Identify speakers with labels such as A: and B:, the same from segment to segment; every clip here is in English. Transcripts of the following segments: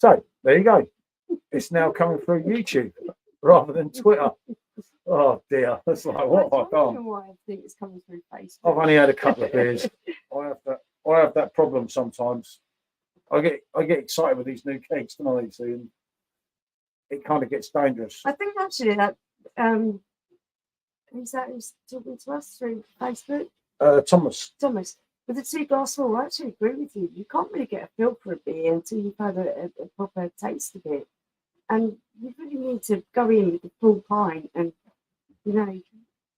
A: So there you go. It's now coming through YouTube rather than Twitter. Oh dear, that's like what have I done?
B: Why I think it's coming through Facebook.
A: I've only had a couple of beers. I have that problem sometimes. I get excited with these new cakes, don't I? See, and it kind of gets dangerous.
B: I think actually that who's talking to us through Facebook?
A: Thomas.
B: With the 2 glass rule, I actually agree with you. You can't really get a feel for a beer until you've had a proper taste of it. And you really need to go in with the full pint and,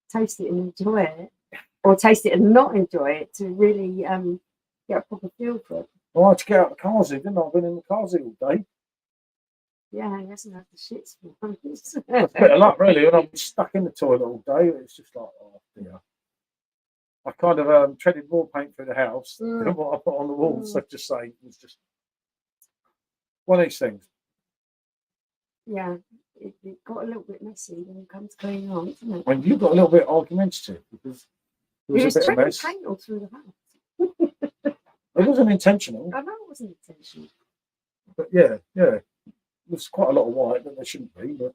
B: taste it and enjoy it. Or taste it and not enjoy it to really get a proper feel for it.
A: Well, I had to get out of the cars, didn't I? I've been in the cars all day.
B: Yeah, he hasn't had the shits for once.
A: It's a bit of luck, really. When I'm stuck in the toilet all day, it's just like, oh dear. I kind of treaded more paint through the house than what I put on the walls. So just say it's just one of these things.
B: Yeah, it got a little bit messy when it comes to cleaning on, didn't it?
A: When you got a little bit argumentative because it was a bit of a mess.
B: Paint all through the house.
A: It wasn't intentional.
B: I know it wasn't intentional.
A: But yeah. There's quite a lot of white that there shouldn't be, but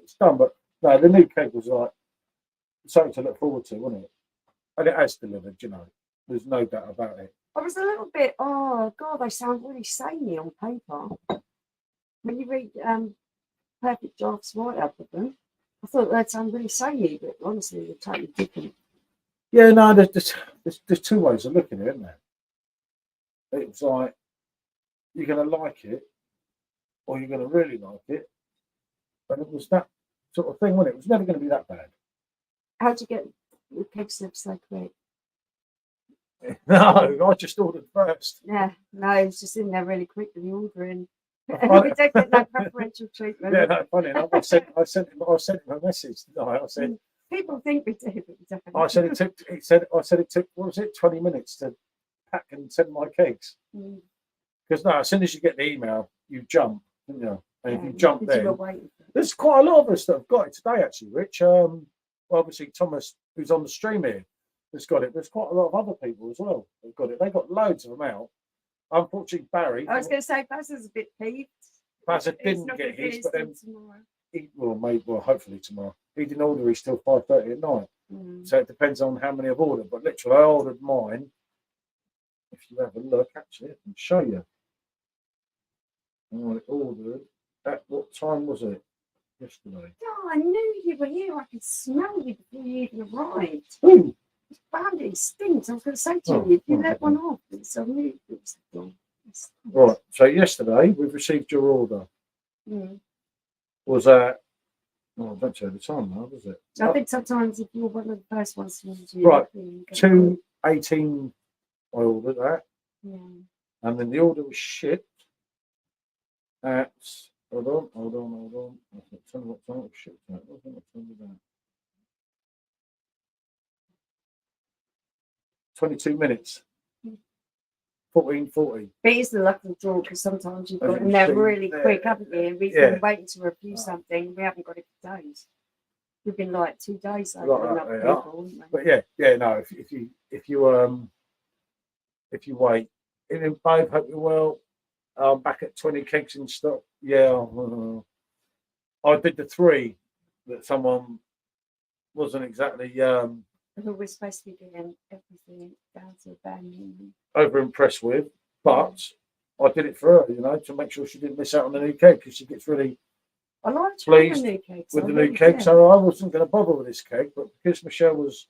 A: it's done. But no, the new keg was like something to look forward to, wasn't it? And it has delivered, There's no doubt about it.
B: I was a little bit, oh God, they sound really samey on paper. When you read Perfectdraft White up of them, I thought they'd sound really samey, but honestly, they're totally different.
A: Yeah, no, there's 2 ways of looking at it, isn't there? It's like you're going to like it, or you're going to really like it. And it was that sort of thing, wasn't it? It was never going to be that bad.
B: How'd you get the keg slips so quick?
A: No, I just ordered first.
B: Yeah, no, it was just in there really quick with the ordering. We don't get no preferential treatment.
A: Yeah, no, funny enough, I sent him a message. I said,
B: people think we do, but we don't.
A: I said it took what was it, 20 minutes to pack and send my kegs. Because no, as soon as you get the email, you jump, don't you? And if you jump there, there's quite a lot of us that have got it today, actually, Rich. Obviously Thomas, who's on the stream here, has got it. There's quite a lot of other people as well who've got it. They got loads of them out. Unfortunately, Barry.
B: I was going to say, Baz is a bit peeved.
A: Baz didn't get his, but then hopefully tomorrow. He didn't order his till 5:30 at night. So it depends on how many I've ordered. But literally, I ordered mine. If you have a look, actually, I can show you. I ordered at what time was it? Yesterday.
B: Oh, I knew you were here. I could smell you before you even arrived.
A: Ooh.
B: It stinks. I was going to say to you, if you let one off, it's a new.
A: Right. So yesterday we've received your order. Was at. Oh, don't say the time now, does it?
B: I think sometimes if you're one of the first ones to do
A: right, 2:18. I ordered that.
B: Yeah.
A: And then the order was shipped at. Hold on. I can't tell you what time it was shipped at. What time was that? 22 minutes. 14:40.
B: But it's the luck of the draw because sometimes you've got in there really quick, haven't you? We've been waiting to review something. We haven't got it for days. We've been like 2 days over people,
A: but no. If you wait, in both, hope you're well. Back at 20 kegs in stock. Yeah, I did the 3 that someone wasn't exactly.
B: I thought we're supposed to be doing everything down to a bang.
A: Over impressed with, but I did it for her, to make sure she didn't miss out on the new cake because she gets really pleased with the new cake. So I wasn't going to bother with this cake, but because Michelle was,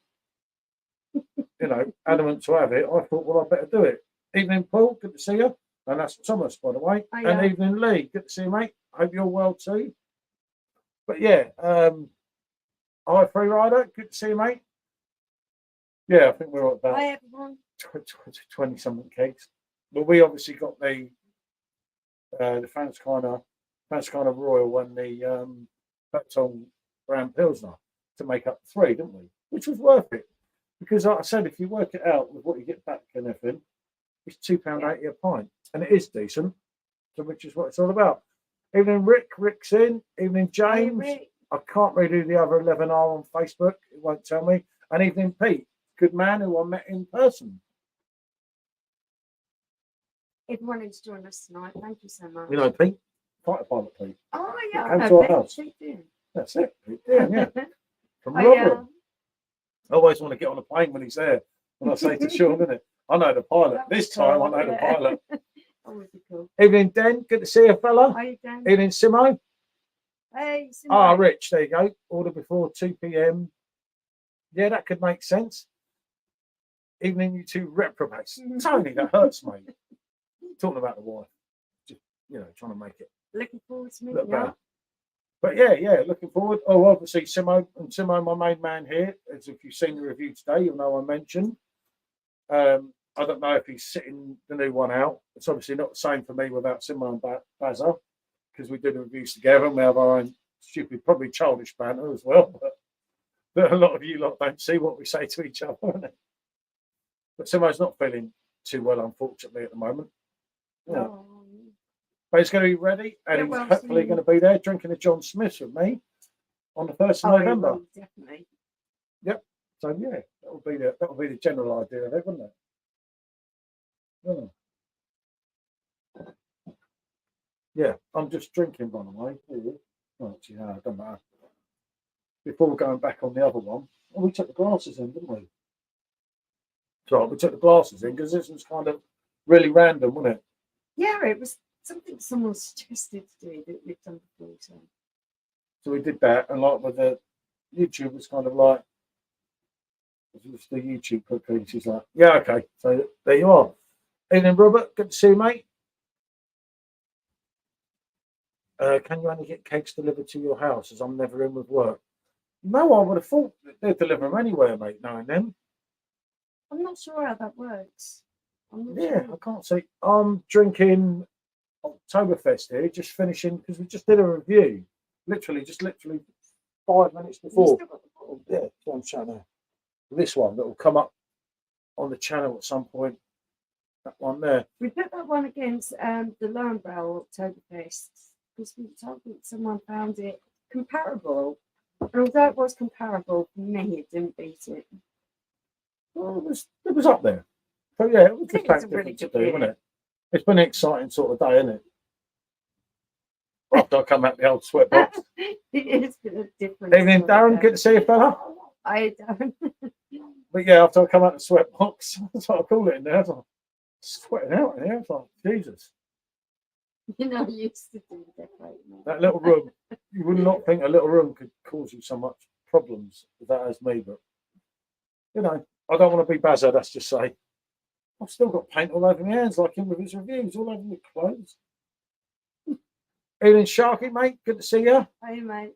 A: adamant to have it, I thought, well, I better do it. Evening, Paul, good to see you. And that's Thomas, by the way. And evening, Lee, good to see you, mate. Hope you're well too. But yeah, hi, Free Rider, good to see you, mate. Yeah, I think we're at about 20-something cakes. But we obviously got the Fans kind of Royal and the Beton Brown Pilsner to make up 3, didn't we? Which was worth it. Because like I said, if you work it out with what you get back and everything, it's £2.80 a pint. And it is decent, so which is what it's all about. Evening, Rick. Rick's in. Evening, James. I can't really do the other 11R on Facebook. It won't tell me. And evening, Pete. Good man who I met in person.
B: everyone who's joined us tonight. Thank you so much.
A: You know, Pete, fighter pilot Pete.
B: Oh, yeah.
A: Came
B: I
A: to our
B: bet
A: house.
B: you did.
A: That's it. Pete. Yeah. From
B: Oh, yeah.
A: Rotherham. I always want to get on a plane when he's there. When I say to Sean, innit? I know the pilot.
B: That
A: This
B: was
A: time
B: cool,
A: I know the
B: yeah.
A: pilot.
B: That would be cool.
A: Evening, Den. Good to see you, fella.
B: How you doing?
A: Evening, Simo.
B: Hey, Simo.
A: Ah, Rich, there you go. Order before 2 p.m. Yeah, that could make sense. Evening, you two reprobates. Tony, that hurts, mate. Talking about the wife. Just, trying to make it
B: Looking forward to
A: look
B: meeting
A: better.
B: you.
A: But yeah, looking forward. Oh, obviously, Simo, my main man here, as if you've seen the review today, you'll know I mentioned. I don't know if he's sitting the new one out. It's obviously not the same for me without Simo and Bazza, because we do the reviews together and we have our own stupid, probably childish banter as well. But a lot of you lot don't see what we say to each other. But Simo's not feeling too well, unfortunately, at the moment. Yeah.
B: Oh.
A: But he's going to be ready, and he's hopefully going to be there drinking a John Smith with me on the 1st of November.
B: Will, definitely.
A: Yep. So yeah, that will be the general idea of it, wouldn't it? Yeah, I'm just drinking, by the way. Oh, actually, no, it doesn't matter. Before going back on the other one, we took the glasses in, didn't we? So we took the glasses in because this was kind of really random, wasn't it?
B: Yeah, it was something someone suggested to do that we've done before.
A: So we did that, and like with the YouTube, was kind of like, just the YouTube quickly. She's like, yeah, okay. So there you are. Evening, Robert. Good to see you, mate. Can you only get cakes delivered to your house as I'm never in with work? No, I would have thought that they'd deliver them anywhere, mate, knowing them.
B: I'm not sure how that works.
A: Sure. I can't see. I'm drinking Oktoberfest here, just finishing, because we just did a review. Literally 5 minutes before. Yeah, I'm showing there. This one that will come up on the channel at some point. That one there.
B: We put that one against the Lowenbrow Oktoberfest because we told that someone found it comparable. And although it was comparable, for me, it didn't beat it.
A: Well, it was up there. So yeah, it was
B: I think
A: just
B: it's a really good
A: to do,
B: beer.
A: wasn't it? It's been an exciting sort of day, isn't it? After I come out the old sweatbox.
B: It has been a different.
A: Evening, Darren. Good to see you, fella.
B: Hi, Darren.
A: But yeah, after I come out the sweatbox, that's what I call it in there. I was like, sweating out in here. I was like, Jesus.
B: You know, I used to do decorating.
A: That little room, you would not think a little room could cause you so much problems with that as me, but I don't want to be Bazza, that's just say. I've still got paint all over my hands, like him with his reviews, all over my clothes. Evening, Sharky, mate. Good to see you.
B: Hey, mate.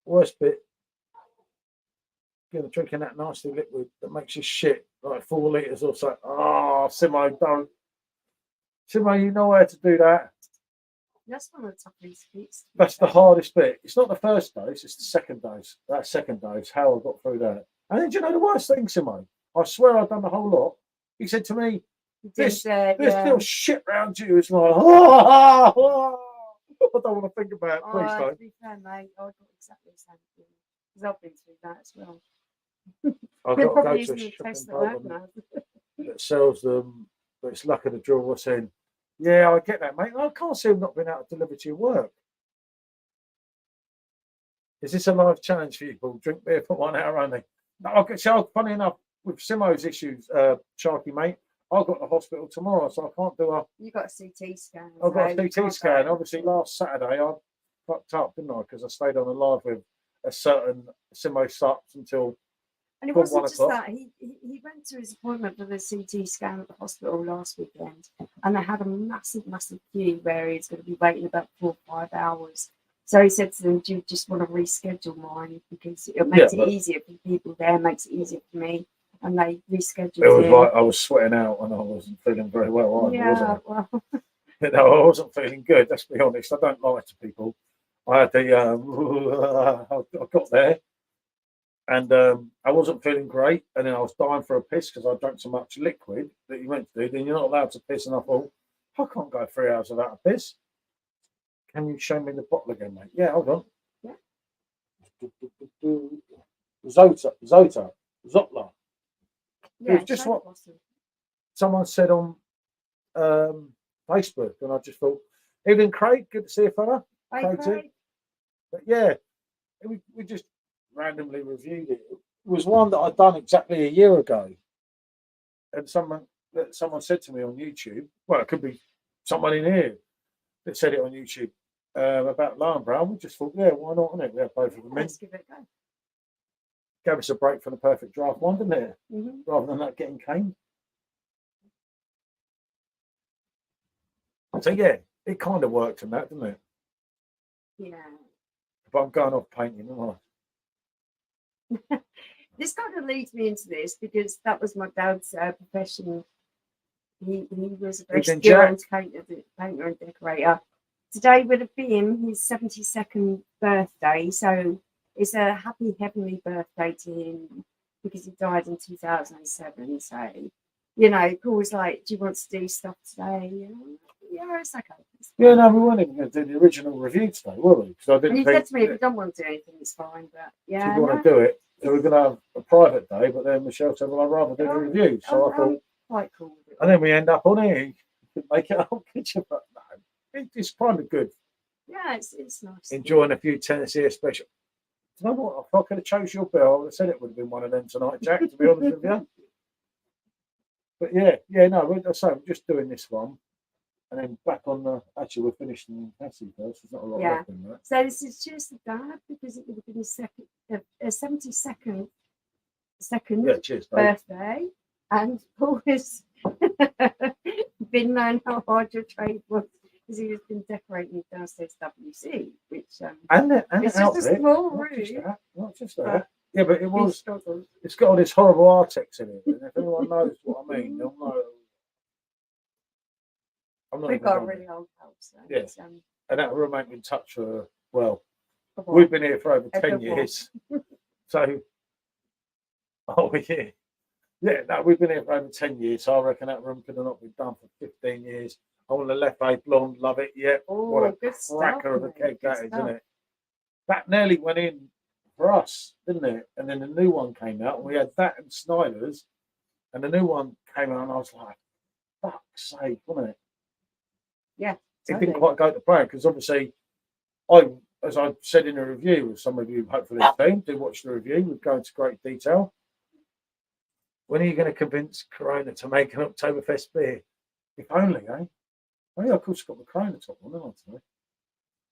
A: Worst bit, drinking that nasty liquid that makes you shit, like 4 litres or so. Oh, Simo, don't. Simo, you know how to do that.
B: That's one of the toughest bits.
A: That's the hardest bit. It's not the first dose, it's the second dose. That second dose, how I got through that. And then, do you know the worst thing, Simo? I swear I've done the whole lot. He said to me, this little shit round you is like, I don't want to think about it. Please don't.
B: To be fair, mate, I got exactly the same thing. Because I've been through that as well.
A: I've got to go to a shopping program that sells them, but it's luck of the draw. What's in? Yeah, I get that, mate. I can't see him not being able to deliver to your work. Is this a live challenge for you, Paul? Drink beer for 1 hour only. No, so funny enough, with Simo's issues, Sharky, mate, I've got the hospital tomorrow, so I can't do a...
B: You got a CT scan.
A: I've got a CT scan. Obviously, last Saturday, I fucked up, didn't I? Because I stayed on a live with a certain Simo Sups until...
B: And it wasn't just that. He went to his appointment for the CT scan at the hospital last weekend, and they had a massive queue where he's going to be waiting about 4 or 5 hours. So he said to them, do you just want to reschedule mine? Because it makes it easier for people there, makes it easier for me. And they rescheduled it. Was
A: like I was sweating out and I wasn't feeling very well either, was I?
B: Well.
A: No, I wasn't feeling good, let's be honest. I don't lie to people. I had the... I got there. And I wasn't feeling great, and then I was dying for a piss because I drank so much liquid that you meant to do. Then you're not allowed to piss, and I thought, I can't go 3 hours without a piss. Can you show me the bottle again, mate? Yeah, hold on.
B: Yeah.
A: Zotla.
B: Yeah,
A: it's just what someone said on Facebook, and I just thought, evening, Craig. Good to see you, fella.
B: Hey,
A: Craig's in.
B: Craig.
A: But yeah, we just randomly reviewed it. It was one that I'd done exactly a year ago, and someone said to me on YouTube. Well, it could be someone in here that said it on YouTube about Lion Brown. We just thought, yeah, why not? Innit? We have both of them in.
B: Let's give it a go.
A: Gave us a break from the perfect draft one, didn't it?
B: Mm-hmm.
A: Rather than that getting caned. So yeah, it kind of worked in that, didn't it?
B: Yeah.
A: But I'm going off painting, aren't I?
B: This kind of leads me into this because that was my dad's profession. He was a very
A: He's in
B: skilled painter and decorator. Today would have been his 72nd birthday, so it's a happy heavenly birthday to him because he died in 2007. So, you know, Paul's like, "Do you want to do stuff today?" Yeah, it's okay.
A: Yeah, no, we weren't even going to do the original review today, were we? Because I didn't
B: And he
A: think
B: said to me, "If you don't want to do anything, it's fine." But yeah,
A: if you want to do it, so we're going to have a private day. But then Michelle said, "Well, I'd rather do the review." So I thought,
B: quite cool.
A: and then we end up on here. You could make it up, kitchen, but no, it's kind of good.
B: Yeah, it's nice.
A: Enjoying a few Tennessee special. Do you know what? If I could have chose your bill, I would have said it would have been one of them tonight, Jack, to be honest with you. But yeah, no, we're just doing this one. And then back on the, actually, we're finishing Cassie first. There's not a lot left in that.
B: So this is just the dad because it would have been his 72nd birthday. And Paul has been known how hard your trade was because he has been decorating downstairs WC, which
A: and
B: it's just a small room.
A: Not just that. Yeah, but it's got all this horrible Artex in it. And if anyone knows what I mean, they'll know.
B: We've got a really old house. So
A: yeah. And that room ain't been touched for, well,
B: what?
A: we've been here for over 10 years. So, yeah. Yeah, no, we've been here for over 10 years. So I reckon that room could have not been done for 15 years. I want the left blonde, love it. Yeah. What a cracker of a keg that is, isn't it? That nearly went in for us, didn't it? And then the new one came out, and we had that and Snyder's, and the new one came out, and I was like, fuck's sake, wasn't it?
B: Yeah.
A: It didn't quite go to plan because obviously, as I said in the review, with some of you hopefully do watch the review, we go into great detail. When are you going to convince Corona to make an Oktoberfest beer? If only, eh? Oh yeah, of course, got the Corona top on, haven't I?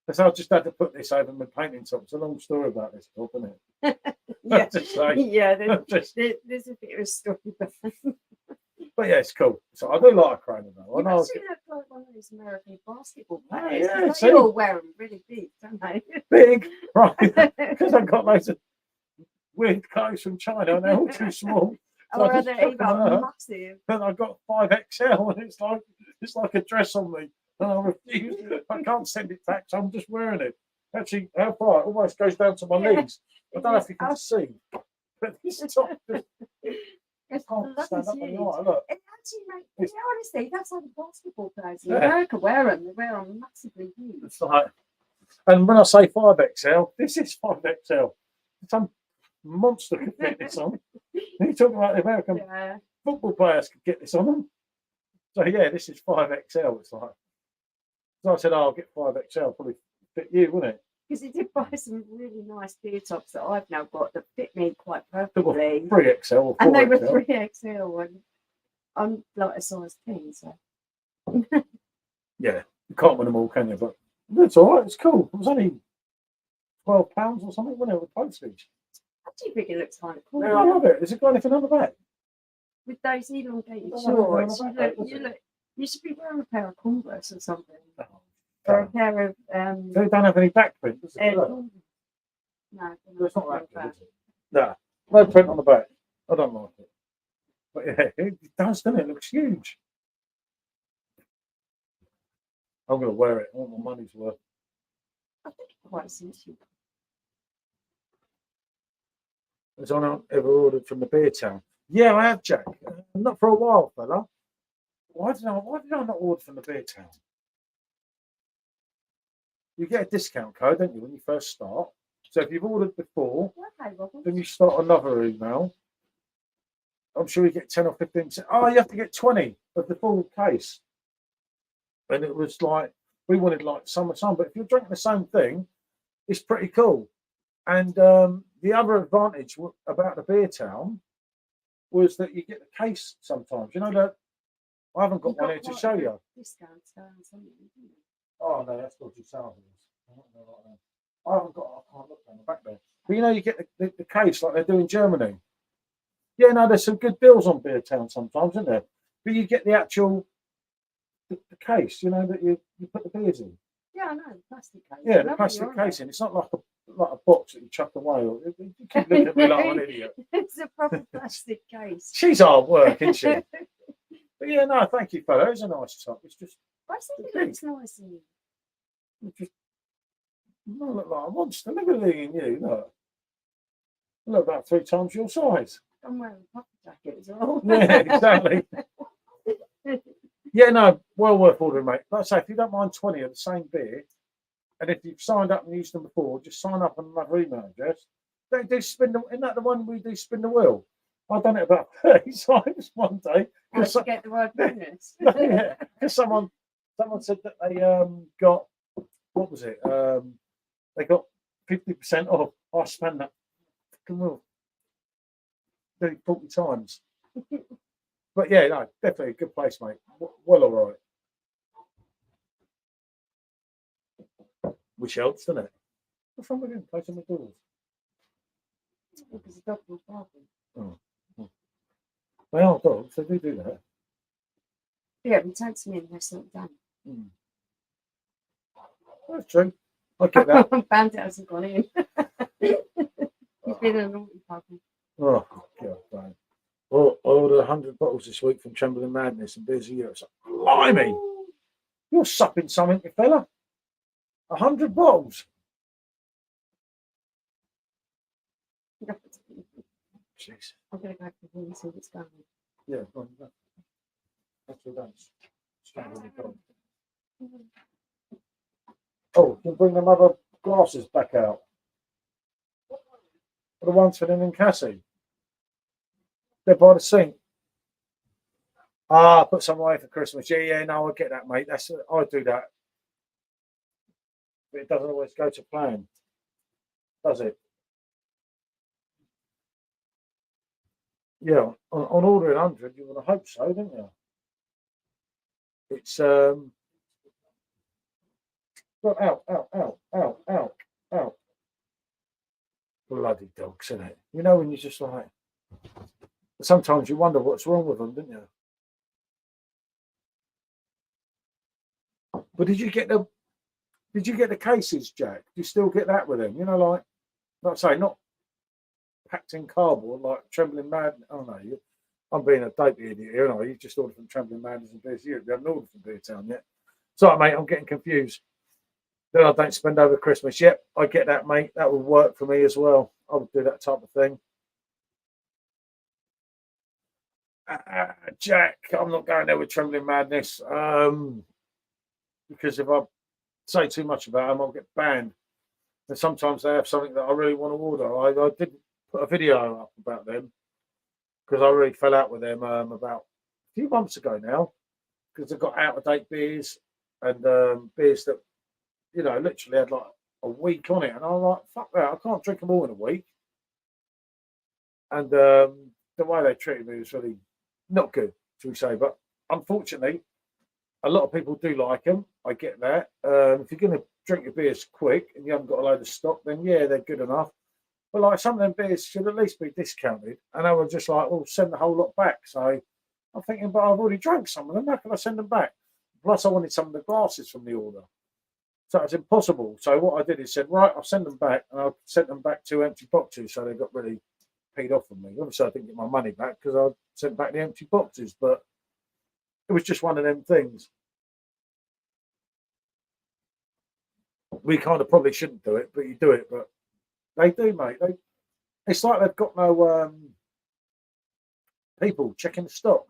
A: Because I just had to put this over my painting top. It's a long story about this top, isn't it?
B: Yeah,
A: yeah.
B: There's a bit of a story behind.
A: But yeah, it's cool. So I do like a Corona though.
B: You actually look like one of those American basketball players.
A: Yeah,
B: they all wear them really big, don't they?
A: Big, right? Because I've got loads of weird clothes from China, and they're all too small. So
B: or they're massive.
A: And I've got 5XL, and it's like a dress on me, and I refuse. I can't send it back, so I'm just wearing it. Actually, how far? It almost goes down to my knees. I don't know if you can see, but this top just.
B: It's
A: can't stand up
B: huge.
A: look.
B: It actually makes, honestly, that's how the basketball players in America wear them. They wear them massively huge.
A: It's like, and when I say 5XL, this is 5XL. Some monster could fit this on. You're talking about the American football players could get this on them. So yeah, this is 5XL. It's like, so I said, I'll get 5XL, probably fit you, wouldn't it?
B: Because he did buy some really nice beer tops that I've now got that fit me quite perfectly.
A: 3XL or 4XL.
B: And they were 3XL, and I'm like a size 10, so.
A: Yeah, you can't win them all, can you? But it's all right, it's cool. It was only £12 or something, wasn't it, with postage?
B: I do think it looks kind of cool.
A: Yeah, I love it. Has it got anything on the back?
B: With those elongated shorts, you should be wearing a pair of Converse or something.
A: Oh.
B: Or a pair of
A: They don't have any back print, does it?
B: no,
A: it's not that good, is it? No print on the back. I don't like it. But yeah, it does, doesn't it? It looks huge. I'm going to wear it. I want my money's worth.
B: I think it quite suits you.
A: Has anyone ever ordered from the beer town? Yeah, I have, Jack. Not for a while, fella. Why did I not order from the beer town? You get a discount code, don't you, when you first start? So if you've ordered before, then you start another email. I'm sure you get 10 or 15%. Oh, you have to get 20 of the full case. and it was like we wanted like summer sun. But if you're drinking the same thing, it's pretty cool. And the other advantage about the beer town was that you get the case sometimes. You know that I haven't got one here to show you.
B: Discounts going on something, isn't it?
A: Oh no, that's dodgy sales. I haven't got. I can't look down the back there. But you know, you get the case like they do in Germany. Yeah, no, there's some good deals on Beer Town sometimes, isn't there? But you get the actual the case, you know, that you put the beers in.
B: Yeah, I know, the plastic case.
A: Yeah, the plastic casing. It's not like a box that you chuck away. Or you keep looking at me like I'm an idiot.
B: It's a proper plastic case.
A: She's hard work, isn't she? But yeah, no, thank you, fella. It's a nice top. It's just.
B: I think it looks nice in you.
A: It just not look like a monster. Look at me in you. Look. I look about 3 times your size.
B: I'm wearing a puffer jacket as well.
A: Yeah, exactly. Yeah, no, well worth ordering, mate. Like I say, if you don't mind 20 of the same beer, and if you've signed up and used them before, just sign up on another email address. They do spin the. Isn't that the one we do spin the wheel? I've done it about 30 times one day.
B: How to get the word bonus?
A: Yeah, because someone said that they got, what was it? They got 50% off. I spent that fucking wheel 40 times. But yeah, no, definitely a good place, mate. Well, all right. Which helps, doesn't it? What's wrong with him? Closing the doors.
B: Because the dog was barking.
A: Oh. They are dogs, they do that.
B: Yeah, but takes me in, they're sort of done.
A: That's true. I get that.
B: Bandit hasn't gone in. He's been a naughty puppy.
A: Oh, God, man. Well, I ordered 100 bottles this week from Trembling Madness and Beers of Europe. So, blimey! You're supping something, you fella. 100 bottles. Jeez.
B: I'm going to go for him and see what's going on.
A: Yeah, well, that's what that's. Oh, you can bring them other glasses back out. The ones for them in Cassie. They're by the sink. Ah, put some away for Christmas. Yeah, no, I get that, mate. I do that. But it doesn't always go to plan, does it? Yeah, on ordering 100, you would have hoped so, don't you? It's well, out. Bloody dogs, isn't it? You know when you're just like, sometimes you wonder what's wrong with them, don't you? But did you get the cases, Jack? Do you still get that with them? You know, like I say, not packed in cardboard like Trembling Mad. Oh no, I'm being a dopey idiot here, aren't I? You just ordered from Trembling Madness and Beers Europe. You haven't ordered from Beer Town yet. Sorry, mate, I'm getting confused. Then I don't spend over Christmas. Yep, I get that, mate. That would work for me as well. I would do that type of thing. Jack, I'm not going there with Trembling Madness. Because if I say too much about them, I'll get banned. And sometimes they have something that I really want to order. I did put a video up about them because I really fell out with them about a few months ago now because they've got out-of-date beers and beers that, you know, literally had like a week on it. And I'm like, fuck that, I can't drink them all in a week. And the way they treated me was really not good, shall we say. But unfortunately, a lot of people do like them. I get that. If you're going to drink your beers quick and you haven't got a load of stock, then yeah, they're good enough. But like some of them beers should at least be discounted. And I was just like, well, send the whole lot back. So I'm thinking, but I've already drank some of them. How can I send them back? Plus, I wanted some of the glasses from the order. So it's impossible. So what I did is said, right, I'll send them back. And I sent them back 2 empty boxes. So they got really paid off on me. Obviously, I didn't get my money back because I sent back the empty boxes. But it was just one of them things. We kind of probably shouldn't do it, but you do it. But they do, mate. It's like they've got no people checking the stock.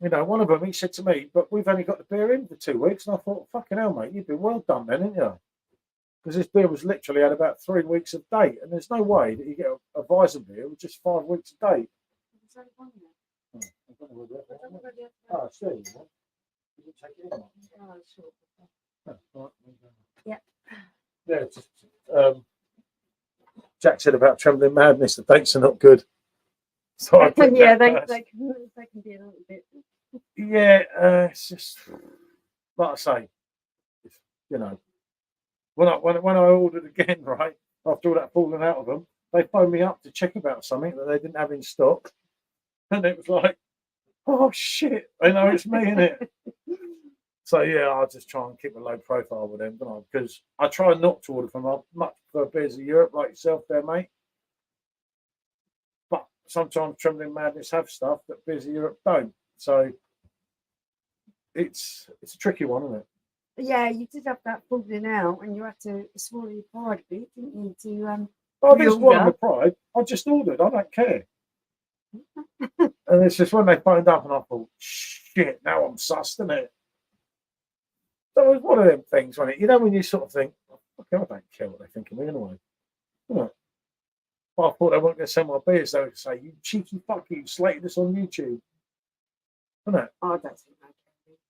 A: You know, one of them, he said to me, but we've only got the beer in for 2 weeks. And I thought, fucking hell, mate, you've been well done then, haven't you? Because this beer was literally at about 3 weeks of date. And there's no way that you get a Weizen beer with just 5 weeks of date. Oh, I see. Did you take it in?
B: Oh, sure.
A: Yeah, right.
B: Yeah.
A: Yeah, just, Jack said about Trembling Madness, the dates are not good. So I put
B: Yeah,
A: that
B: they
A: first.
B: can be a little bit.
A: Yeah, it's just like I say, you know, when I ordered again, right after all that falling out of them, they phoned me up to check about something that they didn't have in stock, and it was like, oh shit, they know it's me, innit? So yeah, I'll just try and keep a low profile with them, don't I? Because I try not to order from them. I much prefer beers of Europe like yourself there, mate. But sometimes Trembling Madness have stuff that beers of Europe don't. So it's a tricky one, isn't it?
B: Yeah, you did have that falling out, and you had to swallow your pride a bit, didn't you? To
A: Oh, this one of my
B: reorder.
A: pride. I just ordered. I don't care. And it's just when they phoned up, and I thought, shit, now I'm sussed, isn't it? So it was one of them things, wasn't it? You know, when you sort of think, okay, I don't care what they think of me anyway. You know? But I thought they weren't going to send my beers. They would say, you cheeky fuck, you slated us on YouTube. Isn't it?
B: Oh, that's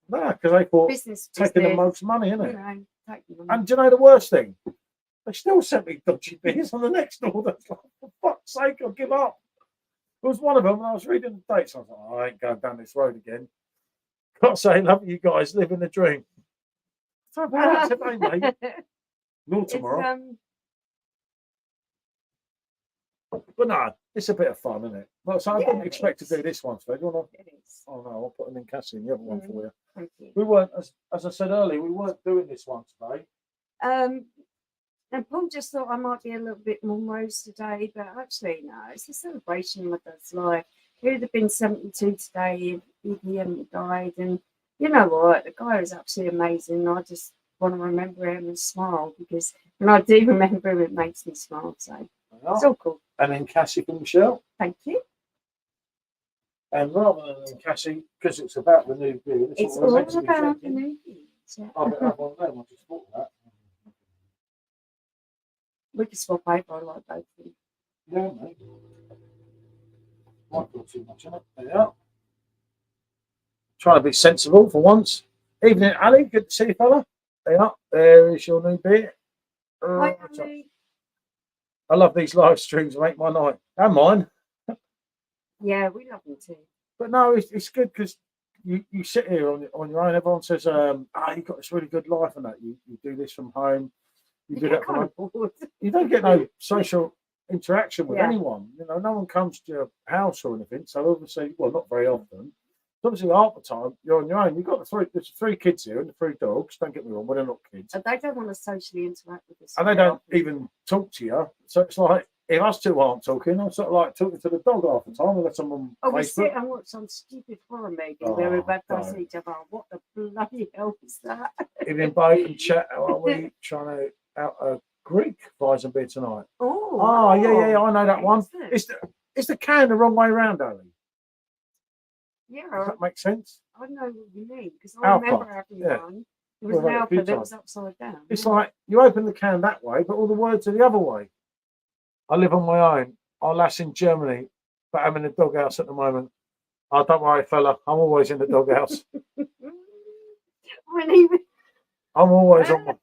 A: No, because they thought
B: business,
A: taking the
B: business,
A: most money, isn't
B: you
A: it?
B: know, taking them.
A: And do you know the worst thing? They still sent me dodgy beers on the next order. It's like, for fuck's sake, I'll give up. It was one of them, and I was reading the dates. I was like, oh, I ain't going down this road again. Can't say, love you guys, living the dream. So bad today, mate. Nor tomorrow. But no, it's a bit of fun, isn't it? Well, so I didn't expect to do this one today. Do you want to? Oh no, I'll put an Incassi in the other one for you.
B: Thank you.
A: We weren't, as I said earlier, we weren't doing this one today.
B: And Paul just thought I might be a little bit more rose today, but actually, no, it's a celebration of my dad's life. He would have been 72 today if he hadn't died. And you know what? The guy was absolutely amazing. I just want to remember him and smile because when I do remember him, it makes me smile. So it's all cool.
A: And then Cassie for Michelle.
B: Thank you.
A: And rather than Cassie, because it's about the new beer,
B: It's all about the new beer. Yeah.
A: I better have one there. I just thought that.
B: We can swap over. I like both of them.
A: Yeah, mate. Might put too much in it. There you are. Trying to be sensible for once. Evening, Ali. Good to see you, fella. There you are. There is your new beer.
B: Hi, Ali.
A: I love these live streams, make my night. And mine.
B: Yeah, we love them too.
A: But no, it's good because you sit here on your own. Everyone says, you've got this really good life and that. You do this from home. You do that from home. You don't get no social interaction with anyone. You know, no one comes to your house or anything. So obviously, well, not very often. So obviously, half the time you're on your own. You've got there's three kids here and the three dogs. Don't get me wrong, but they're not kids.
B: And they don't want to socially interact with us.
A: And they don't even talk to you. So it's like, if us two aren't talking, I'm sort of like talking to the dog half the time. Unless I'm on
B: we
A: Facebook.
B: sit and watch some stupid horror movie where we're both passing each other. What the bloody hell is that?
A: Evening, both and chat. How are we trying to out a Greek fries and beer tonight?
B: Oh,
A: yeah, I know that one. Is the can the wrong way around, Ali?
B: Yeah.
A: Does that make sense?
B: I know what you mean because I remember having one. It was an alpha that was upside down.
A: It's like you open the can that way, but all the words are the other way. I live on my own. Our lass in Germany, but I'm in the doghouse at the moment. Oh, don't worry, fella. I'm always in the doghouse. I'm always on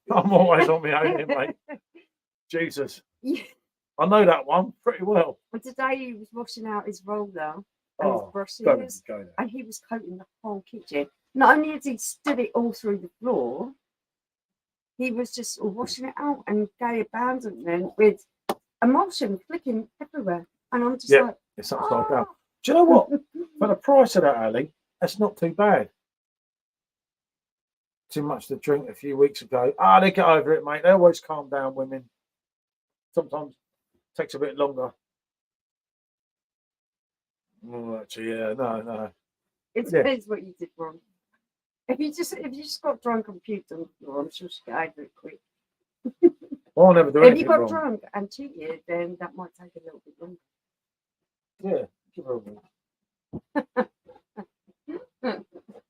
A: my own here, mate. Jesus.
B: Yeah.
A: I know that one pretty well.
B: And today he was washing out his roller and his brushes, and he was coating the whole kitchen. Not only has he stood it all through the floor, he was just washing it out and gay abandonment with emulsion flicking everywhere. And I'm just like,
A: it's upside down. Do you know what? For the price of that, Ali, that's not too bad. Too much to drink a few weeks ago. They get over it, mate. They always calm down, women. Sometimes it takes a bit longer. Oh, actually, no.
B: It depends what you did wrong. If you just got drunk and puked on the floor, I'm sure she'll get over it quick.
A: Well, I'll never do anything wrong.
B: If you got drunk and cheated, then that might take a little bit longer.
A: Yeah, give her a ring.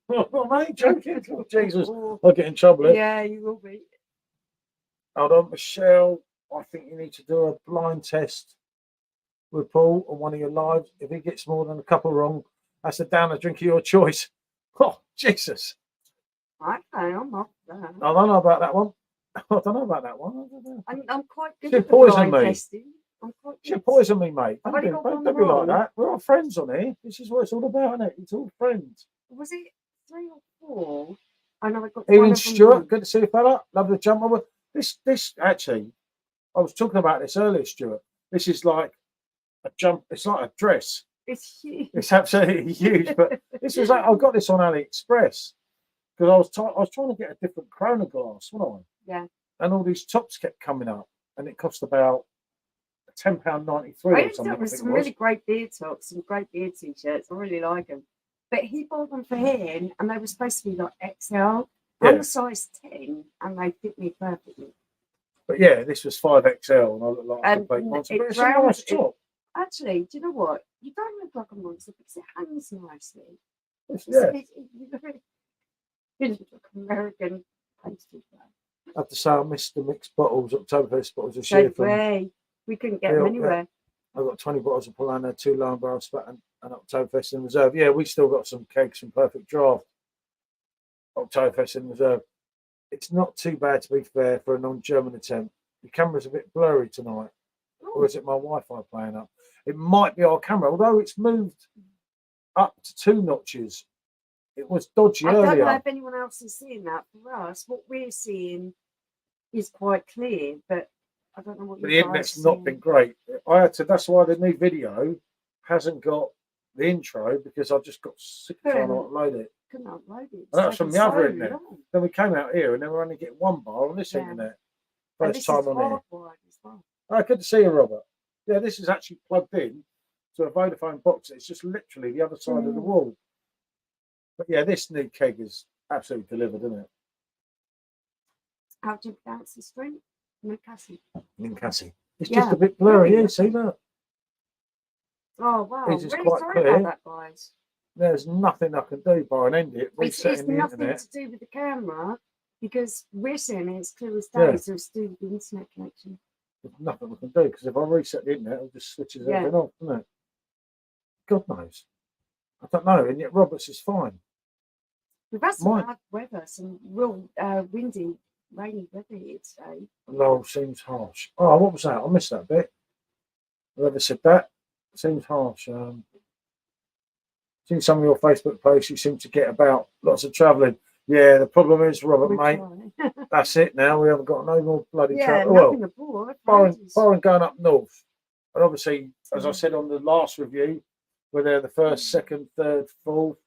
A: Oh, mate, joking. Oh, Jesus, I'll get in trouble.
B: Yeah, you will be.
A: Hold on, Michelle. I think you need to do a blind test with Paul on one of your lives. If he gets more than a couple wrong, that's a downer drink of your choice. Oh, Jesus.
B: Okay, I'm off that.
A: I don't know about that one. I don't know about that one. I don't know.
B: I'm quite good
A: She'll
B: at the
A: poison
B: blind
A: me.
B: testing. I'm quite
A: She'll
B: good.
A: poison me, mate.
B: I've
A: Don't
B: only
A: be,
B: got
A: don't,
B: one
A: don't be like
B: wrong.
A: that. We're all friends on here. This is what it's all about, isn't it? It's all friends.
B: Was it 3 or 4? I know I got one
A: Evening,
B: of them
A: Stuart.
B: wrong.
A: Good to see you, fella. Love the jump over. This actually, I was talking about this earlier, Stuart. This is like a jump. It's like a dress.
B: It's huge.
A: It's absolutely huge. But this was I got this on AliExpress because I was trying to get a different chronoglass, wasn't I?
B: Yeah.
A: And all these tops kept coming up, and it cost about £10.93
B: I
A: or
B: ended
A: something.
B: up with some really great beard tops, some great beard t-shirts. I really like them. But he bought them for him, and they were supposed to be like XL.
A: Yeah.
B: I'm a size 10, and they fit me perfectly.
A: But yeah, this was 5XL, and I look like a
B: And
A: complete monster.
B: it
A: But it's a nice top.
B: Actually, do you know what? You don't look like a monster because it hangs nicely.
A: Yeah.
B: You look like American pastry.
A: I have to say, I missed the mixed bottles, Oktoberfest bottles this
B: So
A: year.
B: we couldn't get them anywhere.
A: I got 20 bottles of Polana, 2 Lone Barrel Spat, and Oktoberfest in reserve. Yeah, we still got some kegs from Perfect Draft. Oktoberfest in reserve. It's not too bad, to be fair, for a non-German attempt. The camera's a bit blurry tonight. Or is it my Wi-Fi playing up? It might be our camera, although it's moved up to 2 notches. It was dodgy earlier.
B: I don't know if anyone else is seeing that. For us, what we're seeing is quite clear, but I don't know what
A: but
B: you
A: the
B: guys
A: internet's
B: are
A: not been great. I had to. That's why the new video hasn't got the intro, because I just got sick of trying to upload it.
B: Couldn't upload it.
A: And that's from the other internet. Then we came out here, and then we're only getting 1 bar on this internet. First time on here. Oh, good to see you, Robert. Yeah, this is actually plugged in to a Vodafone box. It's just literally the other side of the wall. But yeah, this new keg is absolutely delivered, isn't it?
B: How do you pronounce the street?
A: Ninkasi. It's just a bit blurry, yeah, see that?
B: Oh, wow.
A: It's just
B: really
A: quite
B: sorry
A: clear.
B: about that, guys.
A: There's nothing I can do by an end it.
B: It's
A: Resetting the
B: nothing
A: internet.
B: to do with the camera, because we're seeing it as clear as day, so it's to do with the internet connection.
A: There's nothing we can do, because if I reset the internet, it just switches everything off, doesn't it? God knows. I don't know, and yet Roberts is fine.
B: We've had some bad weather, some real windy, rainy weather here today.
A: Lowell seems harsh. Oh, what was that? I missed that bit. Whoever said that seems harsh. Seen some of your Facebook posts, you seem to get about lots of travelling. Yeah, the problem is, Robert, mate, that's it now. We haven't got no more bloody travel.
B: Well,
A: foreign going up north. And obviously, as I said on the last review, we're there the first, second, third, fourth.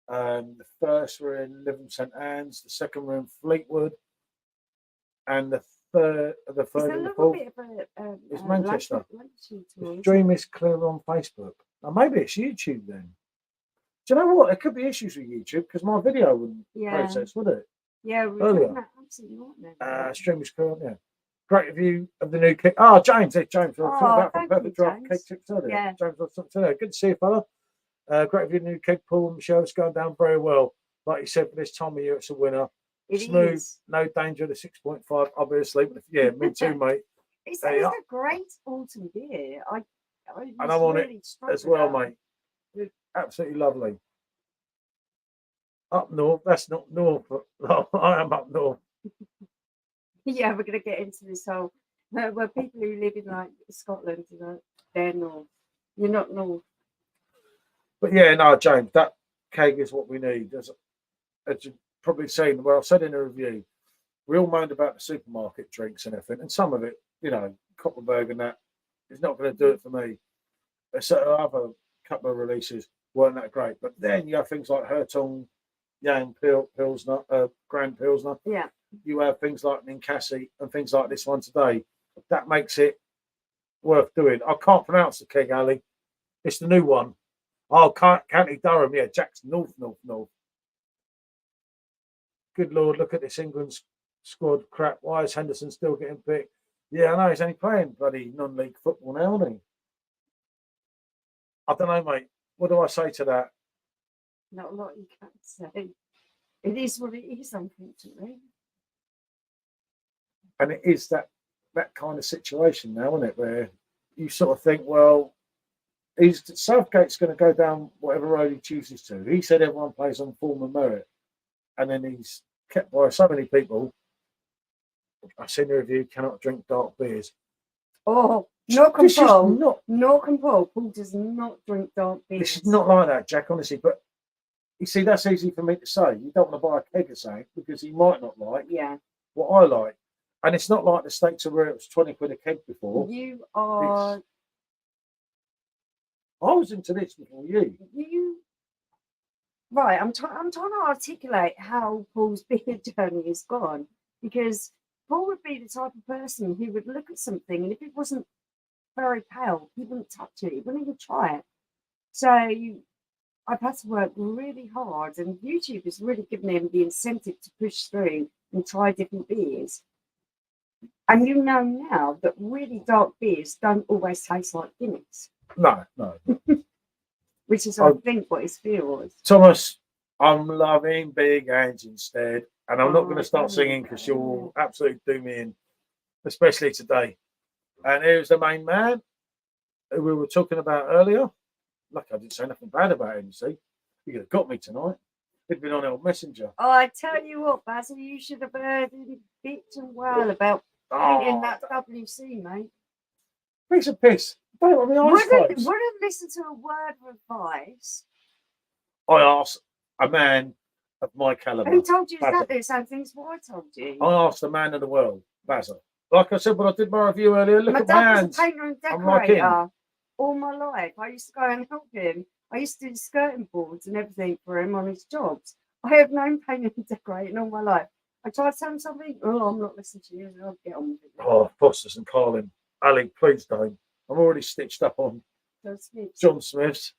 A: The first were in Lytham St Anne's, the second were in Fleetwood, and the third and the fourth is Manchester. The stream is clear on Facebook. Now, maybe it's YouTube then. Do you know what? There could be issues with YouTube, because my video wouldn't process, would it?
B: Yeah,
A: earlier. Stream is clear on there. Great review of the new keg. Oh, James, James. I about from Perfectdraft Keg tips earlier.
B: Yeah.
A: James, good to see you, fella. Great review of the new keg. Paul and Michelle, it's going down very well. Like you said, for this time of year, it's a winner. Smooth, no danger. The 6.5, obviously. Yeah, me too, mate.
B: It's a great autumn beer.
A: And I'm on it as well, mate. It's absolutely lovely. Up north, that's not north. I am up north.
B: Yeah, we're going to get into this whole where people who live in like Scotland, they're north. You're not north.
A: But yeah, no, James, that keg is what we need. As you've probably seen, well, I said in a review, we all moaned about the supermarket drinks and everything, and some of it, Koppenberg and that, is not going to do it for me. There's other couple of releases weren't that great, but then you have things like Hertong, Yang Pilsner, Grand Pilsner.
B: Yeah.
A: You have things like Ninkasi and things like this one today. That makes it worth doing. I can't pronounce the keg, Ali. It's the new one. Oh, County Durham. Yeah, Jackson, north. Good Lord, look at this England squad crap. Why is Henderson still getting picked? Yeah, I know. He's only playing bloody non-league football now, isn't he? I don't know, mate. What do I say to that?
B: Not a lot you can say. It is what it is, unfortunately.
A: And it is that kind of situation now, isn't it? Where you sort of think, well, Southgate's going to go down whatever road he chooses to. He said everyone plays on form and merit, and then he's kept by so many people. I've seen the review, cannot drink dark beers.
B: Oh, not
A: This is
B: Paul.
A: not,
B: Not Paul. Paul does not drink dark beers.
A: this is not like that, Jack, honestly. But you see, that's easy for me to say. You don't want to buy a keg of something because he might not like
B: Yeah.
A: what I like. And it's not like the States where it was 20 quid a keg before.
B: You are.
A: I was into this before you.
B: Right. I'm trying to articulate how Paul's beer journey has gone, because Paul would be the type of person who would look at something, and if it wasn't very pale, he wouldn't touch it. He wouldn't even try it. So I've had to work really hard, and YouTube has really given him the incentive to push through and try different beers. And you know now that really dark beers don't always taste like Guinness.
A: No.
B: Which is, I think, what his fear was.
A: Thomas, I'm loving Big Ange instead. And I'm not going to start
B: there you
A: singing because
B: go.
A: you'll absolutely do me in, especially today. And here's the main man who we were talking about earlier. Look, I didn't say nothing bad about him, you see. He could have got me tonight. He'd been on old Messenger.
B: Oh, I tell you what, Basil, you should have heard him bitch and wail about painting that WC, mate.
A: Piece of piss.
B: Wouldn't listen to a word of advice.
A: I asked a man of my calibre.
B: Who told you exactly the same things what I told you?
A: I asked the man of the world, Basil. Like I said when I did my review earlier, look
B: my
A: at my
B: dad
A: hands.
B: was a painter and
A: I'm like
B: decorator
A: him.
B: all my life. I used to go and help him. I used to do skirting boards and everything for him on his jobs. I have known painting and decorating all my life. I tried to tell him something. Oh, I'm not listening to you. I'll get on with it.
A: Oh, Foster's and Carlin. Ali, please don't. I'm already stitched up on John Smith's.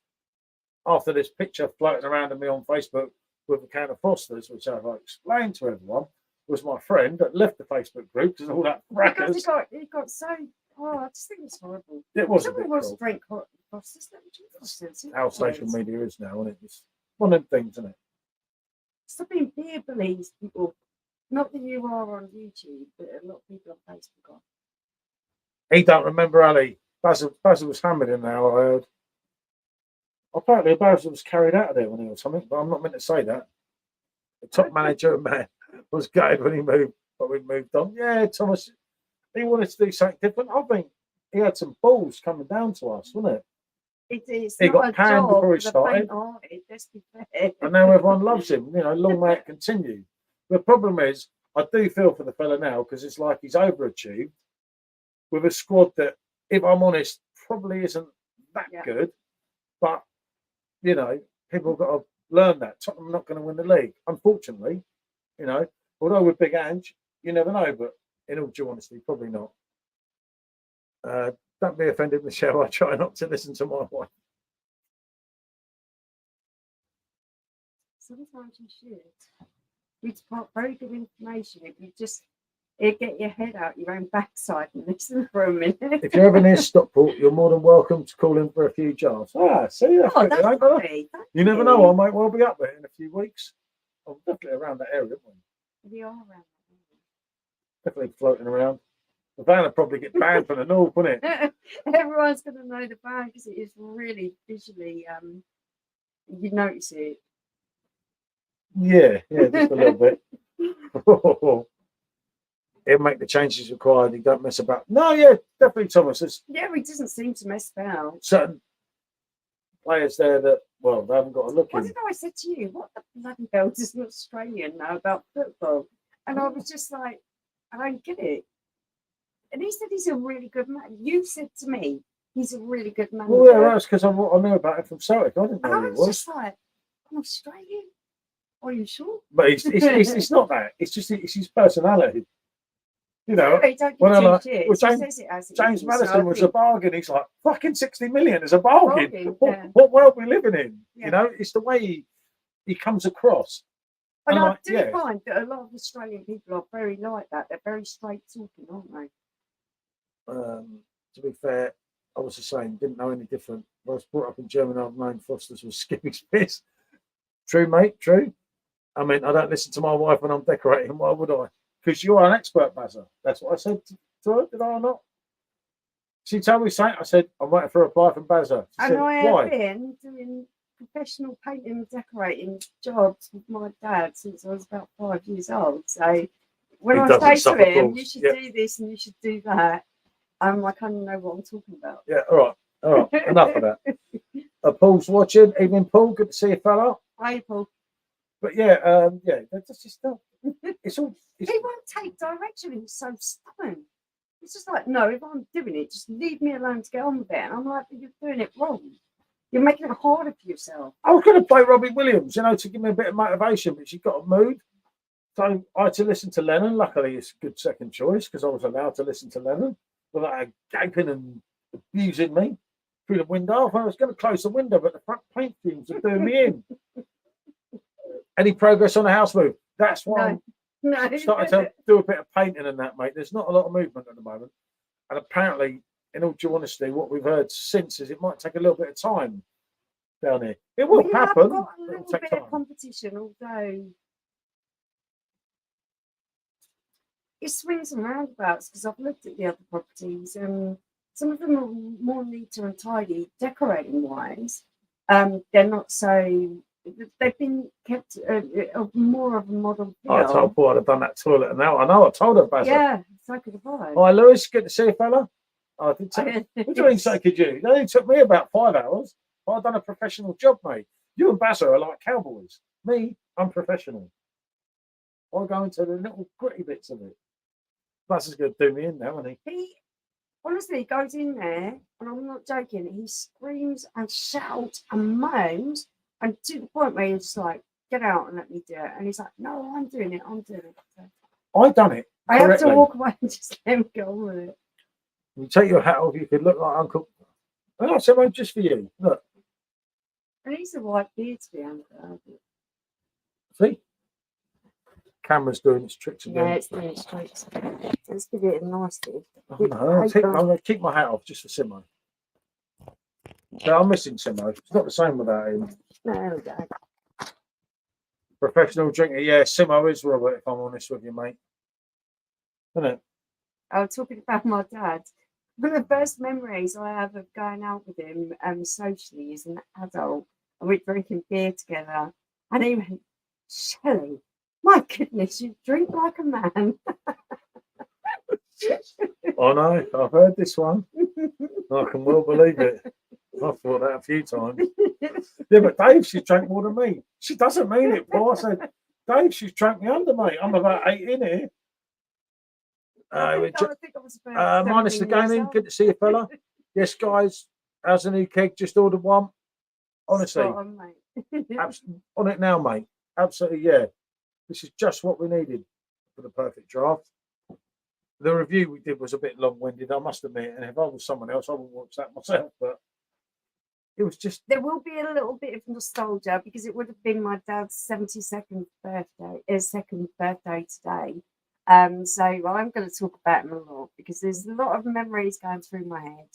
A: After this picture floating around of me on Facebook with a can of Foster's, which I've explained to everyone, was my friend that left the Facebook group because of all that fracas.
B: Because he got so. Oh, I just think it's horrible.
A: It was
B: Someone
A: a bit
B: wants
A: cruel.
B: to drink hot Foster's. Let me drink Foster's.
A: How social media is now, isn't it? It's one of them things, isn't it?
B: Stop being beer bullies, people. Not that you are on YouTube, but a lot of people on Facebook are.
A: He don't remember Ali. Basil was hammered in there, I heard. Apparently, Basil was carried out of there when he was something, but I'm not meant to say that. The top manager, man, was gutted when he moved, but we moved on. Yeah, Thomas, he wanted to do something different. I think he had some balls coming down to us, wasn't it?
B: He
A: got panned before he started.
B: Let's be fair.
A: And now everyone loves him. You know, long may it continue. The problem is, I do feel for the fella now because it's like he's overachieved with a squad that, if I'm honest, probably isn't that good. But, you know, people have got to learn that. Tottenham are not going to win the league, unfortunately. You know, although with Big Ange, you never know. But in all due honesty, probably not. Don't be offended, Michelle. I try not to listen to my wife.
B: Sometimes you should. It's very good information if you just get your head out your own backside and listen for a minute.
A: If you're ever near Stockport, you're more than welcome to call in for a few jars. See, that's
B: that's
A: lovely. You never know. I might well be up there in a few weeks. I'm definitely around that area.
B: We are around that area.
A: Definitely floating around. The van will probably get banned from the north, wouldn't it?
B: Everyone's going to know the van because it is really visually, you notice it.
A: Yeah, just a little bit. He'll make the changes required. He don't mess about. No, yeah, definitely, Thomas. There's
B: he doesn't seem to mess about.
A: certain players there that, well, they haven't got a look in.
B: What did I say to you? What the bloody hell does an Australian know about football? And I was just like, I don't get it. And he said he's a really good man. You said to me, he's a really good man.
A: Well, yeah, that's because I knew about it from Celtic. I didn't know
B: and
A: who
B: I
A: he
B: was
A: was.
B: just like, I'm Australian. Are you sure?
A: But it's not that. It's just it's his personality. You know,
B: when
A: James Madison was a bargain. He's like, fucking 60 million is a bargain. What world we living in? Yeah. You know, it's the way he comes across.
B: And I do find that a lot of Australian people are very like that. They're very straight talking, aren't they?
A: To be fair, I was the same. Didn't know any different. I was brought up in Germany. I've known Foster's was Skippy's piss. True, mate. True. I mean, I don't listen to my wife when I'm decorating. Why would I? Because you are an expert, Bazza. That's what I said to her. Did I or not? She told me something. I said, I'm waiting for a reply from Bazza.
B: And I have been doing professional painting and decorating jobs with my dad since I was about 5 years old. So when
A: He
B: I
A: doesn't
B: say to
A: suffer
B: him,
A: fools.
B: you should
A: Yeah.
B: do this and you should do that, I kind of know what I'm talking about.
A: Yeah, all right. Enough of that. Paul's watching. Evening, Paul. Good to see you, fella.
B: Hi, Paul.
A: But yeah, that's just stuff. It's all.
B: He won't take direction. He's so stubborn. It's just like, no, if I'm doing it, just leave me alone to get on with it. And I'm like, but you're doing it wrong. You're making it harder for yourself.
A: I was going to play Robbie Williams, to give me a bit of motivation, but she got a mood. So I had to listen to Lennon. Luckily, it's a good second choice because I was allowed to listen to Lennon without her gaping and abusing me through the window. I was going to close the window, but the front paint fumes are doing me in. Any progress on the house move? That's why I'm starting to do a bit of painting and that, mate. There's not a lot of movement at the moment. And apparently, in all due honesty, what we've heard since is it might take a little bit of time down here. It will happen.
B: We've got a little bit of competition, although it swings and roundabouts because I've looked at the other properties and some of them are more neater and tidy, decorating wise. They're not so. They've been kept more of a model feel.
A: I told Paul I'd have done that toilet, and now I know. I told her about it.
B: Yeah, so could have I.
A: Hi, Lewis. Good to see you, fella. I did say, what do you mean, so could you? It only took me about 5 hours. But I've done a professional job, mate. You and Bazza are like cowboys. Me, I'm professional. I go into the little gritty bits of it. Bazza's going to do me in now, isn't he?
B: He honestly goes in there, and I'm not joking. He screams and shouts and moans. And to the point where he's like, get out and let me do it. And he's like, no, I'm doing it. I'm doing it.
A: I've done it.
B: I have to walk away and just let him go on with it.
A: You take your hat off, you could look like Uncle. Oh, someone just for you. Look.
B: And he's a white beard to be honest.
A: See? Camera's doing its tricks again.
B: Yeah, it's doing its tricks. Let's give it a nice bit.
A: I'm going to keep my hat off just for Simo. So I'm missing Simo. It's not the same without him.
B: No, there we go.
A: Professional drinker. Yeah, Simo is Robert, if I'm honest with you, mate. Isn't it?
B: I was talking about my dad. One of the first memories I have of going out with him socially as an adult, and we're drinking beer together. And he went, Shelley, my goodness, you drink like a man.
A: I know, I've heard this one. I can well believe it. I've thought that a few times. Yeah, but Dave, she's drank more than me. She doesn't mean it, Paul. I said, Dave, she's drank me under, mate. I'm about 8 in here. Minus the gaming. Good to see you, fella. Yes, guys. How's the new keg? Just ordered one. Honestly,
B: on,
A: on it now, mate. Absolutely, yeah. This is just what we needed for the perfect draft. The review we did was a bit long-winded, I must admit. And if I was someone else, I would watch that myself. But it was just.
B: There will be a little bit of nostalgia because it would have been my dad's 72nd birthday, his second birthday today. So I'm going to talk about him a lot because there's a lot of memories going through my head.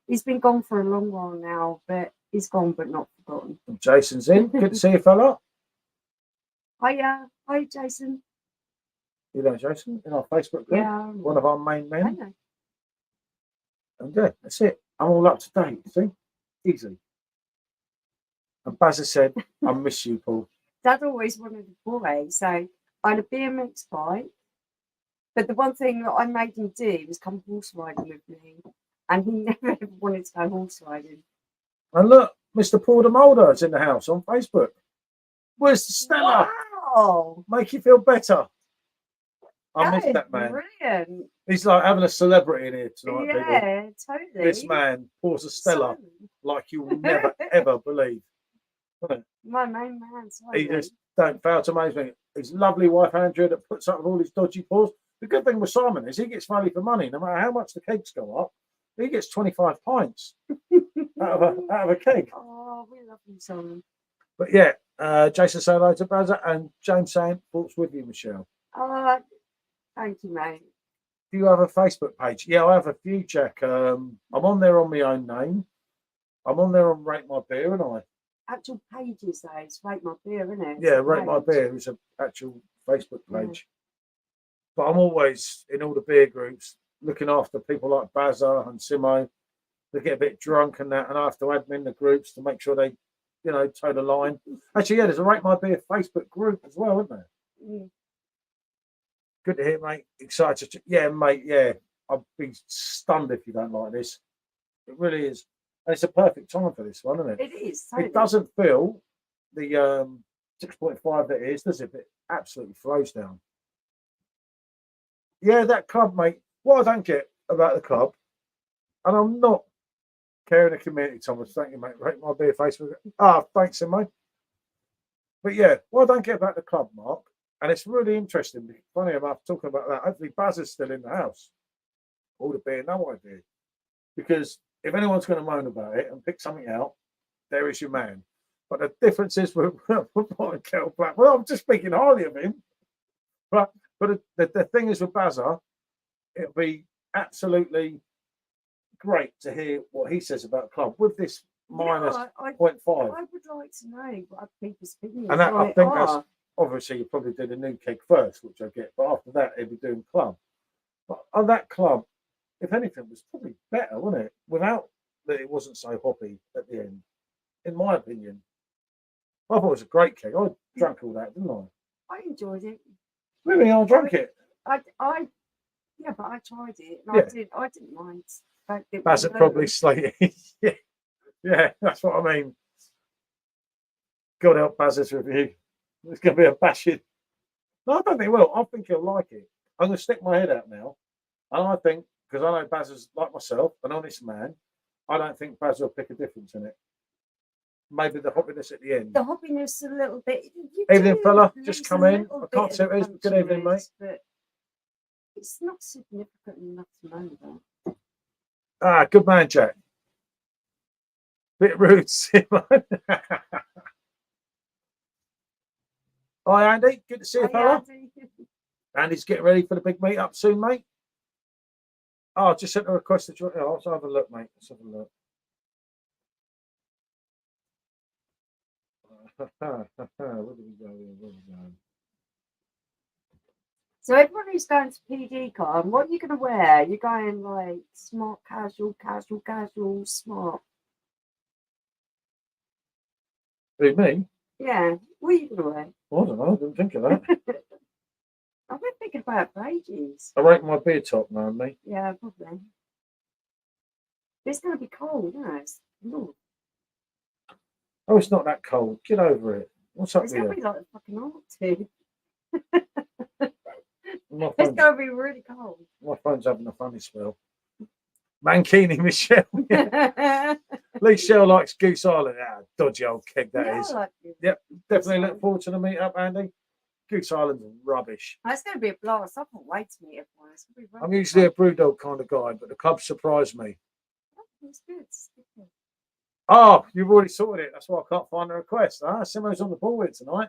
B: He's been gone for a long while now, but he's gone but not forgotten.
A: Jason's in. Good to see you, fella.
B: Hi, Jason.
A: You know Jason in our Facebook group?
B: Yeah.
A: One of our main men.
B: I know.
A: And yeah, that's it. I'm all up to date. See? Easy. And Bazza said, I miss you, Paul.
B: Dad always wanted a boy, so I had a BMX bike. But the one thing that I made him do was come horse riding with me. And he never ever wanted to go horse riding.
A: And look, Mr. Paul de Mulder is in the house on Facebook. Where's the Stella?
B: Wow!
A: Make you feel better. I miss that man.
B: Brilliant.
A: He's like having a celebrity in here tonight,
B: Yeah,
A: people.
B: totally.
A: This man pours a Stella like you'll never, ever believe.
B: My main man.
A: He just don't fail to amaze me. His lovely wife, Andrea, that puts up with all his dodgy pours. The good thing with Simon is he gets value for money. No matter how much the kegs go up, he gets 25 pints out of a keg.
B: Oh, we love you, Simon.
A: But yeah, Jason saying hello to Bazza and James saying thoughts with you, Michelle.
B: Thank you, mate.
A: Do you have a Facebook page? Yeah, I have a few, Jack. I'm on there on my own name. I'm on there on Rate My Beer, and I.
B: Actual pages, though. It's Rate My Beer, isn't it?
A: Yeah, Rate My Beer is an actual Facebook page. Yeah. But I'm always in all the beer groups looking after people like Bazza and Simo. They get a bit drunk and that, and I have to admin the groups to make sure they you know, toe the line. Actually, yeah, there's a Rate My Beer Facebook group as well, isn't there?
B: Mm.
A: Good to hear, mate. Excited. Yeah, mate. Yeah, I'd be stunned if you don't like this. It really is. And it's a perfect time for this one, isn't it?
B: It is. Totally.
A: It doesn't feel the 6.5 that it is, does it? But it absolutely flows down. Yeah, that club, mate. What I don't get about the club, and I'm not caring the community, Thomas. Thank you, mate. Rate My Beer Facebook. Thanks, mate. But yeah, what I don't get about the club, Mark, and it's really interesting. Funny enough, talking about that. Hopefully, Baz is still in the house. All the beer, no idea. Because if anyone's going to moan about it and pick something out, there is your man. But the difference is with Kettle Black. Well, I'm just speaking highly of him. But the thing is with Bazza, it'll be absolutely great to hear what he says about the club with this minus 0.5.
B: I would like to know what other people's opinions
A: And that,
B: on
A: I
B: it
A: think
B: are.
A: that's obviously you probably did a new keg first, which I get. But after that, he'll be doing club. But on that club, if anything, was probably better, wasn't it? Without that, it wasn't so hoppy at the end, in my opinion. I thought it was a great keg. I drank all that, didn't I?
B: I enjoyed it.
A: Really, I drank it.
B: Yeah, but I tried it and I didn't mind.
A: That's it, probably slated. yeah, that's what I mean. God help Baz's review. It's going to be a bashing. No, I don't think it will. I think he'll like it. I'm going to stick my head out now. And I think, because I know Baz is like myself, an honest man, I don't think Baz will pick a difference in it. Maybe the hoppiness at the end.
B: The hoppiness a little bit.
A: Evening, fella. Just come in. I can't see who it is. Good evening, mate.
B: But it's not significant enough to know
A: that. Good man, Jack. Bit rude, Simon. Hi, Andy. Good to see you, fella. Andy's getting ready for the big meet up soon, mate. I just sent a request that let's have a look, mate. Let's have a look. Where do we go here? Where do we go?
B: So everyone who's going to PD Con, what are you going to wear? You're going like smart, casual, smart.
A: Who, me?
B: Yeah. What are you going to wear?
A: I don't know. I didn't think of that.
B: I've been thinking about it for ages.
A: I rate my beer top now, mate.
B: Yeah, probably. It's going to be cold, isn't it? Ooh.
A: Oh, it's not that cold. Get over it. What's up
B: It's
A: with
B: going to
A: you?
B: be like a fucking Arctic.
A: My
B: It's
A: phone's,
B: going to be really cold.
A: my phone's having a funny spell. Mankini Michelle. At least Shell likes Goose Island. Dodgy old keg that is.
B: I like it.
A: Yep, definitely look forward to the meet up, Andy. Goose Island's rubbish.
B: It's going to be a blast. I can't wait to meet everyone. It's going to be really
A: I'm usually a brewdog kind of guy, but the club surprised me.
B: It's good. It's good.
A: Oh, you've already sorted it. That's why I can't find the request. Simo's on the ball with tonight.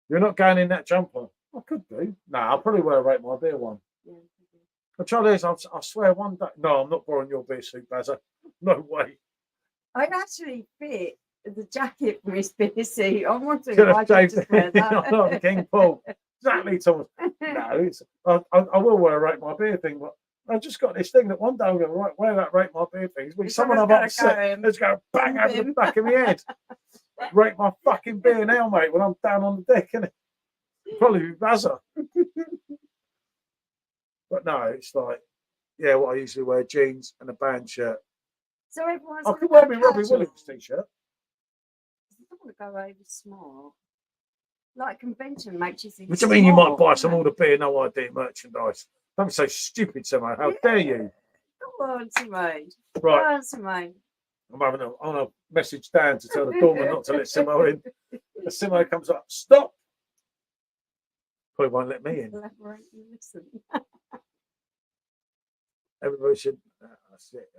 A: You're not going in that jumper. I could do. No, I'll probably wear a Rate My Beer one.
B: Yeah.
A: The trouble is, I swear one day. No, I'm not borrowing your beer suit, Bazza. No way.
B: I'd actually fit the jacket from his beer suit. I'm wondering
A: Could
B: if I
A: have
B: could
A: shaved
B: just wear that.
A: not King Paul. Exactly, Thomas. No, I will wear a Rate My Beer thing, but I just got this thing that one day I'm going to wear that Rate My Beer thing. It's be someone I've upset. Let's go bang over the back of my head. Rate my fucking beer now, mate, when I'm down on the deck, innit? Probably be Bazza. But no, it's like, yeah, what I usually wear, jeans and a band shirt.
B: So everyone's
A: I could wear my Robbie Williams t-shirt.
B: I don't want to go over smart. Like convention makes you think.
A: What do you mean you might buy some all the beer, no idea merchandise? Don't be so stupid, Simo. How dare you?
B: Come on, Simone.
A: Right.
B: Come on, Simone.
A: I'm on a message down to tell the doorman not to let Simo in. As Simo comes up, stop. Probably won't let me in.
B: Elaborate and listen.
A: Everybody should. That's it.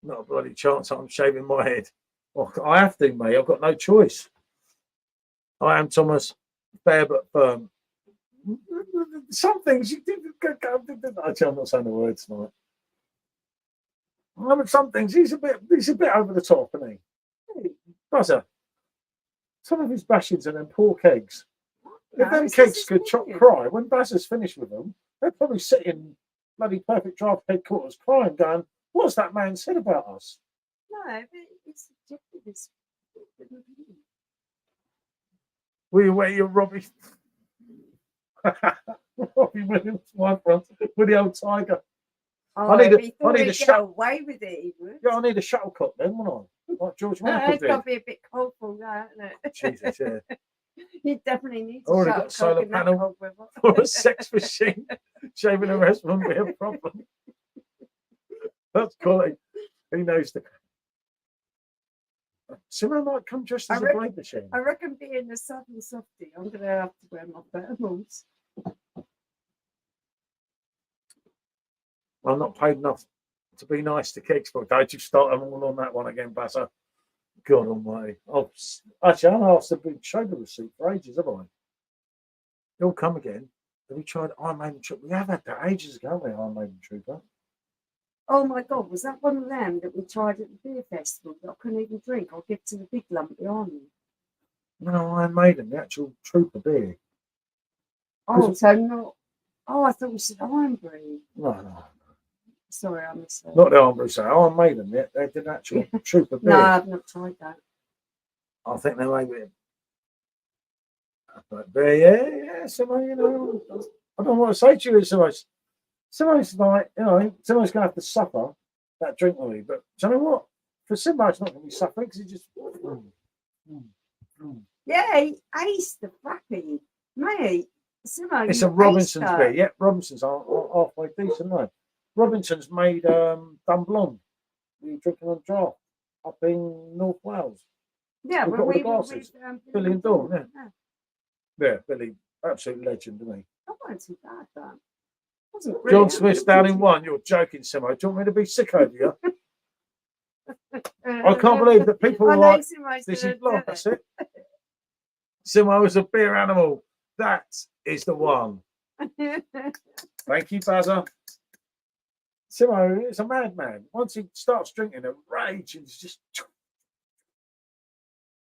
A: Not a bloody chance I'm shaving my head. Oh, I have to, mate. I've got no choice. I am Thomas, fair but firm. Some things you did. Actually, I'm not saying the words tonight. But some things he's a bit over the top, isn't he? Buzzer. Some of his bashings and them poor kegs. If them kegs could cry, when Buzzer's finished with them, they'd probably sit in bloody Perfect Draft headquarters crying, going, "What's that man said about us?"
B: No, but this.
A: We wait your Robbie. Robbie Williams, my front with the old tiger.
B: Oh,
A: I need
B: if he
A: I
B: thought
A: need
B: he'd
A: a
B: get
A: shut.
B: away with it, he would.
A: Yeah, I need a shuttlecock then, wouldn't I? Like George Michael
B: It's got
A: did.
B: to be a bit cold for that, isn't it?
A: Jesus, yeah.
B: You definitely need
A: I
B: to
A: already
B: shut
A: got a solar
B: in that
A: panel
B: cold weather.
A: for a sex machine. Shaving the rest wouldn't be a problem. That's quality. Who knows the. Someone might come dressed as a blade machine.
B: I reckon being a southern softie, I'm going to have to wear my thermals.
A: I'm not paid enough to be nice to Kegs, but don't you start them all on that one again, Bazza. God almighty. Oh, actually, I haven't asked to be showed the receipt for ages, have I? He'll come again. Have we tried Iron Maiden Trooper? We have had that ages ago, haven't we, Iron Maiden Trooper?
B: Oh my God, was that one of them that we tried at the beer festival that I couldn't even drink? I'll give to the big lump behind me.
A: No, Iron Maiden, the actual Trooper beer.
B: Oh, so not. Oh, I thought we said Iron Brew.
A: No.
B: Sorry, I missed that.
A: Not the Iron Brew, so Iron Maiden, yeah, they did actual Trooper beer.
B: No, I've not tried that.
A: I think they made it. But yeah, someone, you know, I don't want to say to you, someone's like, you know, someone's going to have to suffer that drink with me. But do you know what? For Simba, it's not going to be suffering because he just.
B: Yeah, he aced the frappy. Mate, Simba,
A: It's a Robinson's beer. Yeah, Robinson's are halfway decent, right? Robinson's made Dun Blonde. We're drinking on draft up in North Wales.
B: Yeah,
A: We've
B: when
A: got all the
B: we were
A: glasses.
B: with
A: Billy and Dawn, yeah. Yeah, Billy, absolute legend, isn't he?
B: That wasn't too bad, that. Wasn't
A: John
B: brilliant.
A: Smith's down in one. You're joking, Simo. Do you want me to be sick over you? I can't believe that people are like, this is blonde. That's it. Simo is a beer animal. That is the one. Thank you, Bazza. Simo is a madman. Once he starts drinking, a rage is just.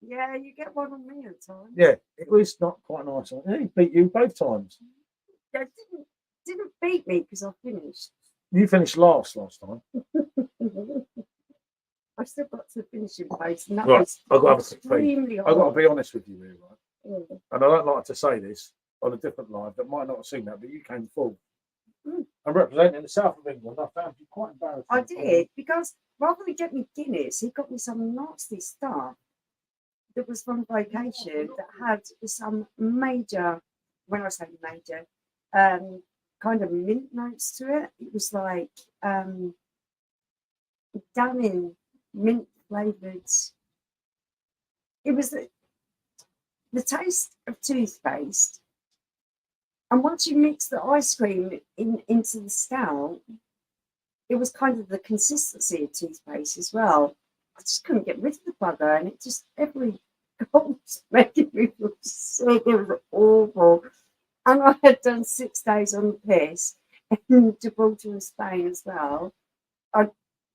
B: Yeah, you get one on me at times.
A: Yeah, it was not quite nice. He beat you both times.
B: Yeah, didn't beat me because I finished.
A: You finished last time.
B: I still got to the finishing place, and that
A: Right,
B: was
A: I've got to have a quick
B: extremely hard.
A: I've got to be honest with you here, right?
B: Yeah.
A: And I don't like to say this on a different live that might not have seen that, but you came full.
B: Mm.
A: I'm representing the south of England. I found you quite embarrassing.
B: I did, because rather than get me Guinness, he got me some nasty stuff that was from vacation that had some major, when I say major, kind of mint notes to it. It was like done in mint flavoured. It was the taste of toothpaste. And once you mix the ice cream into the stout, it was kind of the consistency of toothpaste as well. I just couldn't get rid of the bugger, and it just every gulp was making me feel sick. It was awful. And I had done 6 days on the piss in Gibraltar and Spain as well. I'd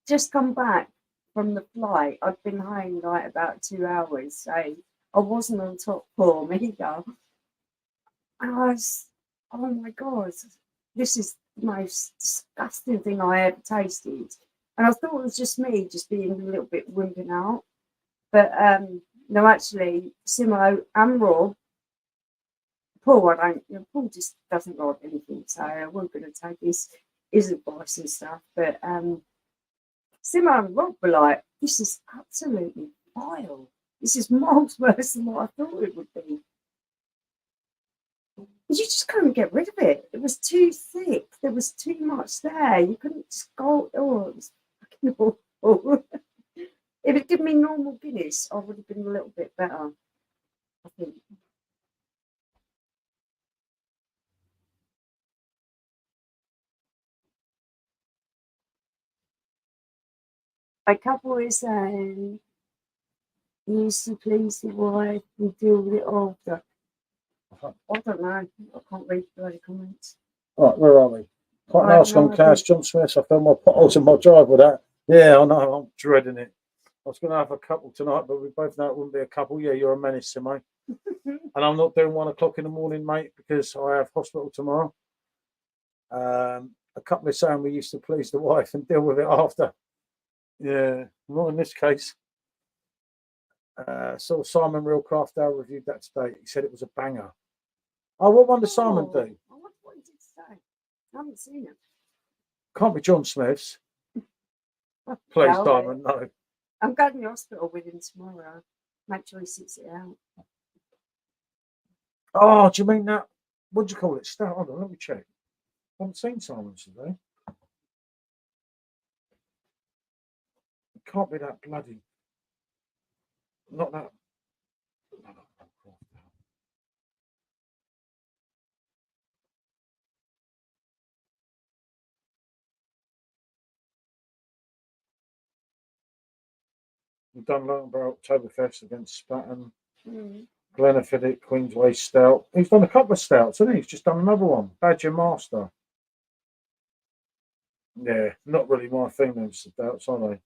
B: just come back from the flight. I'd been home like about 2 hours, so I wasn't on top form either. And I was, oh my God, this is the most disgusting thing I ever tasted. And I thought it was just me just being a little bit wimping out. But no, actually, Simo and Rob, Paul just doesn't like anything, so I wasn't going to take his advice and stuff. But Simo and Rob were like, this is absolutely vile. This is miles worse than what I thought it would be. You just couldn't get rid of it. It was too thick. There was too much there. You couldn't just go, oh, it was fucking awful. If it given me normal Guinness, I would have been a little bit better, I think. A couple is saying, used to please the wife and deal with it after. I don't know. I can't read the bloody comments.
A: Right, where are we? Quite
B: I have
A: nice
B: no
A: on Cash. John Smith. I found my potholes in my drive with that. Yeah, I know. I'm dreading it. I was going to have a couple tonight, but we both know it wouldn't be a couple. Yeah, you're a menace, Simo. And I'm not doing 1 o'clock in the morning, mate, because I have hospital tomorrow. A couple is saying we used to please the wife and deal with it after. Yeah, not in this case. Saw Simon Real Craft Ale reviewed that today. He said it was a banger. Oh, what one did Simon do?
B: I wonder what he did say. I haven't seen it.
A: Can't be John Smith's. Please,
B: Doubt
A: Simon,
B: it.
A: no.
B: I'm going to the hospital with him tomorrow. Make sure he sits it out.
A: Oh, do you mean that? What do you call it? Stout. Hold on, let me check. I haven't seen Simon's today. It can't be that bloody. Not that. We've done Loughborough Oktoberfest against Spatten. Glenfiddich, Queensway Stout. He's done a couple of stouts, hasn't he? He's just done another one. Badger Master. Yeah, not really my thing, them stouts, are they?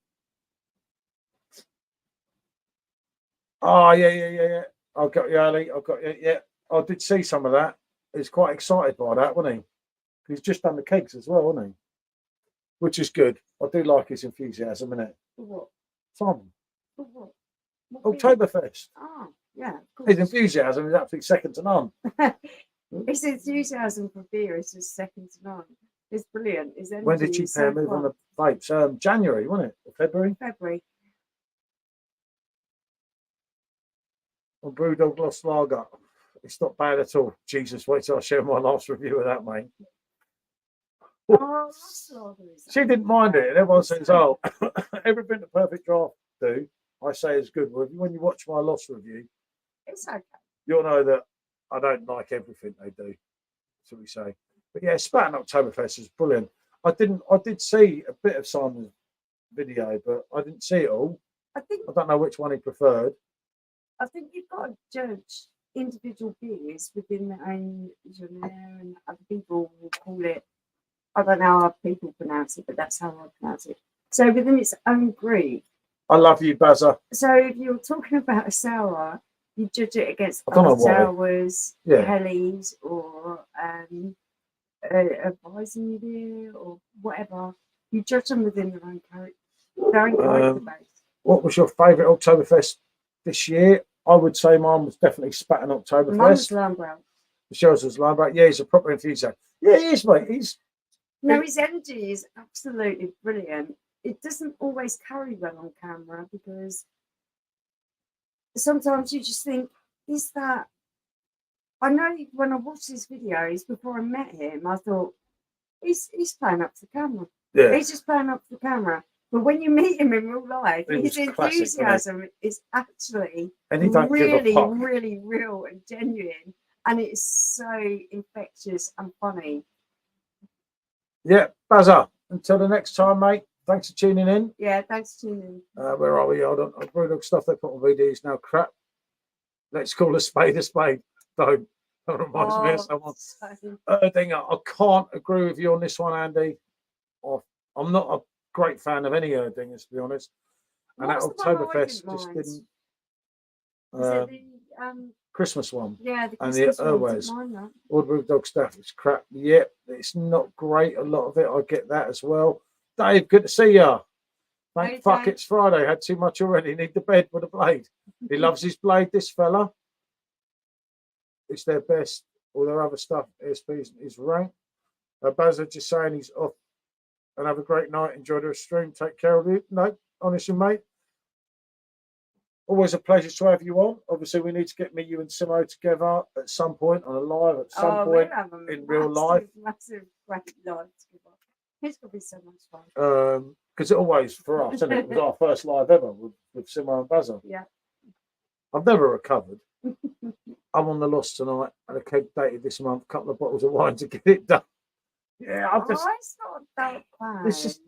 A: Oh, yeah. I got you, Ali. I got you. Yeah, I did see some of that. He's quite excited by that, wasn't he? He's just done the kegs as well, hasn't he? Which is good. I do like his enthusiasm, innit?
B: For what?
A: Tom.
B: For what?
A: Oktoberfest.
B: Oh, yeah.
A: His enthusiasm is absolutely second to none.
B: His enthusiasm for beer is just second to none. It's brilliant. His energy
A: When did you
B: is so
A: move on
B: fun.
A: the vapes? January, wasn't it? Or February?
B: February.
A: On Brewdog Lost Lager. It's not bad at all. Jesus, wait till I share my last review of that, mate.
B: Oh,
A: she didn't mind it, and everyone says, "Oh, everything the Perfect Draft do, I say is good." Well, when you watch my loss review,
B: it's okay.
A: You'll know that I don't like everything they do. So we say, but yeah, Spatten Oktoberfest is brilliant. I did see a bit of Simon's video, but I didn't see it all. I don't know which one he preferred.
B: I think you've got to judge individual beers within their own genre, and other people will call it. I don't know how people pronounce it, but that's how I pronounce it. So within its own group.
A: I love you, Bazza.
B: So if you're talking about a sour, you judge it against
A: other
B: sours, Hellies, or a Weizen beer, or whatever. You judge them within their own character base. What
A: was your favourite Oktoberfest this year? I would say mine was definitely Spatten Oktoberfest.
B: Mine was Loughborough.
A: Michelle's was Loughborough. Yeah, he's a proper enthusiast. Yeah, he is, mate. His
B: energy is absolutely brilliant. It doesn't always carry well on camera because sometimes you just think, is that... I know when I watched his videos before I met him, I thought, he's playing up to the camera.
A: Yeah.
B: He's just playing up to the camera. But when you meet him in real life, his enthusiasm is actually really real and genuine. And it's so infectious and funny.
A: Yeah, Bazza. Until the next time, mate. Thanks for tuning in.
B: Yeah, thanks for tuning in.
A: Where are we? Hold on. Brewdog stuff they put on VDs now. Crap. Let's call a spade a spade. Don't remind me of someone. Erdinger, I can't agree with you on this one, Andy. I'm not a great fan of any Erdingers, to be honest. And that Oktoberfest just didn't.
B: Is it the
A: Christmas one?
B: Yeah, the
A: Christmas
B: one.
A: And the Brewdog stuff is crap. Yep, it's not great. A lot of it, I get that as well. Dave, good to see you. Thank fuck, it's Friday. Had too much already. Need the bed with a blade. He loves his blade, this fella. It's their best. All their other stuff, ASPs is rank. Bazza just saying he's off and have a great night. Enjoy the stream. Take care of you. No, honestly, mate. Always a pleasure to have you on. Obviously, we need to get me, you, and Simo together at some point on a live, at some point in real life.
B: Massive, great live together. It's going to be so much
A: fun. Because it always, for us, isn't it? It was our first live ever with Simo and Bazza.
B: Yeah.
A: I've never recovered. I'm on the loss tonight. Had a keg dated this month. A couple of bottles of wine to get it done. Yeah,
B: it's not that bad.
A: It's just,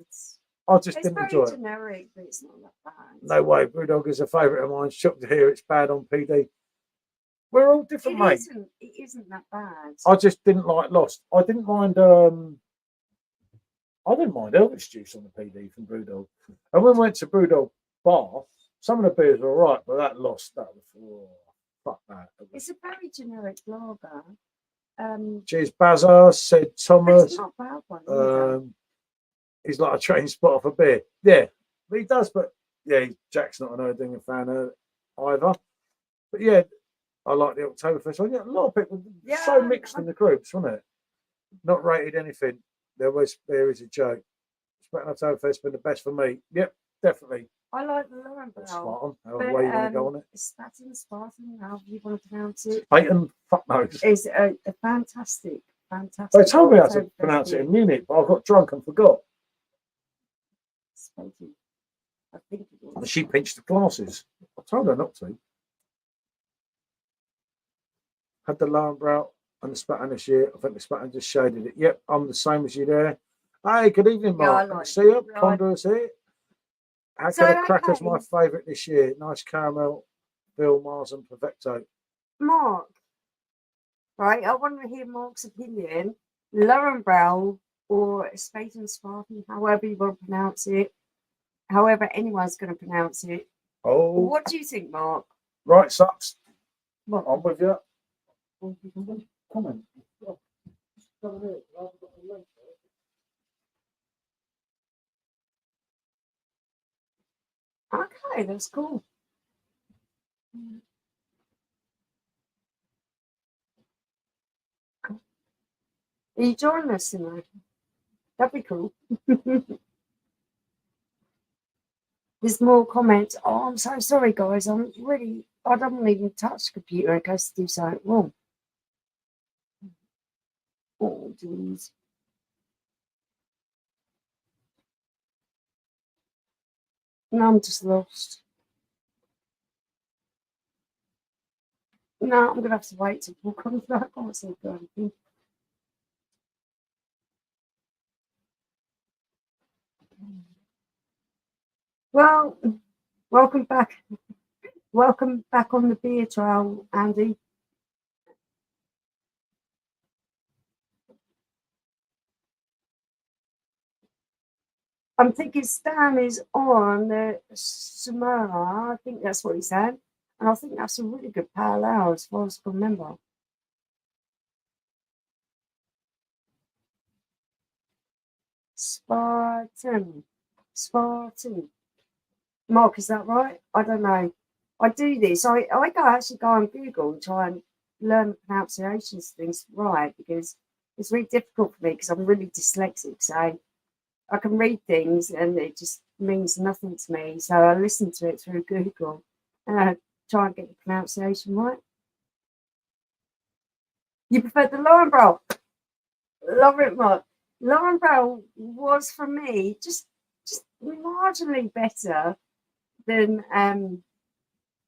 A: I just didn't enjoy it.
B: It's very generic, but it's not that bad.
A: No way. Brewdog is a favourite of mine. Shocked to hear it's bad on PD. We're all different, mate.
B: It isn't that bad.
A: I just didn't like Lost. I didn't mind Elvis juice on the PD from Brewdog. And when we went to Brewdog Bar, some of the beers were all right, but that Lost, that was fuck that.
B: It's a very generic lager.
A: Cheers, Bazza, said Thomas.
B: It's not a bad one.
A: He's like a train spotter for beer. Yeah, but he does. But yeah, Jack's not an Erdinger fan. either. But yeah, I like the Oktoberfest one. Yeah, a lot of people so mixed in the groups, wasn't it? Not rated anything. There is a joke. Oktoberfest been the best for me. Yep, definitely.
B: I like the Laurenbrow.
A: Spartan. However way you want to go on it.
B: Spartan, however you want to pronounce it.
A: Spartan, fuck knows.
B: Is a fantastic.
A: They told me how to pronounce it in Munich, but I got drunk and forgot.
B: Spartan. I think it was.
A: She pinched the glasses. I told her not to. Had the Laurenbrow and the Spartan this year. I think the Spartan just shaded it. Yep, I'm the same as you there. Hey, good evening, Mark.
B: Yeah,
A: See you. Ponderous here. How can the crackers my favourite this year? Nice caramel, Bill, Mars, and Perfecto.
B: Mark, right? I want to hear Mark's opinion. Laurenbrow or Spaten Spartan, however you want to pronounce it, however anyone's going to pronounce it.
A: Oh,
B: what do you think, Mark?
A: Right, sucks.
B: What?
A: I'm with you. Comment.
B: Okay, that's cool. Are you joining us tonight? That'd be cool. There's more comments. Oh, I'm so sorry, guys. I don't want to even touch the computer in case I do something wrong. Oh, geez. No, I'm just lost. No, I'm going to have to wait till Paul comes back. I can't see anything. Well, welcome back. Welcome back on the beer trail, Andy. I'm thinking Stan is on the Samara. I think that's what he said. And I think that's a really good parallel as far as I can remember. Spartan. Mark, is that right? I don't know. I do this. I actually go on Google and try and learn the pronunciations of things right, because it's really difficult for me because I'm really dyslexic. So I can read things and it just means nothing to me. So I listen to it through Google and I try and get the pronunciation right. You prefer the Laurenbrow? Love it, Mark. Laurenbrow was for me just marginally better than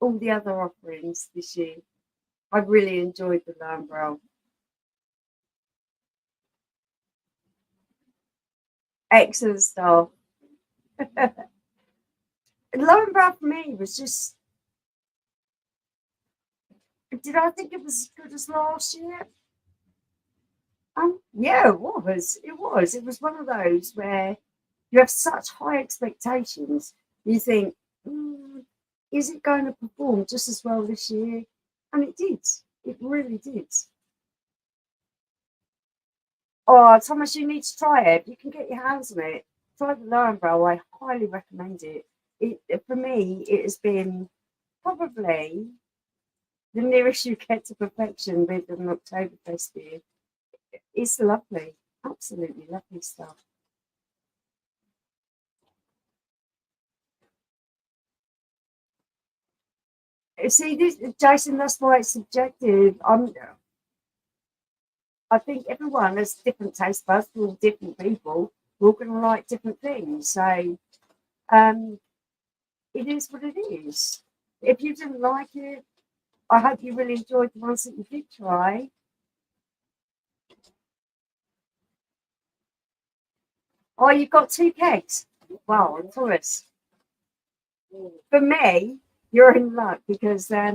B: all the other offerings this year. I really enjoyed the Laurenbrow. Excellent stuff. Laurenbrow for me was just. Did I think it was as good as last year? Yeah, it was. It was. It was one of those where you have such high expectations. You think, is it going to perform just as well this year? And it did. It really did. Oh, Thomas, you need to try it. If you can get your hands on it, try the Laurenbrow. I highly recommend it. For me, it has been probably the nearest you get to perfection with an Oktoberfest beer. It's lovely. Absolutely lovely stuff. See, Jason, that's why it's subjective. I think everyone has different taste buds. We're all different people. We're all going to like different things. So it is what it is. If you didn't like it, I hope you really enjoyed the ones that you did try. Oh, you've got 2 kegs. Wow, Thomas. For me, you're in luck because I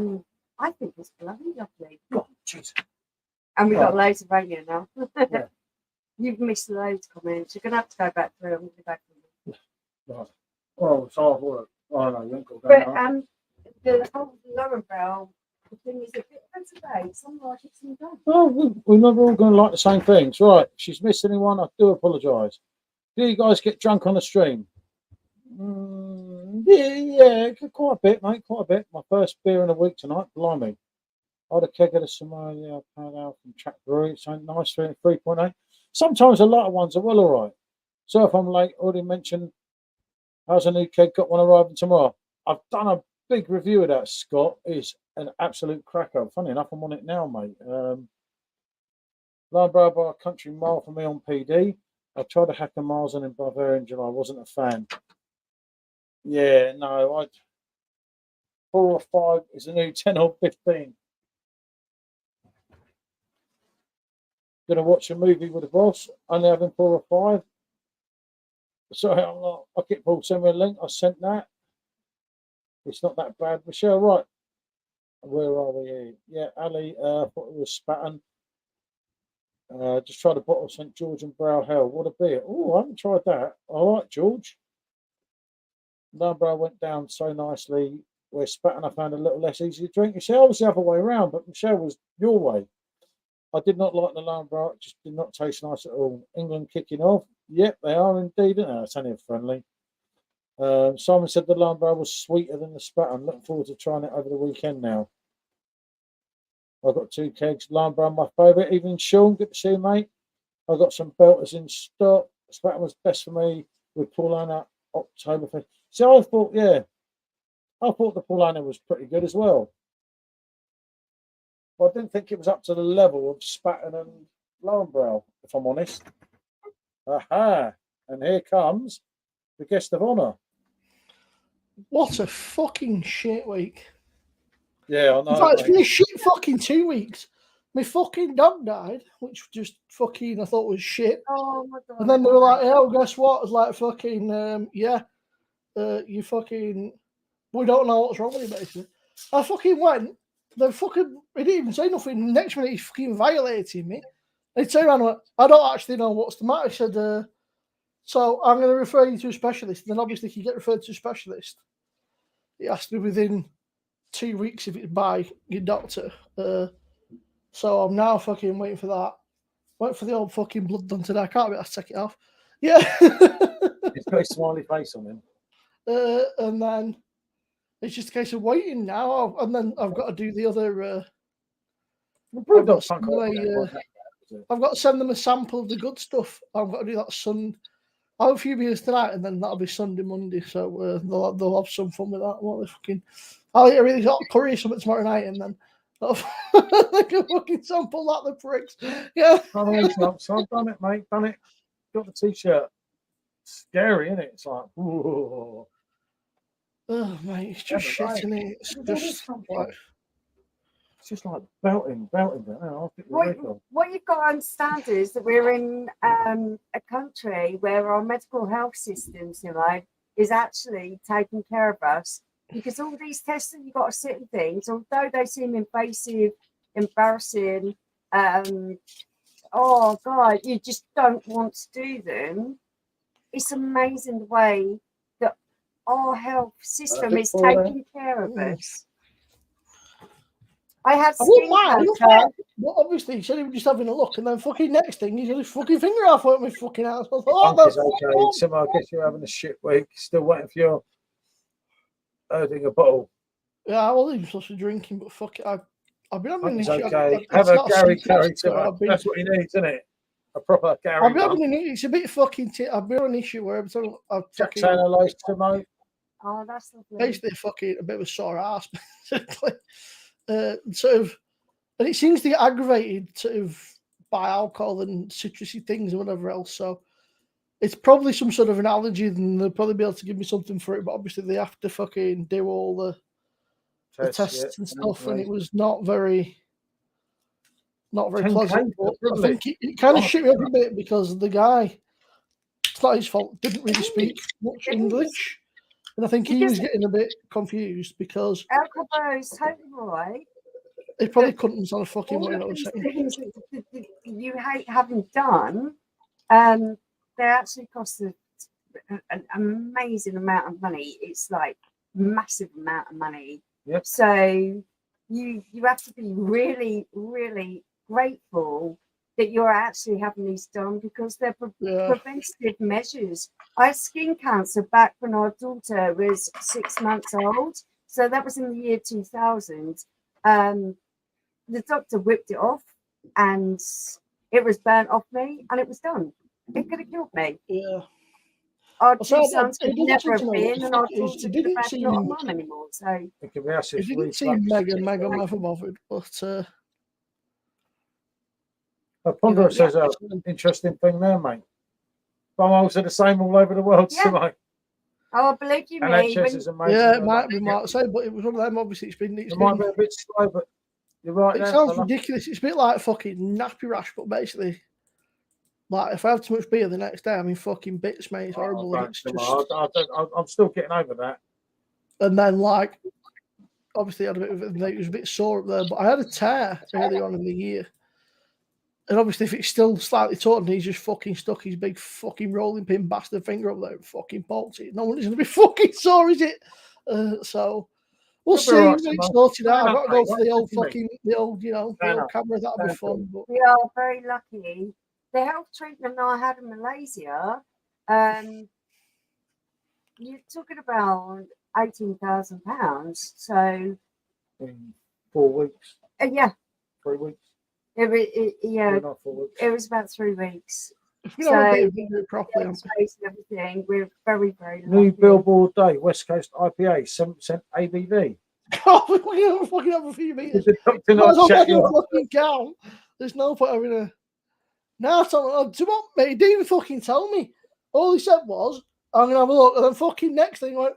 B: think it's bloody lovely.
A: Oh, jeez.
B: And we've got loads of radio now.
A: Yeah.
B: You've missed loads of comments. You're going to have to go back through. I'm going to go back through.
A: Right. Oh, it's hard work. Oh, no, you ain't got to go
B: But the whole Laurenbrow, the thing is a bit today. Some like it, some don't.
A: Oh, we're never all going to like the same things. Right. If she's missed anyone, I do apologise. Do you guys get drunk on the stream? Yeah, quite a bit, mate. Quite a bit. My first beer in a week tonight. Blimey. I had a keg of the Somalia Pale Ale from Track Brewery. It's nice, 3.8. Sometimes a lot of ones are well all right. So if I'm late, already mentioned, how's a new keg? Got one arriving tomorrow. I've done a big review of that, Scott. It's an absolute cracker. Funny enough, I'm on it now, mate. Lambrou by a country mile from me on PD. I tried to hack a miles on in Bavaria in July. I wasn't a fan. Yeah, no, 4 or 5 is a new 10 or 15. Gonna watch a movie with the boss. Only having 4 or 5. Sorry, I'm not. I get Paul send me a link. I sent that. It's not that bad. Michelle, right? Where are we here? Yeah, Ali. Thought it was Spatten. Just tried a bottle of St George and Brow Hell. What a beer! Oh, I haven't tried that. All right, George. Lambrou went down so nicely. Where Spatten I found a little less easy to drink. You see, I was the other way around, but Michelle was your way. I did not like the Lambrou. It just did not taste nice at all. England kicking off. Yep, they are indeed. It's only a friendly. Simon said the Lambrou was sweeter than the Spatten. Looking forward to trying it over the weekend now. I've got 2 kegs. Lambrou, my favourite. Even Sean, good to see you, mate. I've got some belters in stock. Spatten was best for me with Paulana Oktoberfest. So I thought the Paulana was pretty good as well. But I didn't think it was up to the level of Spatten and Lambrou, if I'm honest. Aha! And here comes the guest of honour.
C: What a fucking shit week.
A: Yeah, I know.
C: In fact, it's been a shit fucking 2 weeks. My fucking dog died, which just fucking I thought was shit.
B: Oh my god.
C: And then they were like, oh, guess what? I was like, fucking, you fucking, we don't know what's wrong with you, basically. I fucking went, he didn't even say nothing. The next minute, he's fucking violating me. And he turned around and went, I don't actually know what's the matter. He said, so I'm going to refer you to a specialist. And then obviously, if you get referred to a specialist, it has to be within 2 weeks if it's by your doctor. So I'm now fucking waiting for that. Wait for the old fucking blood done today. I can't be able to take it off. Yeah.
A: He's got a smiley face on him.
C: And then it's just a case of waiting now. And then I've got to do the other. I've got to send them a sample of the good stuff. I've got to do that I'll have a few beers tonight, and then that'll be Sunday, Monday. So they'll have some fun with that. What they fucking? I'll eat a really hot curry or something tomorrow night, and then they can fucking sample that, the pricks. Yeah.
A: So I've done it, mate. Done it. Got the t-shirt. Scary, isn't it? It's like, ooh.
C: Oh, mate, it's just shit, isn't it?
A: It's just like belting.
B: What you've got to understand is that we're in a country where our medical health systems, is actually taking care of us, because all these tests that you've got to sit and things, although they seem invasive, embarrassing, oh God, you just don't want to do them. It's amazing the way that our health system is taking care of us. I had skin cancer.
C: Well, obviously, he said he was just having a look, and then fucking next thing, he's got his fucking finger off at my fucking ass. I thought,
A: okay. Somehow, I guess you're having a shit week. Still waiting for your earning a bottle.
C: Yeah, I wasn't even supposed to be drinking, but fuck it. I've been having an issue.
A: Okay. Have a Gary Carey tonight. That's what he needs, isn't it? A proper Gary.
C: I've been having an issue. It's a bit fucking. I've been on an issue where every time I've
A: fucking. Analysed tonight.
B: Oh, that's lovely.
C: Basically, a bit of a sore ass, basically. Sort of, and it seems to get aggravated sort of by alcohol and citrusy things and whatever else. So it's probably some sort of an allergy, and they'll probably be able to give me something for it. But obviously, they have to fucking do all the tests and stuff, and it was not very pleasant. I think it kind of shit me up a bit because the guy, it's not his fault, didn't really speak much English. And I think he was getting a bit confused because
B: alcohol is totally right.
C: He probably couldn't understand a fucking word I was saying.
B: You hate having done, they actually cost an amazing amount of money. It's like massive amount of money.
A: Yep.
B: So you have to be really, really grateful that you're actually having these done because they're
C: Yeah.
B: preventative measures. I had skin cancer back when our daughter was 6 months old. So that was in the year 2000. The doctor whipped it off and it was burnt off me and it was done. It could have killed me.
C: Yeah.
B: Our
C: So
B: two sons
C: it
B: could
C: doesn't
B: never
C: seem
B: have
C: to know
B: been,
C: what the
B: and our
C: fuck it is.
B: daughter
C: It
B: could have
C: didn't
B: had not a
C: seem.
B: mum anymore. So
A: It could be
C: It
A: acid
C: didn't seem mega bothered, but
A: Ponder
C: yeah.
A: says an interesting thing there, mate. Bumholes are the same all over the world,
B: Yeah.
A: so
B: oh, believe you me,
A: NHS is amazing.
C: Yeah, it might be Mark said, but it was one of them. Obviously,
A: It might be a bit slow, but you're right.
C: It
A: there,
C: sounds
A: fella.
C: ridiculous. It's a bit like fucking nappy rash, but basically, like if I have too much beer the next day, I'm in fucking bits, mate. It's horrible. And it's just...
A: I'm still getting over that.
C: And then, like, obviously, I had a bit of it was a bit sore up there, but I had a tear early on in the year. And obviously, if it's still slightly torn, he's just fucking stuck his big fucking rolling pin bastard finger up there and fucking poked it. No one's going to be fucking sore, is it? So we'll see.
A: Right,
C: It's sorted out. I've got to go for the old
A: mate.
C: fucking, the old camera. That'll be fun. But
B: we are very lucky. The health treatment I had in Malaysia, you're talking about £18,000. So
A: In 4 weeks,
B: yeah,
A: 3 weeks.
B: Yeah,
A: Not 4 weeks.
B: it was about 3 weeks.
C: if we don't do it properly,
B: Space and everything, we're very, very lucky.
A: New Billboard Day, West Coast IPA, 7% ABV.
C: God, we fucking have a few meters.
A: The doctor not check you up.
C: Fucking count. There's no point having a. Now, do you want me? He didn't even fucking tell me. All he said was, "I'm gonna have a look," and then fucking next thing, he went,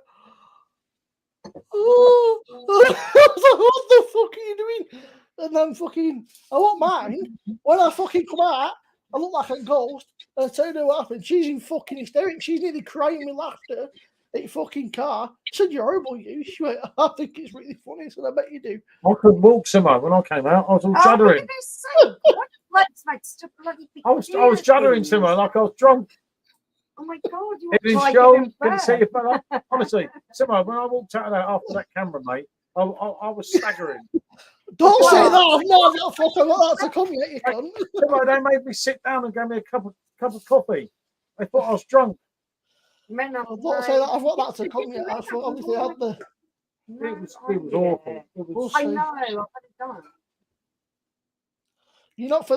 C: "Oh, I was like, what the fuck are you doing?" And then fucking, I won't mind when I fucking come out. I look like a ghost. And I tell you what happened. She's in fucking hysterics. She's nearly crying with laughter at your fucking car. I said, "You're horrible, you." She went, "I think it's really funny." I said, "I bet you do."
A: I couldn't walk somewhere when I came out. I was all juddering. I was juddering somewhere like I was drunk.
B: Oh my God! You
A: It was shown. Didn't see you, fella. Honestly, somewhere when I walked out of that after that camera, mate, I was staggering.
C: Don't say that. I've not got that to come yet, you cunt.
A: Somewhere they made me sit down and gave me a cup of coffee. They thought I was drunk.
C: Don't say that. I've got that to come yet. I thought obviously I had the.
A: It was awful.
B: I know. I've had it done.
C: You're not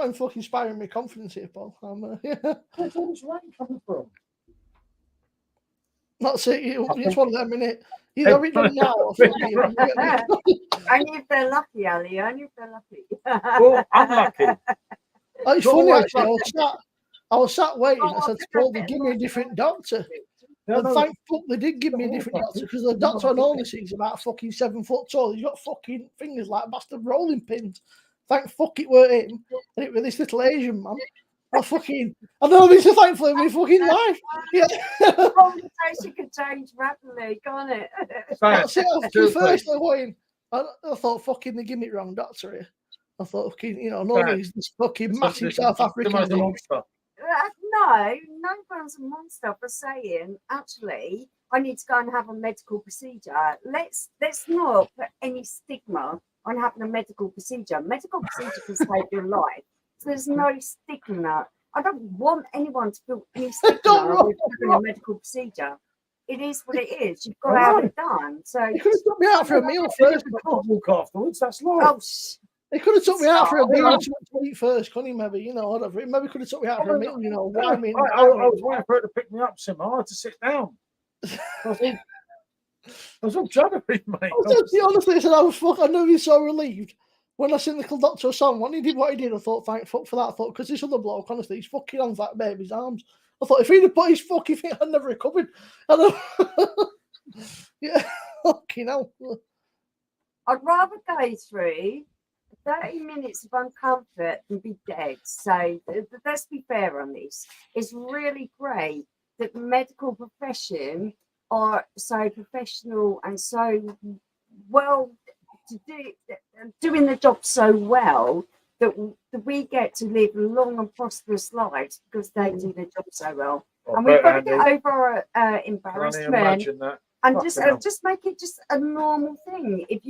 C: in fucking inspiring me confidence here, Paul. Yeah.
A: Where's all this rain coming from?
C: That's it. It's one of them, innit? You have it done now. Or
B: Only if they're lucky, Ali. Only if they're lucky.
A: Well, unlucky.
C: It's funny actually. I was sat waiting. I said to Paul, "They give me a different doctor." And thank fuck they did give me a different doctor because the doctor I normally see is about fucking 7 foot tall. He's got fucking fingers like bastard rolling pins. Thank fuck it weren't him. And it was this little Asian man. I know this is thankful in my fucking life. Yeah.
B: Conversation can change rapidly, can't it?
C: That's it. After first I thought fucking they give me wrong doctor here. I thought fucking, normally he's this fucking massive South African.
B: No one's a monster for saying, actually, I need to go and have a medical procedure. Let's not put any stigma on having a medical procedure. Medical procedure can save your life. So there's no stigma. I don't want anyone to feel any stigma with having a medical procedure. It is what it is. You've got to have it done. So
C: you could have took me out for a meal first.
A: Walk afterwards. That's life.
B: Oh,
C: they could have took me out for a meal to eat first, couldn't he? Maybe, whatever. Maybe could have took me out for a meal,
A: I was waiting for her to pick me up, Sim. I had to sit down. I was all juddering, mate.
C: Honestly, I said, I know he's so relieved. When I seen the little doctor or someone, he did what he did. I thought, thank fuck for that. I thought, because this other bloke, honestly, his fucking arms like baby's arms. I thought, if he'd have put his fucking feet, I'd never recovered. Yeah, fucking hell.
B: I'd rather go through 30 minutes of uncomfort than be dead. So let's be fair on this. It's really great that the medical profession are so professional and so well to do, doing the job so well that we get to live long and prosperous lives because they do their job so well. And we've got to get over our embarrassment and just make it just a normal thing. If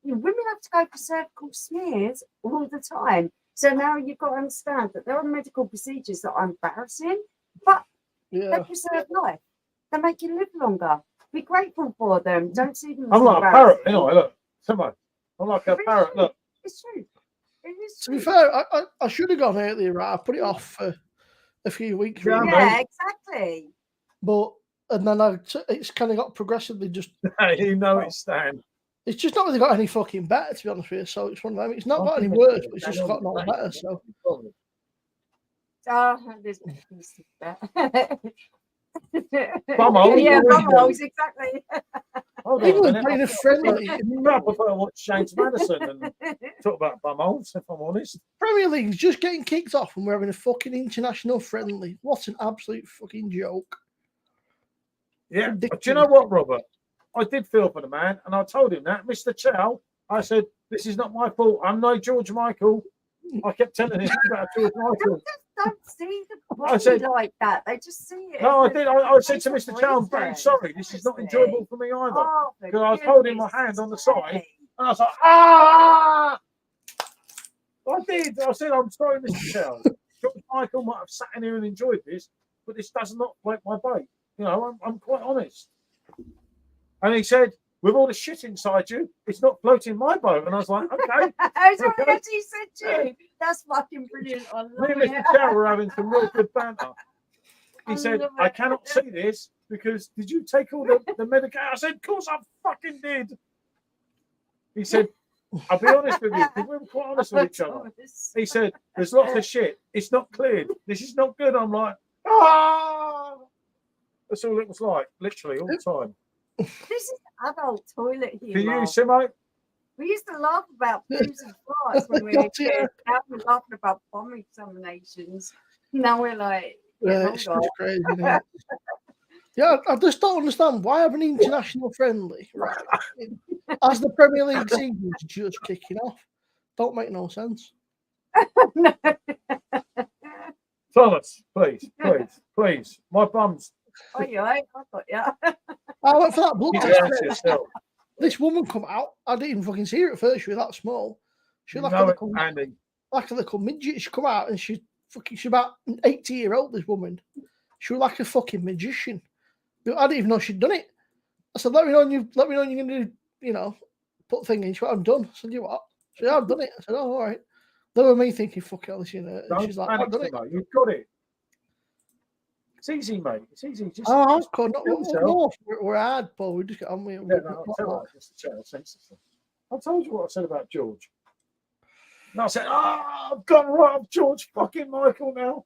B: women have to go for cervical smears all the time. So now you've got to understand that there are medical procedures that are embarrassing, but they
C: Yeah.
B: preserve life. They make you live longer. Be grateful for them. Don't see them as
A: I'm like a parrot,
B: embarrassing.
A: anyway. Look, somebody. I'm like a
B: It is
A: parrot.
B: true.
A: Look,
B: It's true. It is
C: To be
B: true.
C: fair, I should have gone earlier, right? I put it off for a few weeks,
A: Yeah,
C: really.
B: Yeah, exactly.
C: But and then it's kind of got progressively just.
A: you know it's Stan.
C: It's just not really got any fucking better, to be honest with you. So it's one of them. It's not
A: I
C: got any
A: think
C: worse,
A: it's
C: but it's just got no better. So
B: There's no piece of that.
A: Bumholes,
B: Yeah,
A: always
B: bumholes, exactly.
A: Hold
C: he
A: on a
C: was
A: minute.
C: playing a friendly.
A: I prefer to watch James Madison and talk about bumholes, if I'm honest.
C: Premier League's just getting kicked off and we're having a fucking international friendly. What an absolute fucking joke.
A: Yeah. Do you know what, Robert? I did feel for the man, and I told him that. Mr. Chow, I said, this is not my fault. I'm no George Michael. I kept telling him about George Michael.
B: Don't see the body
A: I said-
B: like that. They just see it.
A: No, I
B: as
A: did.
B: a
A: I said to
B: piece of
A: Mr. Chow, I'm very
B: reason.
A: sorry. This is not enjoyable for me either.
B: Oh, for
A: Because I was holding my
B: goodness
A: hand on the side,
B: sake.
A: and I was like, ah! I did. I said, I'm sorry, Mr. Chow. George Michael might have sat in here and enjoyed this, but this does not float my boat. You know, I'm quite honest. And he said, with all the shit inside you, it's not floating my boat. And I was like, okay.
B: That's what
A: Okay.
B: he actually said to you. That's fucking brilliant. I love
A: Me and
B: it.
A: Mr. Chow were having some real good banter. He
B: I
A: said,
B: love
A: I
B: it.
A: cannot see this because did you take all the medication? I said, of course I fucking did. He said, I'll be honest with you, because we were quite honest with each other. He said, there's lots of shit. It's not cleared. This is not good. I'm like, ah! That's all it was like, literally, all the time.
B: This is adult toilet
A: For
B: humor.
A: you, Simo?
B: We used to laugh about poos and farts when we were kids. Now we're laughing about bomb examinations. Now we're like,
C: Yeah, it's just crazy, isn't it? Yeah, I just don't understand why have an international friendly, right? As the Premier League season's just kicking off. Don't make no sense.
B: no.
A: Thomas, please. My bum's.
B: Oh, you right? I got you.
C: I went for that blood
A: You
C: test.
A: can ask yourself.
C: This woman come out. I didn't even fucking see her at first. She was that small. She
A: You
C: was
A: know it,
C: like
A: Andy.
C: a little midget. She come out and she's about 80-year-old. This woman. She was like a fucking magician. But I didn't even know she'd done it. I said, let me know when you're gonna do, you know, put thing in. She went, I'm done. I said, you what? She said, I've done it. I said, oh, all right. Then with me thinking, fuck hell, you know. And she's like, I've done it.
A: You've got it. It's easy, mate. It's easy. Just
C: Oh,
A: just
C: God, no, we're hard, Paul. We just get on with it.
A: Yeah, no, I told you what I said about George. And I said, I've gone right up George fucking Michael now.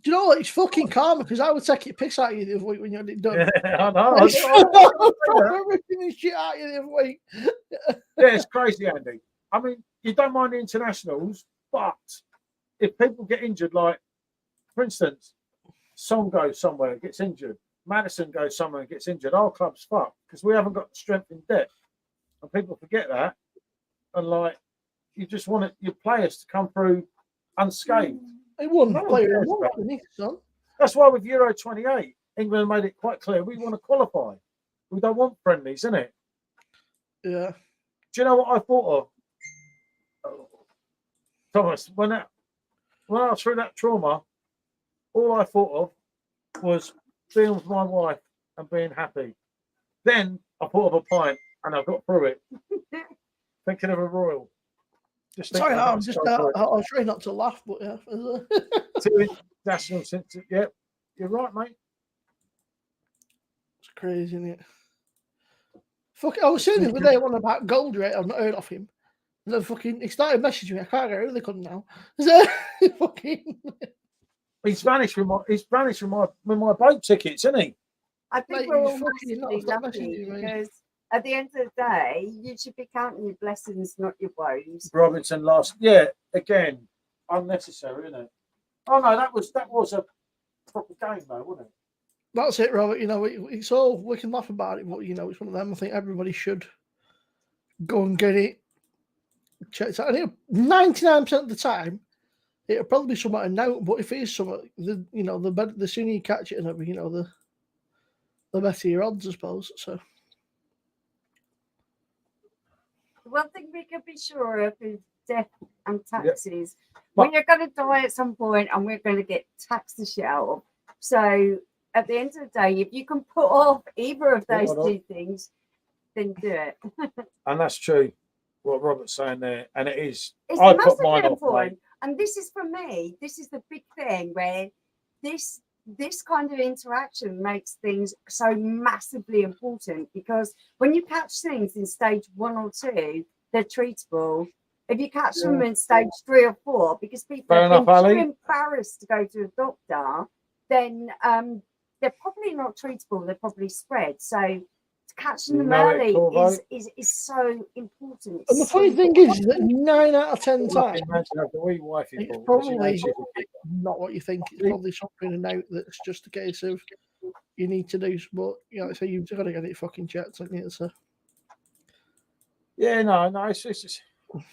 C: Do you know what? It's fucking karma because I would take it piss out of you the other week when you had it done.
A: Yeah, I know.
C: Everything is shit out of you the other week.
A: Yeah, it's crazy, Andy. I mean, you don't mind the internationals, but if people get injured, like, for instance, Song goes somewhere and gets injured, Madison goes somewhere and gets injured, our club's fucked because we haven't got the strength in depth. And people forget that. And, like, you just want your players to come through unscathed.
C: It wouldn't
A: No,
C: play
A: yes,
C: son.
A: That's why with Euro 28, England made it quite clear we want to qualify. We don't want friendlies, innit?
C: Yeah.
A: Do you know what I thought of? Thomas, when I was through that trauma, all I thought of was being with my wife and being happy. Then I thought of a pint and I got through it. Thinking of a royal.
C: Sorry, I was trying not to laugh, but yeah.
A: National sense. Yeah, you're right, mate.
C: It's crazy, isn't it? Fuck, I was saying the other day one about gold rate. I've not heard of him. And then fucking, he started messaging me. I can't get rid of the cunt now. Fucking.
A: He's vanished with my boat tickets, isn't he?
B: I think
C: Mate,
B: we're
C: you
B: all
C: fucking
B: massively
C: not stop
B: lucky
C: messaging me.
B: because at the end of the day, you should be counting your blessings, not your woes.
A: Robinson last, yeah, again, unnecessary, isn't it? Oh no, that was a proper game though, wasn't it?
C: That's it, Robert. You know, it's all, we can laugh about it, but you know, it's one of them. I think everybody should go and get it checked out. And 99% of the time, it'll probably be something to note, but if it is something, the sooner you catch it and everything, the better your odds, I suppose. So.
B: One thing we can be sure of is death and taxes.
A: But-
B: we're going to die at some point and we're going to get taxed the shit out of. So at the end of the day, if you can put off either of those two things, then do it.
A: And that's true, what Robert's saying there. And it is.
B: It's
A: I put
B: massively
A: mine off,
B: important.
A: mate.
B: And this is for me, this is the big thing where this kind of interaction makes things so massively important, because when you catch things in stage 1 or 2, they're treatable. If you catch them in stage 3 or 4, because people
A: Fair
B: have been
A: enough,
B: too
A: Ali.
B: embarrassed to go to a doctor, then they're probably not treatable. They're probably spread. So catching them early is so important.
C: And the funny thing is that 9 out of 10 times, it's probably not what you think. It's probably something and out that's just a case of you need to do. But you know, so you've got to get it fucking checked, haven't you? So.
A: Yeah, no,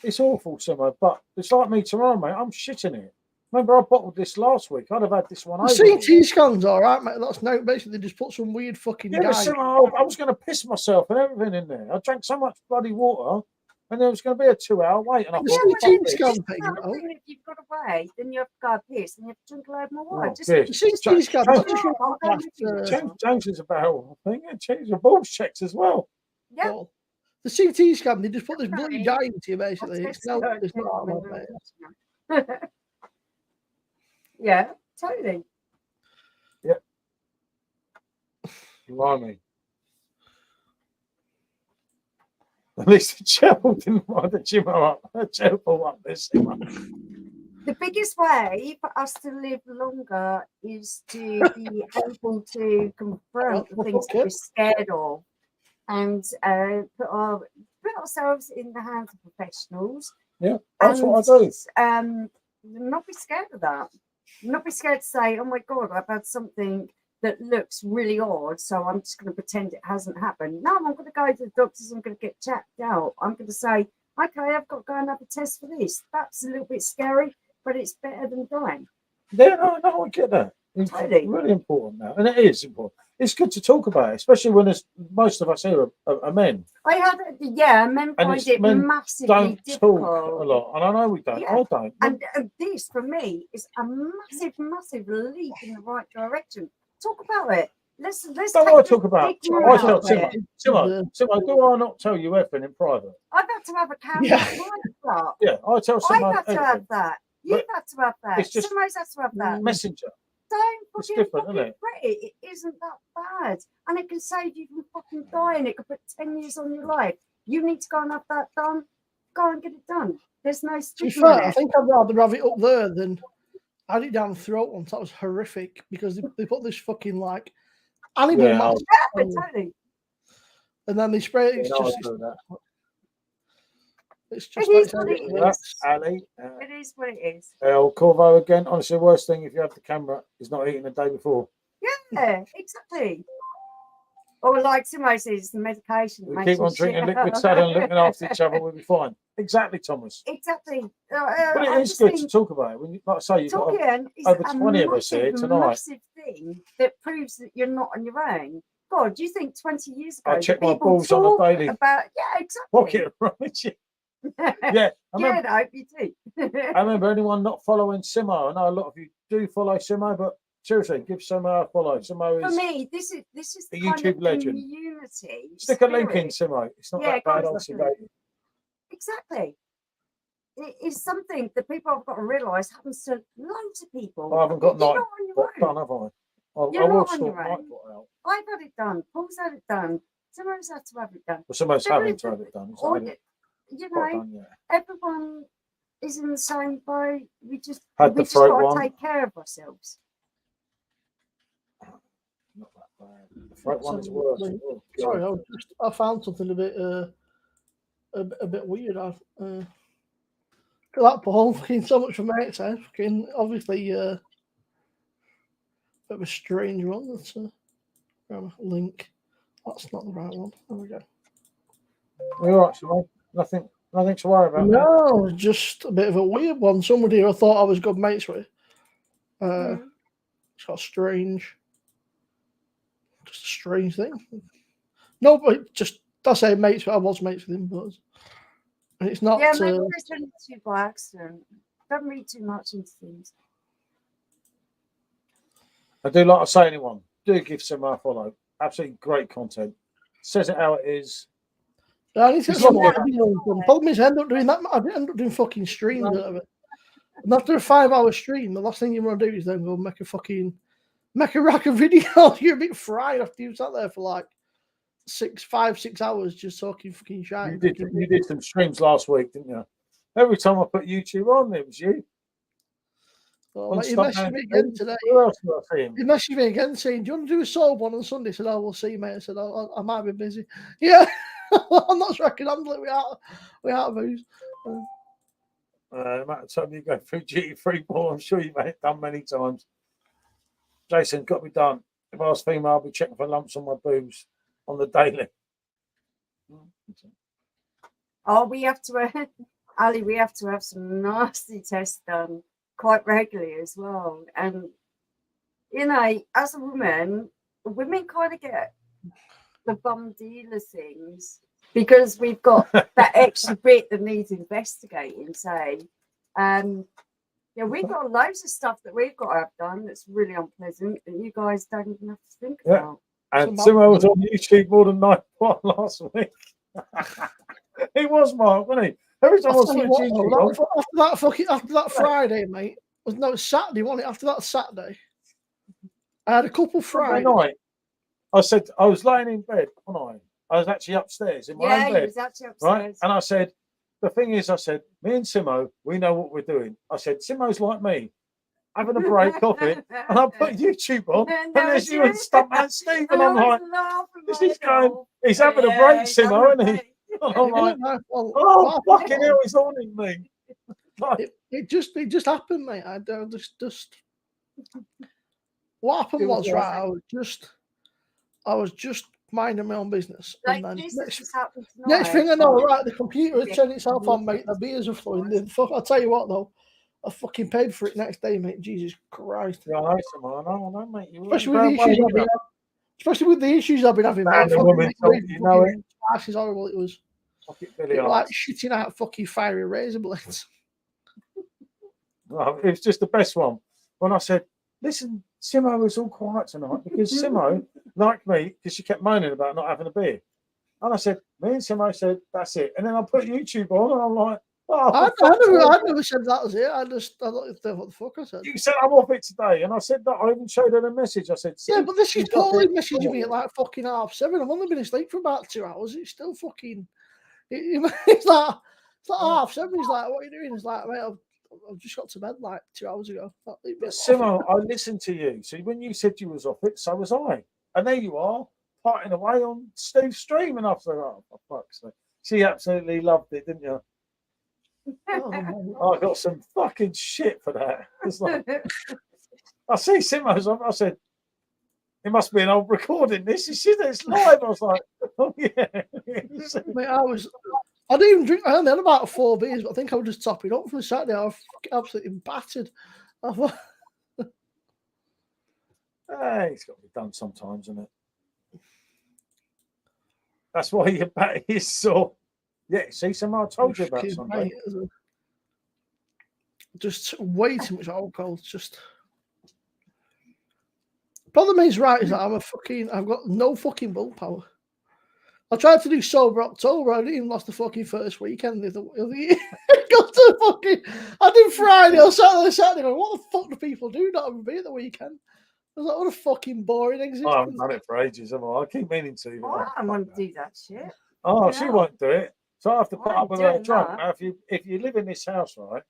A: it's awful, Simo. But it's like me tomorrow, mate. I'm shitting it. Remember, I bottled this last week. I'd have had this one over.
C: The CT scan's all right, mate. That's no. Basically, they just put some weird fucking guy.
A: Simo, I was going to piss myself and everything in there. I drank so much bloody water, and there was going to be a 2-hour wait. And I
C: The
A: thought,
C: CT scan thing,
B: if you've got to wait, then you have to go piss and you have to drink a load more water.
C: The CT scan.
A: James is about, I think, and change the balls checks as well.
B: Yeah.
C: Well, the CT scan, they just put this bloody dye into you, basically. It's not that bad, mate.
B: Yeah, totally.
A: Yeah. Blimey. At least the chapel didn't wind the gym up. The chapel up this one.
B: The biggest way for us to live longer is to be able to confront the things that we're scared of, and put ourselves in the hands of professionals.
A: Yeah, that's what I do.
B: Not be scared of that. Not be scared to say, "Oh my God, I've had something that looks really odd, so I'm just going to pretend it hasn't happened." No, I'm going to go to the doctors. I'm going to get checked out. I'm going to say, "Okay, I've got to go and have a test for this." That's a little bit scary, but it's better than dying.
A: Yeah, no, I get that. It's really important now, and it is important. It's good to talk about it, especially when most of us here are men.
B: Men find it massively difficult.
A: Talk a lot, and I know we don't.
B: Yeah.
A: I don't.
B: And this, for me, is a massive, massive leap in the right direction. Talk about it. Let's
A: talk about. I tell Simo, do I not tell you everything in private?
B: I've had to have a camera.
A: Yeah, I tell Simo.
B: I've had to have that. You've had to have that. Simo's had to have that.
A: Messenger.
B: Don't
A: fucking
B: isn't it? It isn't that bad, and it can save you from fucking dying. It could put 10 years on your life. You need to go and have that done. Go and get it done. There's no stigma.
C: I think I'd rather have it up there than I had it down the throat once. That was horrific because they put this fucking like animal mask.
B: Yeah, totally.
C: And then they spray it. It's just
B: it is what it is.
A: Ali.
B: It is what it is.
A: Corvo again. Honestly, the worst thing if you have the camera is not eating the day before.
B: Yeah, exactly. Or like Simo says, the medication.
A: We keep on drinking liquid soda and looking after each other, we'll be fine. Exactly, Thomas.
B: Exactly.
A: But it is good to talk about it. When you, like I say, you've got over 20 of us here tonight.
B: Massive thing that proves that you're not on your own. God, do you think 20 years ago
A: I check my balls on a daily.
B: Yeah, exactly.
A: Pocket right? Yeah,
B: I hope you do.
A: I remember anyone not following Simo. I know a lot of you do follow Simo, but seriously, give Simo a follow. Simo is
B: for me. This is
A: a YouTube legend.
B: Community.
A: Stick a link in, Simo. It's not that bad,
B: Exactly. It is something that people have got to realise happens to loads of people.
A: I haven't got night done, have I?
B: You're not on your own. I've had it done. Paul's had it done. Simo's had to have it done.
A: Well, Simo's having to have it done.
B: Everyone is in the same boat. We just
A: got to
B: take care of ourselves.
A: Not that bad. The throat one is worse.
C: Sorry, I found something a bit weird. That Paul, fucking so much for mates, fucking obviously a bit of a strange one. That's a link. That's not the right one. There we go.
A: You're right, Simo. Nothing to worry about.
C: No, just a bit of a weird one. Somebody I thought I was good mates with. It's got just a strange thing. No, but just I say mates, but I was mates with him, but it's not.
B: Yeah, maybe it's been to by accident. don't read too much into things.
A: I do like to say anyone. Do give Simo a follow. Absolutely great content. Says it how it is.
C: I need to get
A: It's
C: some
A: not
C: more
A: like-
C: videos done. Problem is, I end up doing that. I end up doing fucking streams out of it. And after a 5-hour stream, the last thing you want to do is then go make a rack of videos. You're a bit fried after you sat there for like 5-6 hours just talking fucking shit.
A: You did some streams last week, didn't you? Every time I put YouTube on, it was you.
C: Well, mate, he messaged me again today.
A: Who else did I see him?
C: He messaged me again saying, "Do you want to do a solo one on Sunday?" I said, "Oh, we'll see, mate." I said, I might be busy." Yeah, I'm not sure I can handle it without booze.
A: No matter time you go through GT3 ball, I'm sure you've done many times. Jason, got to be done. If I was female, I'll be checking for lumps on my boobs on the daily.
B: Oh, we have to, Ali, we have to have some nasty tests done quite regularly as well. And, you know, as a woman, women kind of get the bum dealer things because we've got that extra bit that needs investigating, say. Yeah, we've got loads of stuff that we've got to have done that's really unpleasant that you guys don't even have to think about.
A: And Simo was on YouTube more than 9 last week. He was, Mark, wasn't he? Every time I was watching YouTube
C: after that Friday, mate. No, it's Saturday, wasn't it? After that Saturday, I had a couple Fridays.
A: Night, I said I was laying in bed, wasn't I? I was actually upstairs in my own bed.
B: He was actually upstairs.
A: Right? And I said, the thing is, I said, me and Simo, we know what we're doing. I said, Simo's like me, having a break off it, and I put YouTube on, and there's you and Stuntman Steve, and I'm like, this is going, he's having a break, Simo, isn't he? And I'm like, oh, fucking hell, he's haunting me.
C: It just happened, mate. I just what happened was, right, I was just minding my own business.
B: Like,
C: and then
B: next
C: thing I know, right, the computer had turned itself on, mate. The beers are flowing. I'll tell you what, though, I fucking paid for it next day, mate. Jesus Christ.
A: Yeah, I know, mate.
C: Especially with the issues I've been having, mate. It's horrible. It was like shitting out fucking fiery razor blades.
A: It was just the best one. When I said, listen, Simo was all quiet tonight because Simo, like me, because she kept moaning about not having a beer. And I said, me and Simo said, that's it. And then I put YouTube on and I'm like, oh.
C: I never said that was it. I thought, what the fuck I said.
A: You said I'm off it today. And I said that. I even showed her the message. I said,
C: yeah, but this is totally messaging me at like fucking 7:30. I've only been asleep for about 2 hours. It's still fucking, it's like 7:30. He's like, what are you doing? It's like, mate, I've just got to bed like 2 hours ago.
A: But Simo, I listened to you. See, when you said you was off it, so was I. And there you are, parting away on Steve's stream. And I was like, oh, for fuck's sake. She absolutely loved it, didn't you? I got some fucking shit for that. It's like, I see Simo's on. I said, it must be an old recording. This is shit. It's live. I was like, oh yeah.
C: Mate, I didn't even drink. I only had about 4 beers, but I think I was just topping up for Saturday. I was absolutely battered.
A: Hey, it's got to be done sometimes, isn't it? That's why your back is sore. Yeah, see, I told you about something.
C: Just way too much alcohol. Just problem is, right, is that I've got no fucking willpower. I tried to do sober October. I didn't even last the fucking first weekend. Got to fucking. I did Friday or Saturday. Going, what the fuck do people do? Not have a beer at the weekend. I was like, what a fucking boring existence.
A: I haven't done it for ages, have I? I keep meaning to.
B: I want to do that shit.
A: Oh, she won't do it. So I have to put up with her drunk. Now, if you live in this house, right,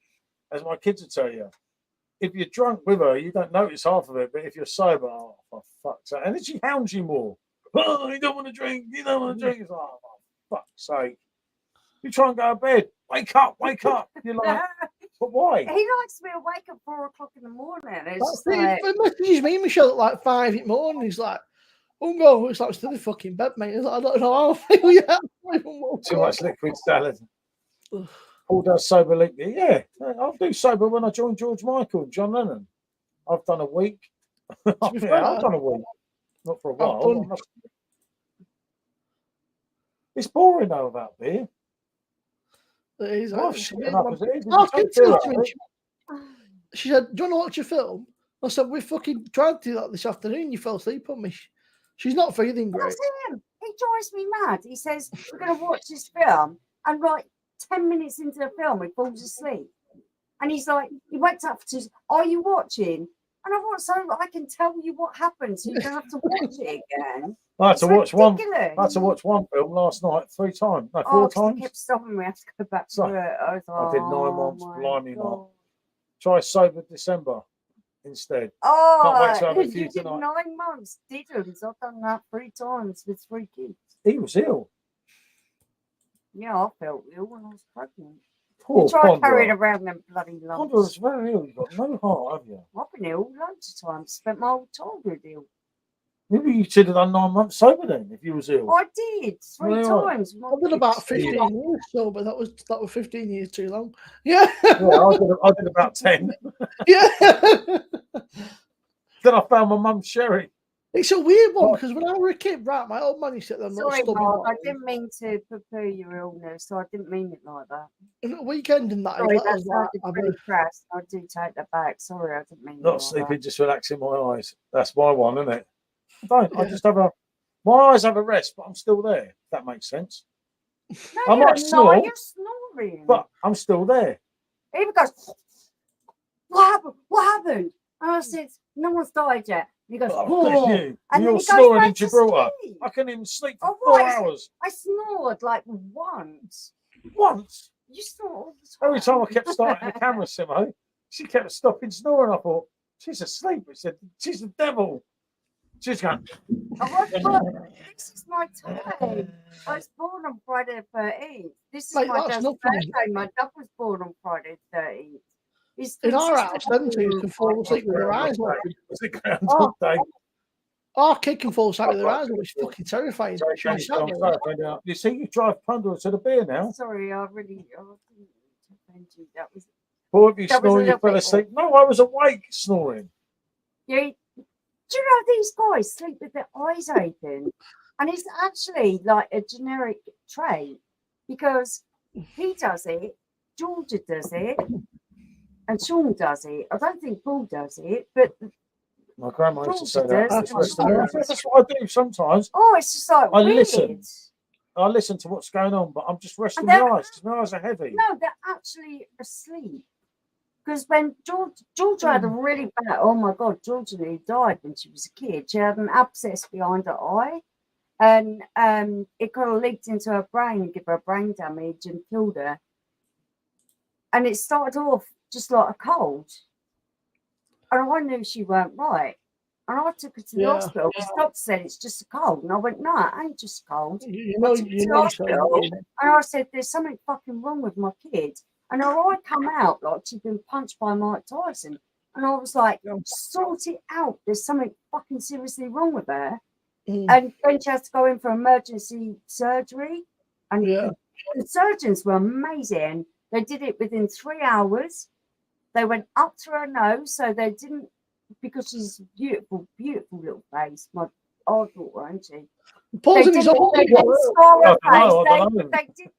A: as my kids will tell you, if you're drunk with her, you don't notice half of it. But if you're sober, oh, for fuck's sake. And then she hounds you more. Oh, you don't want to drink. You don't want to drink. It's like, oh, for fuck's sake. You try and go to bed. Wake up, wake up. You're like, but why?
B: He likes me awake at 4 o'clock in the morning. It's
C: he messages me, Michelle, at like 5 in the morning. He's like, oh no, it's like still in fucking bed, mate. Like, I don't know how I feel yet.
A: Too much liquid salad. Paul does sober liquid. Yeah, I'll do sober when I join George Michael and John Lennon. I've done a week. I've done a week. Not for a while. It's boring though about beer.
C: It is.
A: I'll
C: She said, "Do you want to watch a film?" I said, "We fucking tried to do that this afternoon. You fell asleep on me." She's not feeling great.
B: That's him. He drives me mad. He says, we're going to watch this film. And right 10 minutes into the film, he falls asleep. And he's like, he wakes up to, are you watching? And I want so I can tell you what happened so you don't have to watch it again.
A: I had to watch
B: ridiculous.
A: I had to watch one film last night 3 times. No, 4 times.
B: He kept stopping me. I have to go back to
A: So,
B: it. I was like,
A: I did 9 months,
B: my
A: blimey,
B: God.
A: not. Try Sober December instead.
B: Oh,
A: Can't wait to have a few
B: you did
A: tonight.
B: 9 months. Didn't. I've done that 3 times with 3 kids.
A: He was ill.
B: Yeah, I felt ill when I was pregnant.
A: Poor
B: You try carrying
A: Ponder.
B: around them bloody
A: Ponder
B: lumps.
A: was very ill. You've got no heart, have you?
B: I've been ill loads of times. Spent my whole childhood ill.
A: Maybe you should have done 9 months sober then, if you was ill.
B: I did 3
A: Right.
B: times.
C: I've done about 15 years sober. That was 15 years too long. Yeah.
A: Yeah, I did about 10.
C: Yeah.
A: Then I found my mum's sherry.
C: It's a weird one because when I was a kid, right, my old man used to them.
B: Sorry, Mark, I didn't mean to prepare your illness, so I didn't mean it like that.
C: And at the weekend and that.
B: Sorry,
C: that
B: that
C: was like,
B: sounded pretty crass. I do take that back. Sorry, I didn't mean it
A: Not
B: like
A: sleeping,
B: that.
A: just relaxing my eyes. That's my one, isn't it? I don't. I
C: Yeah.
A: just have my eyes have a rest, but I'm still there. If that makes sense.
B: No,
A: I might
B: you're
A: snore,
B: not. You're snoring.
A: but I'm still there.
B: He even goes, what happened? What happened? And I said, no one's died yet. And he goes,
A: Oh,
B: whoa.
A: you.
B: And
A: You're
B: then he goes
A: snoring in
B: back to
A: Gibraltar.
B: sleep.
A: I couldn't even sleep for
B: Oh,
A: 4
B: right.
A: hours.
B: I snored like once.
A: Once.
B: You snore all the time.
A: Every time I kept starting the camera, Simo, she kept stopping snoring. I thought, she's asleep. I said, she's the devil. She's going,
B: This is my time. I was born on Friday the 13th. This is
C: Mate,
B: my
C: that's
B: dad's
C: nothing.
B: birthday. My dad was born on Friday the 13th. He's
C: In our
B: consistent
C: house, them two can fall asleep with their eyes open.
A: was it Groundhog Day?
C: Our kid can fall asleep with their eyes open. It's fucking terrifying. She was sat there.
A: You see, you drive Ponder to the beer now.
B: Sorry, I really didn't offend you. That was
A: Boy, if you
B: That was a
A: snore, you
B: little
A: fell
B: bit
A: asleep. No, I was awake snoring.
B: yeah. Do you know these guys sleep with their eyes open? And it's actually like a generic trait because he does it, Georgia does it, and Sean does it. I don't think Paul does it, but
A: My grandma used to say
B: Georgia
A: that.
B: does.
A: That's what I do sometimes.
B: Oh, it's just like
A: I
B: weird.
A: listen. I listen to what's going on, but I'm just resting
B: And
A: my eyes because my eyes are heavy.
B: No, they're actually asleep. Because when Georgia had a really bad, oh my God, Georgia nearly died when she was a kid. She had an abscess behind her eye, and it kind of leaked into her brain and gave her brain damage and killed her. And it started off just like a cold. And I knew she weren't right. And I took her to the hospital because the doctor said it's just a cold. And I went, no, it ain't just a cold.
C: You know,
B: And I said, there's something fucking wrong with my kid. And her eye come out like she'd been punched by Mike Tyson. And I was like, sort it out. There's something fucking seriously wrong with her. And then she has to go in for emergency surgery. And the surgeons were amazing. They did it within 3 hours. They went up to her nose, so they didn't, because she's beautiful, beautiful little face. My old daughter, isn't she? They did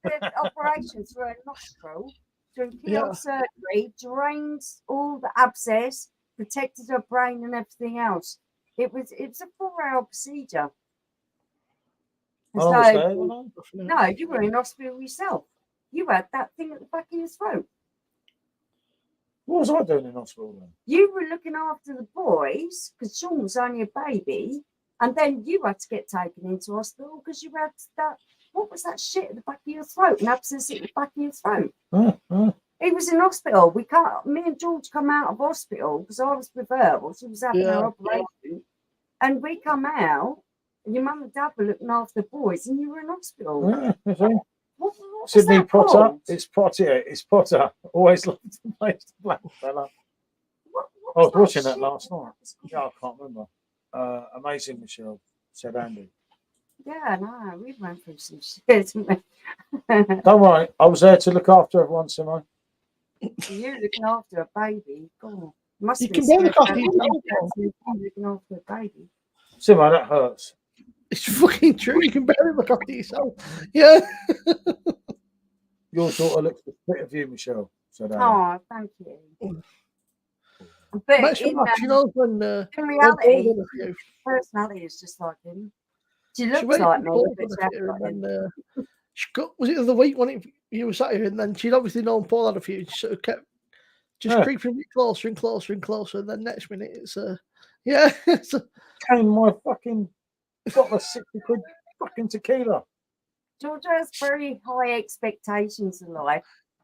B: the operation through her nostril, through keyhole surgery, drained all the abscess, protected her brain and everything else. It was a 4-hour procedure. So, no, you were in hospital yourself. You had that thing at the back of your throat.
A: What was I doing in hospital then?
B: You were looking after the boys because Sean was only a baby, and then you had to get taken into hospital because you had that. What was that shit at the back of your throat? An abscess at the back of your throat. He was in hospital. Me and George come out of hospital because I was with her while she was having her operation, and we come out. And your mum and dad were looking after the boys, and you were in hospital. What
A: Sydney Potter. It's Potter. It's Potter. Always loved to play the black fella. I was watching that last night. Yeah, I can't remember. Amazing, Michelle, said Andy.
B: Yeah, no, we went through some shit, didn't we?
A: Don't worry, I was there to look after everyone, Simone.
B: You're looking after a baby. God, must
C: you
B: be
C: can bear the coffee.
B: looking after a baby.
A: Simone, that hurts.
C: It's fucking true. You can barely look after yourself. Yeah.
A: Your daughter looks the fit of you, Michelle. Said Andy.
B: Oh, thank you. But
C: Makes you laugh, you know, when
B: in
C: when
B: reality,
C: Paul done a few.
B: personality is just like him. She
C: She
B: looks
C: waited
B: like
C: for
B: me,
C: Paul
B: but
C: done
B: she
C: a
B: acts
C: few,
B: like
C: and
B: him.
C: then she got, was it the other week when you were sat here, and then she'd obviously known Paul had a few. She sort of kept just
A: Yeah.
C: creeping a bit closer and closer and closer, and then next minute it's yeah, it's
A: Came my fucking bottle of 60 quid fucking tequila.
B: Georgia has very high expectations in life,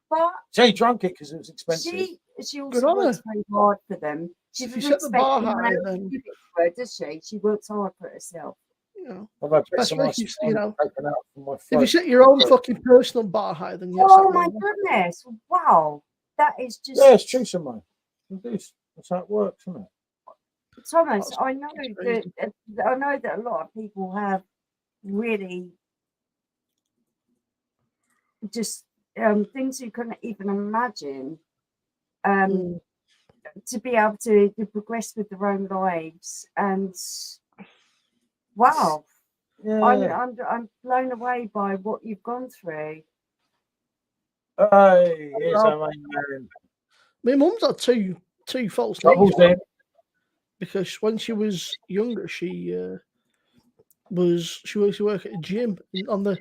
B: but
A: She drank it because it was expensive.
B: she
C: Good
B: also
C: on
B: works
C: her.
B: very hard for them. She
C: If you
B: doesn't
C: set the bar
B: expect
C: high,
B: them to
C: then
B: give it to her, does she? She works hard for herself.
C: you know.
A: I've had
C: Best
A: some
C: way
A: ice
C: you know,
A: taken out from my
C: if
A: throat.
C: you set your own fucking personal bar high, then you're
B: Oh
C: set
B: my
C: well.
B: goodness! Wow, that is just
A: Yeah, it's true, mate. That's how it works, isn't it?
B: Thomas.
C: That's
B: I know
C: crazy.
B: that a lot of people have really just things you couldn't even imagine. To be able to progress with their own lives, and wow,
A: Yeah.
B: I'm blown away by what you've gone through.
A: Hey, here's our main man.
C: My mum's had two false
A: Troubles
C: knees
A: in.
C: because when she was younger, she used to work at a gym on the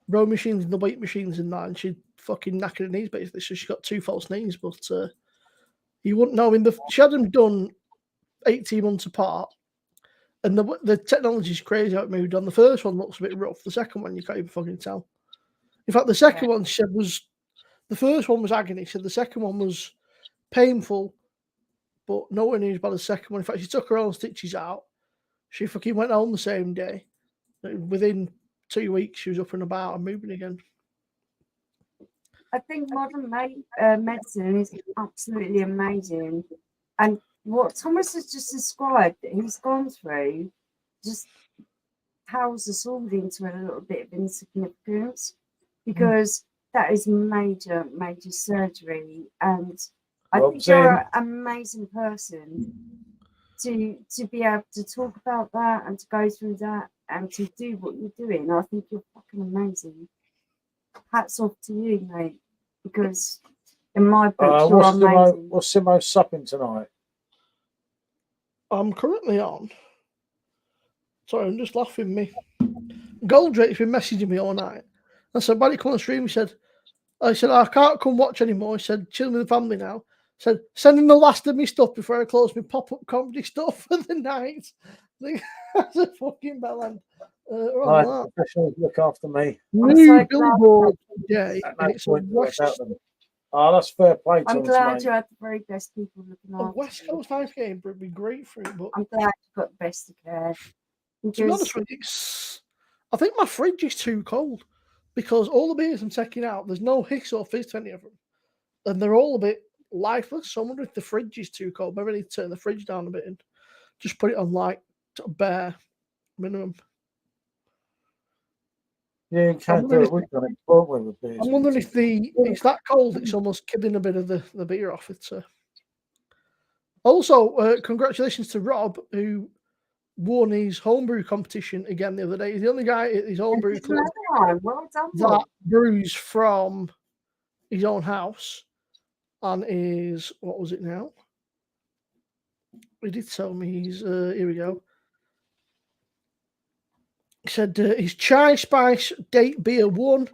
C: row machines and the weight machines and that, and she fucking knackered her knees basically. So she got two false knees, but you wouldn't know. She had them done 18 months apart, and the technology's crazy how it moved on. The first one looks a bit rough. The second one you can't even fucking tell. In fact, the second one she said was the first one was agony. She said the second one was painful, but nowhere near as bad as the second one. In fact, she took her own stitches out. She fucking went home the same day. Within 2 weeks, she was up and about and moving again.
B: I think modern medicine is absolutely amazing, and what Thomas has just described that he's gone through just powers us all into a little bit of insignificance, because that is major surgery, and I
A: Well,
B: think you're an amazing person to be able to talk about that and to go through that and to do what you're doing. I think you're fucking amazing. Hats off to you, mate, because in my book you're amazing.
A: What's Simo supping tonight?
C: I'm currently on. Sorry, I'm just laughing. Me Goldrake's been messaging me all night. I said, "Buddy, come on the stream." He said, "I can't come watch anymore." He said, "Chill with the family now." I said, "Send him the last of me stuff before I close my pop-up comedy stuff for the night." That's a fucking bellend.
A: Professionals look after me.
C: New billboard today, and it's a West.
A: Oh, that's fair play.
B: I'm glad you had the very best people looking after
C: A West Coast ice game would be great for it, but
B: I'm glad you got the best of care.
C: to be honest with you, I think my fridge is too cold because all the beers I'm taking out, there's no hiss or fizz to any of them, and they're all a bit lifeless. So I wonder if the fridge is too cold. Maybe I need to turn the fridge down a bit and just put it on like bare minimum.
A: Yeah, you can't do it. We've done it, won't we, with beers?
C: I'm wondering if it's that cold, it's almost killing a bit of the beer off it. Also, congratulations to Rob, who won his homebrew competition again the other day. He's the only guy at his homebrew club that brews from his own house and is, what was it now? He did tell me he's, here we go. He said his Chai Spice Date Beer won.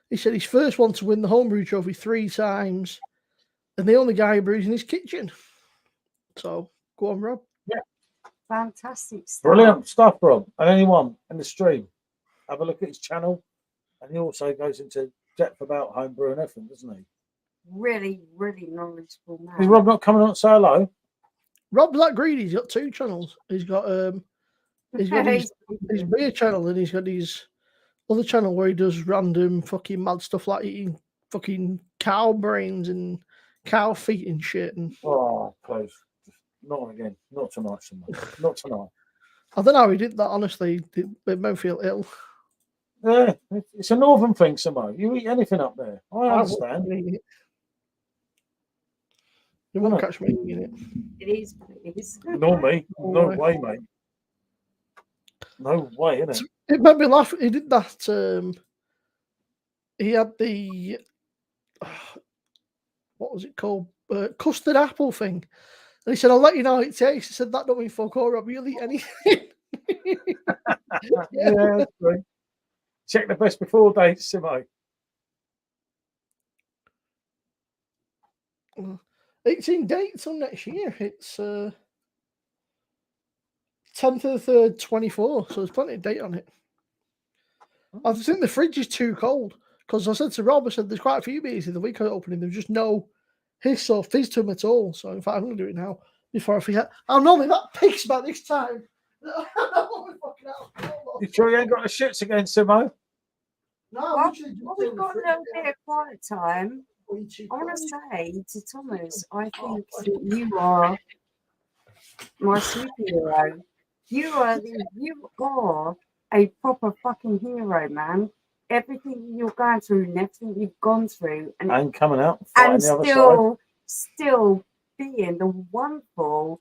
C: He said his first one to win the homebrew trophy 3 times, and the only guy who brews in his kitchen. So, go on, Rob.
B: Yeah. Fantastic stuff.
A: Brilliant stuff, Rob. And anyone in the stream, have a look at his channel. And he also goes into depth about homebrew and everything, doesn't he?
B: Really, really knowledgeable man.
A: Is Rob not coming on to say hello?
C: Rob's that greedy. He's got 2 channels. He's got his beer channel, and he's got his other channel where he does random fucking mad stuff like eating fucking cow brains and cow feet and shit. And
A: oh, please, not again. Not tonight, not tonight.
C: I don't know how he did that. Honestly, it made me feel ill.
A: Yeah, it's a northern thing, Samo. You eat anything up there. I understand.
C: You won't catch me eating it.
B: It is.
A: No, mate. No way, mate. No way, innit?
C: It made me laugh. He did that. He had the what was it called? Custard apple thing, And he said, I'll let you know how it tastes. He said, that don't mean fuck all, Rob. You'll eat anything.
A: Yeah, that's great. Check the best before dates, Simo.
C: 18 dates on next year. It's 10th of the 3rd, 24. So there's plenty of date on it. I think the fridge is too cold. Because I said to Rob, I said, there's quite a few beers in the week I opening. There's just no hiss or fizz to them at all. So, in fact, I'm going to do it now before I forget. I'm normally that pissed about this time.
A: You sure you ain't got the shits again, Simo?
C: No,
B: Well, we've got a little bit of quiet time. I want to say to Thomas, I think that you are my superhero. You are a proper fucking hero, man. Everything you're going through and everything you've gone through,
A: And coming out
B: and
A: the other side.
B: still being the wonderful,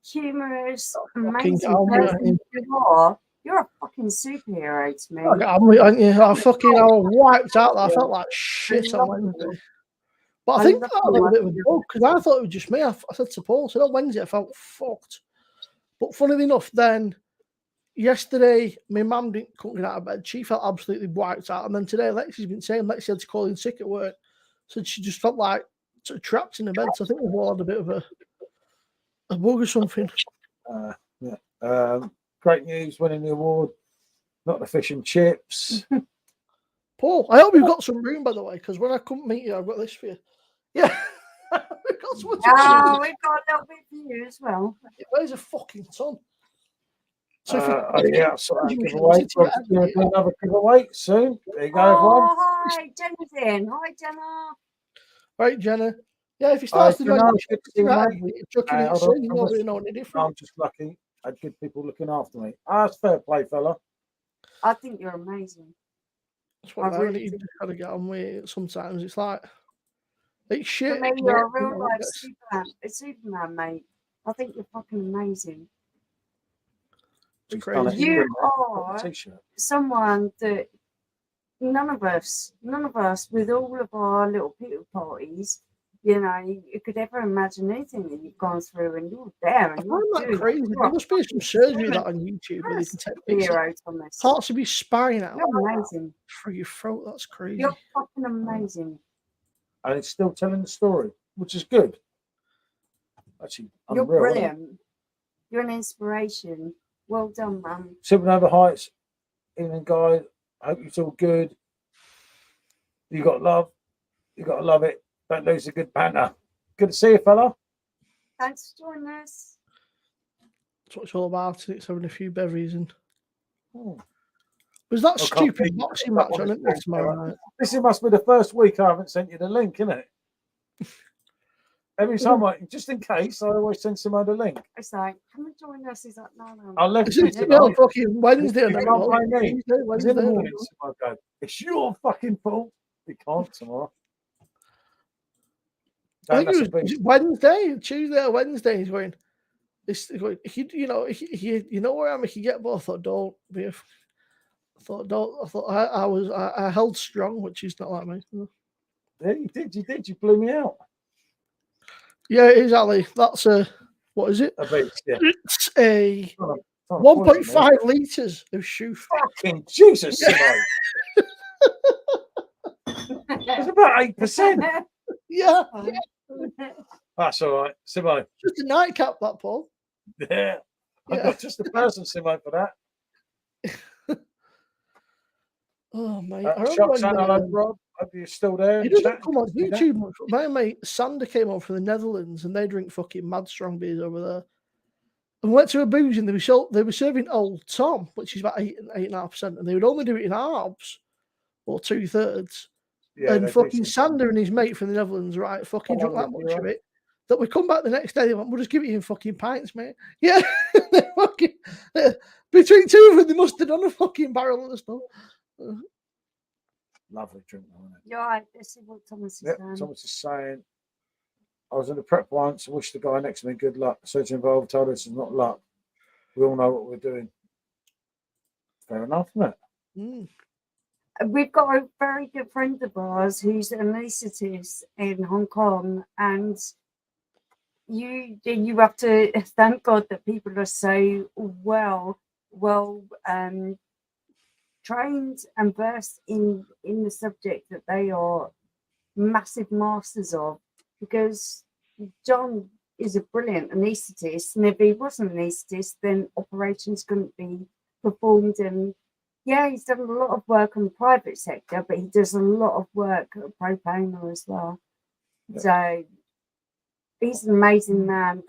B: humorous, amazing
C: Fucking
B: person you are. You're a fucking superhero to me.
C: I was wiped out. I felt like shit on Wednesday. But I think that was a bit of a bug because I thought it was just me. I said to Paul, on Wednesday I felt fucked. But funnily enough, then yesterday my mum couldn't get out of bed. She felt absolutely wiped out. And then today Lexi's been saying Lexi had to call in sick at work. So she just felt like sort of trapped in the bed. So I think we've all had a bit of a bug or something.
A: Great news, winning the award. Not the fish and chips.
C: Paul, I hope you've got some room, by the way, because when I come meet you, I've got this for you. Yeah. We've got some
B: we've got a little bit for you as well.
C: It weighs a fucking ton. So
A: So I'll give away. Another giveaway soon. There you go, everyone.
B: Hi, Jenna's in. Hi, Jenna.
C: Right, Jenna. Yeah, if you start to
A: I'm just lucky. I had good people looking after me. That's fair play, fella.
B: I think you're amazing.
C: That's what I really got to get on with. Sometimes it's like it's shit.
B: For me, you're a real life Superman, mate. I think you're fucking amazing.
C: It's crazy.
B: You are someone that none of us, with all of our little people parties, you know, you could ever imagine anything that you've gone through, and you're there. And
C: I'm not crazy. There must be some surgery that on YouTube where they can take parts of your spine out.
B: You're amazing.
C: Through your throat. That's crazy.
B: You're fucking amazing.
A: And it's still telling the story, which is good. Actually,
B: you're brilliant. You're an inspiration. Well done, man.
A: Supernova Heights, evening, guys. I hope you're all good. You got love. You got to love it. Don't lose a good banter. Good to see you, fella.
B: Thanks for joining us.
C: That's what it's all about. It's having a few bevies and. Was that stupid boxing match on it tomorrow night?
A: This must be the first week I haven't sent you the link, isn't it? Every time, just in case, I always send someone the link.
B: It's like, come and join us. He's like, no.
A: I'll let
C: you know. Fucking Wednesday.
A: It's in the morning. It's your fucking fault. We can't tomorrow.
C: I think it was Wednesday, Tuesday or Wednesday. He's going. You know where I am. If you get both, I don't be. I held strong, which is not like me.
A: Yeah, you did. You blew me out.
C: Yeah, it is, Ali. That's what is it?
A: A beast, yeah.
C: It's a 1.5 litres of shoe.
A: Fucking Jesus, Simo. It's about 8%.
C: Yeah.
A: That's all right, Simo.
C: Just a nightcap, that, Paul.
A: Yeah. I've got just a person, Simo, for that.
C: Oh, mate.
A: Rob. Hope you're still there.
C: He doesn't come on YouTube much. My mate Sander came on from the Netherlands and they drink fucking mad strong beers over there. And went to a booze and they were serving Old Tom, which is about 8.5%, and they would only do it in halves or 2/3. Yeah, and fucking Sander and his mate from the Netherlands, right, fucking drunk that much of it that we come back the next day. They went, we'll just give it in fucking pints, mate. Yeah, between two of them, they must have done a fucking barrel of the stuff.
A: Lovely drink, isn't it?
B: You're right. Let's see what Thomas is saying.
A: Thomas is saying, I was in the prep once and wished the guy next to me good luck. Search involved told us it's not luck. We all know what we're doing. Fair enough, isn't it?
B: We've got a very good friend of ours who's an anaesthetist in Hong Kong, and you have to thank God that people are so well trained and versed in the subject that they are massive masters of, because John is a brilliant anaesthetist, and if he wasn't an anaesthetist, then operations couldn't be performed. And yeah, he's done a lot of work on the private sector, but he does a lot of work at pro bono as well.
A: Yeah.
B: So he's an amazing man.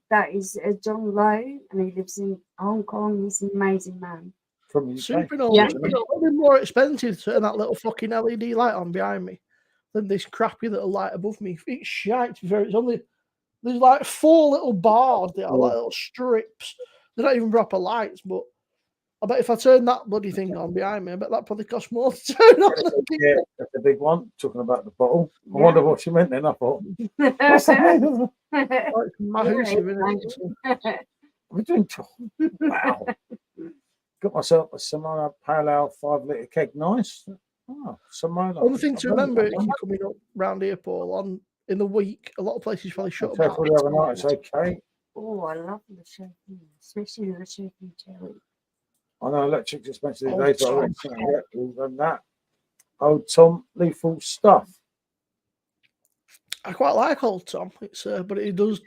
B: That is John Lowe, and he lives in Hong Kong. He's an amazing man.
A: From the UK.
C: Super
B: Yeah.
C: It's probably more expensive to turn that little fucking LED light on behind me than this crappy little light above me. It's shite. It's only there's like 4 little bars that are like little strips. They're not even proper lights, but I bet if I turn that bloody thing on behind me, I bet that probably costs more to turn on.
A: Yeah, that's the big one. Talking about the bottle. I
B: Yeah.
A: wonder what she meant then. I thought, what's that?
C: Oh, it's massive, isn't it?
A: We're doing wow. Got myself a Simona Pale Ale 5-litre keg. Nice. Oh, Simona.
C: One thing to remember if you're coming up round here, Paul, in the week, a lot of places probably shut about.
A: Careful the other night. It's okay.
B: Oh, I love the shaking, especially the shaking cherry.
A: I know electric's expensive
C: Old
A: these days, but I
C: Tom.
A: reckon we've done that. Old Tom, lethal stuff.
C: I quite like Old Tom. It's but it does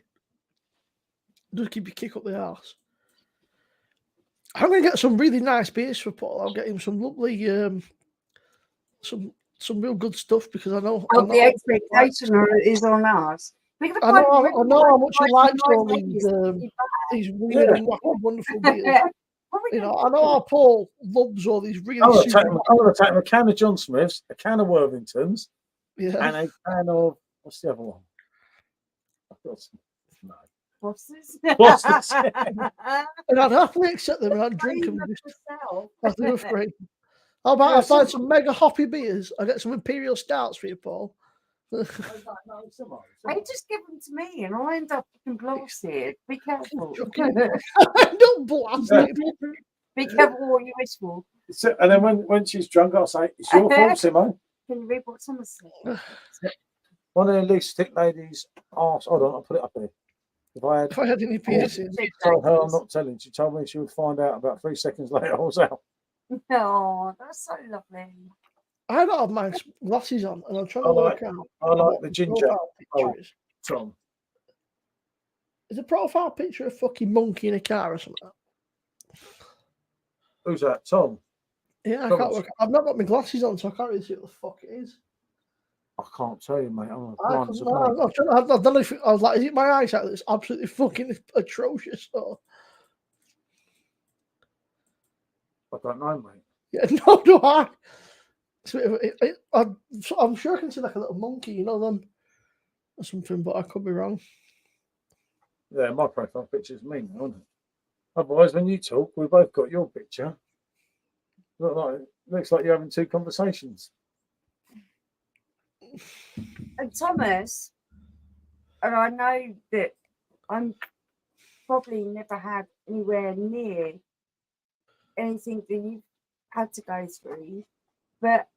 C: keep you kick up the arse. I'm going to get some really nice beers for Paul. I'll get him some lovely, some real good stuff, because I know.
B: Oh, the expectation is on us.
C: I know how much he likes all these weird and wonderful beers. You know, I know how Paul loves all these really.
A: I'm going to take him a can of John Smith's, a can of Worthingtons,
C: yeah,
A: and a can of what's the other one? No.
B: Foster's.
A: Foster's.
C: And I'd happily accept them and I'd drink them just after the free. How about I find some mega hoppy beers? I get some Imperial Stouts for you, Paul.
B: Hey, just give them to me and I'll end up blasted. Be careful.
C: Don't blast it.
B: Be careful what you wish for.
A: And then when she's drunk, I'll say, it's your fault, Simo.
B: Can you read what someone said?
A: One of the least thick ladies asked, hold on, I'll put it up here. If I had
C: any piercings,
A: told her I'm not telling. She told me she would find out about 3 seconds later I was out.
B: Oh, that's so lovely.
C: I don't have my glasses on, and I'm trying to work out.
A: I like the ginger. Tom.
C: Is a profile picture a fucking monkey in a car or something?
A: Who's that? Tom?
C: Yeah, I can't work. I've not got my glasses on, so I can't really see what the fuck it is.
A: I can't tell you, mate.
C: I don't know if I was like, is it my eyesight that's absolutely fucking atrocious? Or...
A: I don't know, mate.
C: Yeah, no, do I? I'm sure I can see like a little monkey, you know, them or something, but I could be wrong.
A: Yeah, my profile picture is me, isn't it? Otherwise, when you talk, we both got your picture. Looks like you're having 2 conversations.
B: And Thomas, and I know that I'm probably never had anywhere near anything that you've had to go through, but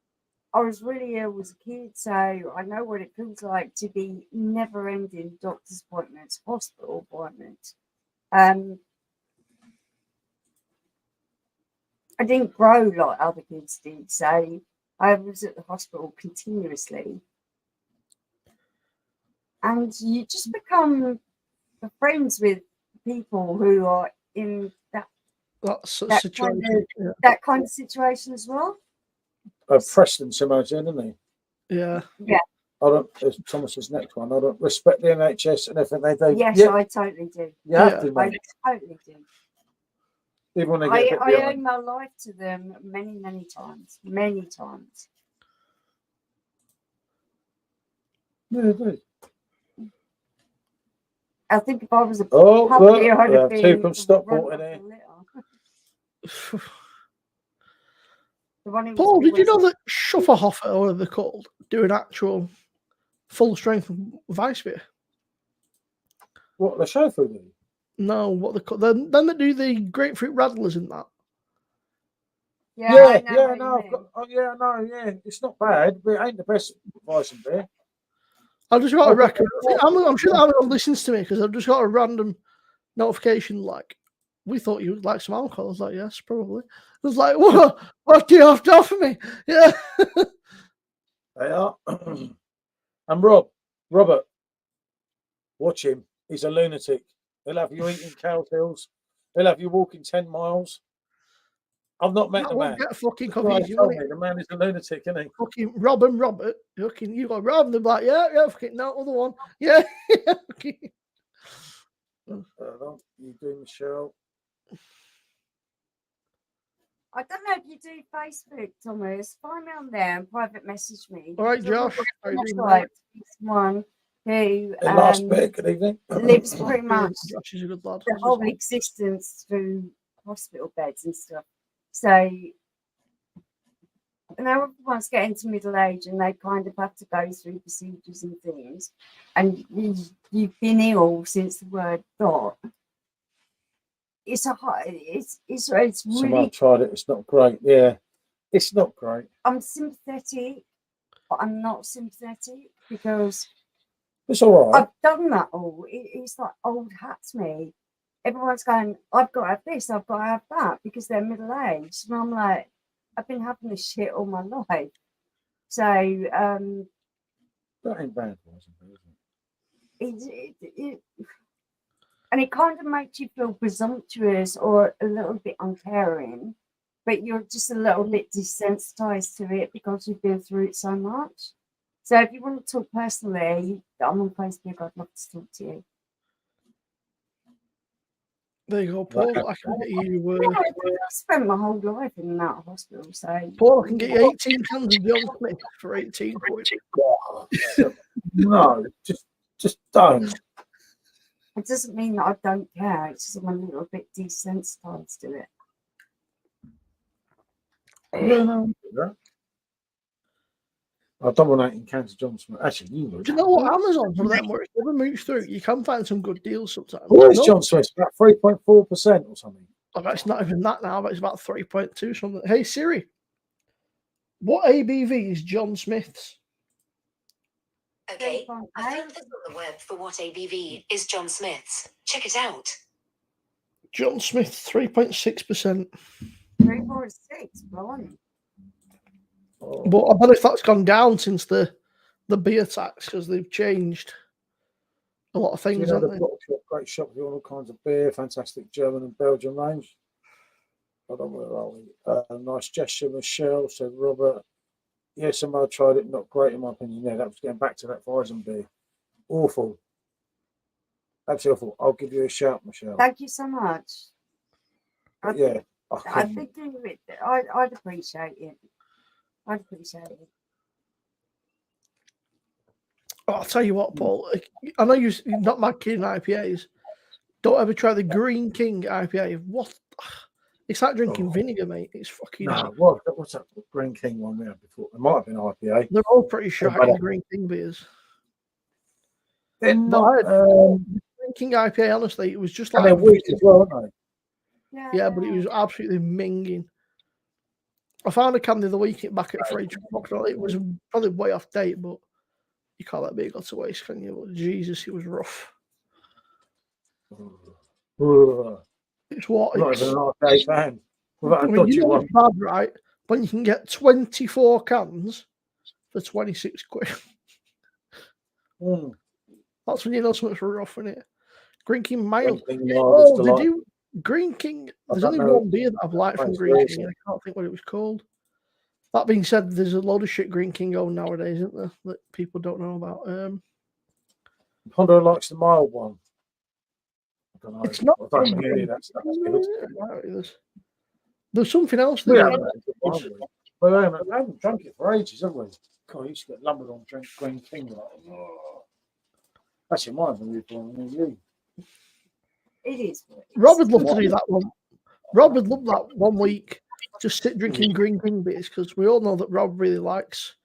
B: I was really ill as a kid, so I know what it feels like to be never-ending doctor's appointments, hospital appointments. I didn't grow like other kids did, so I was at the hospital continuously. And you just become friends with people who are in that
C: situation.
B: That kind of situation as well.
A: Preston Simogen, isn't he?
B: Yeah.
A: I don't. Thomas's next one. I don't respect the NHS and everything they do.
B: Yes, I totally do.
A: You have to, mate.
B: I totally do.
A: Even when they get
B: I owe my life to them many times. Many times.
A: Yeah, I do.
B: I think if I was a
A: puppy,
B: I'd have been
A: 2 from Stockport in here.
C: Paul, did you know that Schufferhofer, or whatever they're called, do an actual full strength vice beer?
A: What, the chauffeur do?
C: No, what they call then they do the grapefruit rattlers in that.
A: Yeah, no, yeah, it's not bad, but it ain't the best vice beer.
C: I've just got
A: I
C: a
A: got
C: record. I'm sure that Amazon listens to me because I've just got a random notification like, we thought you would like some alcohol. I was like, yes, probably. I was like, what do you have to offer me? Yeah.
A: They are. And Robert, watch him. He's a lunatic. He'll have you eating cow tails. He'll have you walking 10 miles. I've not met
C: That
A: the
C: won't
A: man.
C: get fucking
A: The guy
C: confused.
A: told me the man is a lunatic, isn't he?
C: Fucking Rob and Robert. Fucking, you got Rob, and they're like, yeah, fucking, no, other one. Yeah. Okay.
A: You do, Michelle.
B: I don't know if you do Facebook, Thomas. Find me on there and private message me.
C: All right,
B: because I
C: Josh.
B: would
C: How you doing,
B: like
C: mate?
B: to be someone who
A: Last bit, good evening.
B: lives pretty much
C: Josh is a good lad.
B: the whole existence through hospital beds and stuff. So now everyone's getting to middle age and they kind of have to go through procedures and things. And you've been ill since the word thought. It's really.
A: Someone tried it. It's not great. Yeah, it's not great.
B: I'm sympathetic, but I'm not sympathetic because
A: It's all right.
B: I've done that all. It's like old hat to me. Everyone's going, I've got to have this, I've got to have that because they're middle aged. And I'm like, I've been having this shit all my life. So,
A: That ain't bad,
B: and it kind of makes you feel presumptuous or a little bit uncaring, but you're just a little bit desensitized to it because you've been through it so much. So if you want to talk personally, I'm on Facebook, I'd love to talk to you.
C: There you go, Paul. I can get you.
B: I spent my whole life in and out of hospital, so
C: Paul, I can get you 18 cans of John Smith for 18 quid.
A: No, just don't.
B: it doesn't mean that I don't care. It's just I'm a little bit desensitized to it.
A: Yeah, no, I don't want 18 cans of John Smith. Actually, you would.
C: Do you know what? Amazon, for them, where it's never moves through, you can find some good deals sometimes.
A: What is John Smith? About 3.4% or something.
C: I bet it's not even that now, but it's about 3.2 something. Hey, Siri, what ABV is John Smith's?
D: Okay, I found this on the web for what ABV is John Smith's. Check it out.
C: John Smith, 3.6%.
B: 3.6, blimey.
C: But I bet if that's gone down since the beer tax because they've changed a lot of things,
A: You know,
C: haven't
A: they've
C: they?
A: got a great shop with all kinds of beer, fantastic German and Belgian range. I don't know where are we. Nice gesture, Michelle, said Robert. Yeah, somebody tried it, not great in my opinion. Yeah, that was getting back to that Weizen beer. Awful. Absolutely awful. I'll give you a shout, Michelle.
B: Thank you so much.
A: But yeah,
B: I think I'd appreciate it. I'd appreciate it.
C: Oh, I'll tell you what, Paul. I know you're not mad keen on IPAs. Don't ever try the Green King IPA. What? It's like drinking vinegar, mate. It's fucking.
A: No, what's that Green King one we had before? It might have been IPA.
C: They're all pretty shocking, the Green King beers.
A: They're not.
C: Green King IPA, honestly, it was just like.
A: They're weak as well, aren't they?
C: Yeah, but it was absolutely minging. I found a can the other week back at the fridge. It was probably way off date, but you can't let beer go to waste, can you? But Jesus, it was rough. It's what?
A: I'm not even an IPA fan.
C: I mean, you know it's bad, right? When you can get 24 cans for 26 quid. That's when you know something's rough, isn't it? Green King mild. They do. Green King, there's only one beer that I've liked from Green King, and I can't think what it was called. That being said, there's a load of shit Green King going nowadays, isn't there, that people don't know about.
A: Honda likes the mild one. I don't know.
C: It's not.
A: I don't really, that's good.
C: There's something else.
A: We haven't drunk it for ages, have we? God, I used to get lumbered on drink Green King. Like, actually, mine than you.
B: It is.
C: Rob would love to do that one. Rob would love that 1 week. Just sit drinking Green King beers because we all know that Rob really likes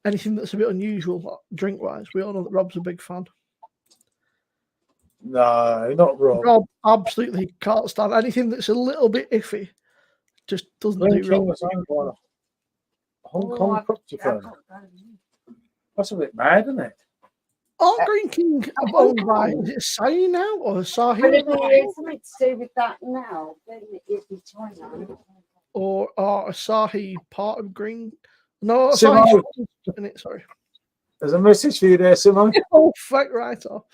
C: anything that's a bit unusual drink wise. We all know that Rob's a big fan.
A: No, not Rob.
C: Rob absolutely can't stand anything that's a little bit iffy. Just doesn't
A: Green
C: do
A: King
C: Rob.
A: was owned by a Hong Kong property firm. That's a bit mad, isn't it?
C: Aren't Green King owned by, is it Sai now or Sahi?
B: But it's something to do with that now. Then it'd be China.
C: Or are Asahi part of Green? No,
A: Simo.
C: Asahi's in it, sorry.
A: There's a message for you there, Simo.
C: Oh, fuck right off.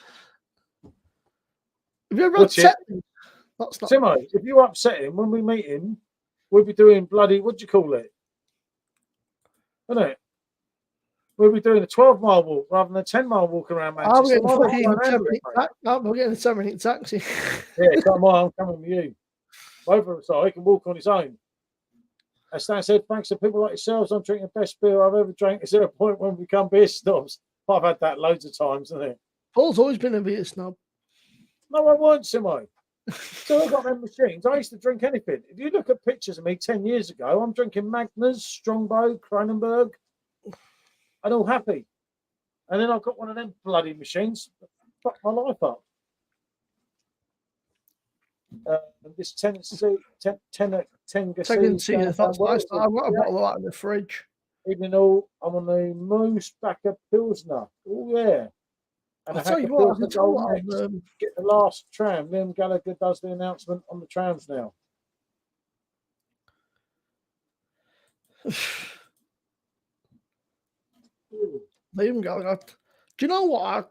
C: Have you ever
A: What's
C: upset him? That's not
A: Simo, if you upset him when we meet him, we'll be doing bloody, what do you call it? Isn't it? We'll be doing a 12-mile walk rather than a 10-mile walk around
C: I'm
A: Manchester.
C: getting a 10-minute taxi.
A: Yeah, come on, I'm coming with you. Both of us are. He can walk on his own. As Stan said, thanks to people like yourselves, I'm drinking the best beer I've ever drank. Is there a point when we become beer snobs? I've had that loads of times, hasn't it?
C: Paul's always been a beer snob.
A: No, I won't, Simo. So I've got them machines. I used to drink anything. If you look at pictures of me 10 years ago, I'm drinking Magners, Strongbow, Kronenberg, and all happy. And then I've got one of them bloody machines. Fuck my life up. This Tennessee,
C: Tennessee, that's nice. I've got a bottle of that in the fridge.
A: Evening all, I'm on the Moose Backer Pilsner. Oh, yeah. And
C: I'll tell you what, I can tell what
A: get the last tram. Liam Gallagher does the announcement on the trams now.
C: Liam Gallagher. Do you know what?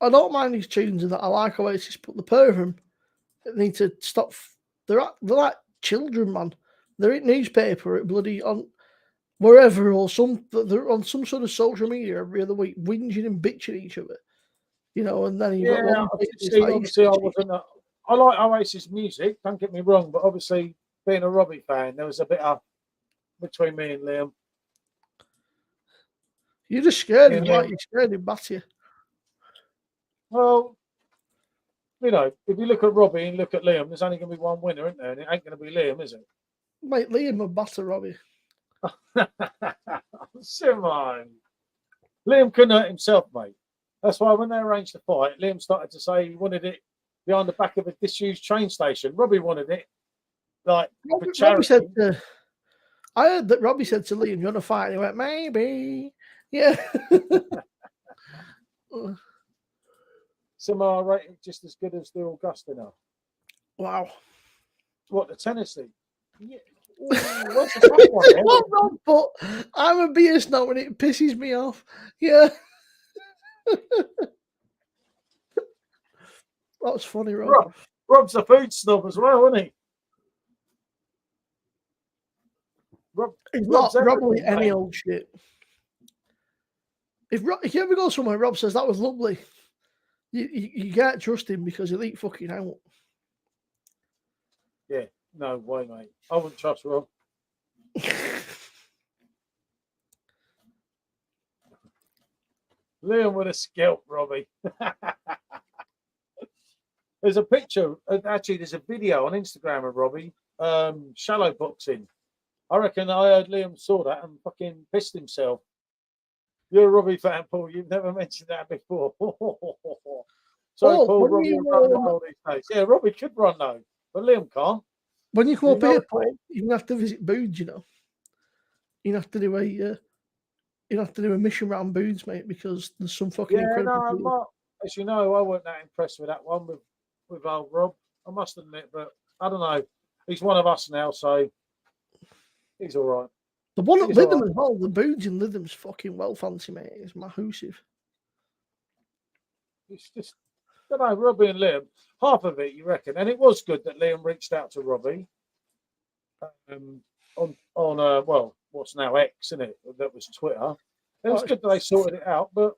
C: I don't mind these tunes and that. I like Oasis, but the pair of them need to stop. They're like children, man. They're in newspaper at bloody on wherever or they're on some sort of social media every other week, whinging and bitching each other. You know, and then you've got one.
A: Obviously, I like Oasis music. Don't get me wrong, but obviously, being a Robbie fan, there was a bit of between me and Liam.
C: You're just scared him, like you're scared him back to you.
A: Well, you know, if you look at Robbie and look at Liam, there's only going to be one winner, isn't there? And it ain't going to be Liam, is it?
C: Mate, Liam would batter Robbie.
A: Simon. Liam couldn't hurt himself, mate. That's why when they arranged the fight, Liam started to say he wanted it behind the back of a disused train station. Robbie wanted it like for charity.
C: I heard that Robbie said to Liam, "You want to fight?" And he went, "Maybe." Yeah.
A: Somehow I rate it just as good as the Augustina.
C: Wow.
A: What, the Tennessee? Yeah. Ooh, what's the
C: one, but I'm a beer snob and it pisses me off. Yeah. That's funny, Rob.
A: Rob's a food snob as well, isn't he?
C: He's not Rob any old shit. If you ever go somewhere, Rob says that was lovely. You can't trust him because he'll eat fucking out.
A: Yeah, no way, mate. I wouldn't trust Rob. Liam would have scalped Robbie. There's a picture, actually, there's a video on Instagram of Robbie shallow boxing. I reckon I heard Liam saw that and fucking pissed himself. You're a Robbie fan, Paul. You've never mentioned that before. Sorry, Paul. Robbie run wild these days. Yeah, Robbie could run though, but Liam can't.
C: When you come up here, Paul, you have to visit Boods. You know, you have to do a mission round Boods, mate, because there's some fucking incredible.
A: No, as you know, I wasn't that impressed with that one with old Rob. I must admit, but I don't know. He's one of us now, so he's all right.
C: The one at Lytham as well, the Boods in Lytham's fucking well fancy, mate. It's mahoosive.
A: It's just, I don't know, Robbie and Liam, half of it, you reckon. And it was good that Liam reached out to Robbie on well, what's now X, isn't it? That was Twitter. It was good that they sorted it out, but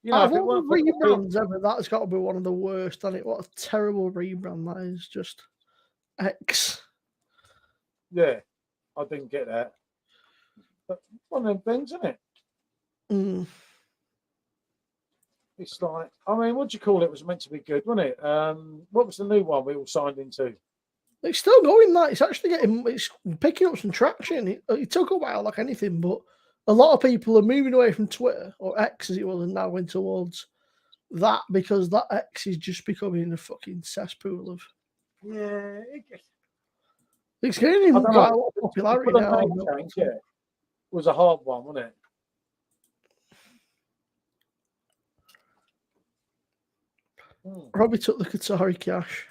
A: you know, if it weren't
C: rebrands ever, that's got to be one of the worst, hasn't it? What a terrible rebrand that is. Just X.
A: Yeah, I didn't get that. But one of them things, isn't it?
C: Mm.
A: It's like, I mean, what do you call it? It was meant to be good, wasn't it? What was the new one we all signed into?
C: It's still going. That it's picking up some traction. It took a while, like anything, but a lot of people are moving away from Twitter or X as it was, and now going towards that because that X is just becoming a fucking cesspool of.
A: Yeah,
C: it's gaining quite a lot of popularity now.
A: Change, yeah, it was a hard one, wasn't it?
C: Robbie took the Qatari cash.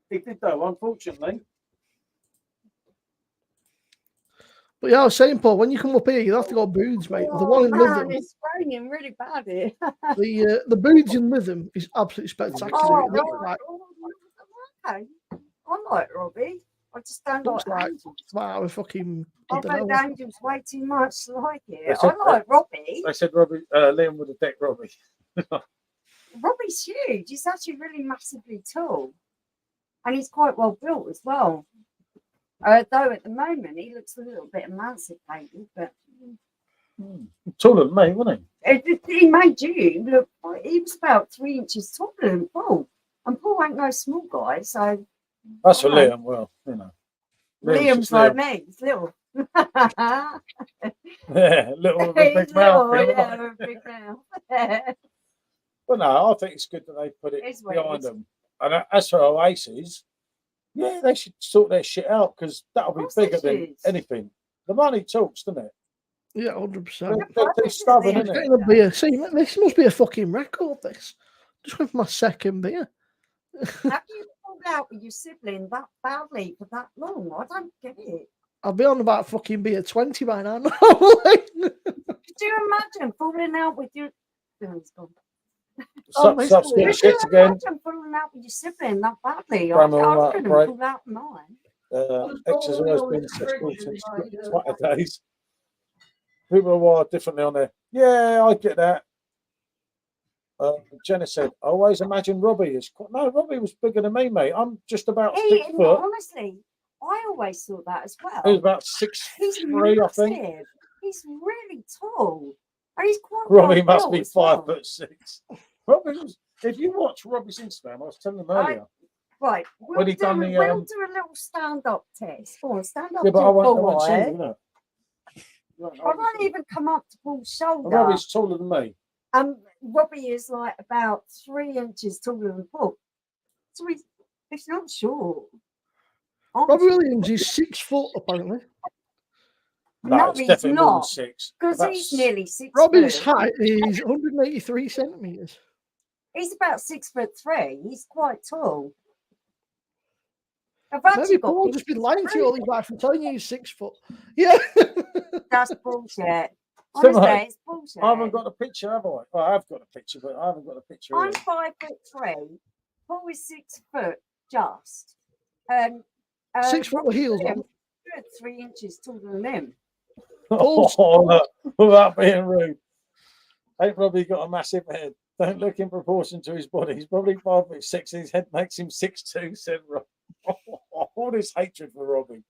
A: He did though, unfortunately.
C: But yeah, I was saying, Paul, when you come up here, you have to go Booths, mate. The one in Lytham,
B: it's raining really bad here.
C: the Booths in Lytham is absolutely spectacular. It looks like
B: okay. I like Robbie. I just don't
C: looks
B: like
C: like
B: Angels.
C: wow, a fucking I
B: I've
C: don't
B: heard
C: know.
B: Angels way too much to like it.
A: They said-
B: I like Robbie.
A: They said Robbie, Liam would have decked Robbie.
B: Robbie's huge. He's actually really massively tall. And he's quite well built as well. Though at the moment he looks a little bit emancipated, but
A: Taller than me, wasn't
B: he made you look. He was about 3 inches taller than Paul, and Paul ain't no small guy. So
A: he? That's for
B: Okay.
A: Liam. Well, you know.
B: Liam's
A: just
B: like
A: Liam.
B: me. He's little.
A: Yeah, little with a
B: He's
A: big mouth.
B: little,
A: you know.
B: yeah, with a big mouth.
A: But no, I think it's good that they put it
B: It's what it
A: behind
B: is.
A: them. And as for Oasis, yeah, they should sort their shit out because that'll be
B: course they
A: bigger than
B: should.
A: anything. The money talks, doesn't it?
C: Yeah, 100%.
A: They're too stubborn,
B: Yeah.
A: isn't it?
C: Getting a beer. See, this must be a fucking record. This just went for my second beer.
B: Have you pulled out with your sibling that badly for that long? I don't get it.
C: I'll be on about fucking beer 20 by now.
B: Could you imagine falling out with your? Oh, he's gone.
A: Stop
C: it's
A: getting
B: Could
A: shit
B: you
A: again.
B: imagine falling out with your sibling that badly?
A: Grandma,
B: I
A: right,
B: couldn't
A: right.
B: pull out mine.
A: X has always been such cool since Twitter days. People are wired differently on there. Yeah, I get that. Jenna said, I always imagine Robbie is. No, Robbie was bigger than me, mate. I'm just about 6 foot.
B: Honestly, I always thought that as well.
A: He was about 6'3", I think.
B: massive. He's really tall. And he's quite
A: Robbie
B: well
A: must be
B: built as well.
A: 5'6". Robbie was. If you watch Robbie's Instagram, I was telling him earlier.
B: Right, we'll,
A: When he
B: do,
A: done the,
B: we'll do a little stand-up test. Go on, stand up
A: Yeah, but
B: to
A: I won't
B: Paul.
A: see you, innit?
B: I won't even come up to Paul's shoulder.
A: Robbie's taller than me.
B: Robbie is like about 3 inches taller than Paul. So he's not short.
C: Robbie Williams is 6 foot, apparently.
A: No, it's
B: he's
A: definitely more than
B: not.
A: 6.
B: Because
A: About
B: he's nearly 6
C: Robbie's
B: foot.
C: height is 183 centimetres.
B: He's about 6'3". He's quite tall. I've actually
C: Maybe
B: got
C: Paul just been lying to you all his life and telling you he's 6 foot. Yeah.
B: That's bullshit.
A: So,
B: Honestly,
A: mate,
B: it's bullshit.
A: I haven't got a picture, have I? Well, I have got a picture, but I haven't got a picture.
B: I'm
A: Here.
B: 5'3". Paul is 6 foot just.
C: 6 foot with heels on.
B: 3 inches taller than him.
A: Oh, look, without being rude. Ain't Robbie got a massive head? Don't look in proportion to his body. He's probably 5'6". His head makes him 6'2", said Rob. All this hatred for Robbie.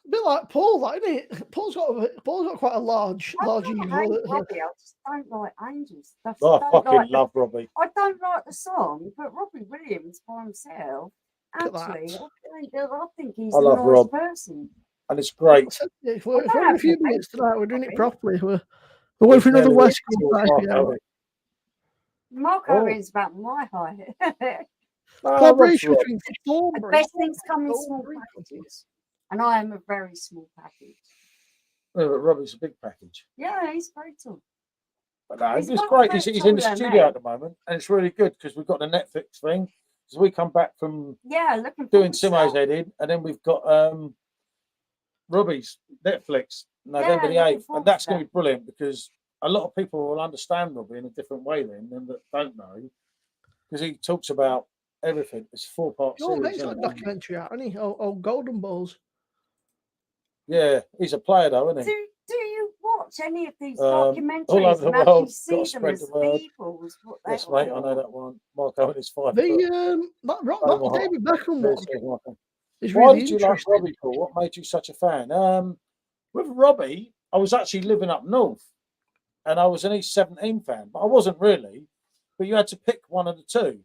C: A bit like Paul, that, isn't it? Paul's got quite a large
B: I
C: ego.
B: don't hate Robbie, I just don't like Angels.
A: I fucking love Robbie.
B: I don't like the song, but Robbie Williams by himself,
C: Look at
B: actually,
C: that.
B: I think he's
A: I
B: a
A: love
B: nice
A: Rob.
B: person.
A: And it's great.
C: If we're having a few
B: to
C: minutes tonight, we're doing it
B: Robbie.
C: properly. We're going for another West Coast IPA.
B: Marco
A: Oh.
B: is about my height.
C: Collaboration
A: Rob's
C: between
B: The
C: Thornbury.
B: best things come in
C: Gold
B: small
C: Green
B: packages. And I am a very small package.
A: Yeah, but Robbie's a big package.
B: Yeah, he's very tall.
A: But no,
B: He's
A: it's
B: got
A: great.
B: a
A: He's
B: bit
A: in the
B: taller than
A: studio
B: me.
A: at the moment, and it's really good because we've got the Netflix thing. So we come back from
B: Yeah, looking
A: doing
B: forward to
A: Simo's
B: that.
A: heading, and then we've got Robbie's Netflix November the
B: looking
A: 8th,
B: forward
A: and that's
B: to
A: going to be brilliant because a lot of people will understand Robbie in a different way then than that don't know, because he talks about everything. It's 4-part
C: Oh,
A: series.
C: makes
A: isn't
C: that
A: it?
C: documentary out, isn't he? Oh, Golden Balls.
A: Yeah, he's a player though, isn't he?
B: Do you watch any of these
A: all
B: documentaries
A: over the
B: and
A: world,
B: actually
A: gotta
B: see them
A: spread
B: as
A: the word.
B: people? What
A: Yes,
B: they
A: mate, I
B: are?
A: know that one. Marco and his 5 foot.
C: That David Beckham one
A: Cheers, Marco.
C: is
A: Why
C: really
A: did you like
C: interesting.
A: Robbie, Paul? What made you such a fan? With Robbie, I was actually living up north, and I was an East 17 fan, but I wasn't really. But you had to pick one of the two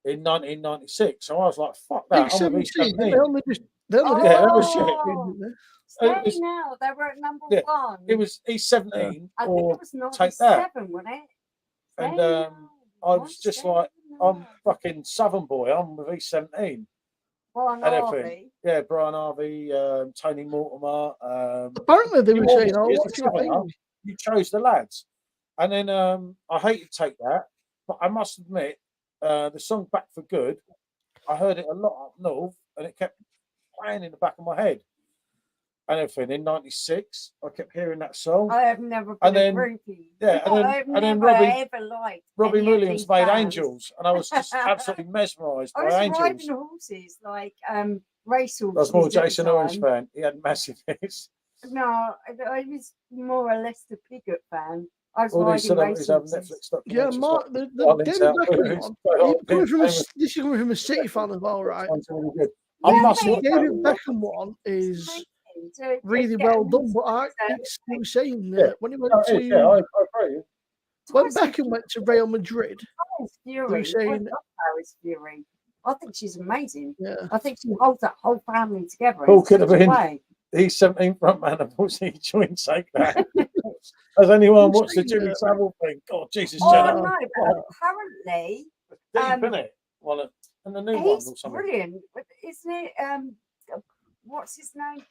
A: in 1996, so I was like, "Fuck that!" I'm with East
C: 17,
A: 17.
C: they only
A: Yeah, that was shit.
B: Stay
A: It was-
B: now, they were at number
A: yeah,
B: 1.
A: It was East 17
B: I think
A: or
B: it was
A: take that.
B: 97, wasn't it?
A: And
B: Stay now,
A: I was just like, I'm
B: now.
A: fucking Southern boy. I'm with East 17.
B: Brian
A: and
B: Harvey.
A: everything. Yeah, Brian Harvey, Tony Mortimer.
C: Apparently, they were
A: you
C: saying,
A: obviously,
C: "Oh,
A: as a
C: what's your
A: player,
C: thing?"
A: You chose the lads, and then I hated Take That, But I must admit, the song "Back for Good," I heard it a lot up north, and it kept playing in the back of my head. And everything in '96, I kept hearing that song.
B: I have never been
A: And
B: a
A: then-
B: groupie.
A: yeah, and then-
B: I've
A: and then
B: never
A: Robbie-
B: ever liked
A: Robbie
B: any of
A: Williams
B: these
A: made
B: bands.
A: Angels, and I was just absolutely mesmerised
B: I
A: by
B: was
A: Angels.
B: riding horses, like race horses.
A: I was more a
B: at the
A: Jason Orange
B: time.
A: fan. He had massive hits.
B: No, I was more a Lester Piggott fan. I was
A: All these
B: riding
A: celebrities
B: race
A: have
B: horses.
A: Netflix documentaries.
C: Yeah,
A: like
C: Mark, the
A: Darling's
C: David
A: Out,
C: Beckham
A: it's
C: one.
A: quite hot,
C: Coming from a,
A: famous.
C: this is coming from a City fan as well, right?
A: One's really good. I
B: Yeah,
A: must
C: The
A: watch that
C: David
A: one.
C: Beckham one is
B: Amazing to
C: really
B: get
C: well
B: them
C: done, but I
B: into
C: it's he was saying
A: Yeah.
C: when he went
A: No,
C: to
A: it is, yeah, I agree.
C: when
B: Tyson
C: Beckham went to Real Madrid,
B: Paris
C: they
B: Fury.
C: were
B: I
C: saying,
B: love Paris Fury. I think she's amazing.
C: yeah,
B: I think she holds that whole family together.
A: Paul
B: in
A: could have
B: such a
A: been-
B: way.
A: He's 17 front man, unfortunately, he joined Sake that. Has anyone
C: Who's
A: watched the
C: saying
A: Jimmy
C: that?
A: Savile thing? God, Jesus,
B: Oh
A: Jenna.
B: no,
C: Yeah.
B: but apparently
A: Deep,
B: um,
A: innit? Well, and the new one
B: he's
A: or something.
B: brilliant. But isn't it? What's his name?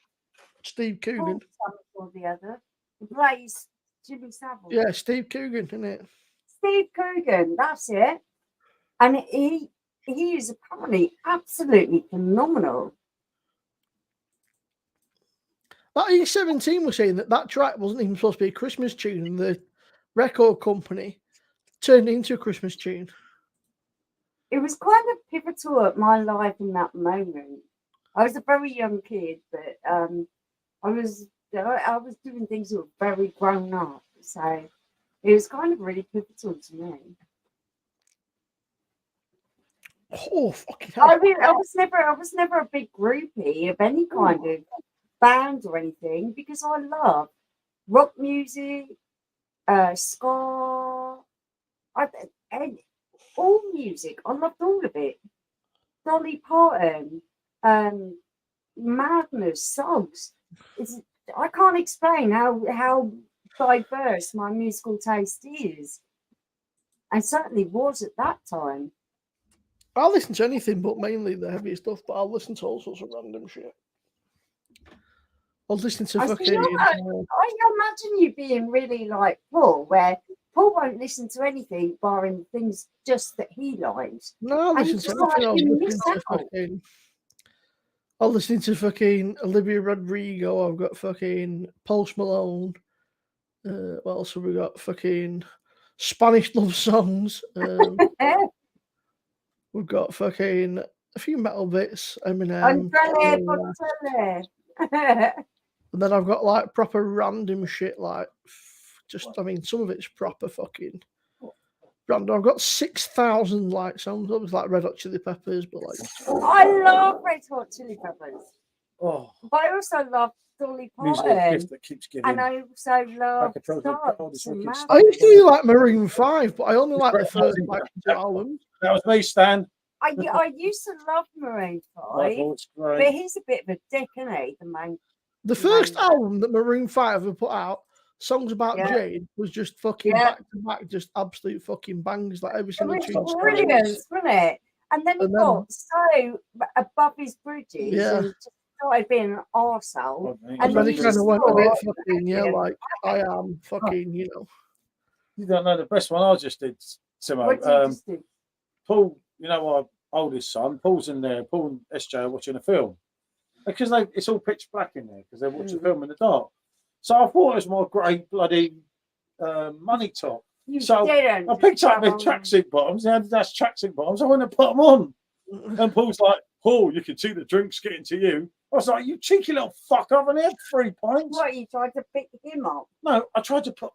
C: Steve Coogan.
B: Paul something or the other. He plays Jimmy Savile.
C: Yeah, Steve Coogan, isn't it?
B: Steve Coogan, that's it. And he is apparently absolutely phenomenal.
C: That E17 was saying that track wasn't even supposed to be a Christmas tune, and the record company turned it into a Christmas tune.
B: It was kind of pivotal at my life in that moment. I was a very young kid, but I was doing things that were very grown up. So it was kind of really pivotal to me.
C: Oh, fucking hell.
B: I mean, I was never a big groupie of any kind of band or anything because I love rock music, ska, and all music. I loved all of it. Dolly Parton, Madness, songs. I can't explain how diverse my musical taste is, and certainly was at that time.
C: I'll listen to anything but mainly the heavy stuff, but I'll listen to all sorts of random shit. I'll listen to
B: I
C: fucking.
B: I imagine you being really like Paul, where Paul won't listen to anything barring things just that he likes.
C: No, I'll
B: And
C: listen
B: it's
C: to
B: just
C: anything.
B: like you miss out.
C: I'll listen to fucking Olivia Rodrigo. I've got fucking Post Malone. What else have we got? Fucking Spanish love songs. We've got fucking a few metal bits. Eminem. And then I've got like proper random shit, like I mean, some of it's proper fucking random. I've got 6,000 like songs. It was like Red Hot Chili Peppers, but like
B: I love Red Hot Chili Peppers,
A: Oh,
B: but I also love Dolly
A: musical
B: Parton,
A: gift that keeps giving.
B: and I also love
A: Like a Trojan
B: Starks
A: Gold is
B: and
A: wicked
B: Madness.
C: I used to really like Maroon 5, but I only like the
A: Great
C: first
A: music.
C: like 2 albums.
A: That was me, Stan.
B: I used to love Maroon
A: My
B: 5,
A: voice,
B: but
A: great.
B: he's a bit of a dick, isn't he? The main.
C: The first
B: Maroon.
C: album that Maroon 5 have put out, Songs About
B: Yeah.
C: Jade, was just fucking
B: Yeah.
C: back to back, just absolute fucking bangs, like every
B: It
C: single
B: was
C: tune.
B: brilliant, wasn't it? And then he
C: And then-
B: got so above his bridges
C: Yeah.
B: and just started being an arsehole.
C: And
B: And
C: then
B: then
C: he
B: you
C: kind of
B: just
C: went a bit
B: thought,
C: fucking, yeah,
B: yeah.
C: like I am fucking, you know.
A: You don't know the best one I just did, Simo.
B: What did you just do?
A: Paul, you know, our oldest son, Paul's in there. Paul and SJ are watching a film because it's all pitch black in there because they're watching a film in the dark. So I thought it was my great bloody money top.
B: You
A: So,
B: didn't.
A: I picked up my
B: Come on.
A: tracksuit bottoms, the Adidas tracksuit bottoms. I went and put them on, and Paul's like, "Paul, you can see the drinks getting to you." I was like, "You cheeky little fuck! I've only had 3 pints."
B: What, you tried to pick him up?
A: No, I tried to put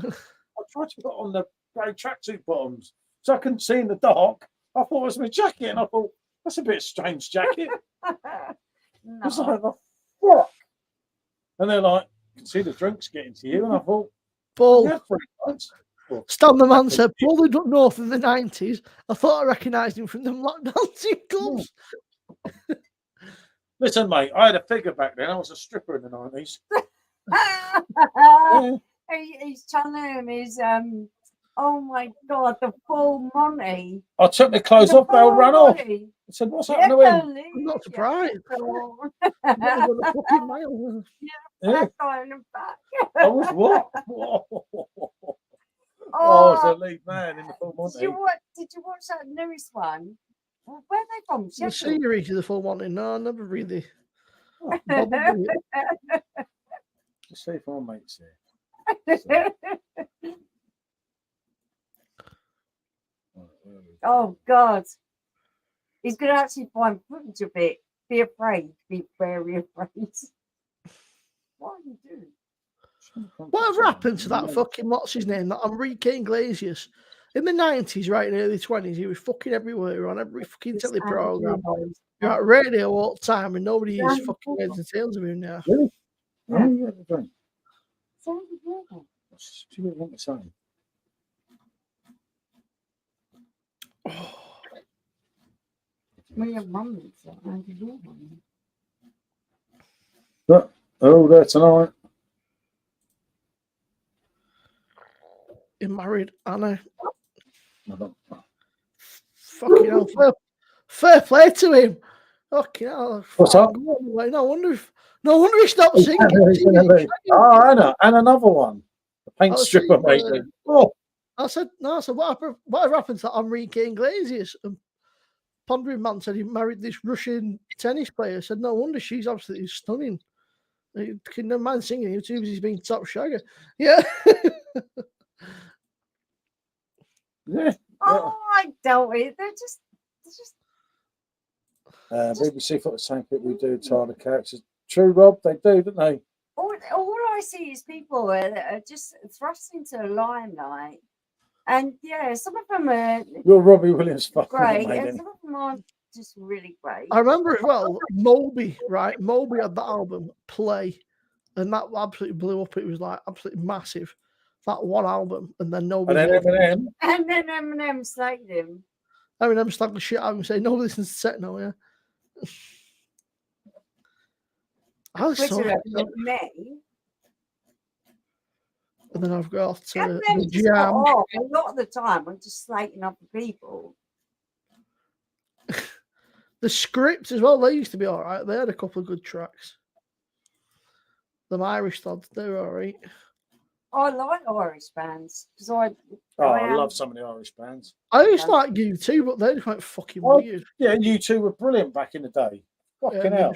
A: on the grey tracksuit bottoms so I couldn't see in the dark. I thought it was my jacket, and I thought that's a bit strange jacket. I was
B: No.
A: like, "The fuck!" And they're like, "You can see the drinks getting to you," and I thought,
C: Paul,
A: "Yeah, 3 pints."
C: Stan the Man said, Paul lived up north in the 90s. I thought I recognised him from them lockdown team clubs.
A: Listen, mate, I had a figure back then. I was a stripper in the 90s. Yeah.
B: He's telling him his oh my god, the full Monty.
A: I took my clothes off, they'll run off. I said, "What's happened to him?"
C: I'm not surprised.
B: Yeah.
C: I've got a fucking mile.
A: Yeah.
B: Back.
A: I was what? Oh, as
B: Oh,
A: the lead man in the full Monty.
B: did you watch that newest one? Well, where are they from?
C: The
B: Sheffield.
C: series of the full Monty. No, I never really.
A: Oh,
C: bothered with it.
A: just see if my mate's here. So,
B: Oh God, he's gonna actually find footage of it. Be afraid. Be very afraid. What are you doing?
C: Whatever happened to that fucking what's his name? That Enrique Iglesias. In the 90s, right in the early 20s, he was fucking everywhere on every fucking telly program. You're at radio all the time, and nobody is fucking heads and tails of him now.
A: Really?
B: Yeah.
A: Oh, you have a drink.
B: Sounds good.
A: What do you really want to say?
B: Well, your mum eats it, and your mum.
A: But oh, there tonight.
C: You're married, Anna.
A: I don't-
C: Fucking hell. Fair play to him. Fucking hell.
A: What's up?
C: No wonder he stopped singing.
A: Oh, I know. And another one. The paint
C: I'll
A: stripper,
C: see,
A: mate. Oh,
C: I said, whatever happened to Enrique Iglesias? And Pondering Man said he married this Russian tennis player. I said, no wonder she's absolutely stunning. No man singing YouTube, he's been top shagger. Yeah.
A: yeah.
B: Oh, I doubt it. They're just.
A: BBC thought the same thing we do to other characters. True, Rob, they do, don't they?
B: All I see is people that are just thrust into the limelight. And yeah, some of them are
A: You're Robbie Williams fucking
B: great,
A: amazing.
B: and some of them aren't just really great.
C: I remember as well, Moby, right? Moby had that album, Play, and that absolutely blew up. It was like absolutely massive. That one album, and then nobody.
A: And then Eminem.
B: And then Eminem slated him.
C: I'm slagging the shit out of him and saying, nobody listens to techno, yeah. I was so
B: Twitter
C: fucking up.
B: me.
C: And then I've got
B: And
C: the
B: then just
C: Jam.
B: got off. A lot of the time, I'm just slating other people.
C: The Scripts as well, they used to be all right. They had a couple of good tracks. The Irish lads, they were all right.
B: I like Irish bands because
A: I love some of the Irish bands.
C: I used to like U2, but they're quite fucking weird.
A: Yeah, you two were brilliant back in the day. Fucking hell.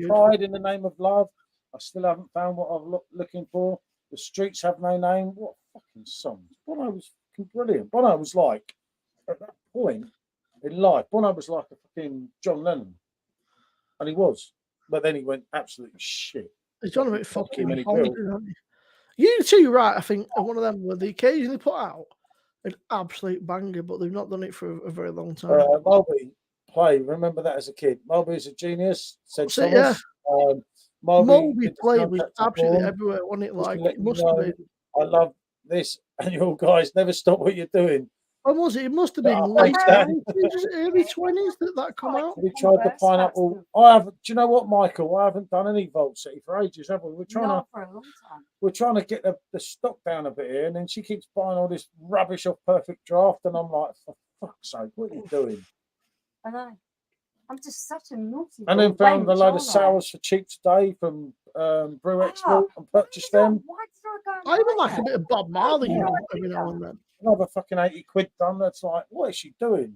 A: Pride in the Name of Love. I still haven't found what I'm looking for. The Streets Have No Name. What fucking songs. Bono was fucking brilliant. Bono was like, at that point in life, Bono was like a fucking John Lennon. And he was. But then he went absolutely shit.
C: He's on a bit fucking
A: many
C: U2, right, I think, are one of them where they occasionally put out an absolute banger, but they've not done it for a very long time.
A: Moby Play, remember that as a kid. Moby's a genius. Said
C: So,
A: Thomas.
C: yeah. Moby Play was absolutely
A: Porn.
C: everywhere, wasn't it? Like,
A: Just to
C: it must
A: let you
C: have
A: know,
C: been.
A: I love this, and you guys never stop what you're doing.
C: When was it? It must have been
A: Oh,
C: late
A: okay.
C: 20s, early 20s that come out.
A: We tried the pineapple. I haven't. Do you know what, Michael? I haven't done any Vault City for ages, have we? We're trying
B: Not for a long time.
A: We're trying to get the stock down a bit here, and then she keeps buying all this rubbish off Perfect Draft, and I'm like, for fuck's sake, what are you doing?
B: I know. I'm just such a naughty.
A: And then
B: little
A: found a
B: wench,
A: load of
B: aren't I?
A: sours for cheap today from Brew Export and purchased them.
B: Why did I go?
C: I even like a bit of Bob Marley every now and then.
A: Another fucking 80 quid done. That's like, what is she doing?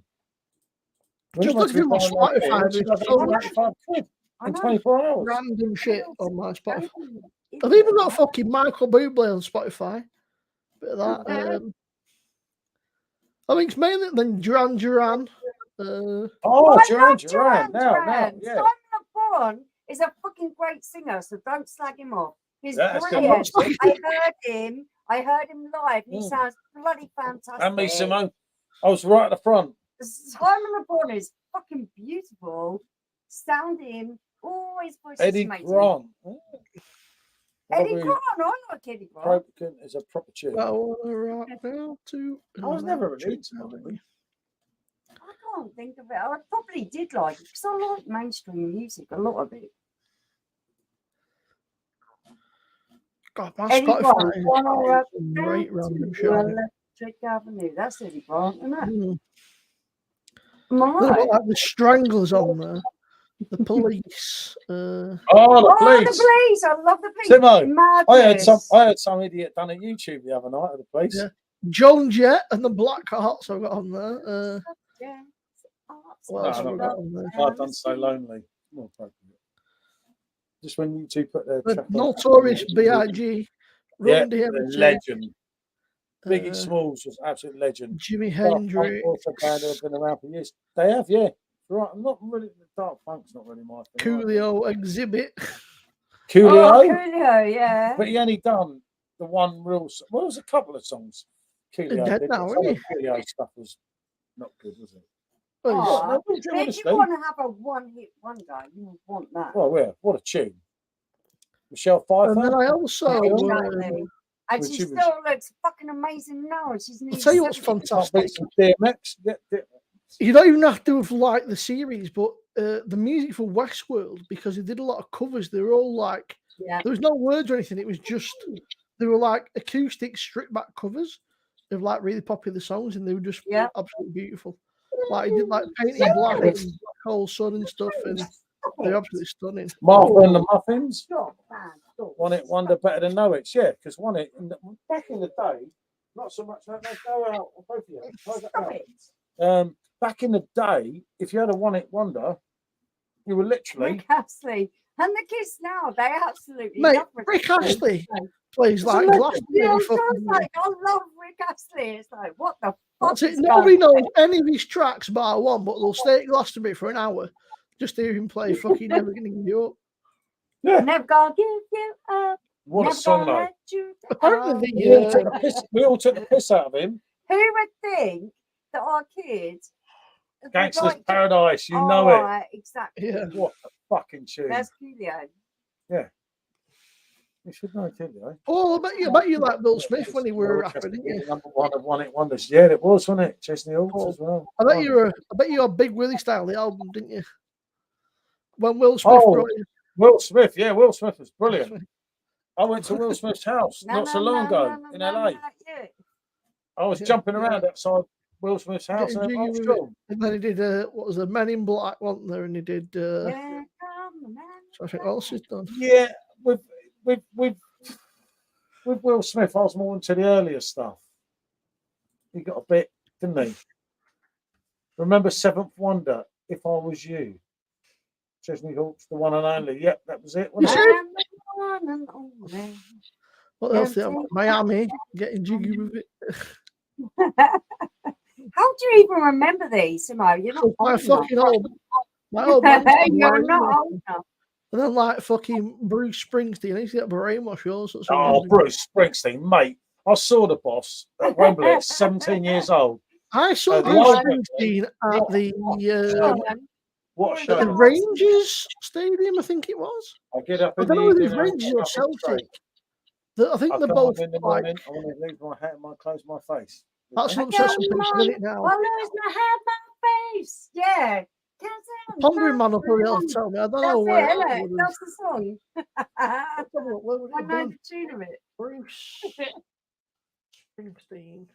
C: Just look through my Spotify.
A: She's
C: There's
A: like
C: so much
A: 85 quid
B: I
A: in
B: know.
A: 24 hours.
C: random shit on my Spotify.
B: It's
C: I've even got fucking Michael Bublé on Spotify. Bit of that. I think it's mainly then Duran.
A: Oh,
B: I
A: Duran
B: love
A: Duran. Now, yeah.
B: Simon LeBron is a fucking great singer, so don't slag him off. He's
A: Yeah, that's
B: brilliant.
A: good.
B: I heard him live. He sounds bloody fantastic.
A: And me, Simone. I was right at the front.
B: Simon LeBron is fucking beautiful. Sounding, always voice is
A: Eddie
B: amazing.
A: Grant.
B: Eddie Grant, I like Eddie Grant.
A: Broken is a proper tune.
C: I wanna rock down to.
A: I was never really into Bobby.
B: I can't think of it. I probably did like it because I like mainstream music, a lot of it.
C: God, my
B: Eddie Grant,
C: Spotify is
B: One Hour Up
C: fucking great random
B: to
C: shit.
B: Electric Avenue. That's Eddie Grant, isn't it?
C: Mm.
B: Am I
C: They've
B: right?
C: got like the Stranglers on there. The Police.
A: Oh, the
B: Oh,
A: police.
B: the police! I love the police.
A: Simo, I
B: Madness.
A: heard some idiot done a YouTube the other night of the police.
C: Yeah. Joan Jett and the Black Hearts I've got on there.
B: Yeah.
C: What else
A: No,
C: have we
A: not
C: got on there?
A: I've done so lonely. More appropriate. Just when you two put their
C: The
A: track on.
C: Notorious B.I.G.
A: Yeah,
C: Run
A: the
C: DMC,
A: legend. Biggie
C: uh,
A: Smalls was absolute legend.
C: Jimi
A: Dark Funk
C: Hendrix,
A: also band who have been around for years. They have, yeah. Right, I'm not really Dark Funk's not really my thing.
C: Coolio, Exhibit.
A: Coolio,
B: Oh, Coolio, yeah.
A: but he only done the one real. Well, it was a couple of songs. Coolio
C: Dead
A: did.
C: now,
A: Some
C: isn't
A: of Coolio stuff was not good, was it?
C: Well, he's-
B: Aw,
A: no,
B: but if you
A: honestly.
B: want to have a one-hit wonder, you want that.
A: Well, yeah, what a tune. Michelle Pfeiffer.
C: and then I also,
B: Exactly. And
A: When
B: she
A: she was-
B: still looks fucking amazing now. She's nearly
C: I'll tell you what's
B: 70.
A: Can't beat
C: fantastic.
A: some DMX. Yeah,
C: You don't even have to have liked the series, but the music for Westworld, because he did a lot of covers, they were all like,
B: Yeah.
C: there was no words or anything. It was just, they were like acoustic stripped back covers of like really popular songs, and they were just
B: Yeah.
C: absolutely beautiful. Like he did like Painted Black and Black Hole Sun and stuff, and they're absolutely stunning.
A: Martha and the Muffins.
B: Stop, man, stop.
A: One It Wonder better than No It's, yeah, because One It back in the day, not so much. No, go out, both of you. Close that
B: Stop
A: out.
B: it.
A: Back in the day, if you had a One It Wonder, you were literally
B: Rick Astley. And the kids now, they absolutely
C: Mate,
B: love
C: Rick Astley plays like
A: legend.
C: Glastonbury.
B: You know, so
C: fucking-
B: it's like, I love Rick Astley. It's like, what the fuck
C: That's it.
B: is
C: Nobody
B: going
C: knows any of his tracks bar one, but they'll stay at Glastonbury for an hour just to hear him play fucking Never Gonna Give You Up.
B: on? Never gonna give you up.
A: what a
B: Never
A: song
B: gonna
A: though.
B: let you
C: Apparently,
B: down.
A: We all took the piss. We all took the piss out of him.
B: Who would think that our kids would
A: Gangsters
B: like to-
A: Paradise, you know
B: Oh,
A: it.
B: right, exactly.
C: Yeah.
A: What a fucking tune.
B: That's Coolio.
A: You should know Coolio.
C: Oh, I bet you like Bill Smith when he were a rapper, didn't you?
A: Number one of One It Wonders. Yeah, it was, wasn't it? Chesney Hawks as well.
C: I bet you had Big Willie style the album, didn't you? When Will Smith
A: Oh.
C: brought you.
A: Will Smith, yeah, Will Smith was brilliant. I went to Will Smith's house
B: No,
A: not so
B: no,
A: long
B: no,
A: ago
B: no,
A: in
B: no,
A: LA.
B: no, yeah.
A: I was
C: Yeah,
A: jumping
C: yeah.
A: around outside Will Smith's house.
C: Getting
A: And
C: jiggy
A: I was
C: with
A: strong.
C: And then he did what was the Men in Black, wasn't there? And he did
B: Yeah, come on, man.
C: so I think what else he's done.
A: Yeah, with Will Smith, I was more into the earlier stuff. He got a bit, didn't he? Remember Seventh Wonder, If I Was You. Chesney Hawks, the one and only. Yep, that was it. Wasn't it?
B: I'm the one and only.
C: What else did I have? Miami, getting jiggy with it.
B: How do you even remember these, Simo? You're not
C: My
B: old
C: fucking
B: enough.
C: old, my old man.
B: You're not old enough.
C: And then like fucking Bruce Springsteen, he's got brainwash also.
A: Oh, Bruce Springsteen, mate. I saw the boss at Wembley at 17 years old.
C: I saw
A: the
C: Bruce
A: last-
C: Springsteen at the
A: What a
B: Yeah,
A: show.
C: the
B: but-
C: Rangers Stadium, I think it was.
A: I get up
C: I
A: in
C: don't
A: the
C: know whether it's
A: evening.
C: Rangers or
A: I
C: Celtic. I think
A: I
C: they're
A: come
C: both
A: up in the
C: like
A: morning. I want to leave my hat and my clothes, my face.
C: that's an
B: I
C: obsession
B: got
C: piece,
B: mine.
C: isn't it now?
B: I lose my head, my face. Yeah.
C: Pondering man will probably have to tell me. I don't know where
B: That's
C: that
B: it,
C: would
B: innit?
C: have.
B: That's the song.
C: Let's have a look, where would it
B: I
C: have
B: know
C: been?
B: the tune of it.
C: Bruce Springsteen,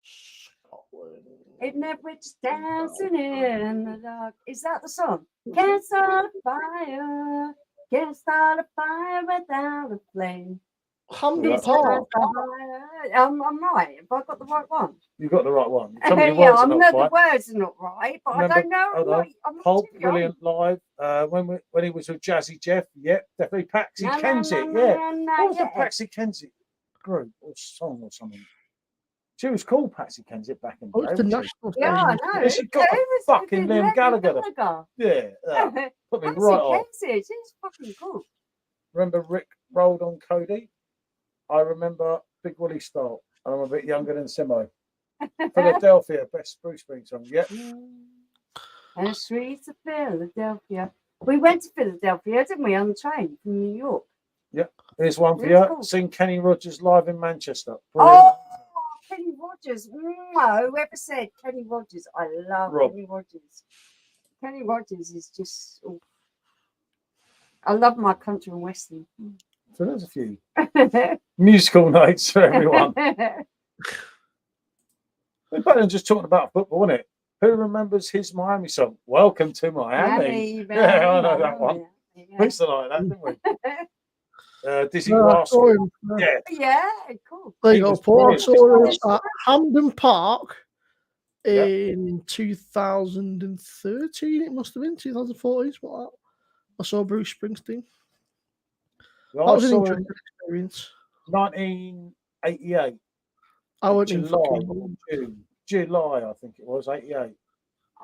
C: Scotland.
B: It never just dancing in the dark. Is that the song? Can't start a fire. Can't start a fire without a flame.
C: Hampden
A: Yeah.
B: It's
C: Park.
B: I'm right. Have I got the right one?
A: You got the right one. Tell me your
B: Yeah,
A: words are
B: I'm
A: not
B: not,
A: right.
B: the words are not right, but
A: Remember-
B: I don't know.
A: hold on.
B: I'm not
A: Pulp,
B: too young.
A: brilliant live. When he was with Jazzy Jeff, yep, definitely Patsy
B: No, no,
A: Kensit,
B: no,
A: yeah.
B: no, no,
A: What was the
B: yeah.
A: Patsy Kensit group or song or something? She was called Patsy Kensit back in the
C: Oh,
A: day.
C: it's the
A: wasn't she?
C: national
B: Yeah, I
C: station.
B: know.
A: Yeah, she got
B: Who
A: the
B: was
A: fucking
B: flipping
A: Liam
B: Liam
A: Gallagher.
B: Gallagher?
A: Yeah, put me
B: Fancy
A: right off.
B: Kansas, it's fucking cool.
A: Remember Rick rolled on Cody? I remember Big Willie Start, and I'm a bit younger than Simo. Philadelphia, best Bruce Springsteen song. Yep.
B: And the streets of Philadelphia. We went to Philadelphia, didn't we, on the train from New York?
A: Here's one for
B: Really
A: you.
B: cool.
A: Sing Kenny Rogers live in Manchester. Brilliant.
B: Oh, Kenny Rogers. Whoever said Kenny Rogers, I love
A: Rob.
B: Kenny Rogers. Kenny Rogers is just. Oh. I love my country and western.
A: So there's a few musical nights for everyone. We're better than just talking about football, wasn't it? Who remembers his Miami song? Welcome to Miami.
B: Miami,
A: Yeah, I know that
B: Miami,
A: one.
B: yeah.
A: We used to like that, didn't we? Dizzy
C: I
A: Rascal.
C: saw him.
A: Yeah,
B: Yeah, cool.
C: There
A: He
C: you go,
A: was
C: Paul. I
A: brilliant.
C: saw us at Hampden Park
A: Yeah.
C: in 2013. It must have been 2014. What that? I saw Bruce Springsteen.
A: Well,
C: That
A: I
C: was an
A: saw him
C: interesting experience.
A: 1988.
C: I went in
A: July,
C: fucking
A: July, I think it was 88.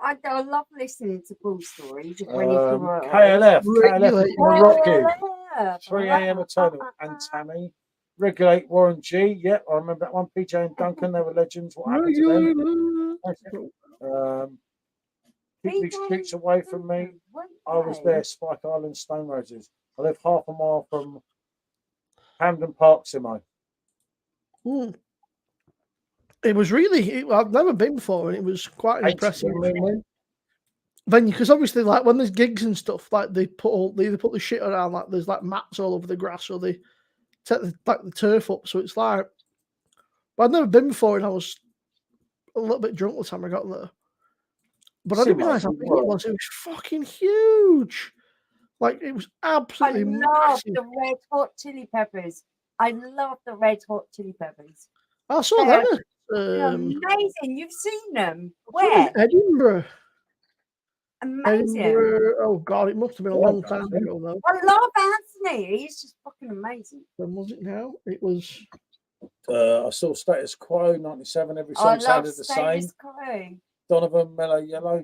B: I love listening to Paul stories of when he grew up.
A: KLF
C: Regulate.
A: was gonna rock you.
B: Yeah.
A: 3 a.m. Eternal and Tammy. Regulate Warren G. Yeah, I remember that one. PJ and Duncan, they were legends. What happened to them? Keep these streets away from me. I was there, Spike Island, Stone Roses. I live half a mile from Hampden Park, Simo.
C: Mm. It was really. I've never been before, and it was quite an impressive venue. Because obviously, like when there's gigs and stuff, like they either put the shit around, like there's like mats all over the grass, or they take the turf up. So it's like, but I'd never been before, and I was a little bit drunk the time I got there. But I didn't realize how big it was. It was fucking huge. Like it was absolutely
B: I love
C: massive.
B: the red hot chili peppers. I love the red hot chili peppers.
C: I saw
B: They're
C: them.
B: amazing. You've seen them.
C: Where?
B: Where?
C: Edinburgh.
B: Amazing.
C: Edinburgh. Oh God, it must have been a long time ago though.
B: I love Anthony. He's just fucking amazing.
C: When was it now? It was.
A: I saw Status Quo 97. Every
B: I
A: song
B: love
A: sounded the same.
B: Status Quo.
A: Donovan, Mellow Yellow.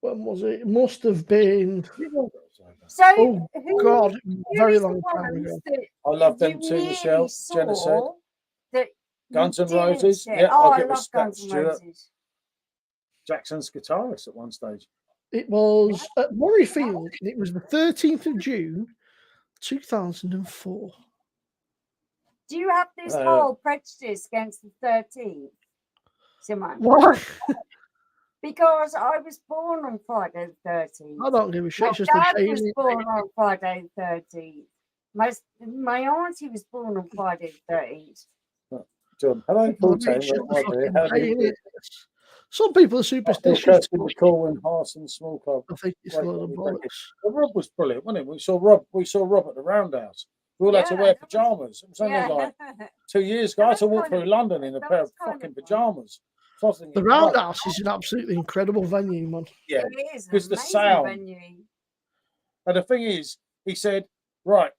C: When was it? It must have been.
B: So,
C: Oh God, very
B: is the
C: long time
B: ones
C: ago.
B: that
A: I love them
B: you
A: too,
B: really
A: Michelle. Jenna said.
B: saw that
A: Guns
B: you
A: N'
B: didn't
A: Roses.
B: see?
A: Yeah,
B: Oh,
A: I'll
B: I
A: get
B: love
A: respect,
B: Guns N'
A: Stuart.
B: Roses.
A: Jackson's guitarist at one stage.
C: It was at Murrayfield, and it was the 13th of June, 2004.
B: Do you have this whole prejudice against the 13th, Simon?
C: Why?
B: Because I was born on Friday the 13th.
C: I don't give a shit.
B: My
C: It's just a
B: dad
C: day,
B: was
C: isn't it?
B: born on Friday the 13th. My auntie was born on Friday the 13th.
A: John, hello, Paul
C: It's just a
A: Taylor.
C: fucking
A: How do
C: day,
A: you
C: innit? Some people are superstitious.
A: Kirsten McCall and Harson Small Club.
C: I think it's a
A: Great
C: load of
A: one,
C: bollocks.
A: Well, Rob was brilliant, wasn't it? We saw Rob at the Roundhouse. We all had to
B: Yeah,
A: wear
B: that was-
A: pajamas. It was only like 2 years ago. I had to walk through London in a pair of fucking pajamas. So I was thinking,
C: The Roundhouse is an absolutely incredible venue, man.
A: yeah,
B: It is
A: because
B: an
A: the
B: amazing
A: sound.
B: venue.
A: And the thing is, he said, right,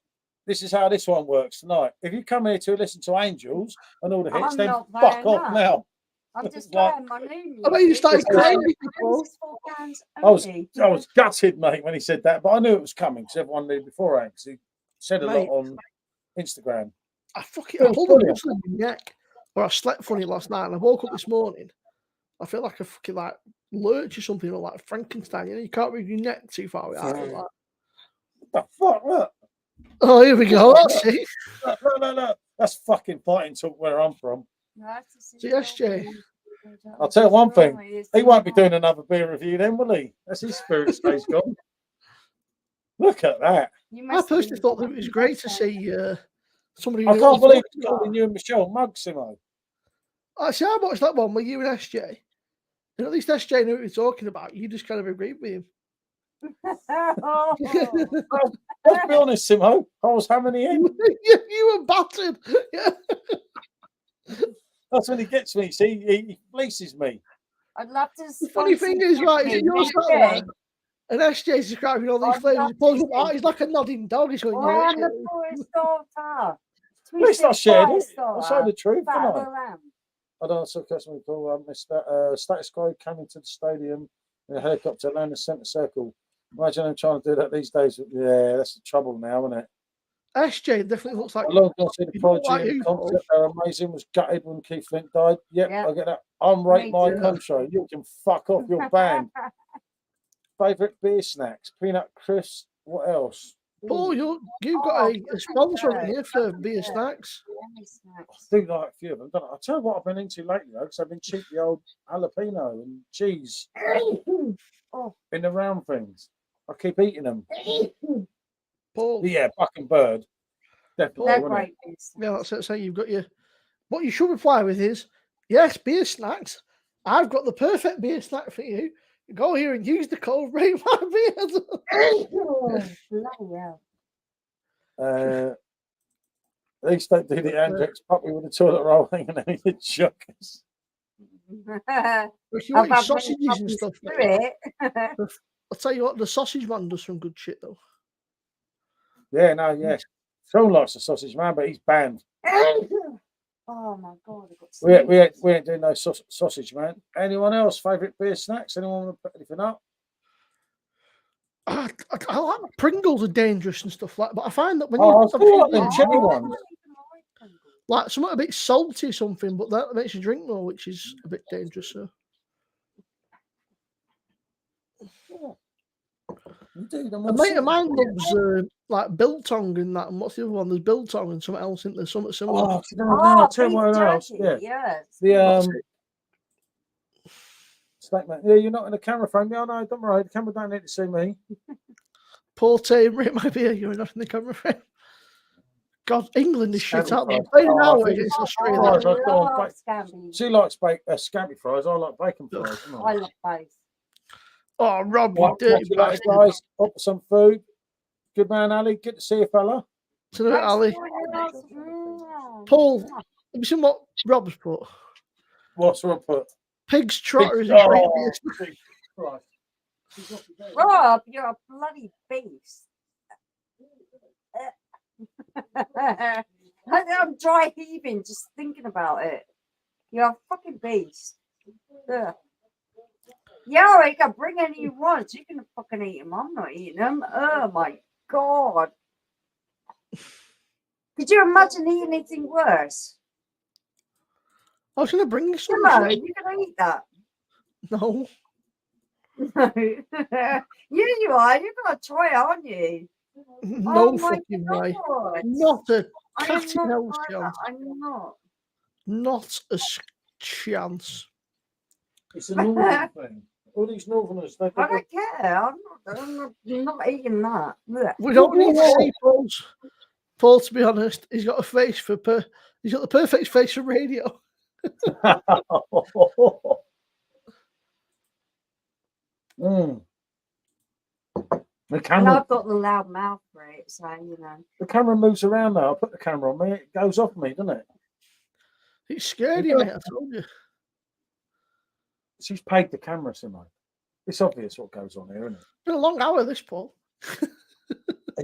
A: this is how this one works tonight. If you come here to listen to Angels and all the hits,
B: I'm
A: then
B: not
A: fuck
B: playing
A: off
B: that.
A: now.
B: I'm just
A: Like-
B: playing my new music.
C: I bet you started
A: It's
C: crying
A: like-
C: before.
B: This is for fans
A: I was
B: only.
A: gutted, mate, when he said that, but I knew it was coming because everyone knew beforehand. Because he said a
C: Mate.
A: lot on Instagram.
C: I
A: Feels
C: pulled a
A: brilliant.
C: muscle in my neck, or I slept funny last night, and I woke up this morning. I feel like a fucking like lurch or something, or like Frankenstein. You know, you can't move your neck too far without it. Like,
A: What the fuck? Look,
C: oh, here we go. That's it.
A: look. That's fucking fighting talk where I'm from.
C: See, SJ.
A: I'll tell you one thing. He won't be doing another beer review then, will he? That's his spirit stage gone. Look at that.
C: I personally thought that it was great to see somebody.
A: I
C: who
A: can't
C: was
A: believe he's
C: talking
A: calling you and Michelle mugs, Simo.
C: about- See, I watched that one with you and SJ. And at least SJ knew what he was talking about. You just kind of agreed with him.
A: Let's be honest, Simo. I was hammering him.
C: you were battered. Yeah.
A: That's when he gets me. See, he fleeces me.
B: I'd love to.
C: The funny thing is, right, is that you're sat there and SJ's describing all these
B: I'd
C: flavors.
B: love
C: He pulls
B: to
C: up out, he's like a nodding dog. He's going,
B: I
C: yeah,
B: am the poorest daughter.
A: Well, it's not shared. I'm saying the truth,
B: Fat
A: am I?
B: little lamb.
A: I don't know, so customer call Mr. Status Quo coming to the stadium in a helicopter land the centre circle. Imagine them trying to do that these days. Yeah, that's the trouble now, isn't it?
C: SJ definitely looks like
A: I love going to see the
C: you don't like
A: Prodigy
C: you,
A: concert. They're amazing. Was gutted when Keith Flint died. Yep,
B: Yeah.
A: I get that. I'm rate
B: Me
A: my
B: too.
A: country. You can fuck off your band. Favourite beer snacks? Peanut crisps. What else?
C: Paul, you've got a sponsor on here for beer snacks.
A: I do like a few of them, don't I? I'll tell you what I've been into lately, though, because I've been cheap the old jalapeno and cheese in the round things. I keep eating them.
C: Paul,
A: But yeah, Buck and Bird. Definitely.
B: They're
A: Wouldn't it?
B: great.
C: yeah, that's it. So you've got your. What you should reply with is, yes, beer snacks. I've got the perfect beer snack for you. Go here and use the code Rate My Beers.
B: Bloody hell.
A: At least don't do the Andrex puppy with the toilet roll hanging out your chuckers.
C: If you want your sausages and stuff, mate, I'll tell you what, the sausage man does some good shit though.
A: Yeah, no, yeah. Phil likes the sausage man, but he's banned.
B: Oh my god, I've got
A: We ain't doing no sausage man. Anyone else? Favourite beer snacks? Anyone want to put anything up?
C: I like Pringles are dangerous and stuff like that, but I find that when
A: I
C: you
A: still like them chili ones.
C: like something a bit salty or something, but that makes you drink more, which is a bit dangerous. So.
A: Indeed,
C: A mate of mine loves like biltong and that, and what's the other one? There's biltong and something else, isn't there? Something similar.
A: Oh, no, tell me what else. Yeah.
B: Yes.
A: The Snack man. Yeah, you're not in the camera frame. Yeah, no, don't worry. The camera don't need to see me.
C: Poor team, rate my beer. You're not in the camera frame. God, England is shit out there. Playing now against Australia.
A: She likes scampi fries. I like bacon fries.
B: I love both.
C: Oh, Rob, you dirty
A: bastard. Guys, up for some food. Good man, Ali. Good to see you, fella.
C: Tonight, Ali. Paul, have you seen what Rob's put?
A: What's Rob put?
C: Pig's trotter is a great beer.
B: Rob, you're a bloody beast. I'm dry heaving just thinking about it. You're a fucking beast. Ugh. Yeah, you can bring any you want. You can fucking eat them. I'm not eating them. Oh my god. Could you imagine eating anything worse?
C: I was going to bring you some.
B: No, you can eat that.
C: No.
B: No. you are. You're going to try, aren't you?
C: No fucking way. Not a catty nose chance.
B: I'm not.
C: Not a chance.
A: It's a northern thing. All these northerners.
B: I don't care. I'm not eating that.
C: We don't need to see Paul, to be honest, he's got a face for he's got the perfect face for radio.
A: The camera.
B: And I've got the loud mouth for it, so you know.
A: The camera moves around now. I put the camera on me, it goes off me, doesn't it?
C: It's scary, mate. I told you.
A: She's paid the camera, Simone. It's obvious what goes on here, isn't it?
C: It's been a long hour, this, Paul.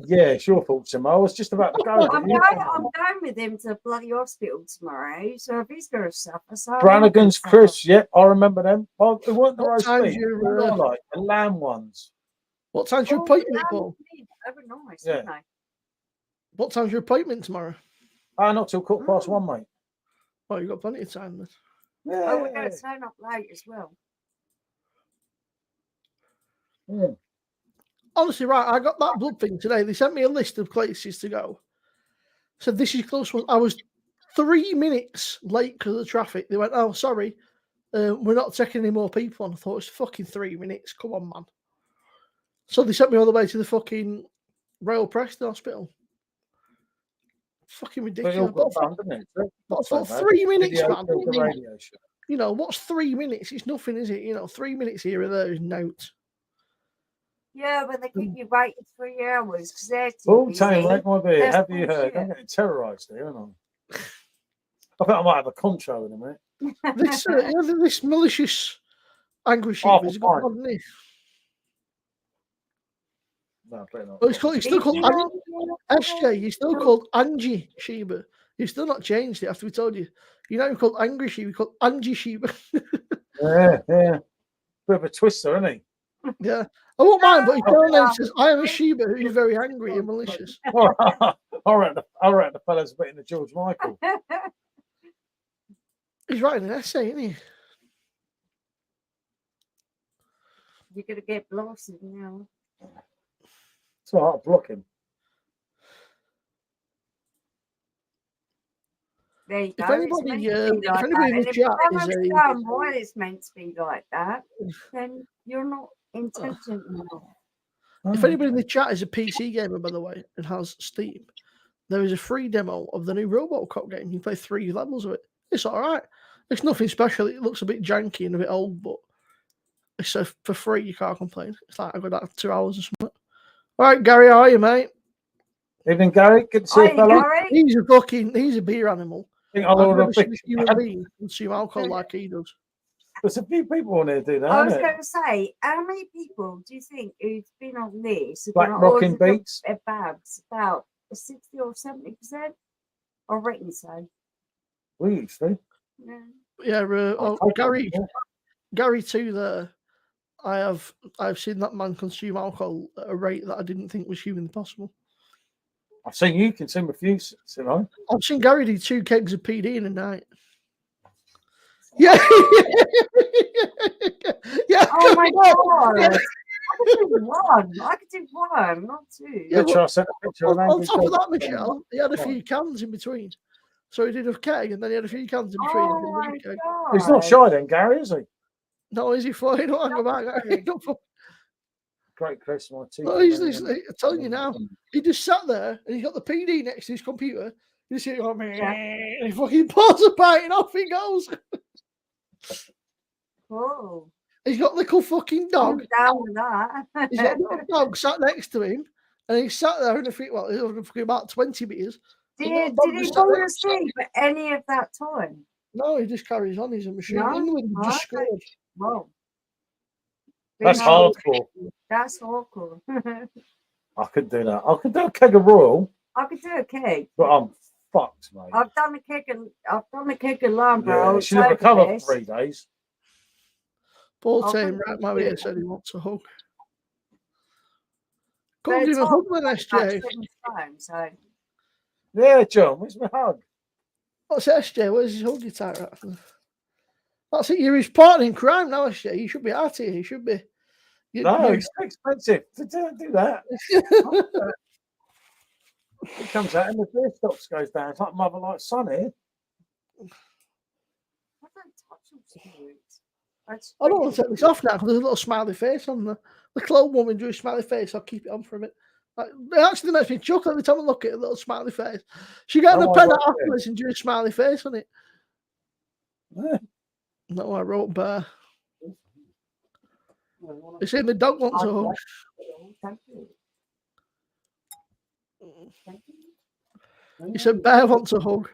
A: Yeah, it's your fault, Simone. I was just about to go.
B: I'm going with him to the bloody hospital tomorrow, so if he's going to suffer, so
A: Brannigan's Chris, yeah, I remember them. Oh, it weren't the roast beef.
C: Like
A: the lamb ones.
C: What time's your appointment, Paul?
B: They were nice,
A: yeah.
B: weren't they?
C: What time's your appointment tomorrow?
A: Not till 1:15, mate.
C: Oh, you've got plenty of time then.
A: Yeah.
B: Oh, we're going to turn up late as well.
A: Mm.
C: Honestly, right, I got that blood thing today. They sent me a list of places to go. So this is close one. I was 3 minutes late because of the traffic. They went, oh, sorry, we're not taking any more people on. I thought, it's fucking 3 minutes. Come on, man. So they sent me all the way to the fucking Royal Preston Hospital. Fucking ridiculous. But for 3 minutes, man. You know, what's 3 minutes? It's nothing, is it? You know, 3 minutes here or there is note.
B: Yeah, but they keep you waiting 3 hours because they're too
A: All
B: busy.
A: time, like my beer.
B: That's
A: Have you heard?
B: bullshit.
A: I'm getting terrorised here, aren't I? I think I might have a concho in a minute.
C: This malicious angry sheep has got on this.
A: No, not.
C: Well, he's still called SJ. He's still called Angie Sheba. He's still not changed it after we told you. You're not even called Angry Sheba. You're called Angie Sheba.
A: Yeah. Bit of a twister, isn't he?
C: Yeah. I won't mind, but his real name says, I am a Sheba who's very angry and malicious.
A: I reckon the fella's a bit in the George Michael.
C: He's writing an essay, isn't he?
B: You're going to get blasted now.
A: It's all right, I'll block him.
B: There you go.
C: If anybody in the chat is
B: understand why it's meant to be like that, then you're not intelligent enough.
C: If anybody in the chat is a PC gamer, by the way, and has Steam, there is a free demo of the new RoboCop game. You can play 3 levels of it. It's all right. It's nothing special. It looks a bit janky and a bit old, but it's for free. You can't complain. It's like I got that 2 hours or something. All right, Gary, how are you, mate?
A: Evening, Gary. Good to see you,
B: Hi,
A: fella.
B: Gary.
C: He's a beer animal.
A: Think I'll
C: I've
A: order a
C: never seen
A: big.
C: a human being consume alcohol like he does.
A: There's a few people on there do that.
B: I was
A: isn't it?
B: going to say, how many people do you think who've been on this have
A: Black
B: been
A: Rocking
B: ordered
A: Beats.
B: a Babs? About 60 or 70%? I reckon so.
A: We used to.
B: Yeah.
C: Yeah,
A: I'll take
C: Gary,
A: one.
C: Gary too. There, I've seen that man consume alcohol at a rate that I didn't think was humanly possible.
A: I've seen you consume a few, you know.
C: I've seen Gary do 2 kegs of PD in a night. Yeah, yeah.
B: Oh my God.
C: Yeah.
B: I could do one. I could do one, not two.
C: Yeah,
A: Picture, I sent a picture of
C: on
A: Angry
C: top of
A: Dog.
C: that, Michelle, he had a few cans in between. So he did a keg, and then he had a few cans in between.
B: Oh
C: and then
B: my
C: another keg.
B: God.
A: He's not shy then, Gary, is he?
C: No, is he flying? Don't hang about.
A: Great Chris, my teeth.
C: No, I'm telling you now. He just sat there and he got the PD next to his computer. You see it going, and he fucking pours a pint and off he goes.
B: Cool.
C: He's got little fucking dog.
B: I'm down with that.
C: He's got a little dog sat next to him, and he sat there in the feet. Well, he was fucking about 20 meters.
B: Did he fall asleep at any of that time?
C: No, he just carries on. He's a machine.
B: No?
C: England just
B: Okay.
C: scored.
B: Whoa.
A: That's
B: Big
A: hardcore.
B: That's hardcore.
A: I could do that. I could do a keg of Royal,
B: I could do a cake.
A: but I'm fucked, mate.
B: I've done a cake of Lambro.
A: Yeah, she never recovered for 3 days.
C: Paul
B: I'll
C: Tame,
B: put it
C: right, my
B: in.
C: mate, said he wants a hug. Couldn't give him a hug with SJ.
B: So
A: Yeah, John, where's my hug?
C: What's SJ? Where's his hug guitar at? That's it. You're his partner in crime now, SJ. You should be out here. You should be.
A: No, it's too expensive. Don't do that. It comes out and the beer stocks goes down. It's like mother like son here.
B: I don't touch them spirits.
C: I don't want to take this off now because there's a little smiley face on the clone woman drew a smiley face. I'll keep it on for a minute. It actually makes me chuckle every time I look at a little smiley face. She got the pen afterwards and drew a smiley face on it.
A: Yeah.
C: No, I wrote bear. They say the dog wants a hug.
B: Thank you.
C: He said bear wants a hug.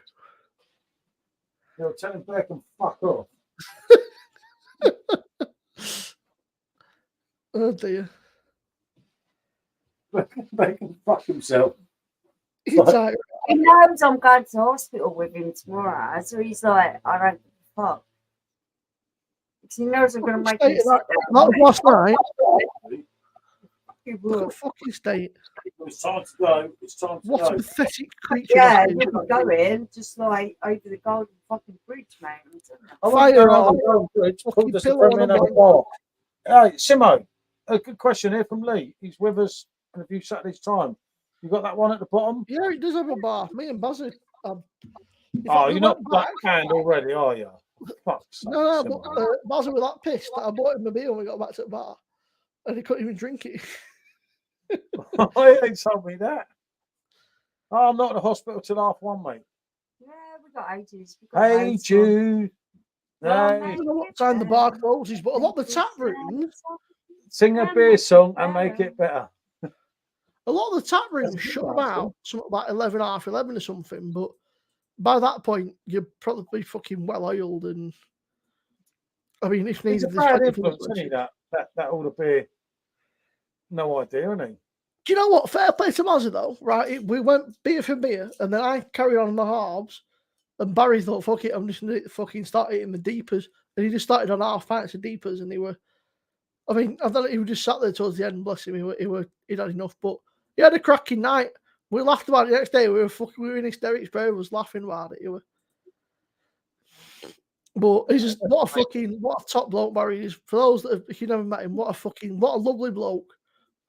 A: You're telling Bear can fuck off.
C: Oh dear.
A: Bear can fuck himself.
C: He's like,
B: He knows I'm going to hospital with him tomorrow, so he's like, I don't give a fuck. Because he knows I'm going to make him sit
C: that was last night.
B: He
C: Look
B: will.
C: at fucking state.
A: It's time to go. It's time to
C: What a
A: go.
C: pathetic creature.
B: Yeah,
C: this is.
B: you'll be going just like over the golden fucking bridge, man.
A: I
C: Fire
A: wonder how
C: on.
A: the Golden Bridge
C: Fucking
A: called us
C: pillow
A: to
C: on a
A: another
C: bank.
A: bar. Hey, Simo, a good question here from Lee. He's with us in a few Saturdays' time. You got that one at the bottom?
C: Yeah, he does have a bar. Me and Bazzy.
A: Oh, you're not backhand already, are you? Fuck's sake,
C: No,
A: Simo.
C: but Bazzy was that pissed that I bought him a beer when we got back to the bar, and he couldn't even drink it.
A: I ain't told me that. Oh, I'm not at the hospital till 1:30, mate.
B: Yeah, we got ages. We got
A: Hey,
B: loads
A: Jude.
B: Well,
A: Hey,
C: I don't know what time the bar closes, but a lot of the tap rooms,
A: sing a beer song and make it better.
C: a lot of the tap rooms
A: That's
C: shut
A: good,
C: about something about 11, half 11 or something. But by that point, you're probably fucking well oiled, and I mean, if
A: He's
C: needed,
A: a
C: there's
A: bad
C: plenty of
A: influence,
C: people.
A: isn't he? That all the beer. No idea, isn't he?
C: Do you know what? Fair play to Mazza though, right? We went beer for beer, and then I carried on the halves, and Barry thought, "Fuck it, I'm just gonna fucking start eating the deepers," and he just started on half pints of deepers, and they were. I mean, I thought he was just sat there towards the end. Bless him, he'd had enough, but he had a cracking night. We laughed about it the next day. We were in hysterics. Barry was laughing about it. But he's just what a top bloke Barry is. For those that if you never met him, what a lovely bloke.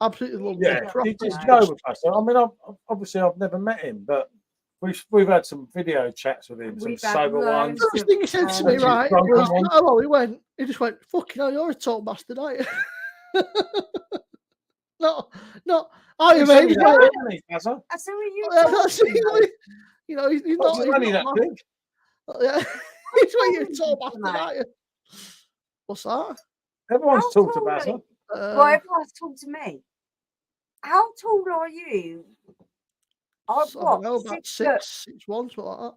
C: Absolutely lovely.
A: Yeah,
C: Proper
A: he just
C: nice.
A: go with us. I mean, obviously, I've never met him, but we've had some video chats with him, some
B: We've had
A: sober
B: loads.
A: ones.
C: First thing he said to me,
A: Which is
C: right?
A: drunk
C: Was,
A: one.
C: hello, he just went, fucking hell, you're a tall bastard, aren't you? no, I
A: He's
C: am
A: only that big, isn't he, Bazza?
B: I said, "Were you
C: Yeah,
B: talking
C: that's it,
B: about?"
C: you know, he's
A: What's
C: not.
A: his only that
C: not
A: big?
C: yeah, he's what you're a tall
B: talking
C: bastard,
B: about?
C: aren't you? What's that?
A: Everyone's
B: How
A: talked to
B: tall are
A: Bazza.
B: you? Well, everyone's talking to me. How tall are you? I
C: don't know,
B: what?
C: about
B: 6 foot.
C: 6'1", something like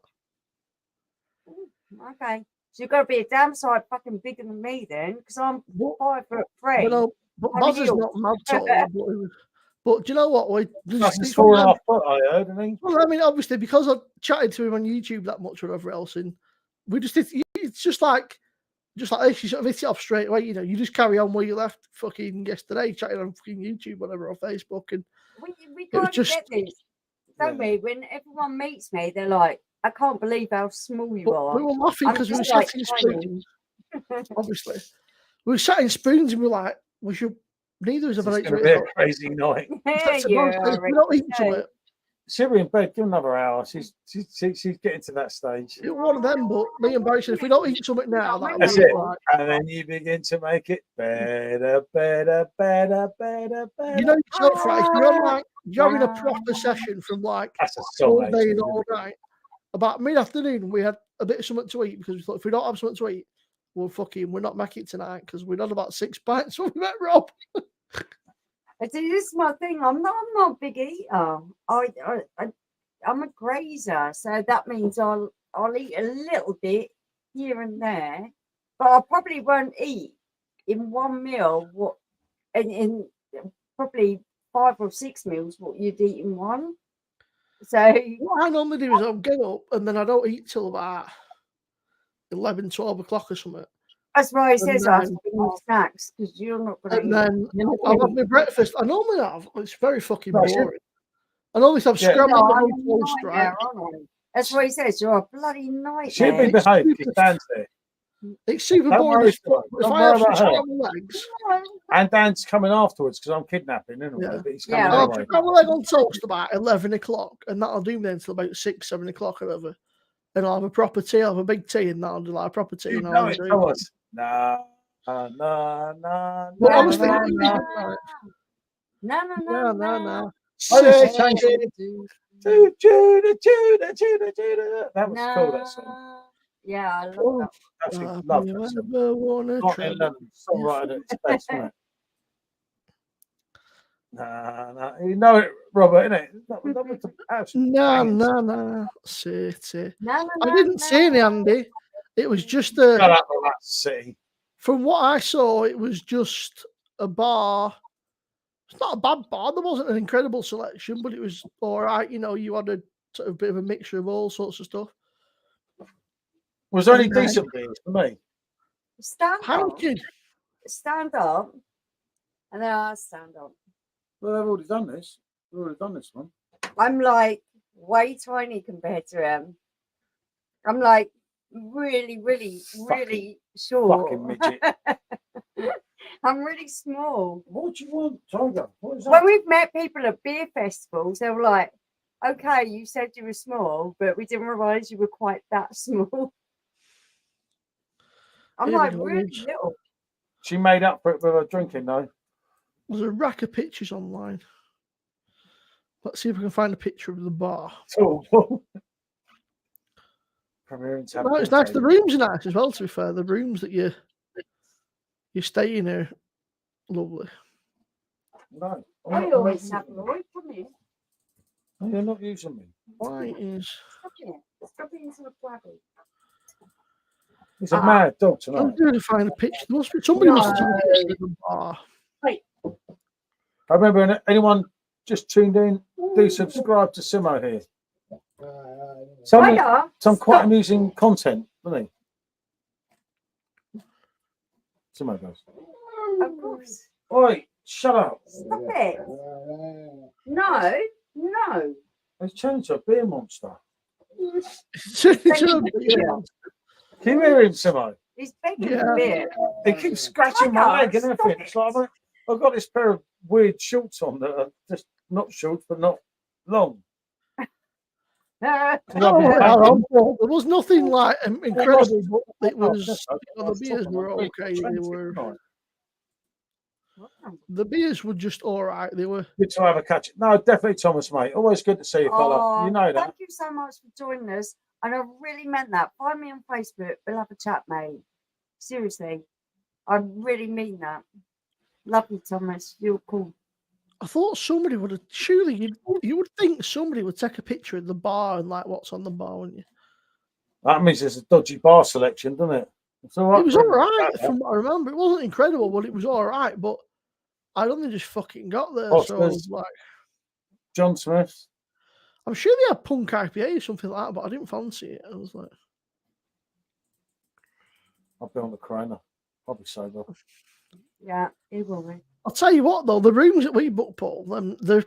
B: Okay. So you've got to be a damn sight fucking bigger than me then, because I'm
C: that.
B: 5'3".
C: But
B: on
C: Moz is
B: heels.
C: not mad tall. But do you know what?
A: That's 4.5 foot, I heard, and he.
C: Well, I mean, obviously, because I chatted to him on YouTube that much or whatever else, and we just it's just like this, you sort of hit it off straight away. You know, you just carry on where you left fucking yesterday, chatting on fucking YouTube, whatever, or Facebook, and
B: We
C: it was
B: kind of
C: just.
B: get this, don't we? When everyone meets me, they're like, "I can't believe how small you
C: But
B: are."
C: we were laughing
B: I'm
C: because we were
B: just like
C: sat in
B: tiny.
C: spoons. Obviously, we were sat in spoons, and we were like, "We should." Neither of us
A: It's
C: have
A: going to be a crazy night.
B: Yeah,
C: we don't eat something.
A: She'll be in bed. Give her another hour. She's getting to that stage.
C: You're one of them, but me and Barry said if we don't eat something now, that'll
A: That's
C: be
A: it.
C: right.
A: And then you begin to make it better, better, better, better, better.
C: You know yourself, right? If you're on like you're having a proper session from like
A: That's a song,
C: all day
A: actually,
C: and
A: isn't
C: all
A: it?
C: night. About mid-afternoon, we had a bit of something to eat because we thought if we don't have something to eat, we're not making it tonight because we'd had about 6 pints when we met Rob.
B: This is my thing. I'm not a big eater. I'm a grazer, so that means I'll eat a little bit here and there, but I probably won't eat in one meal what in probably 5 or 6 meals what you'd eat in one. So
C: What I normally do is I'll get up and then I don't eat till about 11, 12 o'clock or something.
B: that's why he says I have to
C: then-
B: bring you snacks because you're not going to
C: And
B: eat.
C: then I'll have my breakfast. I normally have. It's very fucking
A: Right,
C: boring. I always have
A: Yeah.
C: scrambled
B: I'm
C: eggs
B: a
C: on toast, right?
B: nightmare, aren't I? That's what he says. You're a bloody nightmare.
A: She'll be behaved. She stands there.
C: It's super
A: Don't
C: boring
A: worry,
C: as fuck.
A: Don't
C: If I
A: worry
C: have some
A: about her.
C: scrambled eggs,
A: And Dan's coming afterwards because I'm kidnapping anyway.
C: Yeah.
A: But he's coming
B: Yeah.
C: I'll
A: anyway.
C: have a scrambled egg on toast about 11 o'clock, and that'll do me until about 6, 7 o'clock or whatever. And I'll have a proper tea. I'll have a big tea, and that'll do like a proper tea.
A: You
C: And
A: know
C: I'll
A: it,
C: enjoy
A: Thomas. Nah.
C: But
A: No,
C: honestly,
A: no,
C: it's
A: no.
C: right.
B: No.
A: That was cool, that song.
B: Yeah, I love
C: Oh,
B: that.
A: Absolutely
C: have
A: love
C: you
A: that song.
C: ever wanna
A: Not
C: travel?
A: in London, songwriter at its best, wasn't it? Nah. You know it, Robert, innit? That was the absolute banging song.
C: Na, city.
B: No.
C: I didn't see any, Andy. It was just
A: Shut up on that city.
C: from what I saw, it was just a bar. It's not a bad bar. There wasn't an incredible selection, but it was all right. You know, you had a sort of bit of a mixture of all sorts of stuff.
A: Was there any
C: And then-
A: decent beers for me?
B: Stand up.
C: Heineken.
B: Stand up. And then I stand up.
A: Well, they've already done this. We've already done this one.
B: I'm like way tiny compared to him. I'm like really short.
A: Fucking midget.
B: I'm really small.
A: What do you want, Tiger? What is that?
B: When we've met people at beer festivals, they were like, okay, you said you were small, but we didn't realise you were quite that small. I'm
C: Here we
B: like
C: go,
B: really
C: lads.
B: little.
A: She made up for it with her drinking, though.
C: There's a rack of pictures online. Let's see if we can find a picture of the bar.
A: Oh.
C: No, it's nice. The rooms are nice as well, to be fair. The rooms that you stay in are lovely.
A: No.
B: I always have Lloyd, come here.
A: You're not using me.
C: Why is...
B: Stop here. Stop into the flabby.
A: He's a mad dog
C: I'm
A: tonight.
C: going to find a picture. There must be somebody must have taken a picture of the bar.
A: I remember anyone just tuned in, do subscribe to Simo here. Some quite amusing content, doesn't he? Simo goes.
B: Of course.
A: Oi, shut up.
B: Stop it. No.
A: He's changed to a beer monster.
C: Yeah.
A: Can you hear him, Simo?
B: He's begging
C: Yeah.
B: for beer.
A: He keeps scratching my leg and
B: Stop
A: everything.
B: it.
A: It's like I've got this pair of weird shorts on that are just not shorts but not long.
C: Oh, well, there was nothing like incredible, but it was the beers were okay. The beers were just all right. They were
A: Good to have a catch. No, definitely, Thomas, mate. Always good to see you, fella. You know that.
B: Thank you so much for joining us. And I really meant that. Find me on Facebook. We'll have a chat, mate. Seriously. I really mean that. Love you, Thomas. You're cool.
C: I thought somebody would have. Surely you would think somebody would take a picture of the bar and like what's on the bar, wouldn't you?
A: That means there's a dodgy bar selection, doesn't it? It's all right.
C: It was
A: for
C: all
A: him to
C: right
A: say that.
C: from what I remember. It wasn't incredible, but it was all right. But I'd only just fucking got there, so I was
A: Oscars.
C: like,
A: John Smith.
C: I'm sure they had Punk IPA or something like that, but I didn't fancy it. I was like,
A: I'll be on the Corona. I'll be sober.
B: Yeah, it will be.
C: I'll tell you what though, the rooms that we booked, Paul, they're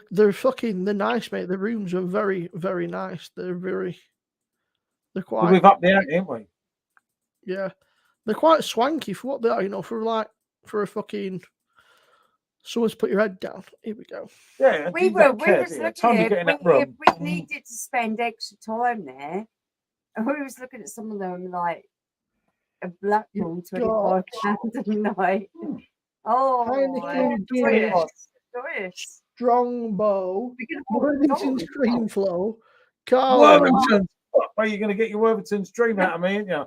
C: nice, mate. The rooms are very, very nice. They're quite.
A: We've upped the ante, haven't we?
C: Yeah, they're quite swanky for what they are, for a fucking someone's put your head down. Here we go.
A: Yeah,
B: We
A: were.
B: was looking
A: Time to
B: at
A: get in that
B: if
A: room.
B: we needed to spend extra time there, and we was looking at some of them like a Blackpool £25 a night. Oh,
C: Heineken,
B: joyous, joyous.
C: Strongbow,
B: We're gonna put
C: Worthington
B: dollars.
C: Screen Flow, Carl.
A: Worthington. What way are you going to get your Worthington's dream out of me, ain't you?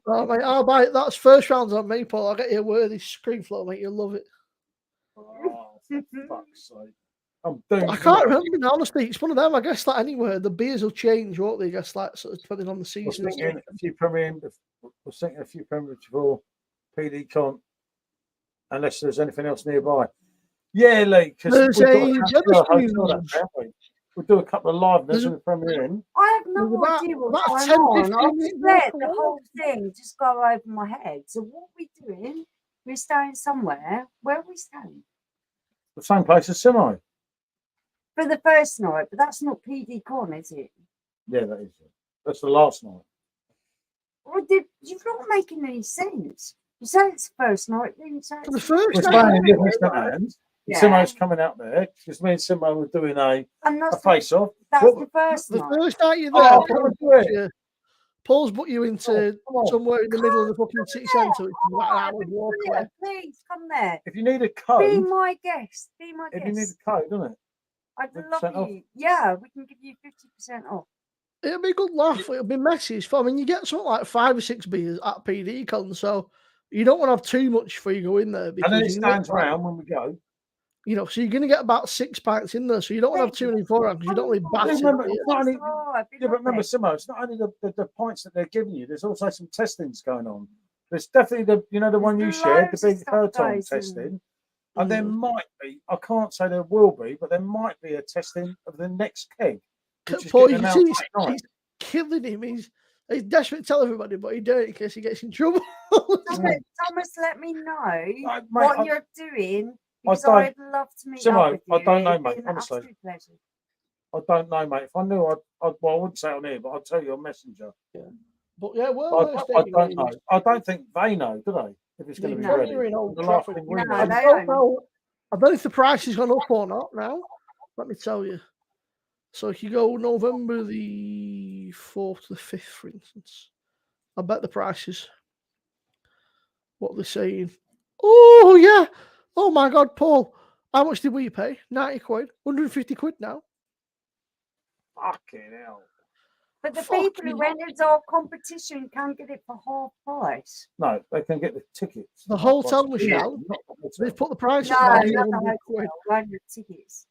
C: Oh, mate, I'll buy it. That's first rounds on me, Paul. I'll get you a Worthy Screen Flow, mate. You'll love it.
A: Oh, for fuck's sake. I'm doomed.
C: I can't remember now, honestly. It's one of them. I guess like anywhere, the beers will change, won't they? I guess like sort of depending on the
A: I was
C: season.
A: thinking a few Premier before PD Con, unless there's anything else nearby. Yeah, Lee, because we'll do a couple of liveness in the Premier Inn.
B: I have no
C: There's
B: idea
C: about
B: what's
C: 10,
B: going on.
C: 15
B: I've
C: minutes
B: let
C: walk
B: the
C: away.
B: whole thing just go over my head. So what are we doing? We're staying somewhere. Where are we staying?
A: The same place as Semi.
B: For the first night, but that's not PD Con, is it?
A: Yeah, that is it. That's the last night.
B: Well, you're not making any sense. You say it's the first night, then you say
C: For the
B: it's
C: first
A: We're
C: night,
A: staying in Livingston Hands.
B: Yeah.
A: Simo's coming out there because me and Simo were doing a
B: and that's
A: face off.
B: that's
A: What-
B: the first
C: the
B: night.
C: first night you're
A: Oh,
C: there,
A: come on, do it.
C: Paul's put you into
A: Come on.
C: somewhere in the middle of the fucking city centre, which is about an hour's
B: that'd be
C: walk away.
B: brilliant. Please come there.
A: If you need a
B: Be
A: code,
B: my guest. Be my
A: if you need
B: guest.
A: a code, doesn't it?
B: I'd
A: 50%
B: love
A: off.
B: you. Yeah, we can give you 50% off.
C: It'll be a good laugh. It'll be messy. It's fun. I mean, you get something like 5 or 6 beers at PD Con, so you don't want to have too much before you go in there.
A: And then it
C: you can get,
A: stands round when we go.
C: so you're going to get about 6 pints in there, so you don't want to have too many beforehand because you don't really batter.
A: Remember,
C: it.
A: it's not only,
B: Oh, it'd be
A: yeah, but remember,
B: lovely.
A: Simo, it's not only the points that they're giving you. There's also some testings going on. There's definitely the one you
B: There's
A: shared, the
B: loads
A: big
B: of
A: Herton
B: stuff goes in.
A: testing. And there might be, I can't say there will be, but there might be a testing of the next keg. Which is
C: Paul,
A: getting
C: you see,
A: announced tonight.
C: he's killing him. He's desperate to tell everybody, but he don't in case he gets in trouble.
B: Thomas, let me know
A: Mate,
B: what
A: I-
B: you're doing because
A: don't-
B: I'd love to meet
A: Simo,
B: up with you.
A: I don't know,
B: It'd be
A: mate,
B: an
A: honestly.
B: absolute pleasure.
A: I don't know, mate. If I knew, I wouldn't say it on here, but I'd tell you on Messenger.
C: But yeah,
A: I don't know. I don't think they know, do they? If it's going to be
B: No.
A: ready.
C: You're in Old
A: The last
C: Trafford.
A: thing we
B: No,
A: know.
C: I
B: they
C: don't
B: don't.
C: know. I don't know if the price has gone up or not now. Let me tell you. So if you go November the 4th to the 5th, for instance, I bet the prices. What they're saying. Oh, yeah. Oh, my God, Paul. How much did we pay? 90 quid. 150 quid now.
A: Fucking hell.
B: But the
C: Fuck
B: people
C: me.
B: who entered our competition can't get it for half price.
A: No, they can get the tickets.
C: The hotel Michelle,
A: Not the hotel.
C: they've put the price
B: No,
C: up by
B: not the
C: 100 quid.
B: hotel, only the tickets.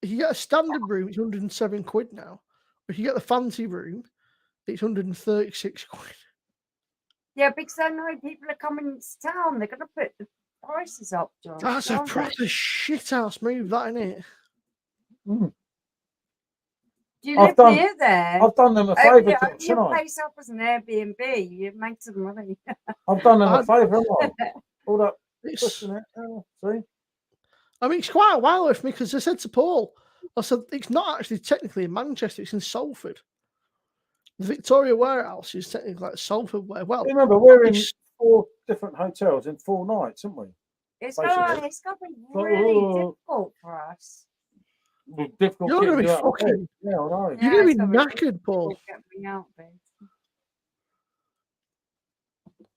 C: If you get a standard room, it's 107 quid now. If you get the fancy room, it's 136 quid.
B: Yeah, because I know people are coming into town. They're going to put the prices up, John.
C: That's a
B: aren't they?
C: proper shithouse move, that, isn't it?
B: Do you
A: I've
B: live
A: done-
B: near there?
A: I've done them a
B: Open
A: favour,
B: your
A: tonight.
B: place up as an Airbnb. You make some money.
A: I've done them a
C: I've-
A: favour. All that
C: It's,
A: pushing it. Oh, see?
C: I mean, it's quite a while with me because I said to Paul, I said, it's not actually technically in Manchester, it's in Salford. The Victoria Warehouse is technically like Salford. Well,
A: Remember, we're in
C: it's-
A: 4 different hotels in 4 nights, haven't we?
B: It's
A: Basically.
B: going to be really
A: Oh.
B: difficult for us.
A: Well, difficult
C: You're gonna
A: getting
C: be
A: you out of bed.
C: fucking-
A: Yeah, I know.
C: you're going to be
B: it's gonna
C: knackered, Paul.
B: difficult to get me out, babe.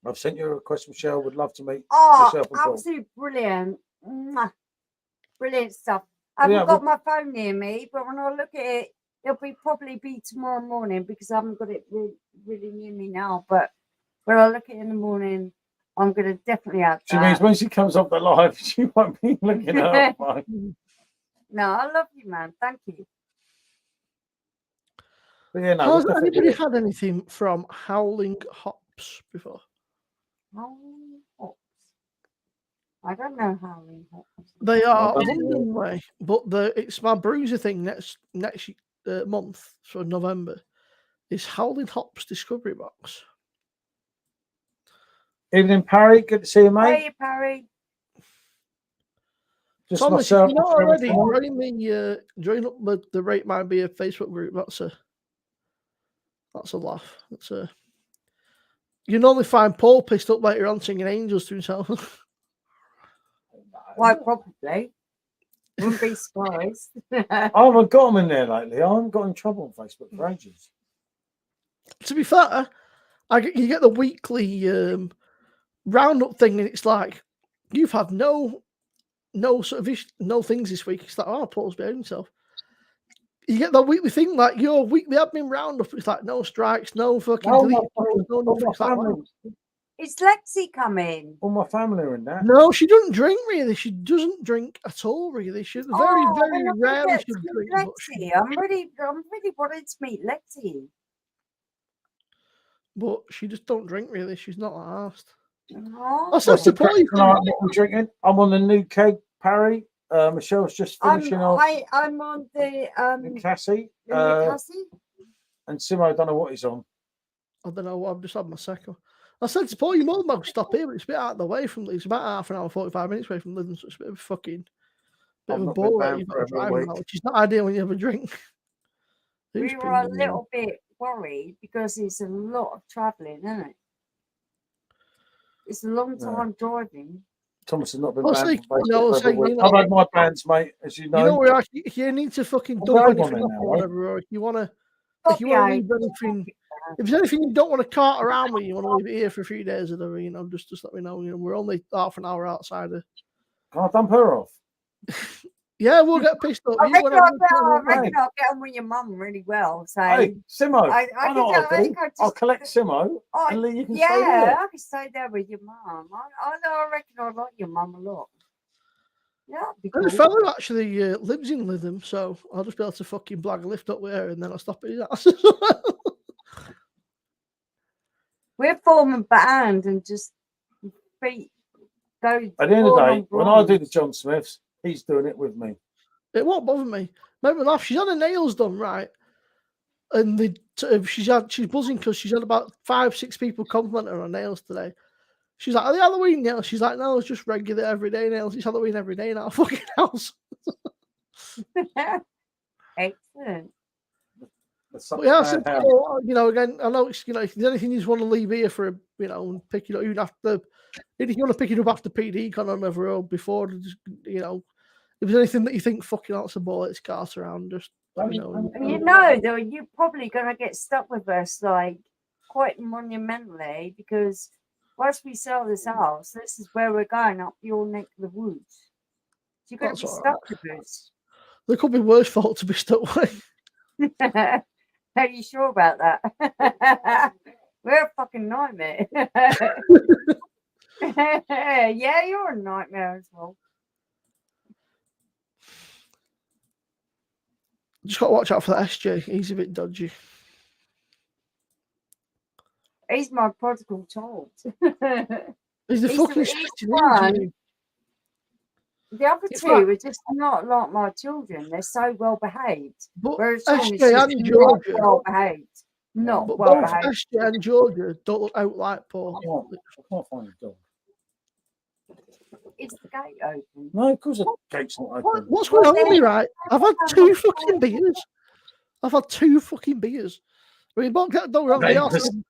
A: I've sent you a request, Michelle. Would love to meet
B: Oh,
A: yourself and Paul.
B: absolutely brilliant. Mwah. Brilliant stuff. I haven't
A: Yeah,
B: got my phone near me, but when I look at it, it'll probably be tomorrow morning because I haven't got it really near me now. But when I look at it in the morning, I'm going to definitely add
A: She means
B: that.
A: when she comes off the live, she won't be looking at her phone.
B: No, I love you, man. Thank you.
A: But yeah, no,
C: Has
A: we'll definitely
C: anybody
A: do it.
C: had anything from Howling Hops before?
B: Howling hops. I don't know howling hops.
C: They are
A: don't
C: London way, but it's my bruiser thing next month for November. Is Howling Hops Discovery Box.
A: Evening, Parry. Good to see you, mate.
B: Hey, Parry.
A: Just
C: Thomas,
A: myself.
C: if you're not already,
A: and
C: join up with the Rate Might Be a Facebook group. That's a laugh. You normally find Paul pissed up later on singing angels to himself.
B: Why, probably. Wouldn't be surprised.
A: I haven't got them in there lately. I haven't got in trouble on Facebook for ages.
C: To be fair, you get the weekly roundup thing, and it's like you've had no sort of no things this week. It's like, oh, Paul's behaving himself. You get that weekly thing, like your weekly admin roundup. It's like no strikes, no fucking deleted posts, no nothing. It's like, wow.
B: Is Lexi coming?
A: All my family are in that.
C: No, she doesn't drink really. She doesn't drink at all really. She very
B: when I
C: rarely
B: get
C: she'll
B: to
C: drink.
B: Lexi, I'm really wanting to meet Lexi.
C: But she just don't drink really. She's not asked.
B: Oh.
C: I said to Paul,
A: What we're drinking. I'm on the new keg, Parry. Michelle's just finishing off.
B: I'm on the
A: Cassie.
B: Cassie.
A: And Simo, I don't know what he's on.
C: I don't know. I've just had my second. I said to Paul, you might well stop here, but it's a bit out of the way from. It's about half an hour, 45 minutes away from Lytham, so it's a bit of a fucking bit of a ball that you've got to drive now, which is not ideal when you have a drink.
B: We were a little bit worried because it's a lot of travelling, isn't it? It's a long time driving.
A: Thomas has not been
C: I've
A: had my plans, mate, as you know.
C: You know where you need to fucking dump anything off or whatever, or if you want to leave anything, if there's anything you don't want to cart around with, you want to leave it here for a few days or whatever, just let me know. We're only half an hour outside of.
A: Can I dump her off?
C: Yeah, we'll get pissed up.
B: I reckon I'll get on with your mum really well. So
A: hey, Simo, I'll collect Simo.
B: Oh,
A: and you can
B: yeah,
A: stay there.
B: I can stay there with your mum. I reckon I like your mum a lot. Yeah,
C: the fella actually lives in Lytham, so I'll just be able to fucking blag a lift up with her, and then I'll stop at his house.
B: We're forming band and just go.
A: At the end of the day, when I do the John Smiths, he's doing it with me.
C: It won't bother me. Make me laugh. She's had her nails done, right? And she's buzzing because she's had about 5-6 people compliment her on nails today. She's like, are they Halloween nails? She's like, no, it's just regular everyday nails. It's Halloween every day in our fucking house.
B: Excellent.
C: But yeah, I said, again, I know it's, if there's anything you just want to leave here for, and pick it up, even after, if you want to pick it up after PD con or whatever, or before, just, if there's anything that you think fucking lots of bullets cast around, just let me know.
B: Though, you're probably going to get stuck with us, like, quite monumentally, because once we sell this house, this is where we're going, up your neck of the woods. So you're going to be stuck with us.
C: There could be worse fault to be stuck with.
B: Are you sure about that? We're a fucking nightmare. Yeah, you're a nightmare as well.
C: Just got to watch out for that SJ. He's a bit dodgy.
B: He's my prodigal child.
C: He's the fucking
B: one. The other two are just not like my children. They're so well behaved.
C: But
B: SJ and Georgia, well behaved. Not well behaved.
C: SJ and Georgia don't look out like Paul.
A: I can't find a dog.
B: Is the gate open?
A: No, of course the gate's not open.
C: What's going on with me, right? I've had 2 fucking beers. I mean, don't get the wrong. They are 7%.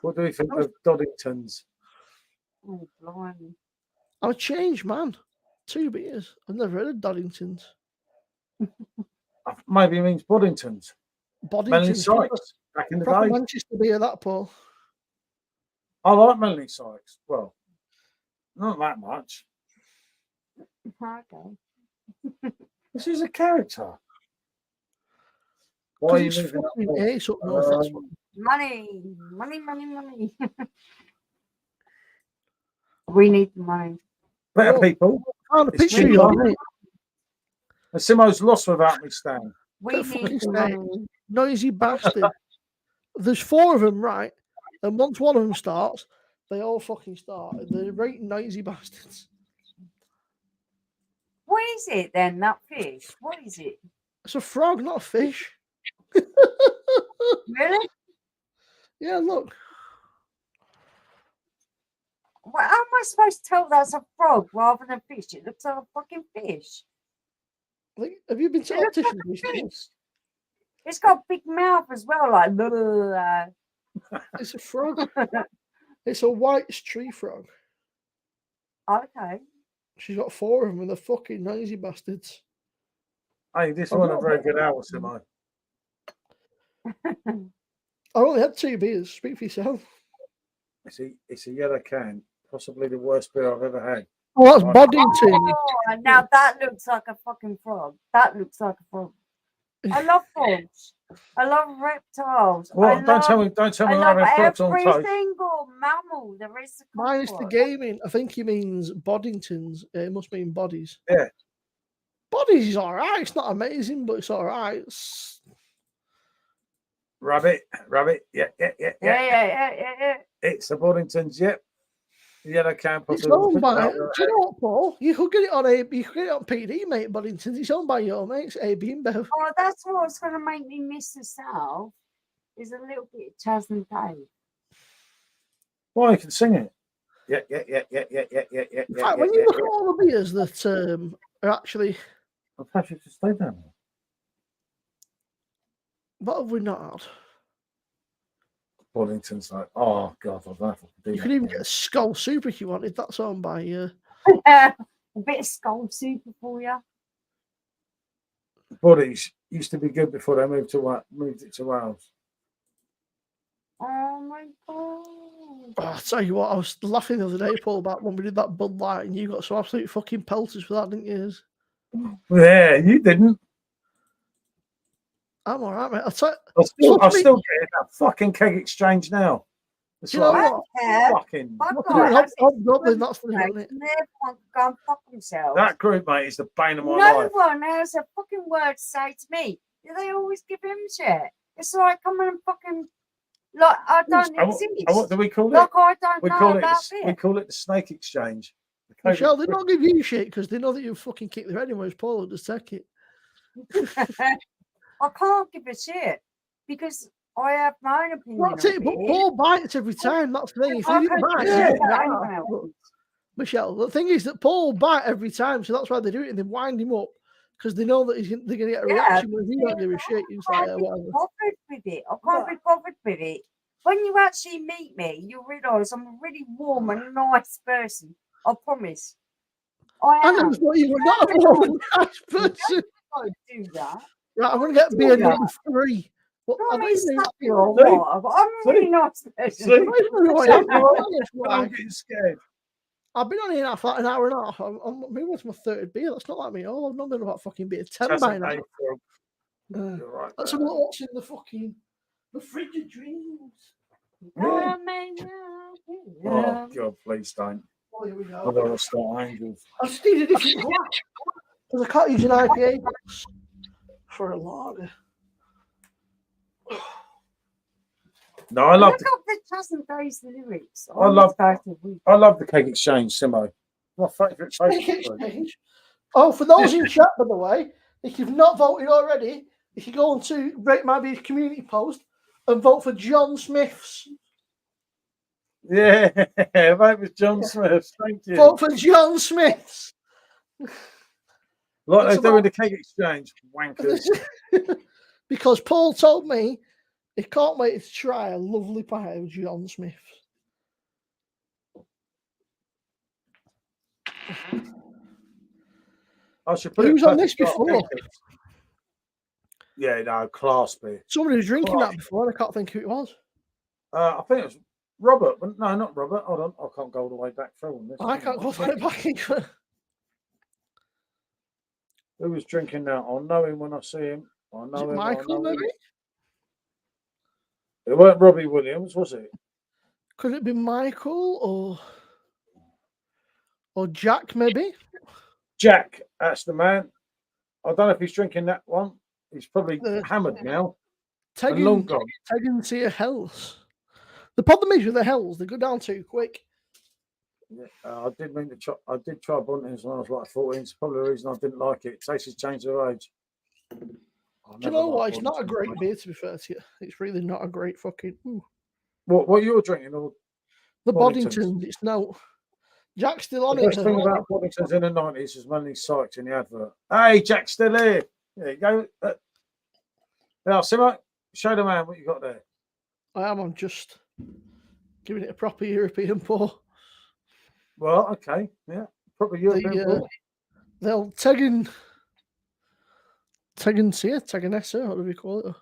A: What do we think of Doddingtons?
B: Oh, blimey.
C: I'm a changed man. 2 beers. I've never heard of Doddingtons.
A: Maybe it means Boddingtons. Melanie Sykes, back in the day.
C: Manchester beer, that, Paul.
A: I like Melanie Sykes. Well, not that much.
B: Okay.
A: This is a character. Why are you moving
C: up north?
B: Money. We need the money.
A: Better
C: Well,
A: people.
C: Found a
A: It's
C: picture of
A: cheaper.
C: you, mate.
A: And Simo's lost without me, Stan.
B: We
C: Get
B: need
C: fucking
B: the
C: snake.
B: money.
C: Noisy bastard. There's 4 of them, right? And once one of them starts, they all fucking start. They're right noisy bastards.
B: What is it then? That fish? What is it?
C: It's a frog, not a fish.
B: Really?
C: Yeah, look.
B: Well, how am I supposed to tell that's a frog rather than a fish? It looks like a fucking fish.
C: Like, have you been to
B: It looks like
C: opticians
B: a
C: recently?
B: fish. It's got a big mouth as well, like blah, blah, blah.
C: It's a frog. It's a white tree frog.
B: Okay.
C: She's got 4 of them and they're fucking noisy bastards.
A: Hey, this
C: I'm
A: wasn't a
C: not-
A: very good hour, Simo.
C: I only had 2 beers. Speak for yourself.
A: It's a yellow can. Possibly the worst beer I've ever had.
C: Oh, that's
A: Right.
C: Boddington.
B: Oh, now that looks like a fucking frog. That looks like a frog. I love frogs. I love reptiles.
A: What? Don't tell me
B: I
A: I'm
B: love
A: having frogs on
B: every
A: toast.
B: single mammal there is to come
C: Minus the
B: for.
C: gaming. I think he means Boddingtons. It must mean bodies.
A: Yeah.
C: Bodies is alright. It's not amazing, but it's alright.
A: Rabbit. Yeah.
B: Yeah.
A: It's the Boddingtons, yep. The yellow can.
C: It's
A: possibly
C: owned by.
A: the
C: Do you know what, Paul? You could get it on PD, mate. Boddingtons. It's owned by your mates, AB and Bev.
B: Oh, that's what's going to make me miss the South. Is a little bit of Chaz and Dave.
A: Well, you can sing it. Yeah.
C: In fact, when you look at all the beers that are actually,
A: I'll perhaps you to stay down there.
C: what have we not had?
A: Boddington's like, oh god, I don't know if I can do
C: You
A: that.
C: could even get a skull soup if you wanted. That's owned by
B: A bit of skull soup for you.
A: Bodies used to be good before they moved it to Wales.
B: Oh my god.
C: Oh, I'll tell you what, I was laughing the other day, Paul, about when we did that Bud Light and you got some absolute fucking pelters for that, didn't you?
A: Yeah, you didn't.
C: I'm alright, mate. I'll tell
A: I'm still
C: Fuck me.
A: getting that fucking keg exchange now. It's
C: Do you know
A: like,
C: what?
B: Yeah.
A: fucking
B: Fuck
A: look
B: off.
A: at it.
C: Hobgoblin, that's the
B: Right,
C: name, isn't it?
B: and everyone can go and fuck themselves.
A: That group, mate, is the bane of my
B: No
A: life.
B: one has a fucking word to say to me. They always give him shit. It's like coming and fucking like I don't exist.
A: What do we call it?
B: Like I don't
A: We
B: know
A: call it
B: about
A: we
B: it.
A: call it the snake exchange.
C: Michelle, they don't give you shit because they know that you fucking kick their head anyways, Paul will just take it.
B: I can't give a shit because I have my own opinion.
C: That's it, but Paul bites every time. That's the thing. If you didn't bite,
A: yeah.
C: Michelle, the thing is that Paul will bite every time, so that's why they do it and they wind him up because they know that they're going to get a reaction when you don't give a shit. He's
B: I
C: like,
B: can't be
C: whatever.
B: bothered with it. I can't be bothered with it. When you actually meet me, you'll realise I'm a really warm and nice person. I promise. I
C: I
B: am.
C: never thought you were not a warm, nice person.
B: I do that.
C: Right, I'm going to get beer number 3. What, I
B: I
C: don't
B: mean,
C: even know.
B: slap you or what? I'm a really nice person.
A: See?
C: I don't even know who I am.
A: I'm getting scared.
C: I've been on here now for like an hour and a half. I'm moving on to my 3rd beer. That's not like me. Oh, I've not been about fucking beer 10
A: That's
C: by
A: a
C: now.
A: name for
C: Uh,
A: You're right.
C: Let's have a look what's in the fucking the fridge of dreams.
A: Yeah.
B: Yeah.
A: Oh god, please don't.
C: Oh, here we go.
A: Although I'll start angels.
C: I just need a different glass because I can't use an IPA glass for a lager.
A: No, I love
B: Look up the Chasm Days lyrics.
A: I love-
B: the
A: I love the cake exchange, Simo. My favourite
C: Take
A: Facebook group.
C: exchange. Oh, for those in chat, by the way, if you've not voted already, if you go on to Break My Beers community post and vote for John Smith's.
A: Yeah, that was John Smith. Thank you.
C: Vote for John Smith's.
A: Like
C: It's
A: they do in
C: about-
A: the cake exchange, wankers.
C: Because Paul told me he can't wait to try a lovely pie of John Smith's.
A: I should put
C: Who's
A: it
C: on this
A: Perfectdraft
C: before?
A: Keg. Yeah, no, class beer.
C: Somebody was drinking
A: Oh.
C: that before, and I can't think who it was.
A: I think it was Robert. But no, not Robert. Hold on, I can't go all the way back through on this.
C: I can't go find it back in.
A: Who was drinking now? I'll know him when I see him. I
C: Is
A: know
C: it
A: him.
C: Michael,
A: I know
C: maybe?
A: him. It weren't Robbie Williams, was it?
C: Could it be Michael or Or Jack, maybe?
A: Jack, that's the man. I don't know if he's drinking that one. He's probably hammered now. And long gone.
C: Tagging to your hells. The problem is with the hells, they go down too quick.
A: Yeah, I did mean to try. I did try Buntings when I was like 14. It's probably the reason I didn't like it. It takes his change of age.
C: Do you know what? It's not a great
A: mate.
C: beer, to be fair to you. It's really not a great fucking.
A: What you're drinking? Or
C: the
A: Boddingtons?
C: Boddingtons, it's no. Jack's still on
A: The
C: it.
A: best thing about Boddingtons in the 90s was mainly Sykes in the advert. Hey, Jack's still here. There you go. Now, Simo, show the man what you got there.
C: I am. I'm just giving it a proper European pour.
A: Well, okay. Yeah. Proper European pour.
C: They'll Tegan Essa, what do we call it?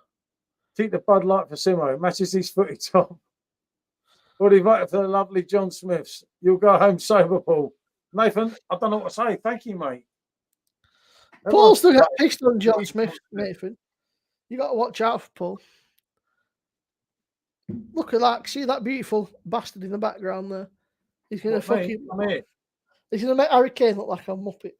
A: Keep the Bud Light for Simo. Matches his footy top. What do you vote for the lovely John Smiths? You'll go home sober, Paul. Nathan, I don't know what to say. Thank you, mate.
C: Paul's still got pissed on John Smith, Nathan. You got to watch out for Paul. Look at that. See that beautiful bastard in the background there? He's going to He's going to make Harry Kane look like a muppet.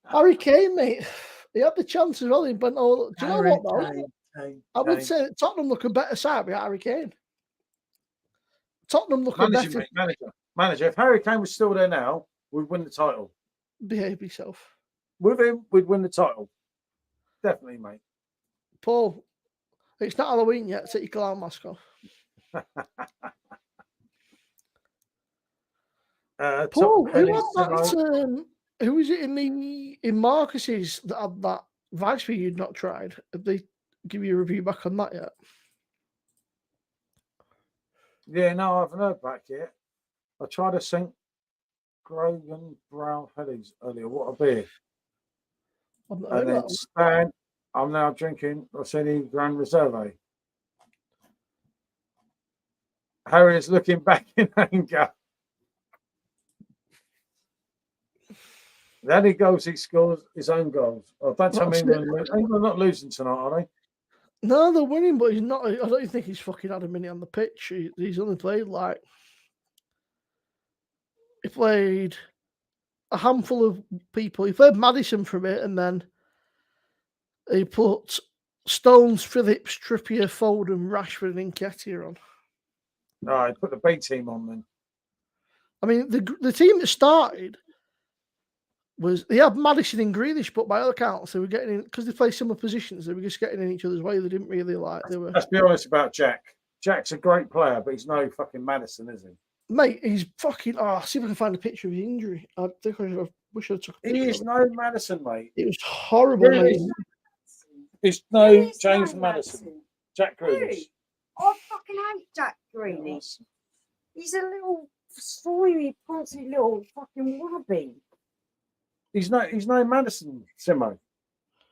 C: Harry Kane, mate. He had the chance as well. But do you know what, though? I would say that Tottenham look a better side with Harry Kane. Tottenham look a better.
A: Manager. If Harry Kane was still there now, we'd win the title.
C: Behave yourself.
A: With him, we'd win the title. Definitely, mate.
C: Paul, it's not Halloween yet. Take your clown mask off. Paul, who was it in Marcus's that had that vice beer you'd not tried? Have they give you a review back on that yet?
A: Yeah, no, I haven't heard back yet. I tried a St. Grogan Brown Headies earlier. What a beer. And then Stan, I'm now drinking Rossini Grand Reserve. Harry is looking back in anger. Then he goes, he scores his own goals. Oh, don't tell me England are not losing tonight, are they?
C: No, they're winning, but he's not. I don't think he's fucking had a minute on the pitch. He's only played he played a handful of people. He played Maddison for a bit, and then he put Stones, Phillips, Trippier, Foden, Rashford, and Nketiah on.
A: No, he put the B team on then.
C: I mean, the team that started they had Maddison and Grealish, but by all accounts, they were getting in because they play similar positions. They were just getting in each other's way. They didn't really
A: Let's be honest about Jack. Jack's a great player, but he's no fucking Maddison, is he? Mate,
C: he's fucking. Oh, see if I can find a picture of his injury. I think I wish I took a picture.
A: He is no Maddison, mate.
C: It was horrible.
A: Really? It's no James Maddison. Jack Grealish.
B: I fucking hate Jack Grealish. He's a little slimy, poncy little fucking wallaby.
A: He's no Maddison, Simo.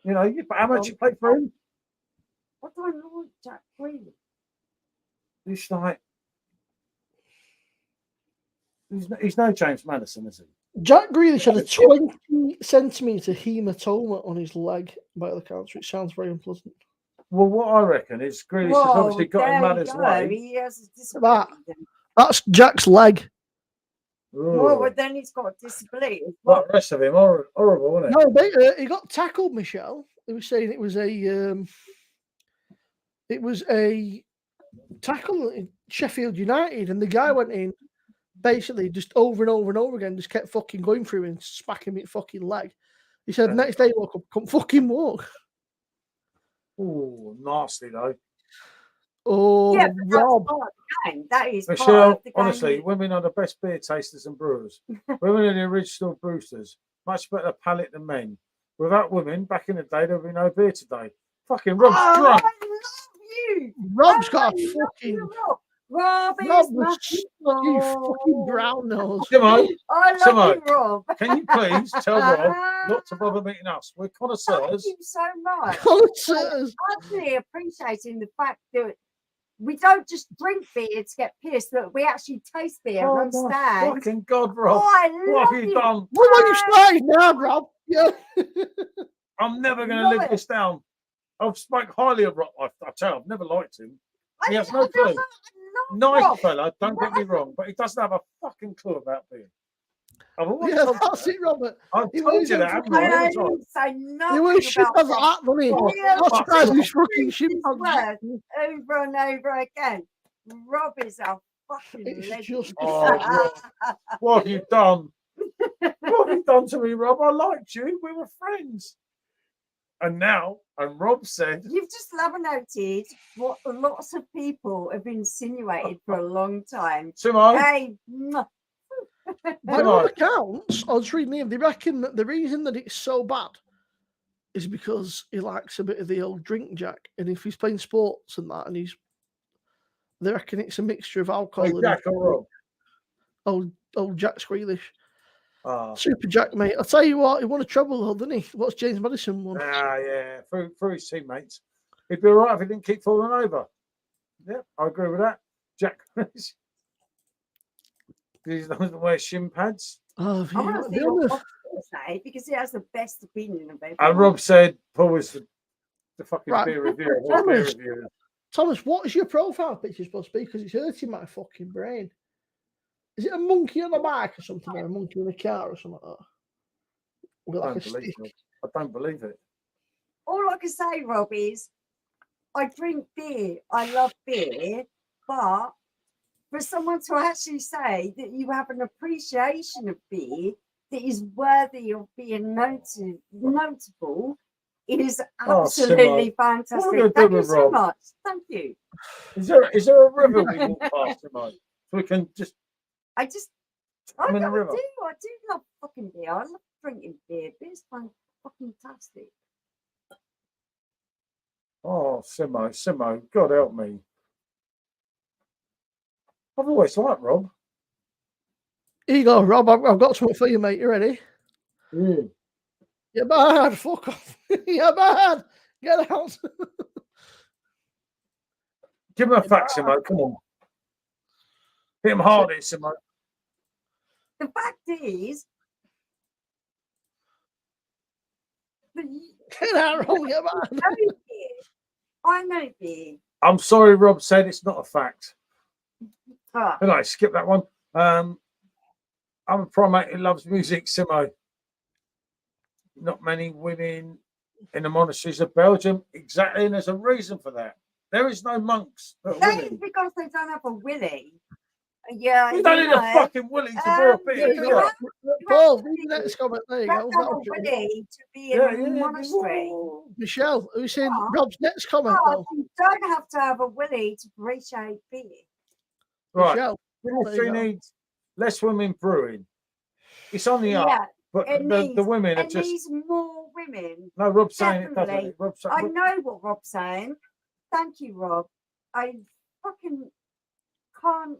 A: You know, how much you play for him?
B: I don't like Jack Grealish.
A: He's like, he's no James Maddison, is he?
C: Jack Grealish had a 20-centimetre hematoma on his leg, by the counts, which sounds very unpleasant.
A: Well, what I reckon is Grealish has obviously got in Maddison's way.
B: He has a disability.
C: That's Jack's leg.
A: Ooh.
B: Well, but then he's got a disability.
A: Well, the rest of him, horrible, isn't it?
C: No, he got tackled, Michelle. They were saying it was a tackle at Sheffield United, and the guy went in basically just over and over and over again, just kept fucking going through and smacking me fucking leg. He said next day he woke up, couldn't fucking walk.
A: Oh, nasty though.
C: Oh,
B: yeah,
C: Rob.
B: That is
A: Michelle,
B: part of the
A: honestly,
B: game.
A: women are the best beer tasters and brewers. Women are the original brewsters. Much better palate than men. Without women, back in the day, there would be no beer today. Fucking Rob's drunk.
B: I love you.
C: Rob's got a fucking...
B: Rob is
C: you fucking brown nose.
A: Come on.
B: I love you, Rob.
A: Can you please tell Rob not to bother meeting us? We're connoisseurs.
B: Thank you so much.
C: Connoisseurs.
B: I'm actually appreciating the fact that we don't just drink beer to get pissed, that we actually taste beer and understand.
A: Fucking God, Rob.
B: Oh,
A: what have you done?
C: What are you saying now, Rob? Yeah.
A: I'm never going to live this down. I've spoke highly of Rob. I tell you, I've never liked him. He has no clue.
B: I
A: Nice
B: Rob.
A: fella, don't get me wrong, but he doesn't have a fucking clue about beer. I've always
C: Yeah,
A: told you
C: that's
A: that.
C: it, Robert.
A: I've
C: He
A: told
C: was
A: you that,
C: into-
A: haven't I?
B: I
A: All the time.
B: didn't say
C: He
B: nothing
C: was shit
B: about
C: as that, wasn't he?
B: Real
C: Not surprised he's
B: fucking
C: fucking shit.
B: his word over and over again. Rob is a fucking
C: It's
B: legend.
C: just
A: Oh, Rob, what have you done? What have you done to me, Rob? I liked you. We were friends. And now, and Rob said,
B: You've just laminated what lots of people have insinuated for a long time.
A: Simone,
B: Hey, mwah.
C: By all accounts, I was reading him, they reckon that the reason that it's so bad is because he likes a bit of the old drink jack. And if he's playing sports and that, and they reckon it's a mixture of alcohol
A: hey,
C: and
A: Jack or Rob?
C: old Jack Grealish.
A: Ah,
C: Super Jack, mate. I'll tell you what, he won a treble, though, didn't he? What's James Madison won?
A: yeah, through his teammates. He'd be all right if he didn't keep falling over. Yeah, I agree with that. Jack, he doesn't wear shin pads.
C: Oh,
B: I want to
C: the
B: see what
C: other-
B: Rob's going to say because he has the best opinion of everyone.
A: And Rob said Paul was the fucking
C: Right.
A: beer reviewer. What beer
C: Thomas.
A: reviewer?
C: Thomas, what is your profile picture supposed to be? Because it's hurting my fucking brain. Is it a monkey on a bike or something, or a monkey in a car or something like that? With like a stick.
A: I don't believe it.
B: All I can say, Rob, is I drink beer. I love beer, but for someone to actually say that you have an appreciation of beer that is worthy of being notable is
A: Oh,
B: absolutely
A: What are we
B: fantastic.
A: gonna do
B: Thank you
A: with
B: so
A: Rob?
B: much. Thank you.
A: Is there a river we walk past tonight? So we can just
B: I
A: I'm in a
B: do.
A: river.
B: I do love fucking beer. I love drinking beer. Beer's fucking fantastic.
A: Oh, Simo, God help me. I've always liked Rob.
C: Here you go, Rob. I've got something for you, mate. You ready?
A: Mm.
C: You're bad. Fuck off. You're bad. Get out.
A: Give him a fact, Simo. Come on. Hit him hard, Simo.
B: The fact is, that
C: Get out, Rob. You're bad.
B: I know beer.
A: I'm sorry, Rob said it's not a fact.
B: Ah,
A: Did I skip that one? I'm a primate who loves music, Simo. Not many women in the monasteries of Belgium. Exactly, and there's a reason for that. There is no monks that are
B: that is
A: women.
B: because they don't have a willy. Yeah,
A: You don't need a fucking willy to brew a beer,
C: There
A: do
C: you
A: you?
C: go. Paul, read the next comment. There you
B: You have
C: go.
B: to have a
C: That'll do.
B: willy to be in a monastery.
A: Whoa.
C: Michelle, who's saying
B: Yeah.
C: Rob's next comment,
B: But
C: though?
B: you don't have to have a willy to appreciate beer.
A: Right.
C: Michelle.
A: The
C: There you
A: industry
C: go.
A: needs less women brewing. It's on the up,
B: Yeah,
A: but
B: it
A: the
B: needs,
A: women are
B: it
A: just.
B: needs more women.
A: No, Rob's saying it
B: Definitely.
A: doesn't. Rob's
B: I
A: saying,
B: know what Rob's saying. Thank you, Rob. I fucking can't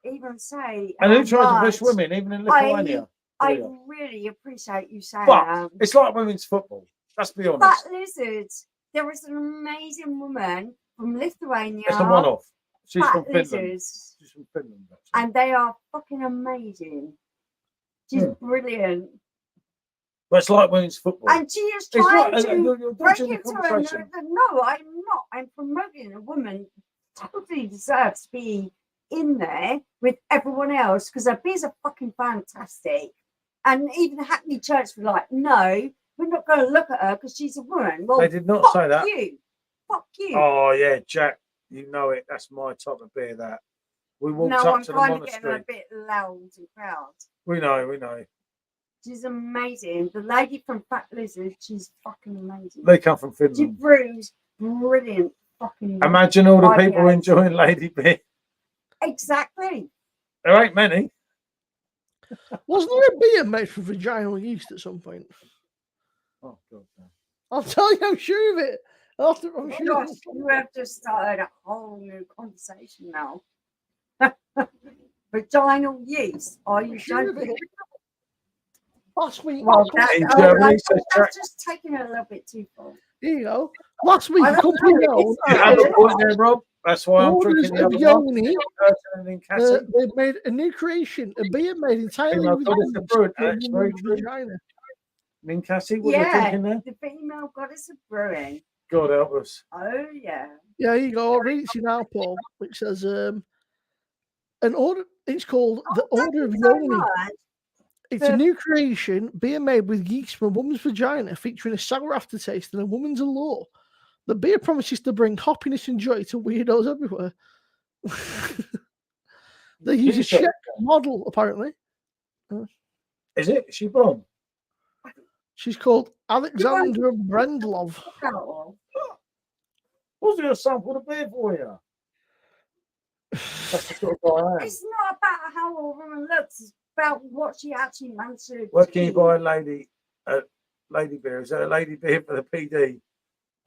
B: even say.
A: and who
B: how
A: tries to push
B: much
A: women, even in Lithuania?
B: I
A: Yeah.
B: really appreciate you saying
A: But
B: that.
A: it's like women's football. Let's be honest.
B: Fat Lizard. There is an amazing woman from Lithuania.
A: It's a one-off. She's
B: Fat
A: from Finland.
B: Lizards.
A: She's from Finland, actually.
B: And they are fucking amazing. She's brilliant.
A: But it's like women's football.
B: And she is
A: It's
B: trying
A: like,
B: to
A: you're
B: break
A: dodging the
B: it to her.
A: conversation.
B: No, I'm not. I'm promoting a woman totally deserves to be in there with everyone else because her beers are fucking fantastic. And even the Hackney Church were like, no, we're not going to look at her because she's a woman. Well,
A: They did not
B: fuck
A: say that.
B: you. Fuck you.
A: Oh, yeah, Jack, you know it. That's my type of beer, that. We walked
B: no,
A: up
B: I'm
A: to the
B: kind of getting
A: monastery.
B: a bit loud and proud.
A: We know.
B: She's amazing. The lady from Fat Lizard, she's fucking amazing.
A: They come from
B: She
A: Finland.
B: brews brilliant fucking.
A: Imagine all the people
B: IPAs.
A: enjoying Lady Beer.
B: Exactly.
A: There ain't many.
C: Wasn't there a beer made from vaginal yeast at some point?
A: Oh, God. No.
C: I'll tell you, I'm sure of it. I'm
B: Oh
C: sure.
B: gosh, you have just started a whole new conversation now. Vaginal yeast. Are you
C: Sure of
B: joking?
C: it. Last week,
B: Well,
A: In Germany, says Jack.
B: that's just taking it a little bit too far.
C: here you go. Last week,
B: I
C: a
B: don't
C: company
B: know,
C: known
B: it's-
A: You have a point there, Rob. That's why I'm
C: Orders
A: drinking the
C: of
A: other one.
C: Yoni,
A: And Cassie.
C: they've made a new creation, a beer made entirely
A: Female
C: with
A: goddess of
C: yeast
A: brewing,
C: from a
A: that's
C: woman's
A: very true.
C: vagina.
A: Cassie, what are you
B: Yeah,
A: drinking there?
B: the female goddess of brewing.
A: God help us.
B: Oh yeah.
C: Yeah, here you go. I'll read it to you now, Paul. It says, an order. It's called the Order of
B: Thank you so
C: Yoni.
B: much.
C: It's a new creation beer made with yeast from a woman's vagina, featuring a sour aftertaste and a woman's allure. The beer promises to bring happiness and joy to weirdos everywhere. They use a Czech model, apparently.
A: Is it? Is she blonde?
C: She's called Alexandra Brendlov.
A: What's going to sample the beer for you? That's the sort of guy I am.
B: It's not about how a woman looks, it's about what she actually managed to
A: Where can you
B: achieve.
A: buy a lady beer? Is that a lady beer for the PD?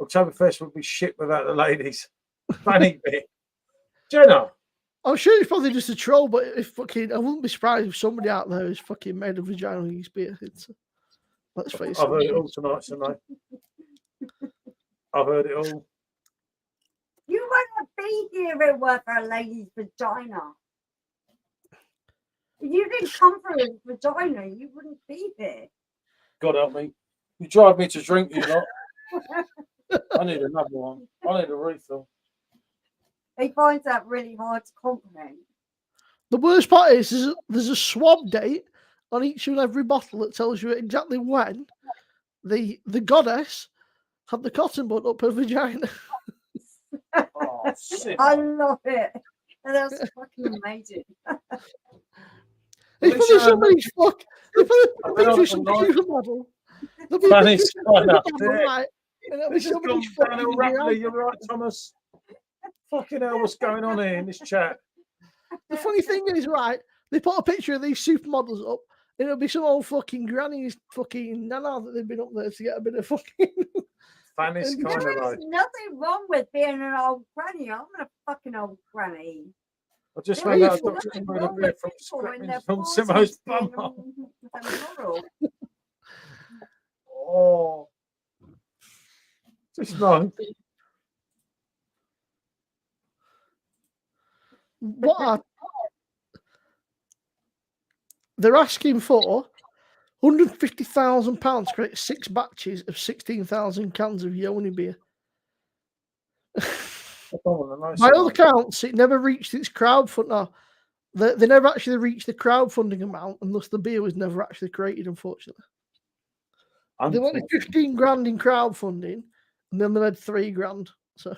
A: Oktoberfest would be shit without the ladies. Funny bit. Jenna.
C: I'm sure it's probably just a troll, but if fucking, I wouldn't be surprised if somebody out there is fucking made a vaginal yeast beer. Let's face
A: I've heard
C: it.
A: it all tonight, tonight. I've heard it all.
B: You wouldn't be here if it were for a lady's vagina. If you didn't come from a vagina, you wouldn't be here.
A: God help me. You drive me to drink, you lot. I need another one. I need a refill.
B: He finds that really hard to compliment.
C: The worst part is there's a swab date on each and every bottle that tells you exactly when the goddess had the cotton bud up her vagina.
A: Oh, shit.
B: I love it. And that's fucking amazing.
C: They put in somebody's fuck. They put a picture of some supermodel. There'll be a
A: Funny
C: picture of
A: sign up
C: supermodel,
A: there.
C: right? And it'll be
A: This has gone
C: somebody's fucking
A: downhill rapidly.
C: vagina.
A: You're right, Thomas. Fucking hell, what's going on here in this chat?
C: The funny thing is, right, they put a picture of these supermodels up, and it'll be some old fucking granny's fucking nana that they've been up there to get a bit of fucking.
A: Funny kind of
B: There
A: like.
B: is nothing wrong with being an old granny. I'm a fucking old granny.
A: I just
B: There
A: found
B: is
A: out I got
B: nothing
A: some
B: wrong
A: beer
B: with
A: from
B: people in their
A: from
B: 40s
A: Simo's
B: being
A: bum.
B: immoral.
A: Oh. Just no.
C: They're asking for £150,000 to create 6 batches of 16,000 cans of Yoni beer. By all accounts, it never reached its crowdfunding. No, they never actually reached the crowdfunding amount, and thus the beer was never actually created, unfortunately. They wanted 15 grand in crowdfunding, and then they made 3 grand. So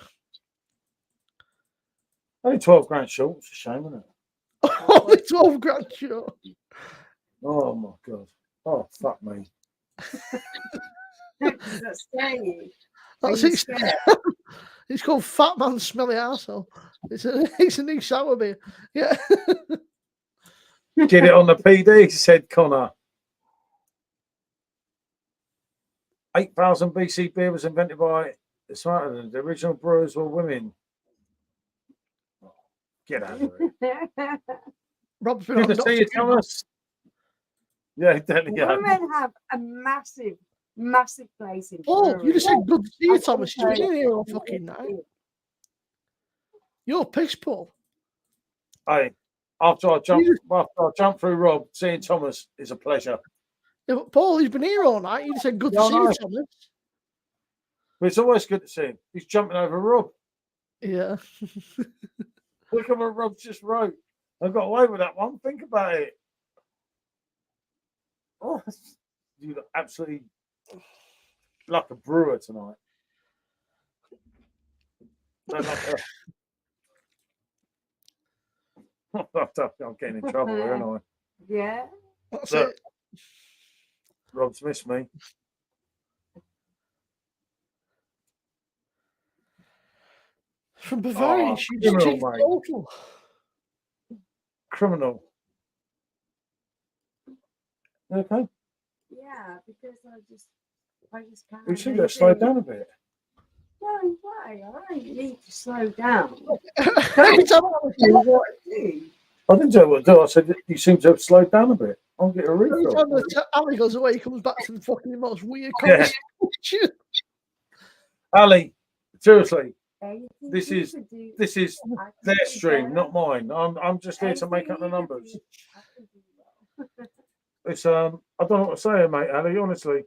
A: only 12 grand short. It's a shame, isn't it?
C: only 12 grand short.
A: Oh my god. Oh fuck me.
B: That's scary.
C: That's it. It's called Fat Man Smelly Arsehole. It's a new sour beer. Yeah.
A: Get it on the PD, said Connor. 8,000 BC beer was invented by the Smarter. The original brewers were women. Get out of it.
C: Rob's been
A: Good
C: on
A: to
C: Dr.
A: see you, Thomas. Yeah, definitely.
B: Women have a massive place in
C: Oh, you just said good to see you,
B: I
C: Thomas. You've been in here all fucking night. You're piss, Paul.
A: Hey, after I jump through Rob, seeing Thomas is a pleasure.
C: Yeah, but Paul, he's been here all night. You just said good to
A: Yeah, I
C: see you,
A: know.
C: Thomas.
A: But it's always good to see him. He's jumping over Rob.
C: Yeah.
A: Look at what Rob just wrote. I got away with that one. Think about it. Oh, you look absolutely like a brewer tonight. No, I'm getting in trouble here, aren't I?
B: Yeah.
C: That's
A: Look.
C: it.
A: Rob's missed me.
C: From Bavaria,
A: Oh,
C: she's
A: criminal, mate.
C: total.
A: Criminal. You okay?
B: Yeah, because I just can't.
A: We should have slowed down a bit.
B: No way, I don't need to slow down.
C: Every time
B: What I do.
A: I didn't tell you what to do. I said you seem to have slowed down a bit. I'll get a refill.
C: Ali goes away, he comes back to the fucking most weird
A: Yeah.
C: conversation.
A: Ali, seriously,
B: Anything
A: this
B: you
A: is
B: could do,
A: this is
B: I can
A: their
B: do
A: stream,
B: better.
A: not mine. I'm just here to make
B: Anything
A: up the
B: you could
A: numbers.
B: do, I can do well.
A: It's I don't know what to say, mate, Ali. Honestly,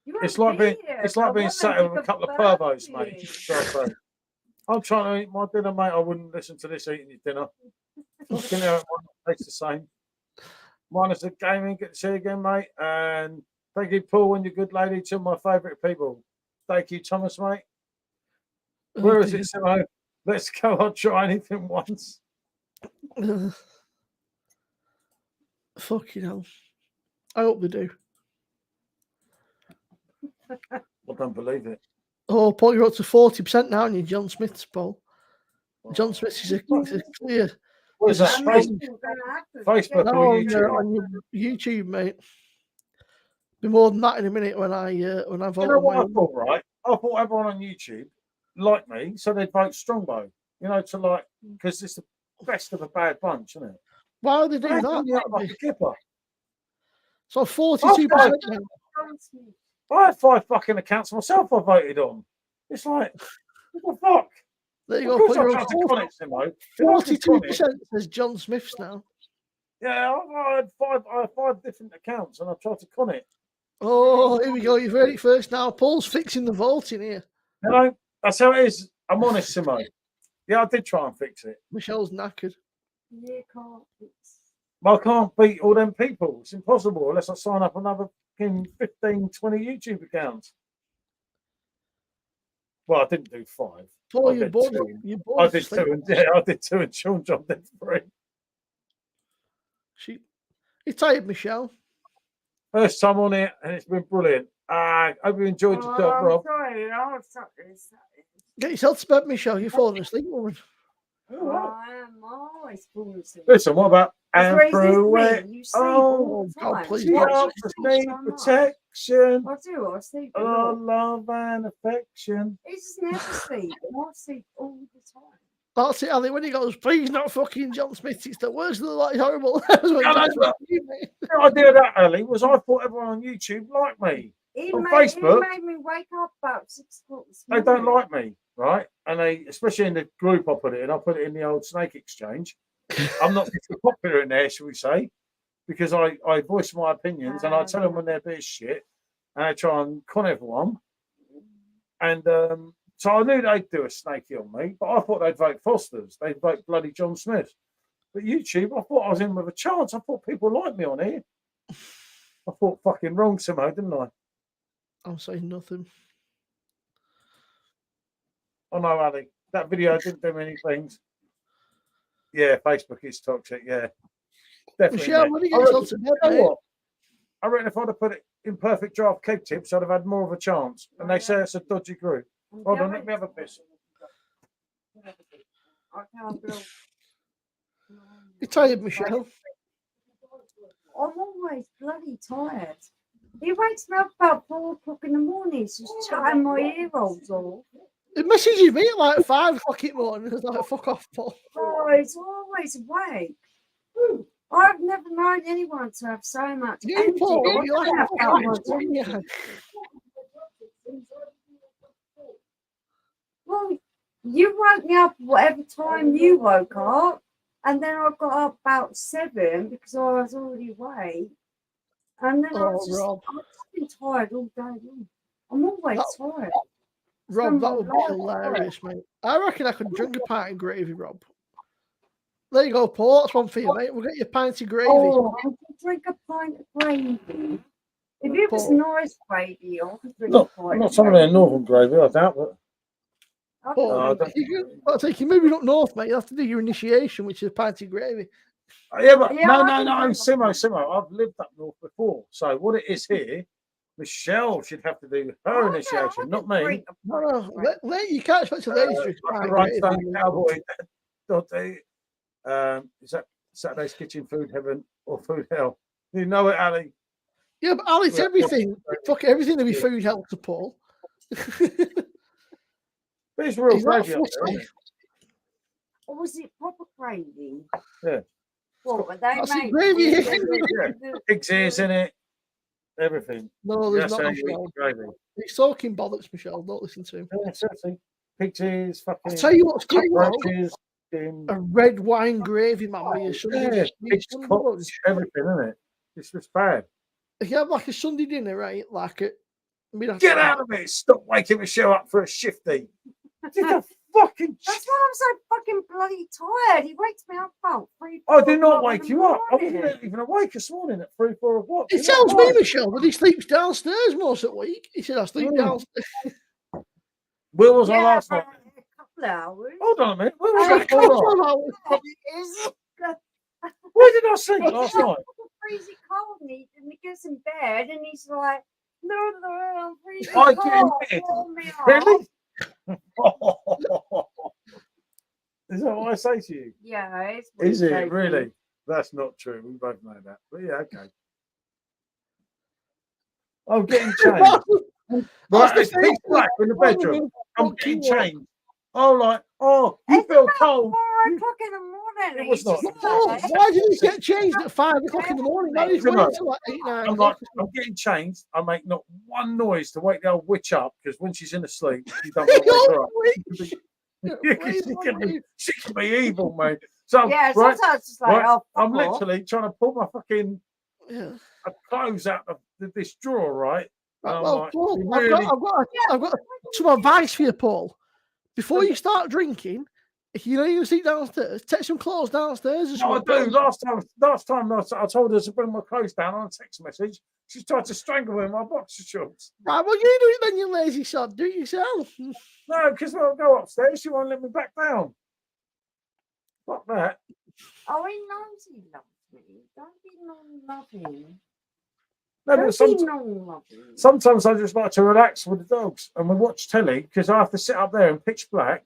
B: You
A: it's
B: won't
A: like
B: be
A: being
B: here,
A: it's
B: I
A: like being
B: want
A: sat
B: them
A: here with
B: to
A: a couple of
B: confirm
A: pervos,
B: you.
A: mate. So I say. I'm trying to eat my dinner, mate. I wouldn't listen to this eating your dinner. Fucking hell, it might taste the same. Minus the gaming. Good to see you again, mate. And thank you, Paul, and your good lady. Two of my favourite people. Thank you, Thomas, mate. Where is it, Simo? Let's go. I'll try anything once.
C: Fucking hell. I hope they do.
A: I don't believe it.
C: Oh, Paul, you're up to 40% now on your John Smith's, Paul. John Smith's is a clear.
A: What is that?
B: I'm not gonna have to
A: Facebook
B: get
A: or
C: No,
A: YouTube?
C: on your YouTube, mate. Be more than that in a minute when I vote.
A: You know
C: on
A: what
C: my
A: I thought, right? I thought everyone on YouTube liked me, so they'd vote Strongbow. You know, to like, because it's the best of a bad bunch, isn't it?
C: Why would they
A: They
C: do
A: did me up
C: that?
A: like a kipper.
C: So 42%. now.
A: I had 5 fucking accounts myself I voted on. It's like, what the fuck?
C: There you
A: Of
C: go.
A: course
C: Paul,
A: I
C: you're
A: tried to
C: on
A: con it, Simo. If I could con it-
C: 42% says John Smith's now.
A: Yeah, I had 5 different accounts and I tried to con it.
C: Oh, here we go. You've heard it first now. Paul's fixing the voting here.
A: You know, that's how it is. I'm honest, Simo. Yeah, I did try and fix it.
C: Michelle's knackered.
B: You can't fix.
A: But I can't beat all them people. It's impossible unless I sign up another 15, 20 YouTube accounts. Well, I didn't do 5.
C: Paul,
A: I
C: you're
A: did
C: bored.
A: 2.
C: You're
A: I
C: bored.
A: did 2, and yeah, I did 2, and Sean John did 3.
C: You tired, Michelle?
A: First time on it, and it's been brilliant. I hope you enjoyed yourself,
B: I'm
A: Rob.
B: sorry, I'm sorry.
C: Get yourself to bed, Michelle. You're falling asleep, woman.
B: I am always falling asleep.
A: Listen, what about
B: That's
A: and
B: why
A: through
B: it's
A: it?
B: me. You sleep
A: Oh,
B: all the
C: God,
B: time.
C: please
A: she
C: don't.
B: Why do
A: offers
B: you
A: me
B: sleep so much?
A: protection,
B: I do. I sleep a
A: oh,
B: lot.
A: love and affection.
B: He just never sleep. I sleep all the time.
C: That's it, Ali. When he goes, please not fucking John Smith. It's the worst of the lot. It's horrible. That was when
A: I know,
C: John Smith
A: but-
C: knew me.
A: The idea of that, Ali, was I thought everyone on YouTube liked me.
B: He
A: On
B: made
A: Facebook,
B: me wake up about 6 o'clock this
A: they
B: morning.
A: don't like me, right? And they, especially in the group I put it in, I put it in the old Snake Exchange. I'm not too popular in there, shall we say, because I voice my opinions and I tell them when they're a bit of shit and I try and con everyone. And so I knew they'd do a snaky on me, but I thought they'd vote Foster's. They'd vote bloody John Smith. But YouTube, I thought I was in with a chance. I thought people liked me on here. I thought fucking wrong somehow, didn't I?
C: I'm saying nothing.
A: Oh no, Ali, that video didn't do many things. Yeah, Facebook is toxic. Yeah, definitely.
C: Michelle,
A: mate.
C: when you
A: I
C: get
A: reckon-
C: yourself to bed,
A: you know
C: mate,
A: what? I reckon if I'd have put it in Perfectdraft Keg tips, I'd have had more of a chance. And they say it's a dodgy group. Hold on, let me have a piss.
B: I can't go.
C: you tired, Michelle?
B: I'm always bloody tired. He wakes me up about 4 o'clock in the morning, so he's chatting my ear holes off.
C: It messages me at like 5 o'clock in the morning. It's like, fuck off, Paul.
B: Oh, he's always awake. I've never known anyone to have so much
C: You,
B: energy.
C: Paul,
B: I
C: you're like
B: don't
C: a
B: have that
C: fucking
B: much energy.
C: insomniac.
B: Well, you woke me up whatever time you woke up, and then I got up about 7 because I was already awake. And then
C: Oh, Rob.
B: I've just been tired all day long. I'm always tired.
C: Rob, that would be hilarious, mate. I reckon I could drink a pint of gravy, Rob. There you go, Paul. That's one for you, mate. We'll get you a pint of gravy.
B: Oh, I could drink a pint of gravy. If it was
C: Paul.
B: nice gravy, I could drink
A: Not,
B: a pint.
A: not
B: of
A: some of their
B: gravy.
A: northern gravy, I doubt, but
B: I
C: Paul,
A: No, I
B: could
A: don't-
C: I'll take you moving up north, mate. You have to do your initiation, which is a pint of gravy.
A: yeah, but
B: Yeah,
A: no,
B: I
A: no,
B: can
A: no,
B: drink
A: Simo. I've lived up north before. So what it is here, Michelle should have to do her initiation, not me.
C: No, you can't expect a lady to drink a pint of
A: Right,
C: gravy.
A: Stone Cowboy, Dottie. Is that Saturday's Kitchen Food Heaven or Food Hell? You know it, Ali.
C: Yeah, but Alex,
A: Well,
C: everything, fuck everything that be food helps to Paul.
A: But it's real
C: He's not
A: gravy up there,
C: fussy.
A: isn't it?
B: Or was it proper gravy?
A: Yeah.
B: What, but they
C: That's it,
B: make
C: gravy.
A: Yeah. Pig's ears in it, everything.
C: No, there's
A: That's
C: not,
A: how you
C: Michelle.
A: eat gravy.
C: He's talking bollocks, Michelle. Don't listen to him.
A: Yeah, seriously. Pig's ears, fucking
C: I'll tell you what's good, though.
A: roaches, in
C: A red wine gravy, man, with your Sunday,
A: yeah,
C: your
A: pig's
C: Sunday
A: cocked,
C: lunch.
A: everything, isn't it? It's just bad.
C: If you have like a Sunday dinner, right? Like a
A: Get out of it! Stop waking Michelle up for a shifty. Get the fucking.
B: That's why I'm so fucking bloody tired. He wakes me up about 3.
A: I did not
B: 4 in
A: wake
B: the
A: you up. I
B: morning.
A: wasn't even awake this morning at 3, 4 o'clock.
C: He
A: You're not
C: tells me,
A: right.
C: Michelle, that he sleeps downstairs most of the week. He said, I sleep
A: Mm.
C: downstairs.
A: Where was I
B: Yeah,
A: last
B: for
A: night?
B: a couple of hours.
A: Hold on a minute. Where was
B: I
A: I last night?
C: Well,
B: It is.
A: Where did I sleep
B: It's
A: last
B: like
A: night?
B: freezing cold, and he gets in bed, and he's like, "No, I'm freezing
A: I
B: cold.
A: get in bed.
B: Warm me up."
A: Really? Is that what I say to you?
B: Yeah, it's what
A: Is
B: he says
A: it
B: to
A: really?
B: me.
A: That's not true. We both know that. But yeah, okay. I'm getting changed. Right, it's pitch black in the bedroom. I'm getting changed. Oh, like, oh, you
B: It's
A: feel
B: about
A: cold.
B: 4 o'clock in the morning.
A: It was
B: He's
A: not.
B: just
C: Oh,
B: like,
C: why did he get changed at 5 o'clock in the morning? Why did he wait till like 8, 9
A: I'm
C: o'clock?
A: like, I'm getting changed. I make not one noise to wake the old witch up because when she's in a sleep, you don't want to wake her up. She can be evil, mate. So,
B: yeah,
A: right,
B: sometimes it's like,
A: right,
B: oh,
A: I'm
B: fuck off.
A: literally trying to pull my fucking
C: Yeah.
A: clothes out of this drawer, right? And
C: Right,
A: I'm
C: well,
A: like,
C: Paul,
A: really?
C: I've got some advice for you, Paul. Before you start drinking, if you know you're going to sleep downstairs, take some clothes downstairs.
A: No, I do. Last time I told her to bring my clothes down on a text message. She tried to strangle me in my boxer shorts.
C: Right, well, you do it then, you lazy sod. Do it yourself.
A: No, because when I go upstairs, she won't let me back down. Fuck that.
B: Oh, he knows he loves me. Don't be non-loving.
A: No,
B: Don't
A: but
B: be non-loving.
A: sometimes I just like to relax with the dogs and we watch telly because I have to sit up there in pitch black.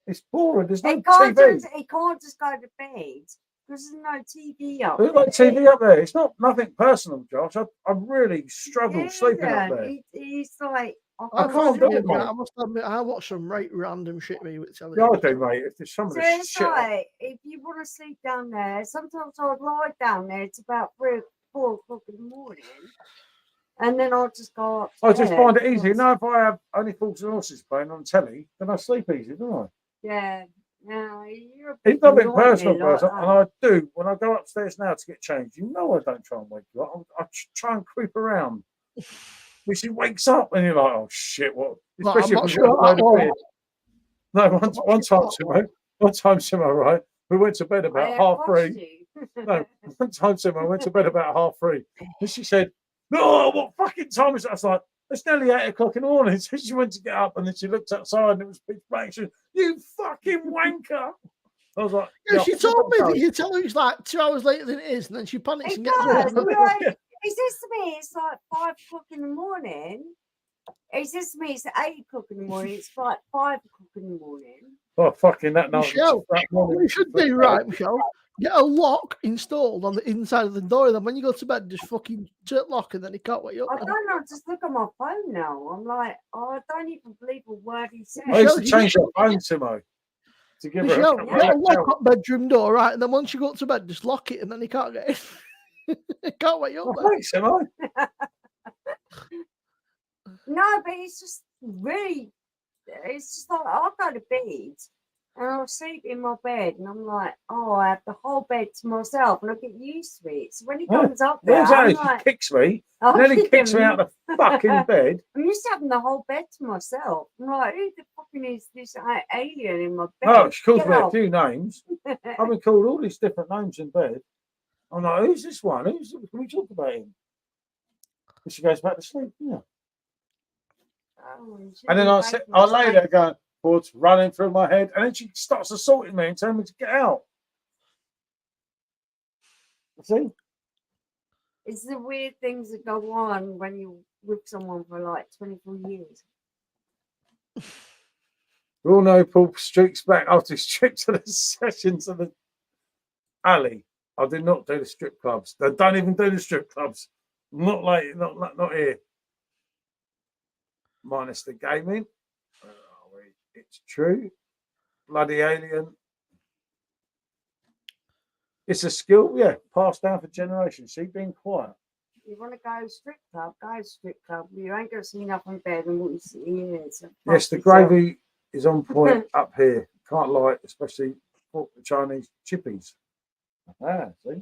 A: It's boring. There's no TV.
B: He can't just go to bed because there's no TV up
A: There's
B: there.
A: like TV up there. It's not nothing personal, Josh. I really struggle sleeping up there.
B: He's like,
A: I can't do it, mate.
C: I must admit, I watch some right random shit me with telly.
A: Yeah, I do, mate. If there's some of
B: So
A: this
B: it's
A: shit.
B: like, if you want to sleep down there, sometimes I'll lie down there. It's about 3 or 4 o'clock in the morning. And then I'll just go up.
A: I just find it easy. Now, if I have only Fools and Horses playing on telly, then I sleep easy, don't I?
B: Yeah. No, you're a
A: It's
B: bit
A: nothing
B: naughty
A: personal,
B: like
A: person,
B: that.
A: and I do when I go upstairs now to get changed. You know, I don't try and wake you up. I try and creep around. When she wakes up, and you're like, "Oh shit!" What? Especially if you've got a load of beer. No, one time, Simo, right? We went to bed about 3:30. No, one time, Simo, I went to bed about 3:30, and she said, "No, what fucking time is it?" I was like, "It's nearly 8 o'clock in the morning." So she went to get up, and then she looked outside, and it was pitch black. She said, "You fucking wanker!" I was like,
C: Yeah, she told me that you tell her it's like 2 hours later than it is, and then she panics and gets
B: He
C: up.
B: says to me, it's like 5 o'clock in the morning. He says to me, it's 8 o'clock in the morning. It's like 5 o'clock in the morning.
A: Oh, fucking that night.
C: Michelle, what you should do, right, Michelle? Get a lock installed on the inside of the door, and then when you go to bed, just fucking turn lock, and then he can't wake you up.
B: I don't know, just look at my phone now. I'm like, oh, I don't even believe a word he said.
A: I used to change her phone, Simo. To give
C: Michelle,
A: her
C: get a lock up bedroom door, right? And then once you go to bed, just lock it, and then he can't get in. He can't wake you up.
A: Thanks, Simo.
B: No, but it's just really, it's just like I'll go to bed and I'll sleep in my bed and I'm like, oh, I have the whole bed to myself and I get used to it. So when he comes up there, I'm like,
A: he kicks me, and then he kicks me out of the fucking bed.
B: I'm used to having the whole bed to myself. I'm like, who the fucking is this alien in my bed?
A: Oh, she calls
B: Get
A: me a
B: off.
A: few names. I've been called all these different names in bed. I'm like, who's this one? Can we talk about him? And she goes back to sleep. Yeah.
B: Oh,
A: And then I lay there going, thoughts running through my head, and then she starts assaulting me and telling me to get out. See?
B: It's the weird things that go on when you're with someone for like 24 years.
A: We all know Paul streaks back after his trip to the sessions of the alley. I did not do the strip clubs. They don't even do the strip clubs. Not here. Minus the gaming. It's true. Bloody alien. It's a skill, yeah, passed down for generations. See, being quiet.
B: You want to go strip club, go strip club. You ain't going to see nothing better than what you see here. So
A: Yes, the gravy is on point up here. Can't lie, especially for the Chinese chippies. Ah, see?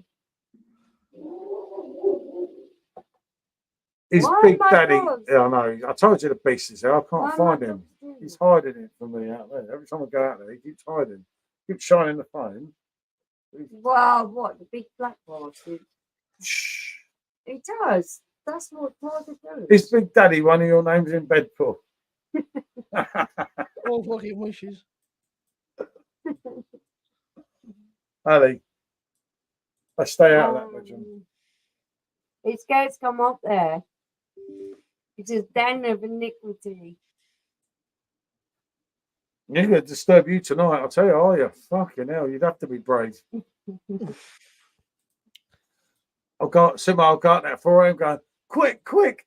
A: His Big Daddy. Yeah, I know. I told you the beast is there. I can't find him. He's hiding it from me out there. Every time I go out there, he keeps hiding. Keeps shining the phone.
B: Wow, what, the big black bastard?
A: Shh.
B: He does. That's what Father does.
A: Is Big Daddy one of your names in bed for?
C: All fucking wishes.
A: Ali, I stay out of that bedroom.
B: It's going to come up there. It's a den of iniquity.
A: He's going to disturb you tonight, I'll tell you, are you? Fucking hell, you'd have to be brave. I'll go out there 4 a.m. going, quick,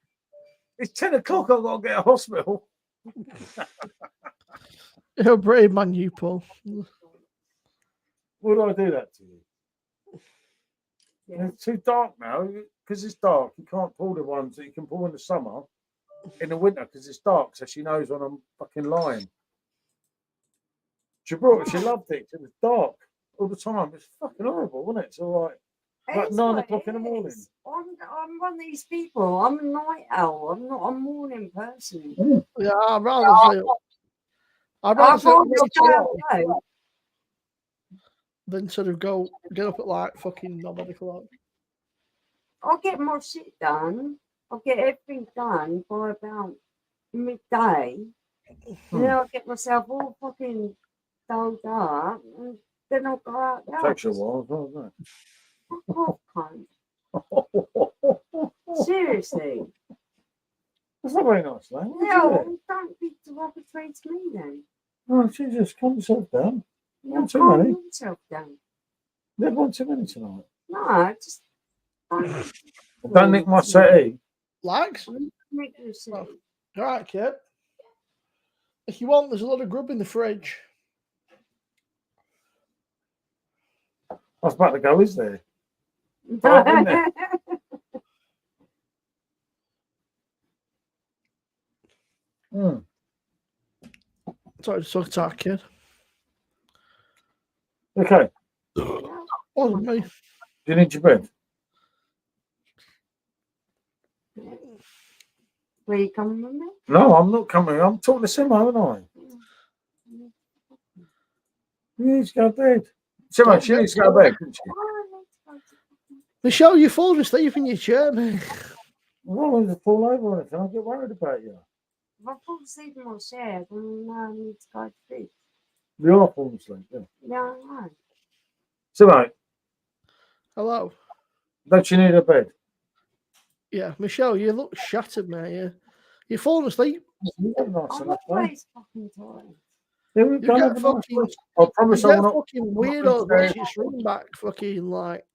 A: it's 10 o'clock, I've got to get a hospital.
C: You're a brave man, you, Paul.
A: Would I do that to you?
B: Yeah.
A: It's too dark now, because it's dark. You can't pull the ones that you can pull in the summer, in the winter, because it's dark, so she knows when I'm fucking lying. She loved it. It was dark all the time. It's fucking horrible, wasn't it? It's all right. Like
B: It's
A: 9
B: what
A: o'clock
B: it
A: in the morning.
B: is. I'm one of these people. I'm a night owl. I'm not a morning person.
C: Yeah, I'd rather stay up way too early than sort of get up at like fucking nobody o'clock.
B: I'll get my shit done. I'll get everything done by about midday. And then I'll get myself all fucking dulled up. And then I'll go out there.
A: Takes a while, doesn't
B: Fuck off, cunt.
A: it?
B: Seriously.
A: That's not very nice, man.
B: No, don't be derogatory to me then.
A: Oh, she just calm yourself down.
B: You're
A: Not too
B: calm
A: many.
B: yourself down.
A: Never want too many tonight.
B: No, just don't.
A: Don't nick my settee.
C: Likes?
B: Make you see.
C: All right, kid. If you want, there's a lot of grub in the fridge.
A: I was about to go, is there? Oh, isn't there? Hmm.
C: Sorry to talk to our kid.
A: Okay.
C: Wasn't me.
A: Do you need your bed?
B: Where you coming with me?
A: No, I'm not coming. I'm talking to Simo, aren't I? You need to go to bed. Simo, she needs to go to bed, didn't she?
C: Michelle, you falling asleep in your chair, man.
A: Well, I want to fall over or anything. I get worried about you.
B: If I fall asleep in my chair, then I need to go to sleep.
A: You are falling asleep, yeah.
B: Yeah, I know.
A: Simo,
C: Hello.
A: don't you need a bed?
C: Yeah, Michelle, you look shattered, man. You're falling asleep.
A: You look nice
B: I'm
A: enough, mate.
B: always fucking tired.
A: Yeah, we've
C: You
A: done
C: get
A: it.
C: fucking,
A: I promise
C: you
A: I
C: get
A: will not.
C: fucking weirdos watching your swing back, fucking like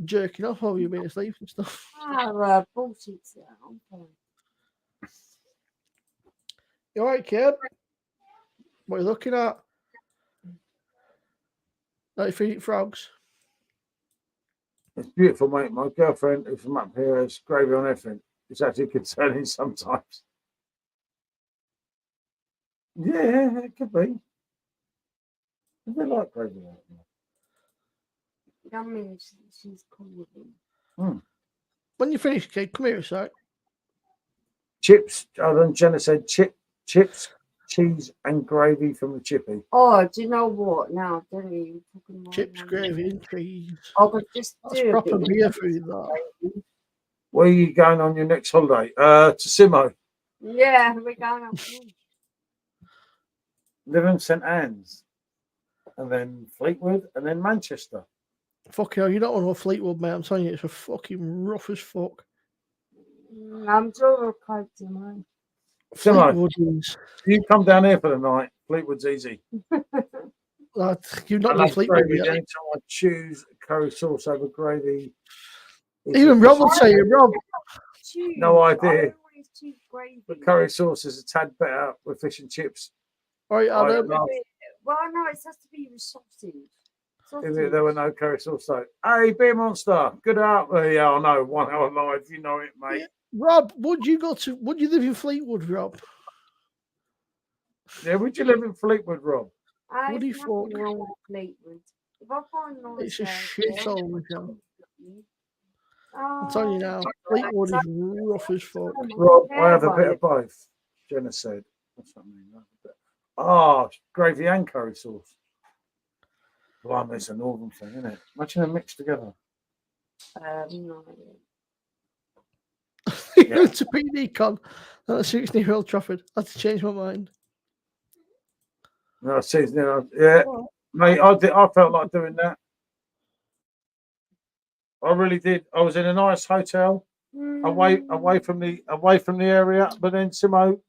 C: jerking off while you're being asleep and stuff.
B: Ah, bullshit. I'm fine.
C: You alright, kid? What are you looking at? Are you feeding frogs?
A: It's beautiful, mate. My girlfriend, who's from up here, has gravy on everything. It's actually concerning sometimes. Yeah, it could be. I do like gravy on everything.
B: I mean, she's cool with me.
C: When you finish, kid, come here a sec.
A: Chips. Jenna said chips, cheese, and gravy from the chippy.
B: Oh, do you know what? Now, I don't even talking about
C: Chips, gravy, and cheese.
B: I could just
C: That's
B: do a
C: proper
B: bit
C: beer food, that.
A: Where are you going on your next holiday? To Simo.
B: Yeah, we're going up.
A: Live in St Anne's. And then Fleetwood, and then Manchester.
C: Fuck hell, you don't want to go Fleetwood, mate. I'm telling you, it's a fucking rough as fuck.
B: I'm sure we'll cope tomorrow.
A: Simo,
C: Fleetwood is.
A: you come down here for the night. Fleetwood's easy.
C: Lad, you've not
A: I
C: done
A: love
C: Fleetwood
A: gravy.
C: yet.
A: The only time I choose curry sauce over gravy.
C: Even Rob will tell you, Rob.
A: No idea.
B: I always choose gravy.
A: But curry sauce is a tad better with fish and chips.
C: All right, Adam.
B: Well, no, it has to be with sausage.
A: If there were no curry sauce, though. Hey, Beer Monster, good out there. Yeah, I know. 1 hour live, you know it, mate.
C: Yeah. Rob, would you live in Fleetwood, Rob?
A: Yeah, would you live in Fleetwood, Rob?
C: What do you
B: There's
C: thought?
B: nothing wrong with Fleetwood. If I find nice
C: It's a
B: house,
C: shithole, Michelle.
B: I'm
C: I'm telling you now, Fleetwood is rough as fuck.
A: Rob, I have a bit of both, Jenna said. What's that mean? Oh, gravy and curry sauce. Blimey, it's a northern thing, isn't it? Imagine them mixed together.
B: No idea.
C: You're to PD con. That suits near Old Trafford. I had to change my mind.
A: No, see, yeah, mate. I felt like doing that. I really did. I was in a nice hotel, away from the area, but then Simo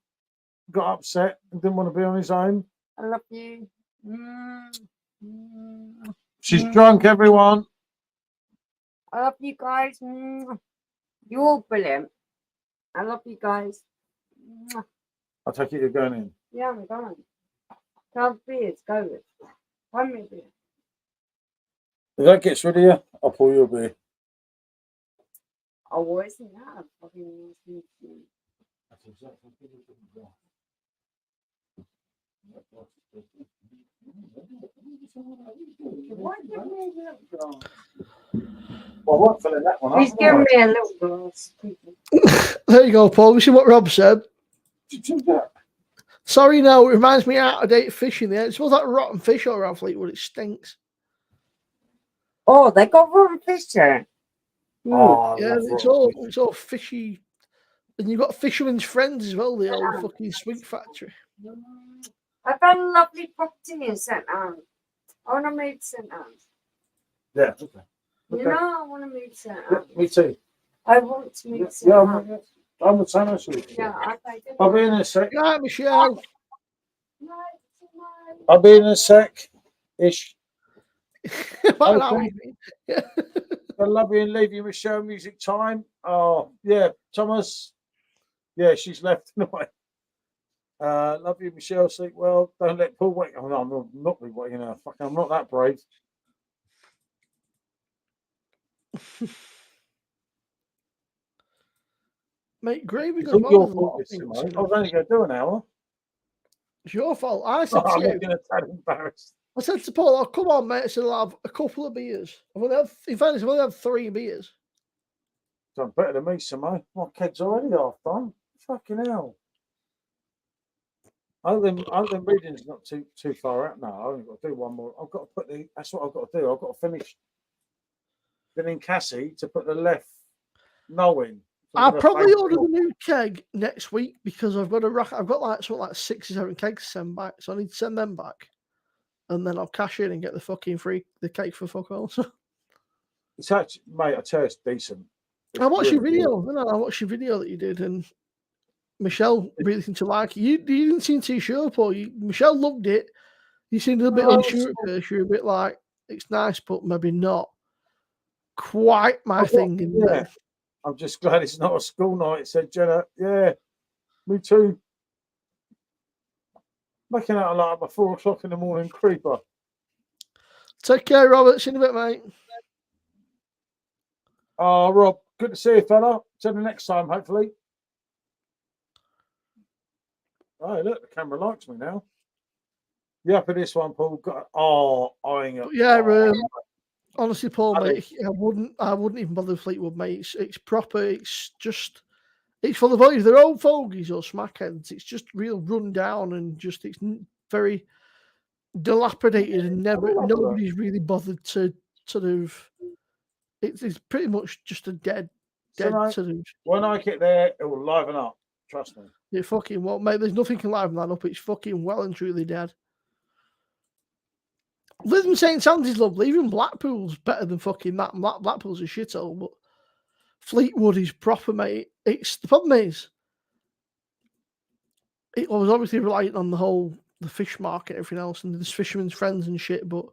A: got upset and didn't want to be on his own.
B: I love you.
A: She's drunk, everyone.
B: I love you guys. You're all brilliant. I love you guys.
A: I take it you're going in.
B: Yeah, I'm going. 12 beers, go with. One more beer.
A: If that gets rid of you, I'll pour you a beer.
B: Oh, what isn't that? Fucking why give me a little glass?
A: Well, I won't fill in that one.
B: Please give me a little glass, people.
C: There you go, Paul. We see what Rob said. Sorry, no, it reminds me of out of date fishing there. It smells like rotten fish all around Fleetwood. It stinks.
B: Oh, they got rotten fish there.
A: Oh,
C: Yeah, it's all fishy. And you've got Fisherman's Friends as well, the old fucking sweet factory.
B: I've got a lovely property in St. Anne. I want to move to St. Anne.
A: Yeah, okay.
B: You know, I want to move to St. Anne.
A: Me too.
B: I want to move to St. Anne.
A: I'm the same as you.
B: Yeah, okay.
A: I'll be in a sec.
C: Yeah, Michelle.
A: I'll be in a sec. Ish.
C: About an hour.
A: I love you and leave you, Michelle. Music time. Oh, yeah. Thomas. Yeah, she's left tonight. Love you, Michelle. Sleep well. Don't let Paul wake. Oh, no, I'm not you know. Fuck, I'm not that brave.
C: Mate, gravy
A: It's
C: goes
A: all
C: well with a
A: your
C: lot
A: fault,
C: of things.
A: I was only going to do an hour.
C: It's your fault. I said
A: I'm
C: to you,
A: getting a tad embarrassed.
C: I said to Paul, oh, come on, mate. I said, I'll have a couple of beers. In fairness, I've only had 3 beers.
A: Done better than me, Samo. My keg's already half done. Fucking hell. I think reading's not too far out now. I've only got to do one more. I've got to put that's what I've got to do. I've got to finish getting Cassie to put the left no in.
C: I'll probably order the new keg next week because I've got like 6 or 7 kegs to send back. So I need to send them back. And then I'll cash in and get the cake for fuck all.
A: It's actually, mate, I tell you, it's decent.
C: I watched your video. I watched your video that you did, and Michelle really seemed to like it. You didn't seem too sure, Paul. Michelle loved it. You seemed a bit unsure at first. You're a bit like, it's nice, but maybe not quite my thing.
A: Yeah. I'm just glad it's not a school night, said Jenna. Yeah, me too. Making out like a 4 o'clock in the morning creeper.
C: Take care, Robert. See you in a bit, mate.
A: Oh, Rob, good to see you, fella. Till the next time, hopefully. Oh, look, the camera likes me now. You up for this one, Paul? Eyeing up.
C: Yeah, honestly, Paul, mate, I wouldn't even bother with Fleetwood, mate. It's proper. It's for the boys. They're old fogies or smackheads. It's just real run down and it's very dilapidated and nobody's really bothered to sort of. It's pretty much just a dead sort of.
A: When I get there, it will liven up. Trust me.
C: It fucking won't, mate. There's nothing can liven that up. It's fucking well and truly dead. Lytham St. Anne's lovely. Even Blackpool's better than fucking that. Blackpool's a shithole, but Fleetwood is proper, mate. The problem is, it was obviously reliant on the fish market and everything else, and there's Fisherman's Friends and shit, but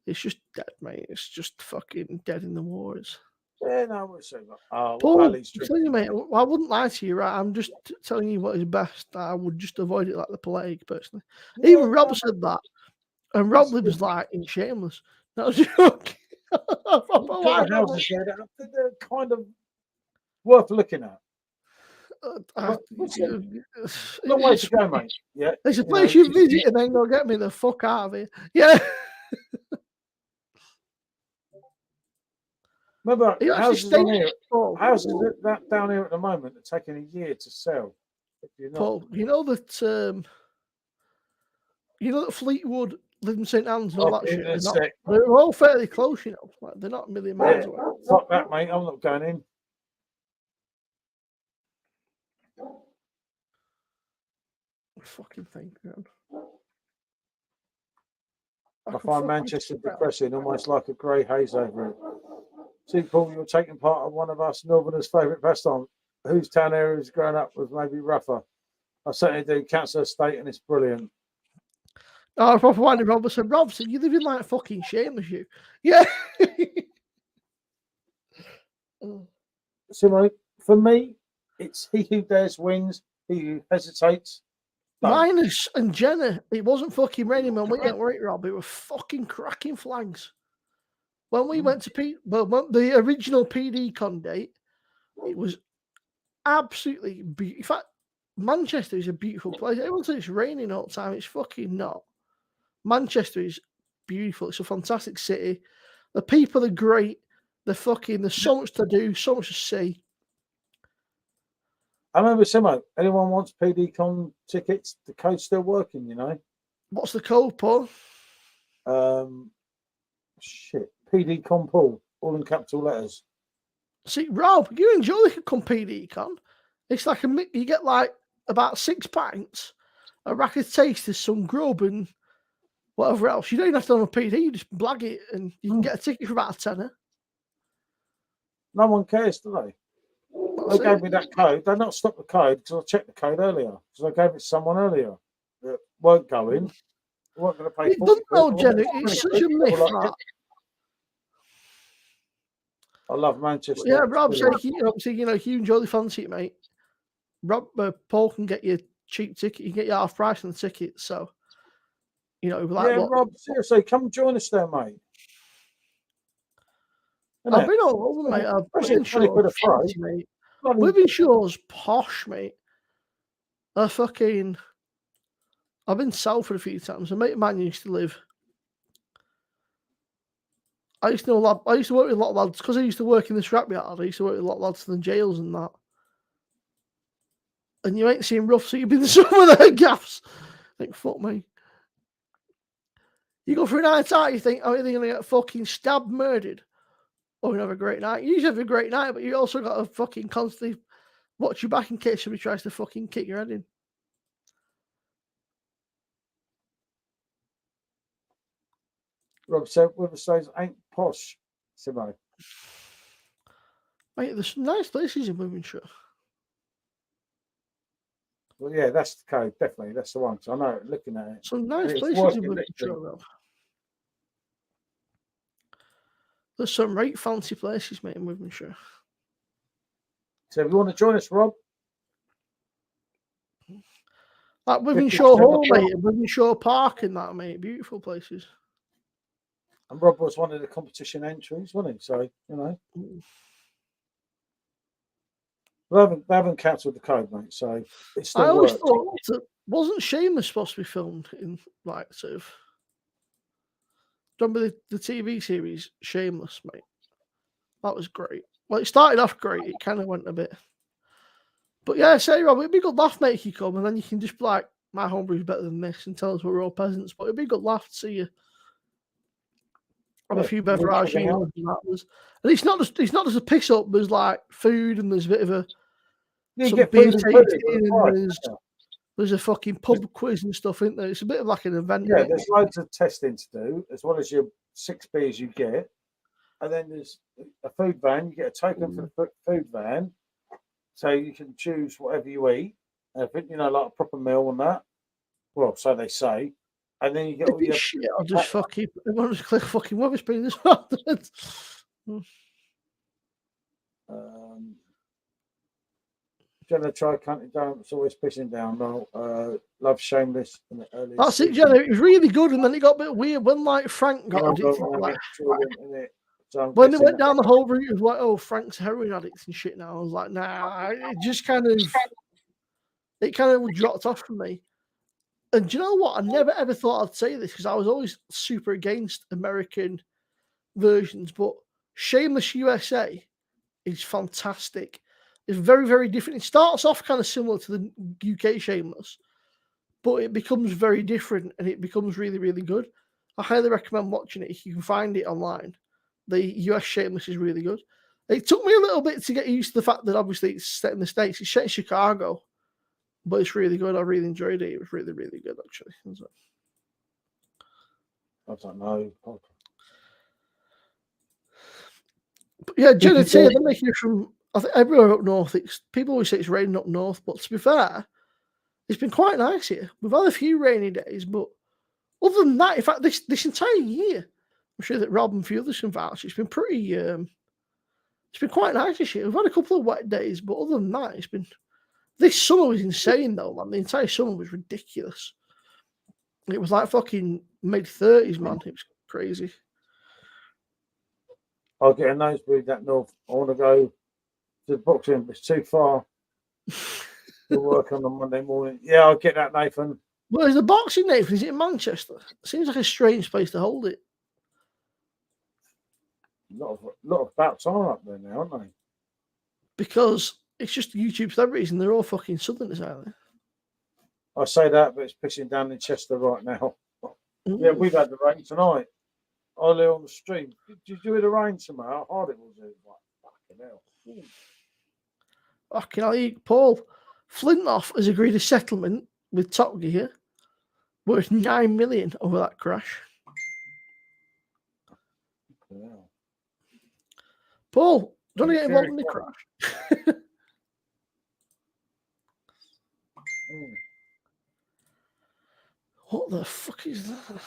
C: it's just dead, mate. It's just fucking dead in the waters.
A: Yeah, no, we'll see.
C: Paul, I'm telling you, mate, I wouldn't lie to you, right? I'm just telling you what is best. I would just avoid it like the plague, personally. Yeah, even Rob said that. And Rob lives like in Shameless. That was a joke.
A: They're kind of worth looking at. No way to go, mate. Yeah,
C: it's a place you visit and then go get me the fuck out of here. Yeah.
A: Remember, houses that down here at the moment are taking a year to sell. If you're not,
C: Paul, you know that Fleetwood live in St. Anne's and all
A: I'll
C: that
A: be
C: shit.
A: in a
C: They're, not,
A: sec.
C: they're all fairly close, you know. Like, they're not a million miles
A: Yeah,
C: away.
A: fuck that, mate. I'm not going in.
C: Fucking thing, man.
A: I
C: can
A: find
C: fucking
A: Manchester
C: smell.
A: depressing, almost like a grey haze over it. See, Paul, you're taking part of one of us Northerners' favourite pastime. Whose town area has grown up was maybe rougher? I certainly do. Council Estate, and it's brilliant.
C: Oh, proper one, Robinson. Robson, you live in like fucking shameless, you. Yeah.
A: Simo, for me, it's he who dares wins, he who hesitates. No.
C: Minus and Jenna, it wasn't fucking raining when we went, right, Rob? It was fucking cracking flags. When we went to the original PD con date, it was absolutely beautiful. In fact, Manchester is a beautiful place. Everyone says it's raining all the time. It's fucking not. Manchester is beautiful. It's a fantastic city. The people are great. There's so much to do, so much to see.
A: I remember, Simo, anyone wants PD con tickets, the code's still working, you know.
C: What's the code, Paul?
A: Shit. PD con Paul, all in capital letters.
C: See, Rob, you enjoy the PD con. It's like you get like about 6 pints, a rack of tasters, some grub, and whatever else. You don't even have to have a PD, you just blag it and you can get a ticket for about a tenner.
A: No one cares, do they? They gave me that code. They not stopped the code because I checked the code earlier. Because I gave it to someone earlier that weren't going. They weren't going to pay.
C: It doesn't know, Jenny. It's such a myth.
A: I love Manchester.
C: Yeah, Rob said, obviously, if you enjoy the fancy it, mate, Paul can get you a cheap ticket. You can get you half price on the ticket. So, like
A: yeah, Rob, seriously, come join us there, mate.
C: I've been all over, mate. I've been Shores, mate. Living Shores, posh, mate. I've been Salford a few times. A mate of mine used to live. I used to work with a lot of lads because I used to work in the scrapyard. I used to work with a lot of lads in the jails and that. And you ain't seen rough, so you've been to some of their gaffs. Like, fuck me. You go for a night out, you think, are they going to get fucking stabbed, murdered? Or you have a great night. You usually have a great night, but you also got to fucking constantly watch your back in case somebody tries to fucking kick your head in.
A: Rob said, Riverside ain't posh, Simo.
C: Mate, there's some nice places in Wimbledon.
A: Well, yeah, that's the code, definitely. That's the one. So I know, looking at it.
C: Some nice places in Wimbledon. There's some right fancy places, mate, in Wimbledon.
A: So if you want to join us, Rob.
C: Like Wimbledon Hall, mate, and Wimbledon Park and that, mate. Beautiful places.
A: And Rob was one of the competition entries, wasn't he? So, They haven't cancelled the code, mate. So it still
C: I always
A: works.
C: thought that wasn't Shameless supposed to be filmed in like sort of. Remember the TV series Shameless, mate? That was great. Well, it started off great. It kind of went a bit. But yeah, say Rob, it'd be a good laugh, mate, if you come, and then you can just be like, my homebrew's better than this, and tell us we're all peasants. But it'd be a good laugh to see you. Have a few beverages, and it's not just a piss up. There's like food, and there's a bit of a some beer tasting, and there's a fucking pub quiz and stuff, isn't there? It's a bit of like an event.
A: Yeah, there's loads of testing to do, as well as your 6 beers you get, and then there's a food van. You get a token for the food van, so you can choose whatever you eat. Like a proper meal and that. Well, so they say. And then you get all your
C: shit. I'll just fucking everyone just click fucking rubbish bin as well.
A: Jenna tried counting down. It's always pissing down. No, love Shameless in the early.
C: That's it, Jenna. It was really good, and then it got a bit weird when like Frank got addicted to like, when they went down the whole route of like, oh, Frank's heroin addict and shit. Now I was like, nah. It just kind of dropped off from me. And do you know what? I never ever thought I'd say this because I was always super against American versions, but Shameless USA is fantastic. It's very, very different. It starts off kind of similar to the UK Shameless, but it becomes very different and it becomes really, really good. I highly recommend watching it if you can find it online. The US Shameless is really good. It took me a little bit to get used to the fact that obviously it's set in the States. It's set in Chicago, but it's really good. I really enjoyed it. It was really, really good, actually.
A: I don't know.
C: But yeah, Genetia, they're making it from, I think everywhere up north. People always say it's raining up north, but to be fair, it's been quite nice here. We've had a few rainy days, but other than that, in fact, this entire year, I'm sure that Rob and a few others can vouch. It's been pretty. It's been quite nice this year. We've had a couple of wet days, but other than that, it's been. This summer was insane, though, man. The entire summer was ridiculous. It was like fucking mid-30s, man. It was crazy.
A: I'll get a nosebleed that north. I want to go to boxing, but it's too far. To work on Monday morning. Yeah, I'll get that, Nathan.
C: Where's the boxing, Nathan? Is it in Manchester? Seems like a strange place to hold it.
A: A lot of bouts are up there now, aren't they?
C: Because it's just YouTube celebrities and they're all fucking Southerners, aren't they?
A: I say that, but it's pissing down in Chester right now. Yeah, we've had the rain tonight. Early on the stream. Did you hear the rain tomorrow? How hard it was? Fucking hell.
C: Fucking hell, Paul Flintoff has agreed a settlement with Top Gear worth 9 million over that crash.
A: Yeah.
C: Paul, don't get involved in the crash. What the fuck is that?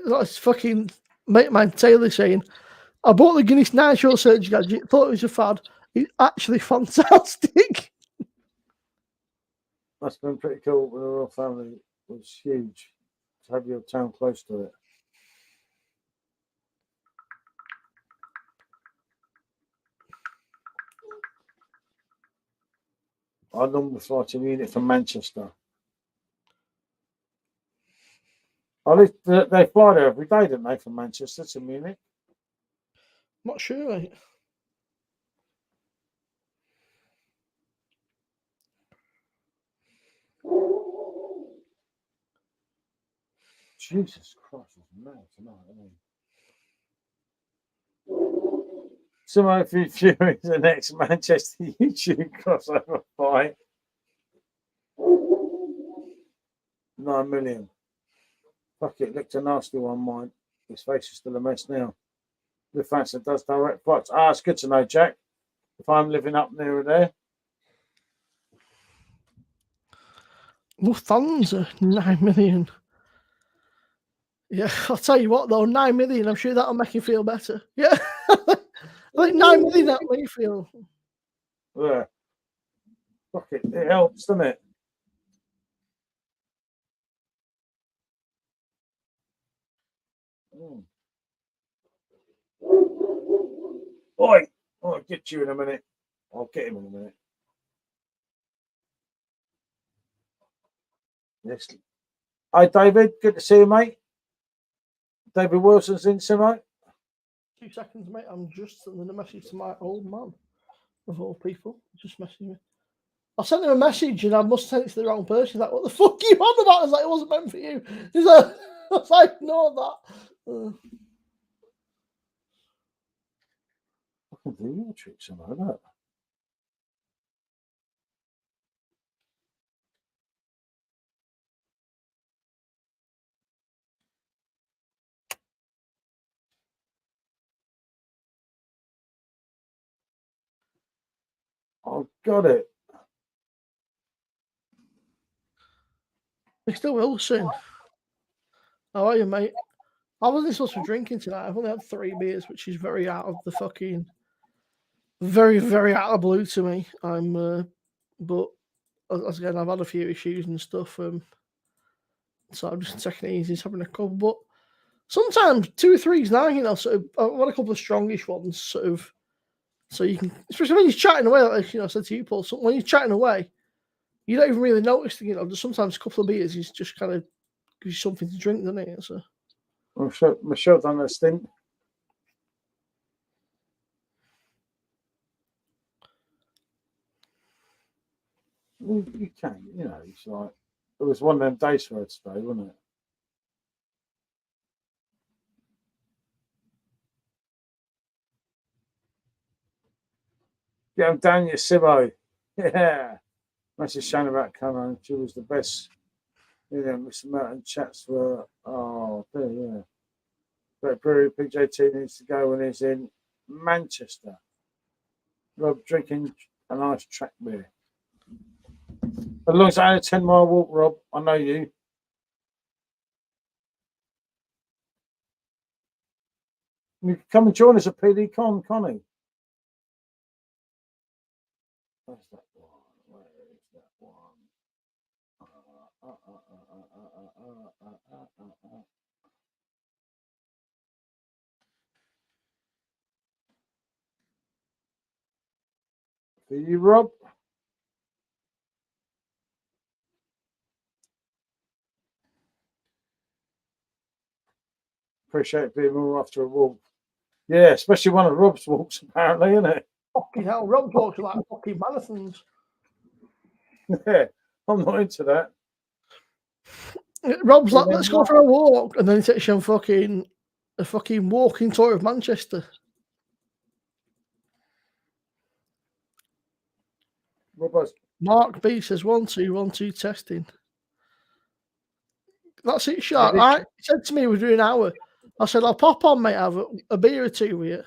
C: That's fucking mate man Taylor saying, I bought the Guinness Nitro Surge gadget, thought it was a fad. It's actually fantastic.
A: That's been pretty cool with the royal family. It was huge to have your town close to it. I normally fly to Munich from Manchester. At least they fly there every day, don't they, from Manchester to Munich?
C: Not sure, mate.
A: Jesus Christ, it's mad tonight, isn't it? Someone viewing the next Manchester YouTube crossover fight. 9 million. Fuck it, looked a nasty one, mine. His face is still a mess now. The fancy does direct flights. It's good to know, Jack. If I'm living up near there.
C: Lufthansa, 9 million. Yeah, I'll tell you what, though, 9 million, I'm sure that'll make you feel better. Yeah. I think 9 million, that'll make you feel.
A: Yeah. Fuck it, it helps, doesn't it? Oi! I'll get you in a minute. I'll get him in a minute. Yes. Hi, David. Good to see you, mate. David Wilson's in, Simo.
C: 2 seconds, mate. I'm just sending a message to my old man, of all people. Just messaging me. I sent him a message and I must send it to the wrong person. He's like, what the fuck are you on about? I was like, it wasn't meant for you. He's like, I was like, ignore that.
A: I can do your tricks and all that. I've got it.
C: Mr. Wilson. How are you, mate? I wasn't supposed to be drinking tonight. I've only had 3 beers, which is very out of the fucking... Very, very out of blue to me. But again, I've had a few issues and stuff. So I'm just taking it easy, just having a couple. But sometimes 2 or 3 is nice, you know. Sort of, I've had a couple of strongish ones, sort of. So you can, especially when you're chatting away, like I said to you, Paul. So when you're chatting away, you don't even really notice. You know, just sometimes a couple of beers is just kind of gives you something to drink, doesn't it? So
A: Michelle done a stint. You can, it's like it was one of them days for her today, wasn't it? Get him down, your Simo. Yeah. That's a shame about Cameron. She was the best. Mr. Merton chats were, yeah. But Brewery PJT needs to go when he's in Manchester. Rob drinking a nice track beer. As long as I had a 10-mile walk, Rob, I know you. You can come and join us at PD Con, Connie. Where's that one? Where is that one? For you, Rob. Appreciate being more after a walk. Yeah, especially one of Rob's walks, apparently, isn't it?
C: Fucking hell, Rob's walks are like fucking marathons.
A: Yeah, I'm not into that.
C: Rob's like, let's go for a walk, and then he takes you on a fucking walking tour of Manchester. Mark B says 1 2 1 2 testing. That's it, Shark. He said to me we're doing an hour. I said, I'll pop on, mate, have a beer or two with you.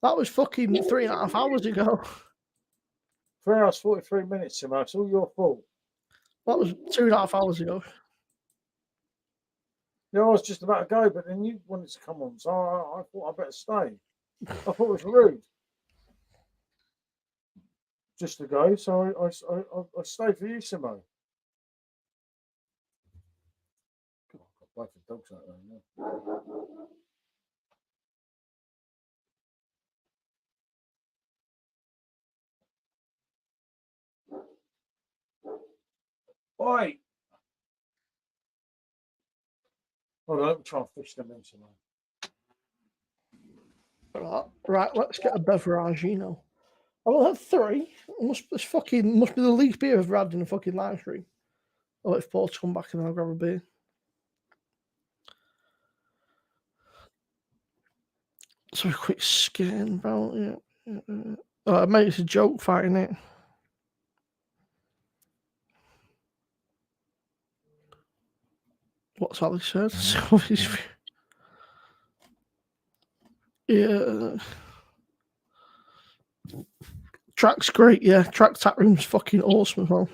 C: That was fucking 3.5 hours ago.
A: 3 hours, 43 minutes, Simo. It's all your fault.
C: That was 2.5 hours ago.
A: Yeah, I was just about to go, but then you wanted to come on, so I thought I'd better stay. I thought it was rude just to go, so I stayed for you, Simo. God, I've got both the dogs out there. Yeah. Oi! Hold on, let me try and fish them in, Simo.
C: Right, let's get a beverage, I will have 3. Must be the least beer I've ever had in a fucking live stream. I'll wait for Paul to come back and I'll grab a beer. So a quick skin about it. Mate, it's a joke fighting it. What's Ali said? Yeah. Track's great, yeah. Track tap room's fucking awesome as well.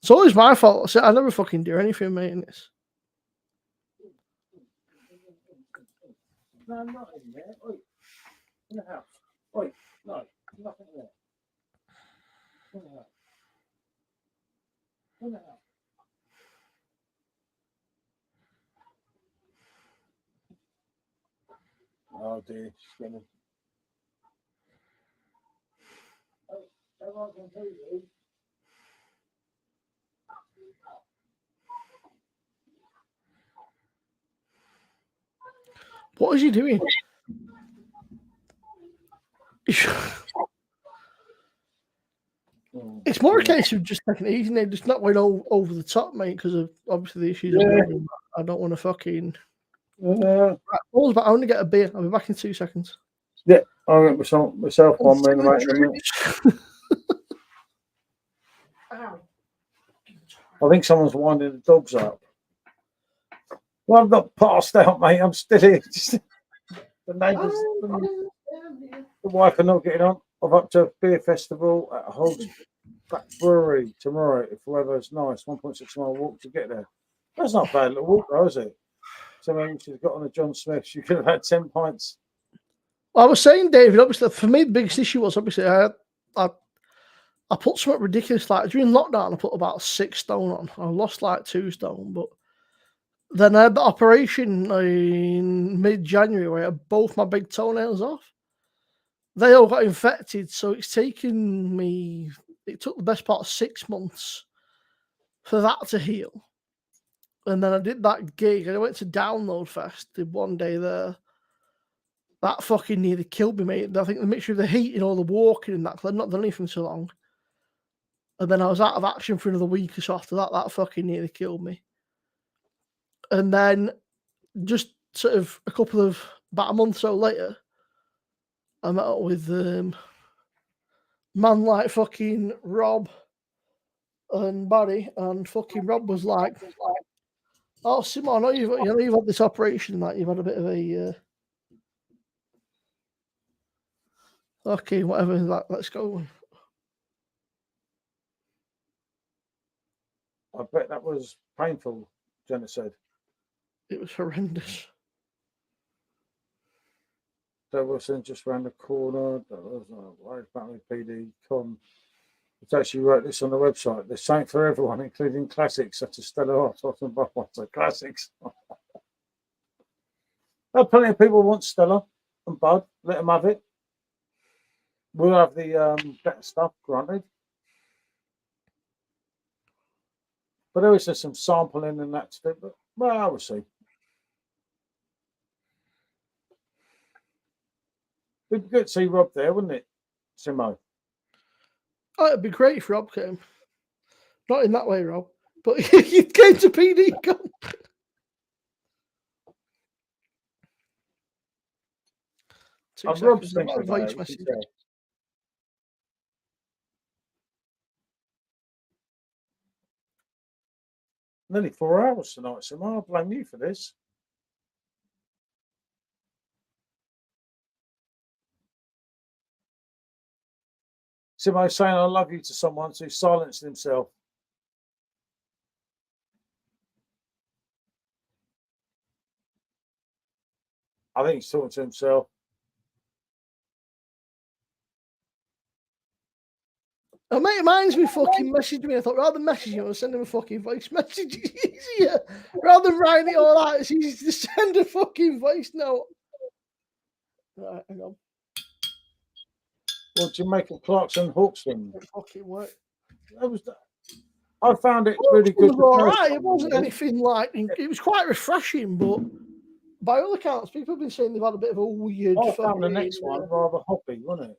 C: It's always my fault. I never fucking do anything, mate, in this.
A: No, I'm not in there. Oi, in the house. Oi, no, nothing there. In the house. In the house. Oh dear, she's gonna. Everyone can hear you.
C: What is he doing? It's more a case of just taking it easy, mate. Just not going over the top, mate, because of obviously the issues. Yeah. I don't want to fucking. Right, but I only get a beer. I'll be back in 2 seconds.
A: Yeah, I'll get myself 1 minute. I think someone's winding the dogs up. Well, I'm not passed out, mate. I'm still here. The neighbours, the wife are not getting on. I'm up to a beer festival at Hogs Back Brewery tomorrow. If the weather's nice, 1.6 mile walk to get there. That's not a bad little walk, though, is it? So maybe she's got on a John Smith. You could have had 10 pints.
C: Well, I was saying, David, obviously, for me, the biggest issue was obviously I put something ridiculous. Like during lockdown, I put about 6 stone on. I lost like 2 stone, but then I had the operation in mid-January where I had both my big toenails off. They all got infected, so it took the best part of 6 months for that to heal. And then I did that gig. I went to Download Fest, did 1 day there. That fucking nearly killed me, mate. I think the mixture of the heat and all the walking and that, because I'd not done anything so long. And then I was out of action for another week or so after that. That fucking nearly killed me. And then just sort of about a month or so later, I met up with man like fucking Rob and Barry, and fucking Rob was like, "Oh, Simon, I know you've had this operation and that you've had a bit of a okay, whatever. Like, let's go."
A: I bet that was painful, Jenna said.
C: It was horrendous.
A: Dave Wilson just round the corner. That was Wales Battery PD com. It's actually wrote this on the website. There's something for everyone, including classics such as Stella Artois and Budweiser classics. Plenty of people want Stella and Bud. Let them have it. We'll have the better stuff, granted. But there is just some sampling and that stuff. But well, I will see. It'd be good to see Rob there, wouldn't it, Simo?
C: Oh, it'd be great if Rob came. Not in that way, Rob. But he came to PD Con.
A: Rob's thinking about
C: voice
A: it,
C: message.
A: Nearly 4 hours tonight, Simo. I blame you for this. Simo saying I love you to someone who silenced himself. I think he's talking to himself.
C: A mate of mine's been fucking messaging me. I thought rather than messaging him, I'll send him a fucking voice message. It's easier. Rather than writing it all out, it's easy to send a fucking voice note. Right, hang on.
A: What do you make of Clarkson Hawkston?
C: It fucking worked.
A: I found it really good.
C: It was all right. It wasn't anything like. It was quite refreshing, but by all accounts, people have been saying they've had a bit of a weird.
A: I found the next one rather hoppy, wasn't it?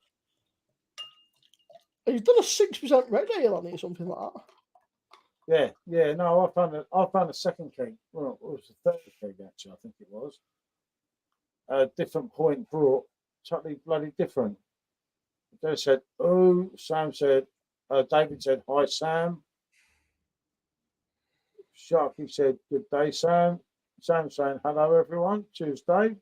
C: He's done a 6% red ale on it or something like
A: that. Yeah. No, I found a second keg. Well, it was the third keg actually. I think it was. A different point brought, totally bloody different. They said, "Oh," Sam said. David said, "Hi, Sam." Sharky said, "Good day, Sam." Sam saying, "Hello, everyone. Cheers, Dave."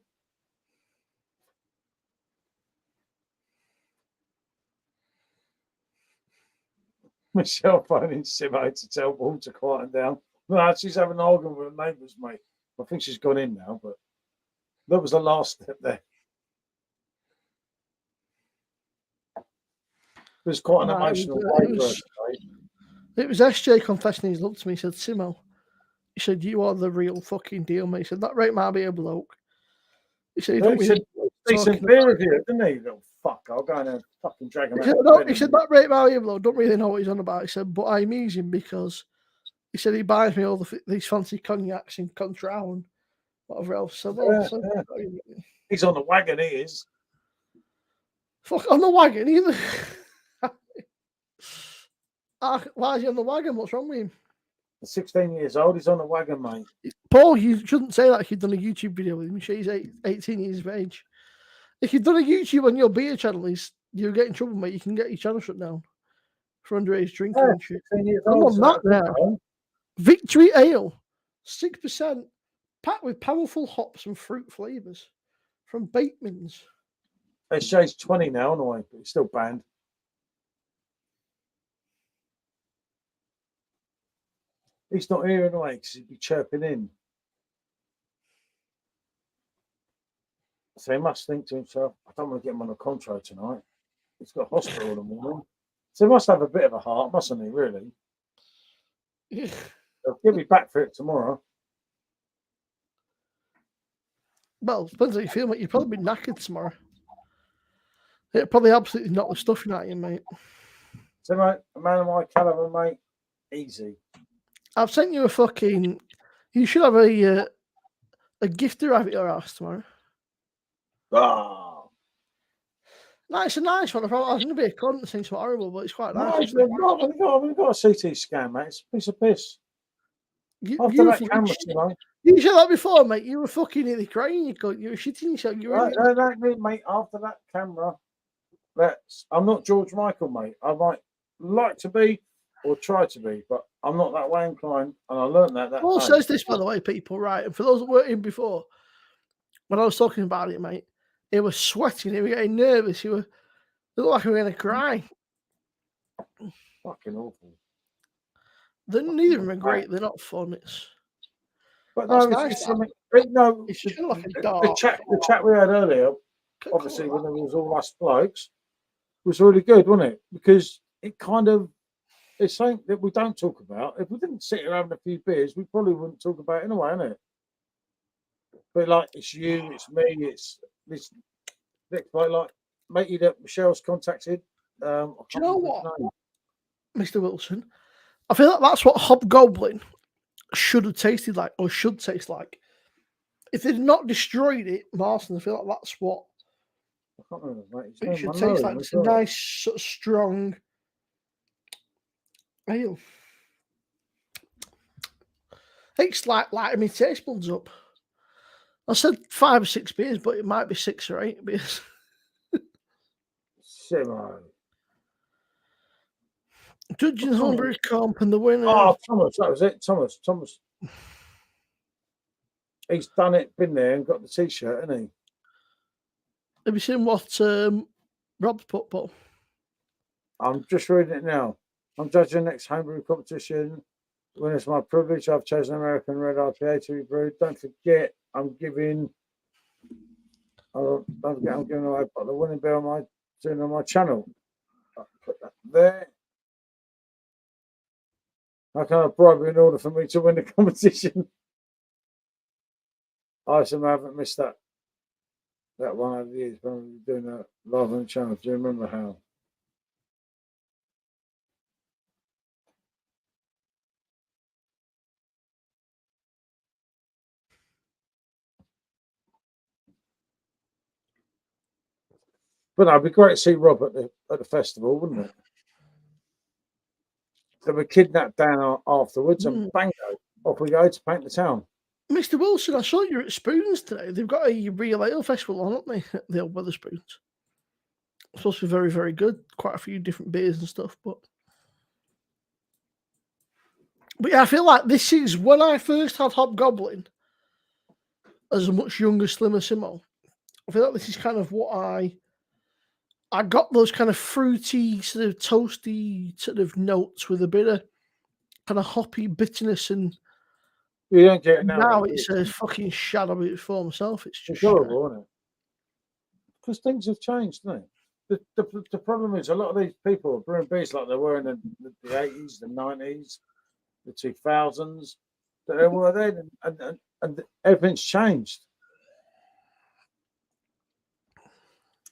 A: Michelle phoning Simo to tell Paul to quieten down. No, she's having an argument with her neighbours, mate. I think she's gone in now, but that was the last step there. It was quite an emotional day.
C: It was SJ confessing his love to me. He said, "Simo," he said, "you are the real fucking deal, mate." He said, "That rate might be a bloke." He said,
A: "He said decent beer review, didn't he? Little fuck, I'll go and fucking drag him out."
C: He said, "That rate might be a bloke. Don't really know what he's on about." He said, "But I'm using because," he said, "he buys me all these fancy cognacs in Contral and whatever else." So,
A: he's on the wagon, he is.
C: Fuck, on the wagon, either. Why is he on the wagon? What's wrong with him?
A: He's 16 years old. He's on the wagon, mate.
C: Paul, you shouldn't say that if you've done a YouTube video with him. You say he's 18 years of age. If you've done a YouTube on your beer channel, you'll get in trouble, mate. You can get your channel shut down for underage drinking and shit. I'm on that now. Victory Ale, 6%, packed with powerful hops and fruit flavours from Bateman's.
A: SJ's 20 now, anyway, but he's still banned. He's not here anyway because he'd be chirping in. So he must think to himself, I don't want to get him on a contract tonight. He's got hospital in the morning. So he must have a bit of a heart, mustn't he, really?
C: Yeah.
A: He'll be back for it tomorrow.
C: Well, depends how you feel, mate. You'll probably be knackered tomorrow. It'll probably absolutely knock the stuffing out of you, mate.
A: So, mate, a man of my caliber, mate, easy.
C: I've sent you a fucking. You should have a gift to have at your house tomorrow.
A: Oh.
C: No, it's a nice one. I thought I was going to be a cunt and think it's horrible, but it's quite
A: No,
C: nice.
A: I've got a CT scan, mate. It's a piece of piss.
C: You,
A: After
C: you,
A: that
C: you,
A: camera, you know.
C: you said that before, mate. You were fucking nearly crying. You were shitting yourself. You were.
A: Mate, after that camera, I'm not George Michael, mate. I might like to be or try to be, but I'm not that way inclined, and I learned that.
C: Paul says this, by the way, people, right? And for those that weren't in before, when I was talking about it, mate, he was sweating. He was getting nervous. He looked like he was going to cry.
A: Fucking awful.
C: Neither of them are great. They're not fun.
A: But no, it's something. No,
C: it's kind of like a
A: the chat we had earlier, obviously when there was all us blokes, was really good, wasn't it? Because it kind of it's something that we don't talk about. If we didn't sit here having a few beers, we probably wouldn't talk about it anyway, isn't it? But like it's you, it's me, it's this next bloke, like matey that Michelle's contacted.
C: Do you know what, Mr. Wilson? I feel like that's what Hobgoblin should have tasted like, or should taste like. If they'd not destroyed it, Marston, I feel like that's what
A: I can't remember, mate.
C: it should taste like. It's a nice, sort of strong ale. It's like lighting my taste buds up. I said 5 or 6 beers, but it might be 6 or 8 beers.
A: Simo.
C: Judging Homebrew Comp and the winner.
A: Oh, Thomas, that was it. Thomas. He's done it, been there, and got the T-shirt, hasn't he?
C: Have you seen what Rob's put, Paul?
A: I'm just reading it now. I'm judging the next homebrew competition. When it's my privilege, I've chosen American Red IPA to be brewed. Don't forget, I'm giving away the winning beer on my channel. I'll put that there. How can I bribe you in order for me to win the competition? I somehow haven't missed that one over the years when we were doing that live on the channel. Do you remember how? But no, it'd be great to see Rob at the festival, wouldn't it? They were kidnapped down afterwards and bang, off we go to paint the town.
C: Mr. Wilson, I saw you at Spoons today. They've got a real ale festival on, haven't they? The old Wetherspoons. It's supposed to be very, very good. Quite a few different beers and stuff, but yeah, I feel like this is when I first had Hobgoblin as a much younger, slimmer Simo. I feel like this is kind of what I got those kind of fruity, sort of toasty sort of notes with a bit of kind of hoppy bitterness, and
A: you don't get it
C: now it's a fucking shadow of its former self. It's just
A: horrible, isn't it? Because things have changed, don't they? The problem is a lot of these people are brewing beers like they were in the 80s, the 90s, the 2000s. They were then, and everything's changed.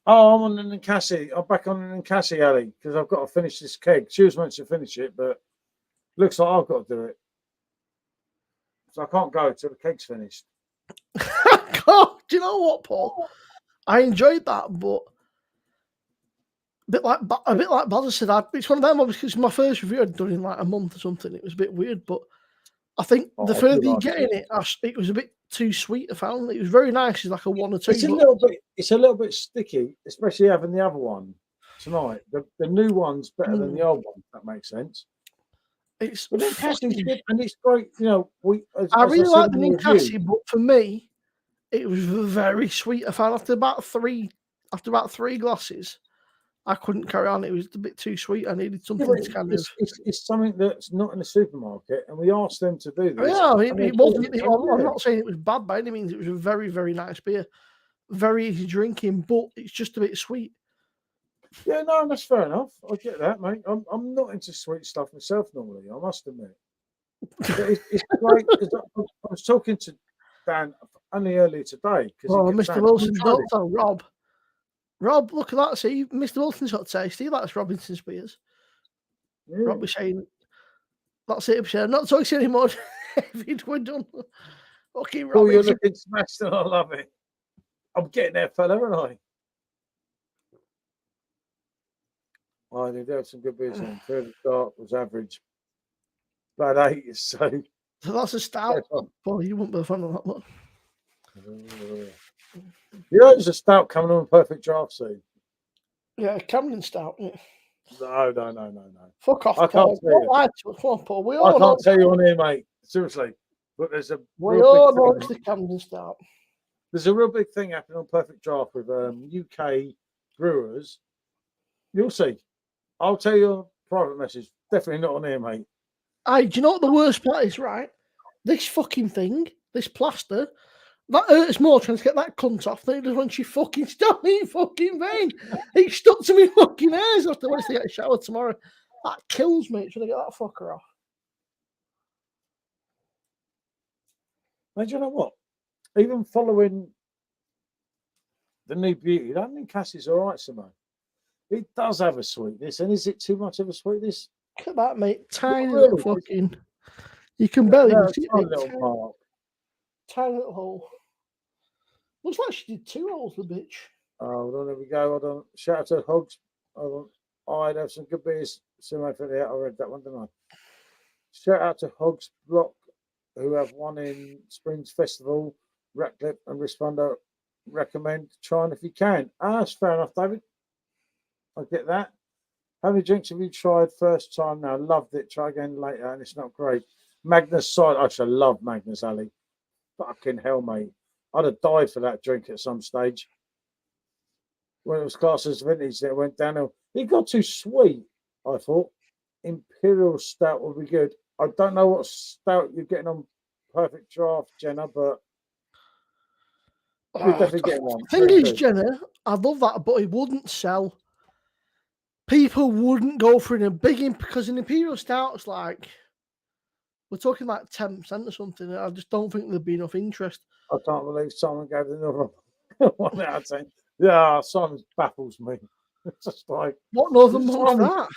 A: Oh, I'm on an Ninkasi. I'm back on an Ninkasi alley because I've got to finish this keg. She was meant to finish it, but looks like I've got to do it. So I can't go till the keg's finished.
C: God, do you know what, Paul? I enjoyed that, but a bit like Baz said, it's one of them. Obviously, it's my first review I'd done in like a month or something. It was a bit weird, but I think the further you get in it, it was a bit too sweet. I found it was very nice. It's like a 1 or 2.
A: It's a little bit sticky, especially having the other one tonight. The new one's better than the old one. If that makes sense.
C: It's
A: good, and it's great. You know,
C: I really like the Ninkasi, but for me, it was very sweet. I found after about three glasses, I couldn't carry on. It was a bit too sweet. I needed something to kind of.
A: It's something that's not in the supermarket, and we asked them to do this.
C: Yeah, it wasn't. I'm not saying it was bad by any means. It was a very, very nice beer, very easy drinking, but it's just a bit sweet.
A: Yeah, no, that's fair enough. I get that, mate. I'm not into sweet stuff myself normally. I must admit. It's great. I was talking to Dan only earlier today.
C: Oh, Mr. Wilson, don't tell Rob. Rob, look at that. See, Mr. Wilson's got taste. He likes Robinson's beers. Yeah. Rob was saying, that's it. I'm not talking anymore. We're done. Okay, Rob.
A: Oh, you're looking smashed and I love it. I'm getting there, fella, aren't I? Oh, they do have some good beers in. Third Dark was average. About 8, so.
C: So that's a stout. Boy, you wouldn't be a fan of that much.
A: You know, there's a stout coming on Perfect Draft soon.
C: Yeah, Camden stout. Yeah.
A: No.
C: Fuck off,
A: I
C: Paul.
A: can't tell
C: Don't
A: you.
C: lie to us. Come on, Paul. We
A: I
C: all know.
A: can't tell you on here, mate. Seriously. But there's a
C: We
A: real
C: all
A: big
C: know
A: thing.
C: it's the Camden stout.
A: There's a real big thing happening on Perfect Draft with UK brewers. You'll see. I'll tell you a private message. Definitely not on here, mate.
C: Hey, do you know what the worst part is, right? This fucking thing, this plaster, that hurts more trying to get that cunt off than it does when she fucking stuck me in fucking vein. It stuck to me fucking hairs after when I get a shower tomorrow. That kills me trying to get that fucker off.
A: And do you know what? Even following the new beauty, that new Cassie's all right, Simone. It does have a sweetness, and is it too much of a sweetness?
C: Look at that, mate. Tiny
A: really,
C: little fucking. You can barely
A: No,
C: even see
A: tiny
C: it.
A: little mark.
C: Tiny little hole. Looks like she did 2 holes, the bitch.
A: Oh, hold on, there we go. Hold on. Shout out to Hogs. Hold on. I'd have some good beers. Simone for the I read that one, didn't I? Shout out to Hogs Block, who have one in Springs Festival, Ratcliffe and Responder. Recommend trying if you can. That's fair enough, David. I get that. How many drinks have you tried first time now? Loved it. Try again later, and it's not great. Magnus Side. I should love Magnus Ali. Fucking hell, mate. I'd have died for that drink at some stage. When it was classed as vintage, it went downhill. It got too sweet, I thought. Imperial Stout would be good. I don't know what stout you're getting on Perfect Draft, Jenna, but you're definitely getting one.
C: Thing is, Jenna, I love that, but it wouldn't sell. People wouldn't go for it in a big because an Imperial Stout's like, we're talking like 10% or something. I just don't think there'd be enough interest.
A: I can't believe Simon gave the another 1 out of 10. Yeah, Simon baffles me. It's just like,
C: what Northern one's that?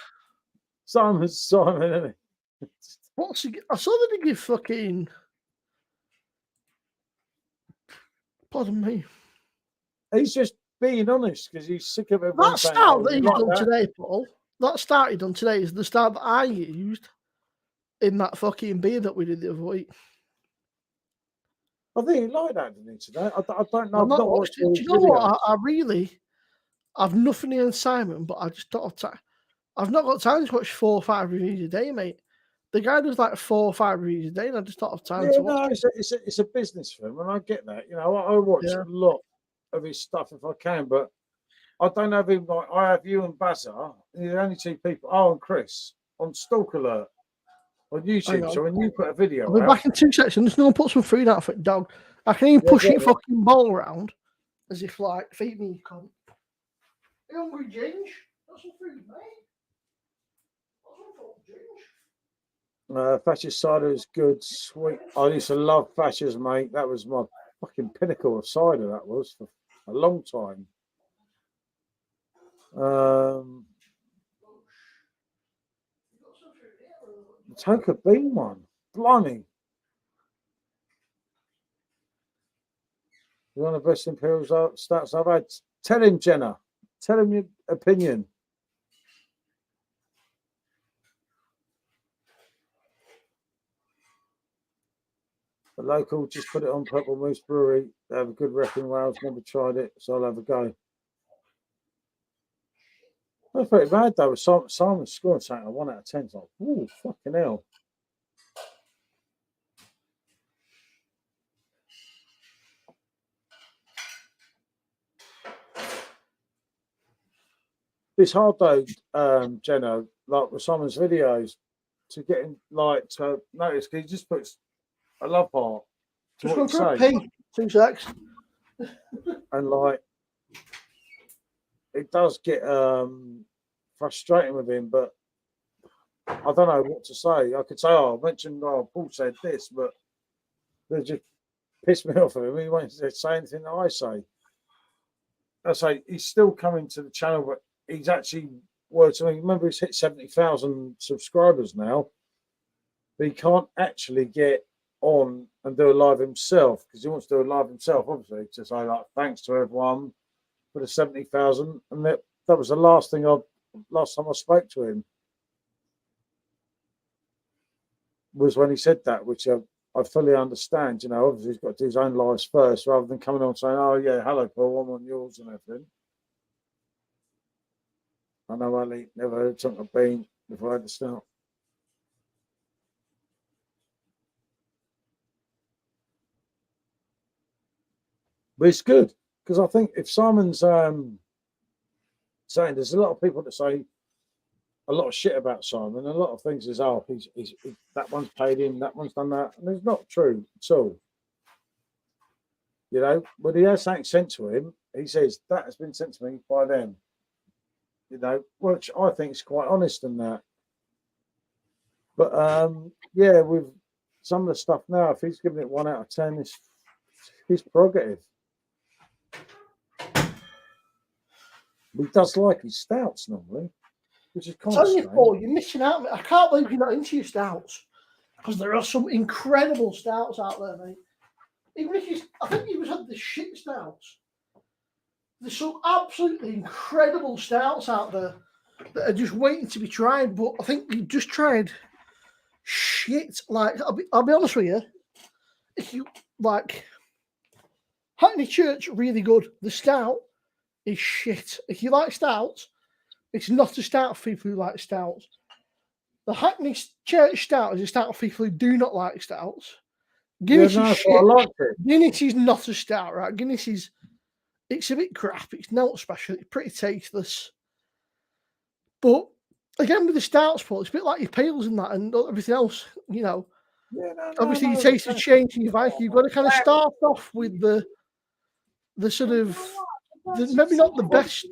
A: Simon's Simon, isn't he?
C: What's he? I saw that he give fucking. Pardon me.
A: He's just being honest because he's sick of everyone
C: That
A: saying,
C: start
A: "Oh,
C: that
A: you
C: he's
A: like
C: done
A: that?"
C: today, Paul. That start he done today is the start that I used in that fucking beer that we did the other week.
A: I think he liked that, didn't he, today? I don't know.
C: I've
A: I've
C: not
A: not
C: watched
A: watched
C: it. Do you know what? I've nothing against Simon, but I just don't have time. I've not got time to watch 4 or 5 reviews a day, mate. The guy does like 4 or 5 reviews a day, and I just don't have time to watch.
A: No, it's a business for him, and I get that. You know, I watch a lot of his stuff if I can, but I don't have him like I have you and Bazza. You're the only 2 people. Oh, and Chris on Stalk Alert on YouTube. So when you put a video,
C: I'll be back in 2 seconds. Just go put some food out for the dog. I can even push it fucking bowl around as if like feed me, you cunt. You hungry, Ginge? Got some food, mate.
A: Thatcher's cider is good, sweet. I used to love Thatcher's, mate. That was my fucking pinnacle of cider. That was for a long time. The Toka Bean one, blimey. One of the best Imperial stats I've had. Tell him, Jenna. Tell him your opinion. The local just put it on Purple Moose Brewery. They have a good rep in Wales. Never tried it, so I'll have a go. That's pretty bad though. Simon scoring something a 1 out of 10. It's like, ooh, fucking hell. It's hard though, Jenna, like with Simon's videos, to get him like to notice because he just puts a love heart.
C: Just go for a pee. 2 secs.
A: And like it does get frustrating with him, but I don't know what to say. I could say, I mentioned Paul said this, but they just pissed me off of him. He won't say anything that I say. I say he's still coming to the channel, but he's actually worked. I mean, remember he's hit 70,000 subscribers now. But he can't actually get on and do a live himself because he wants to do a live himself, obviously, to say like thanks to everyone for the 70,000. And that was the last thing last time I spoke to him was when he said that, which I fully understand. You know, obviously he's got to do his own lives first, rather than coming on saying, "Oh yeah, hello Paul, I'm on yours" and everything. I know Ali never heard something of bean before I had to start. But it's good because I think if Simon's saying there's a lot of people that say a lot of shit about Simon, a lot of things is he's that one's paid him, that one's done that, and it's not true at all. You know, when he has something sent to him, he says that has been sent to me by them. You know, which I think is quite honest in that. But yeah, with some of the stuff now, if he's giving it 1 out of 10, it's his prerogative. He does like his stouts normally, which is kind of
C: Tell you,
A: strange.
C: Paul, you're missing out. I can't believe you're not into your stouts because there are some incredible stouts out there, mate. Even if you, I think you had the shit stouts. There's some absolutely incredible stouts out there that are just waiting to be tried. But I think you just tried shit. Like I'll be honest with you, if you like Hackney Church, really good. The stout is shit. If you like stouts, it's not a stout for people who like stouts. The Hackney Church stout is a stout for people who do not like stouts. Guinness is shit.
A: I like it.
C: Guinness is not a stout, right? Guinness is, it's a bit crap. It's not special. It's pretty tasteless. But again, with the stouts, Paul, it's a bit like your pales and that and everything else, you know.
A: Yeah,
C: Obviously, your taste has changed and you've got to kind of start off with the sort of, maybe not the best.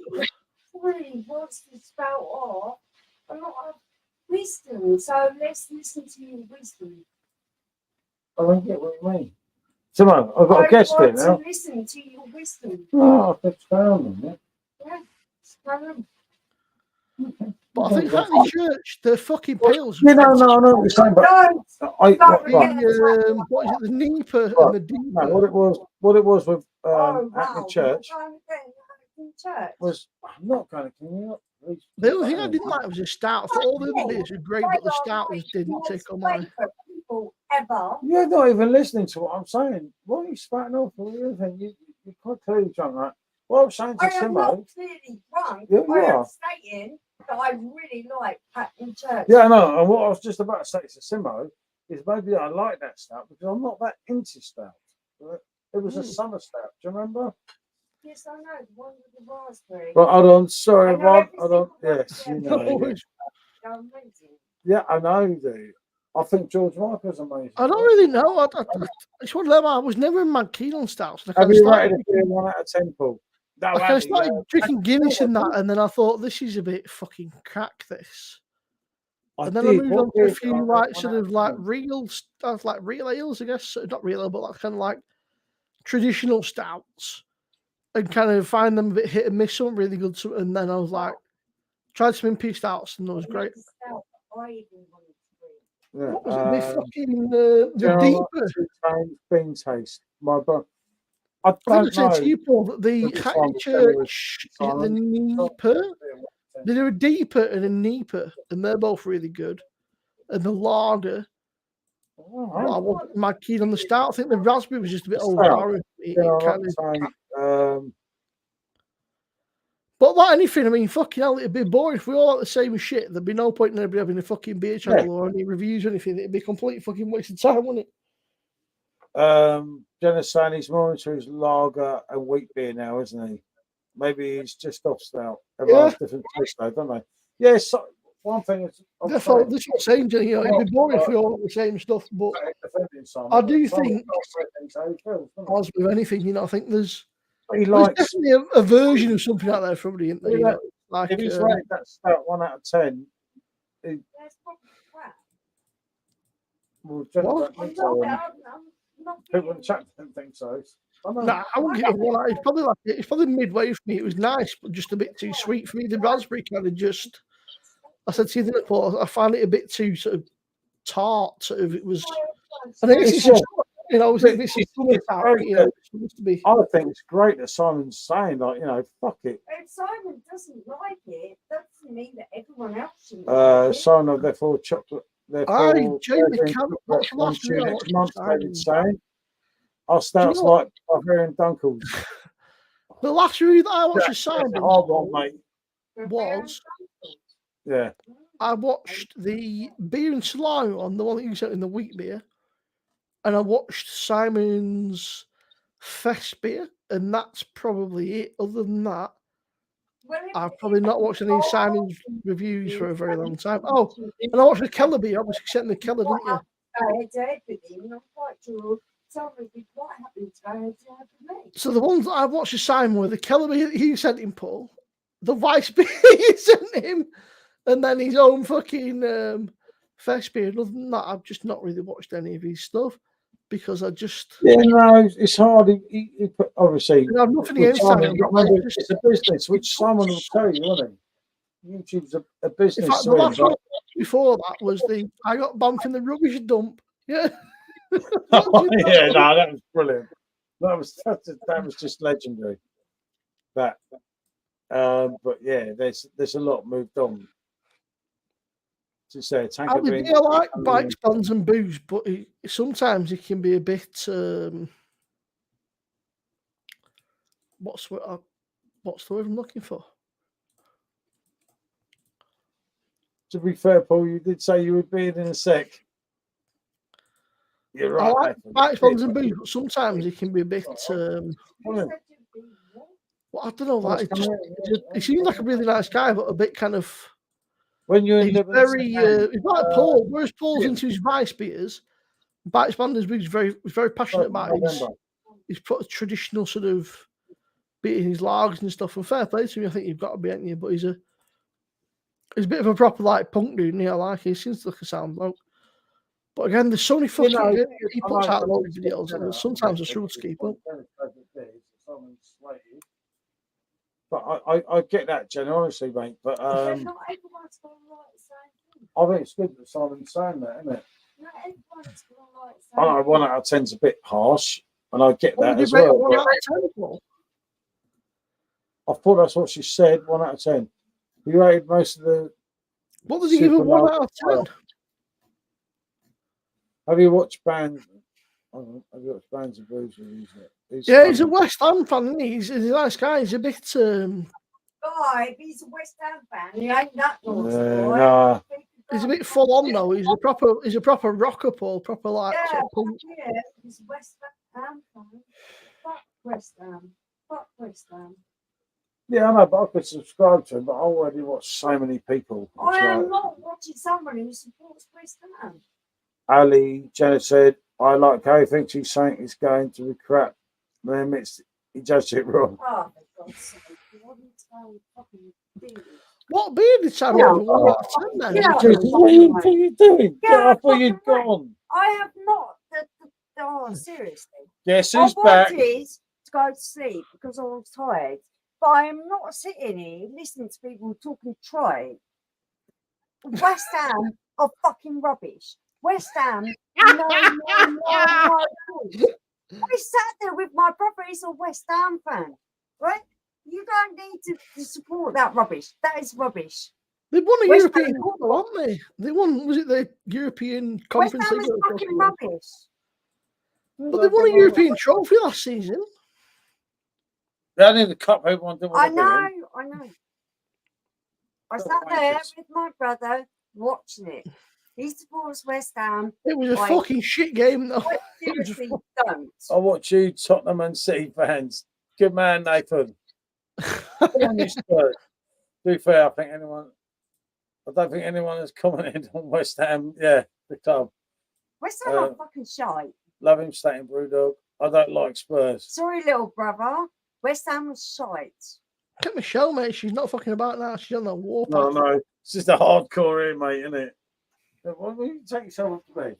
B: Really wants to spout off a lot of wisdom. So let's listen to your wisdom.
A: I don't get what you mean. Simone, I've got a guest here now.
B: I want to listen to your wisdom.
A: Oh, I could found them,
B: Yeah, spout them.
C: But I think Hackney Church, the fucking pales.
A: Yeah, no, I know what you're saying, but
B: Don't
C: what is it? The Nipah and the Deeper.
A: no, what it was with Hackney Church
B: Church.
A: was I'm not going to clean up.
C: The only thing I didn't like was the stout. For all the other beers were great, but the stout was didn't tickle my.
B: People ever.
A: You're not even listening to what I'm saying. Why are you spouting off all the other thing? You're quite clearly drunk, right? What I'm saying to
B: I am
A: Simo.
B: not clearly drunk.
A: Yeah, you
B: I am
A: are.
B: stating that I really like Hackney Church.
A: Yeah, no, and what I was just about to say to Simo is maybe I like that stout because I'm not that into stout. It was a summer stout. Do you remember?
B: Yes, I know. The one with the raspberry.
A: Well, hold on. Sorry,
B: I know
A: Rob.
B: every
A: Hold on.
B: single
A: Yes, you
B: one.
A: know.
B: They're
A: Yeah.
B: amazing.
A: Yeah, I know you do. I think George Michael's amazing.
C: I don't really know. It's one of them. I was never mad keen on stouts.
A: Have you rated it 1 out of 10, Paul? No,
C: I kind of
A: Andy,
C: started drinking Guinness and that, and then I thought this is a bit fucking crack. This. And then I moved on to a few like sort of like real stuff, like real ales, I guess. Not real ale, but like kind of like traditional stouts, and kind of find them a bit hit and miss. Some really good, and then I was like, tried some imperial stouts, and that was great.
A: Yeah,
C: What was it? The fucking the deeper.
A: Bean taste. My brother. I
C: I think I
A: don't
C: said to
A: know.
C: you, Paul, that the
A: Which
C: Hackney
A: one was
C: Church, is it the
A: Simon?
C: Nipah? There are a deeper and a Nipah, and they're both really good. And the lager,
A: Oh,
C: well, I wasn't mad keen on the start. I think the raspberry was just a bit
A: Stout.
C: overpowering. But like anything, I mean, fucking hell, it'd be boring if we all had the same shit. There'd be no point in anybody having a fucking beer channel or any reviews or anything. It'd be complete fucking waste of time, wouldn't it?
A: Jenna's saying he's more into his lager and wheat beer now, isn't he? Maybe he's just off stout. Everyone has different taste though, don't they? Yeah, so one thing is
C: That's what I'm saying, Jenny. You know, it'd be boring if we all had the same stuff. But I do think, as with anything, you know, I think there's definitely a version of something out there for everybody, isn't there? You know, like,
A: if he's rated that stout 1 out of 10, people in the chat don't think so.
C: Nah, I wouldn't give it one. It's probably midway for me. It was nice, but just a bit too sweet for me. The raspberry kind of just. I said to you the before, I found it a bit too sort of tart. Sort of, it was. I think it's just, you know, it's tart, you know, it's supposed to be.
A: I think it's great that Simon's saying, like, you know, fuck it.
B: If Simon doesn't like it, that's doesn't mean that everyone else should.
A: Sign of therefore chocolate. Therefore,
C: Jamie
A: chocolate
C: Campbell. What's the last
A: due
C: one I
A: next
C: watched?
A: month. David saying, our
C: you
A: stouts
C: know
A: like Bavarian Dunkels.
C: The last review that I watched of
A: That's a
C: Simon
A: hard one, mate.
C: was
A: Yeah.
C: I watched the beer and slime on the one that you sent in the wheat beer, and I watched Simon's Fest beer, and that's probably it. Other than that, I've probably not watched any Simon's reviews for a very long time. Oh, and I watched the Keller beer, obviously sent the Keller, didn't you? So the ones that I've watched of Simon were the Keller beer that he sent him, Paul, the Weiss beer he sent him, and then his own fucking Fest beer. Other than that, I've just not really watched any of his stuff because I just
A: no, it's hard. He put, obviously,
C: I've nothing against Simon.
A: It's a business, which Simon will tell you, won't he? YouTube's a business.
C: In fact, the last one before that was I got bumped in the rubbish dump. Yeah.
A: Yeah, no, that was brilliant. That was just legendary. But yeah, there's a lot moved on. To say,
C: I like bikes, bonds, and booze, but sometimes it can be a bit. What's the word I'm looking for?
A: To be fair, Paul, you did say you would be in a sec. You're right.
C: I like bikes, bonds, and booze, but sometimes it can be a bit. Well, I don't know. Like he seems like a really nice guy, but a bit kind of.
A: When you're
C: he's very, he's like Paul. Whereas Paul's into his Weiss beers, Bikes Banders is very passionate about his traditional sort of beating his logs and stuff. And fair play to him, I think you've got to be, ain't you? But he's a bit of a proper like punk dude, and I like he seems like a sound bloke. But again, there's so many fucking he puts out loads of videos, and sometimes I struggle to keep up.
A: But I get that, Jen, honestly, mate. But
B: not everyone's gonna like the same thing.
A: I think it's good that Simon's saying that, isn't it?
B: Not everyone's gonna like the same
A: I know 1 out of 10's a bit harsh, and I get that as
C: well.
A: well. I thought that's what she said. 1 out of 10. You rated most of the.
C: What does he give a 1 out of 10?
A: Have you watched Bands? Have you watched Bands of Blues?
C: Yeah, he's a West Ham fan, isn't he? He's a nice guy. He's a bit.
B: Guy, if he's a West Ham fan, he ain't that naughty.
A: Nah.
C: He's a bit full on though. He's a proper rocker, Paul. Proper like.
B: Yeah,
C: sort of punk.
B: yeah. He's a West Ham fan. Fuck West Ham. Fuck West Ham.
A: Yeah, I know, but I could subscribe to him. But I already watch so many people.
B: I am not watching someone who supports West Ham.
A: Ali Janet said, "I like how he thinks he's saying he's going to be crap. Then admits he judged it wrong."
B: Oh, for God's sake!
C: What beer did Sam have? What
A: are you doing? Get off where you've gone.
B: I have not. Oh, seriously.
A: Guess who's back?
B: I wanted to go to sleep because I was tired, but I am not sitting here listening to people talking trade. West Ham are fucking rubbish. West Ham, no. I sat there with my brother. He's a West Ham fan, right? You don't need to support that rubbish. That is rubbish.
C: They won a European Cup, haven't they? They won, was it the European Conference
B: West Ham is fucking rubbish.
C: But they won a European trophy last season.
A: They only the cup. Everyone did.
B: I know. I sat there with my brother watching it. He supports West Ham.
C: It was a fucking shit game, though.
B: I seriously don't.
A: I watch you, Tottenham and City fans. Good man, Nathan. To be fair, I don't think anyone has commented on West Ham. Yeah, the club.
B: West Ham are fucking shy.
A: Love him, Staten Brewdog. I don't like Spurs.
B: Sorry, little brother. West Ham was shite.
C: Look at Michelle, mate. She's not fucking about now. She's on the war.
A: No. It's just a hardcore here, mate, isn't it? Why don't you take yourself up to bed?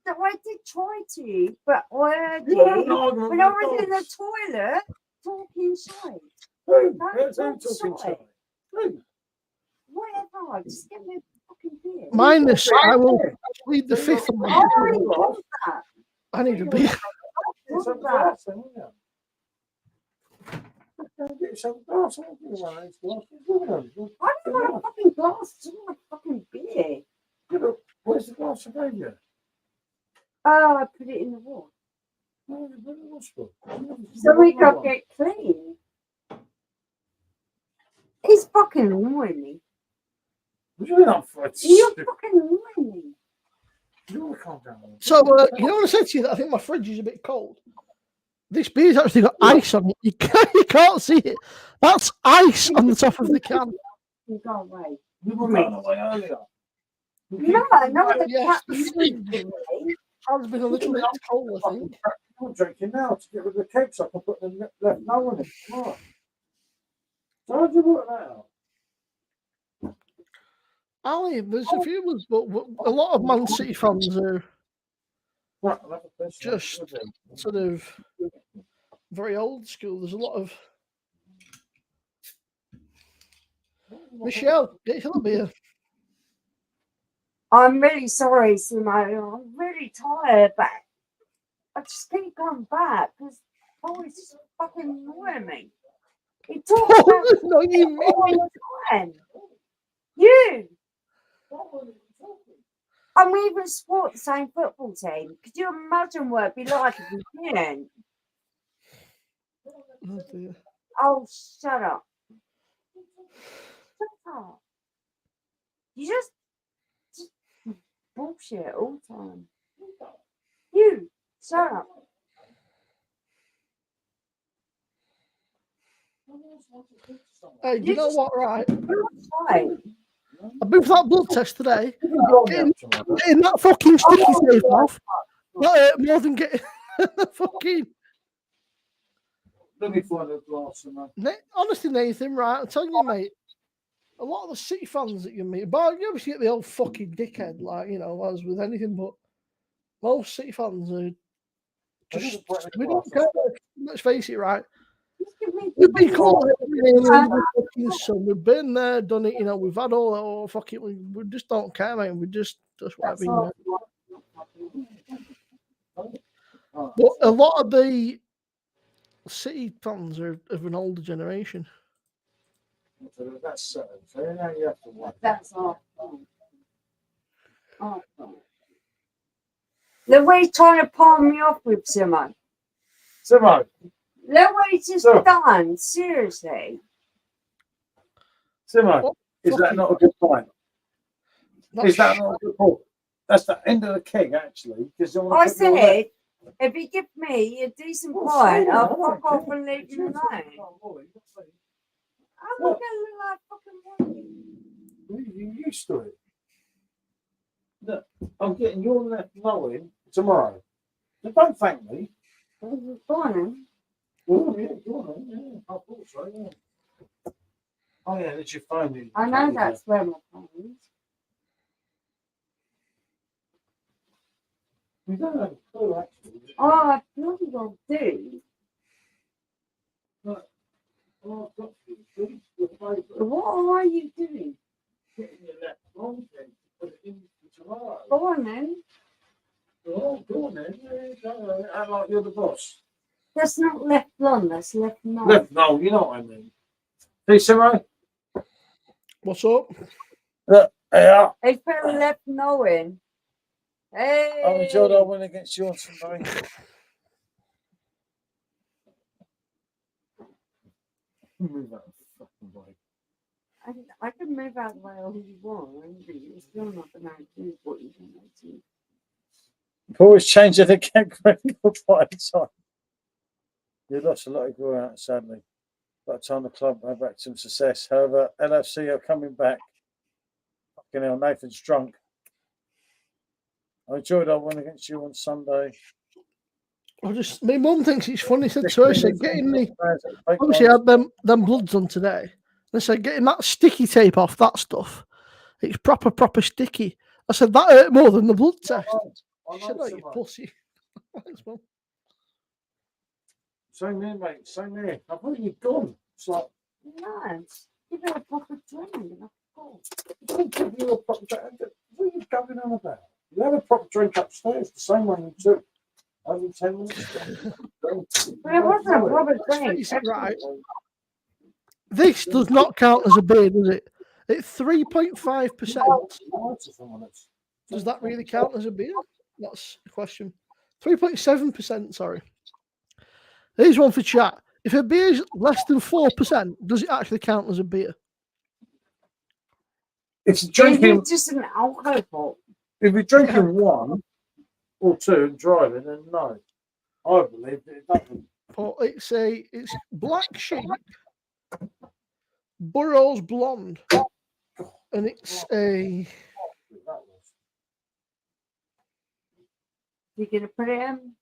B: I did try to, but I heard you when I was in the toilet talking shite.
A: Who talking shite? Who?
B: Whatever. Just get me a fucking beer.
C: Minus, I will plead the fifth.
B: I
C: need a beer.
A: Get yourself a glass. I'll give you one of these glasses. Look at them.
B: I don't want a fucking glass. It's all my fucking beer.
A: Yeah, but where's the glass I gave you?
B: Oh, I put it in the water.
A: Where's the hospital?
B: So we could get clean. He's fucking annoying me.
A: You're not for it.
B: You're fucking annoying me.
A: You want to calm down.
C: So, you know what I said to you that I think my fridge is a bit cold? This beer's actually got ice on it. You can't see it. That's ice on the top of the can.
B: You go away.
A: You were going away earlier.
B: No, the
C: Yes,
B: tap is leaking.
C: Has been a little bit cold, I think.
A: I'm drinking now to get rid of the cake so I can put the left no in it. Come on. So how'd you work that out?
C: Ali, there's a few of us, but a lot of Man City fans are
A: Right, I'll have a question.
C: just sort of very old school. There's a lot of Michelle, get your beer.
B: I'm really sorry, Simone. I'm really tired, but I just keep going back because Paul's just fucking annoying me. He talks about
C: No, you mean
B: all the time. You! And we even support the same football team. Could you imagine what it'd be like if we didn't?
C: Oh, dear.
B: Oh, shut up. Shut up. You just bullshit all the time. You, shut up.
C: Hey, you know what, right?
B: You're right.
C: I've been for that blood test today. Getting that fucking sticky tape off. That hurt more than getting the fucking.
A: Let me find a glass of that.
C: Honestly, Nathan, right? I'm telling you, mate. A lot of the City fans that you meet, but you obviously get the old fucking dickhead, like, you know, as with anything, but most City fans are just. We don't care. Let's face it, right? We've been called we've been there, done it, you know, we've had all fuck it, we just don't care, mate. We just want to be there. But a lot of the City fans are of an older generation.
A: That's certain. So now you have to wait.
B: That's all. Oh, look what he's trying to palm me off with, Simone.
A: Simone.
B: Look what he's just done. Seriously.
A: Simone, is that not a good point? Is that not a good point? That's the end of the keg, actually.
B: I said, if you give me a decent point, I'll fuck off and leave you alone. I'm not going to look like fucking Wally.
A: You're used to it. Look, I'm getting your left knowing tomorrow. So don't thank me.
B: Go on then.
A: Oh, yeah, go on then. Yeah, I thought so, yeah. Oh, yeah, that's your phone.
B: I know that's where my phone is.
A: You don't have a clue, actually.
B: Oh, I bloody well do.
A: Oh, I've got to.
B: What are you doing?
A: Getting your left wrong thing to put it in for tomorrow.
B: Go on then.
A: Oh, go on then. Yeah, go. Act like you're the boss.
B: That's not left blonde, that's left no.
A: Left, no, you know what I mean. See, Simone?
C: What's up?
A: Look, yeah.
B: They put a left no in. Hey.
A: I enjoyed our win against you on Sunday. Move out of the fucking way.
B: I can move out of the way all you want, but you're still not going to do what you want to do.
A: Always changing the keg by the time. You lost a lot of ground out, sadly. By the time the club had back some success. However, LFC are coming back. Fucking hell, Nathan's drunk. I enjoyed our win against you on Sunday.
C: My mum thinks it's funny. Said to her, said, getting me. Obviously, I had them bloods on today. They said, getting that sticky tape off that stuff. It's proper sticky. I said, that hurt more than the blood test. She said, oh, you pussy. Thanks, Mum.
A: Same here, mate. Same here. I've already gone. It's like,
B: No, give it a proper drink. And
A: give you a proper drink. What are you going on about? You have a proper drink upstairs, the same one you took only 10 minutes ago.
B: but it wasn't a proper drink.
C: Right. This does not count as a beer, does it? It's 3.5%. Does that really count as a beer? That's the question. 3.7%, sorry. Here's one for chat. If a beer is less than 4%, does it actually count as a beer?
A: If you're drinking,
B: It's just an alcohol.
A: if you're drinking one or two and driving, then no. I believe that it doesn't.
C: Well, it's Black Sheep Burroughs Blonde, and it's a.
B: You're gonna put it in?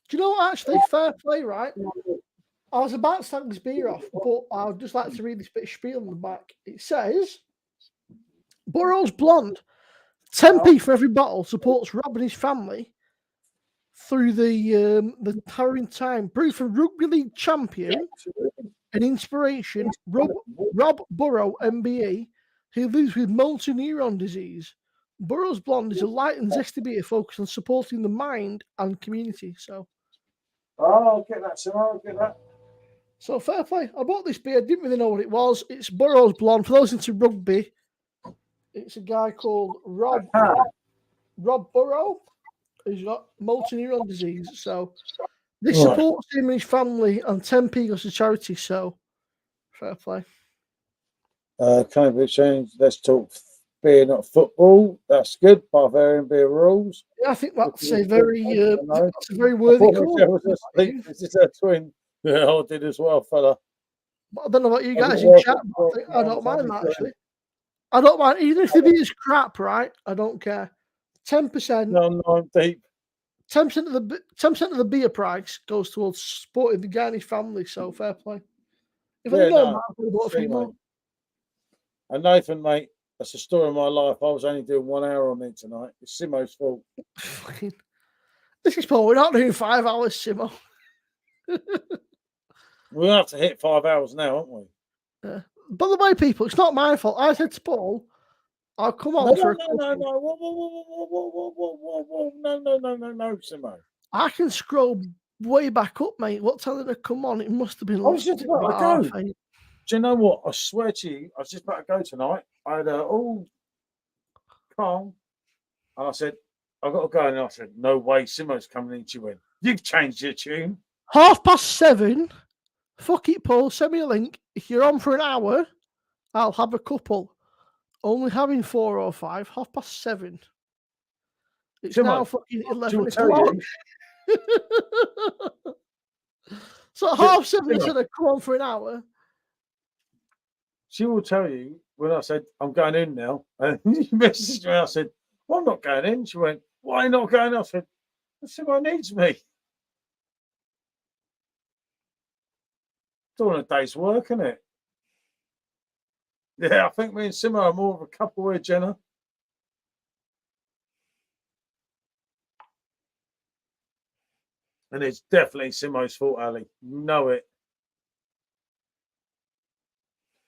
C: Do you know what? Actually, fair play, right? I was about to start this beer off, but I'd just like to read this bit of spiel on the back. It says, Burroughs Blonde, 10p for every bottle, supports Rob and his family through the harrowing time. Brewed for rugby league champion and inspiration, Rob Burrow, MBE, who lives with motor neuron disease. Burroughs Blonde is a light and zesty beer focused on supporting the mind and community. So,
A: I'll get that, sir. I'll get that.
C: So fair play. I bought this beer. Didn't really know what it was. It's Burroughs Blonde. For those into rugby, it's a guy called Rob Burrow. He's got motor neuron disease. So this supports him and his family, and 10p goes to charity. So fair play.
A: Can we change? Let's talk beer, not football. That's good. Barbarian beer rules.
C: Yeah, I think that's a very worthy call.
A: Is this a twin? Yeah, I did as well, fella.
C: But I don't know about you guys in chat. I don't mind that actually. I don't mind, even if the beer's crap, right? I don't care. 10%.
A: No, I'm deep.
C: 10% of the beer price goes towards supporting the guy and his family. So fair play. If I know, I'll bought a few more.
A: And Nathan, mate, that's the story of my life. I was only doing 1 hour on it tonight. It's Simo's fault.
C: This is Paul. We're not doing 5 hours, Simo.
A: We'll have to hit 5 hours now, aren't we?
C: Yeah. By the way, people, it's not my fault. I said to Paul, I'll come on
A: No,
C: for
A: no, no, Simo.
C: I can scroll way back up, mate. What time did I come on? It must have been.
A: I was just about to go. Do you know what? I swear to you, I was just about to go tonight. I had all calm, and I said, I've got to go. And I said, no way, Simo's coming into you. You've changed your tune. 7:30.
C: Fuck it, Paul. Send me a link. If you're on for an hour, I'll have a couple. Only having 4 or 5. 7:30. It's
A: Simo,
C: now fucking 11 o'clock. So 7:30, I said I'd come on for an hour.
A: She will tell you when I said, I'm going in now. And she messaged me. I said, well, I'm not going in. She went, why are you not going in? I said, Simo needs me. Doing a day's work, isn't it? Yeah, I think me and Simo are more of a couple here, Jenna. And it's definitely Simo's fault, Ali. You know it.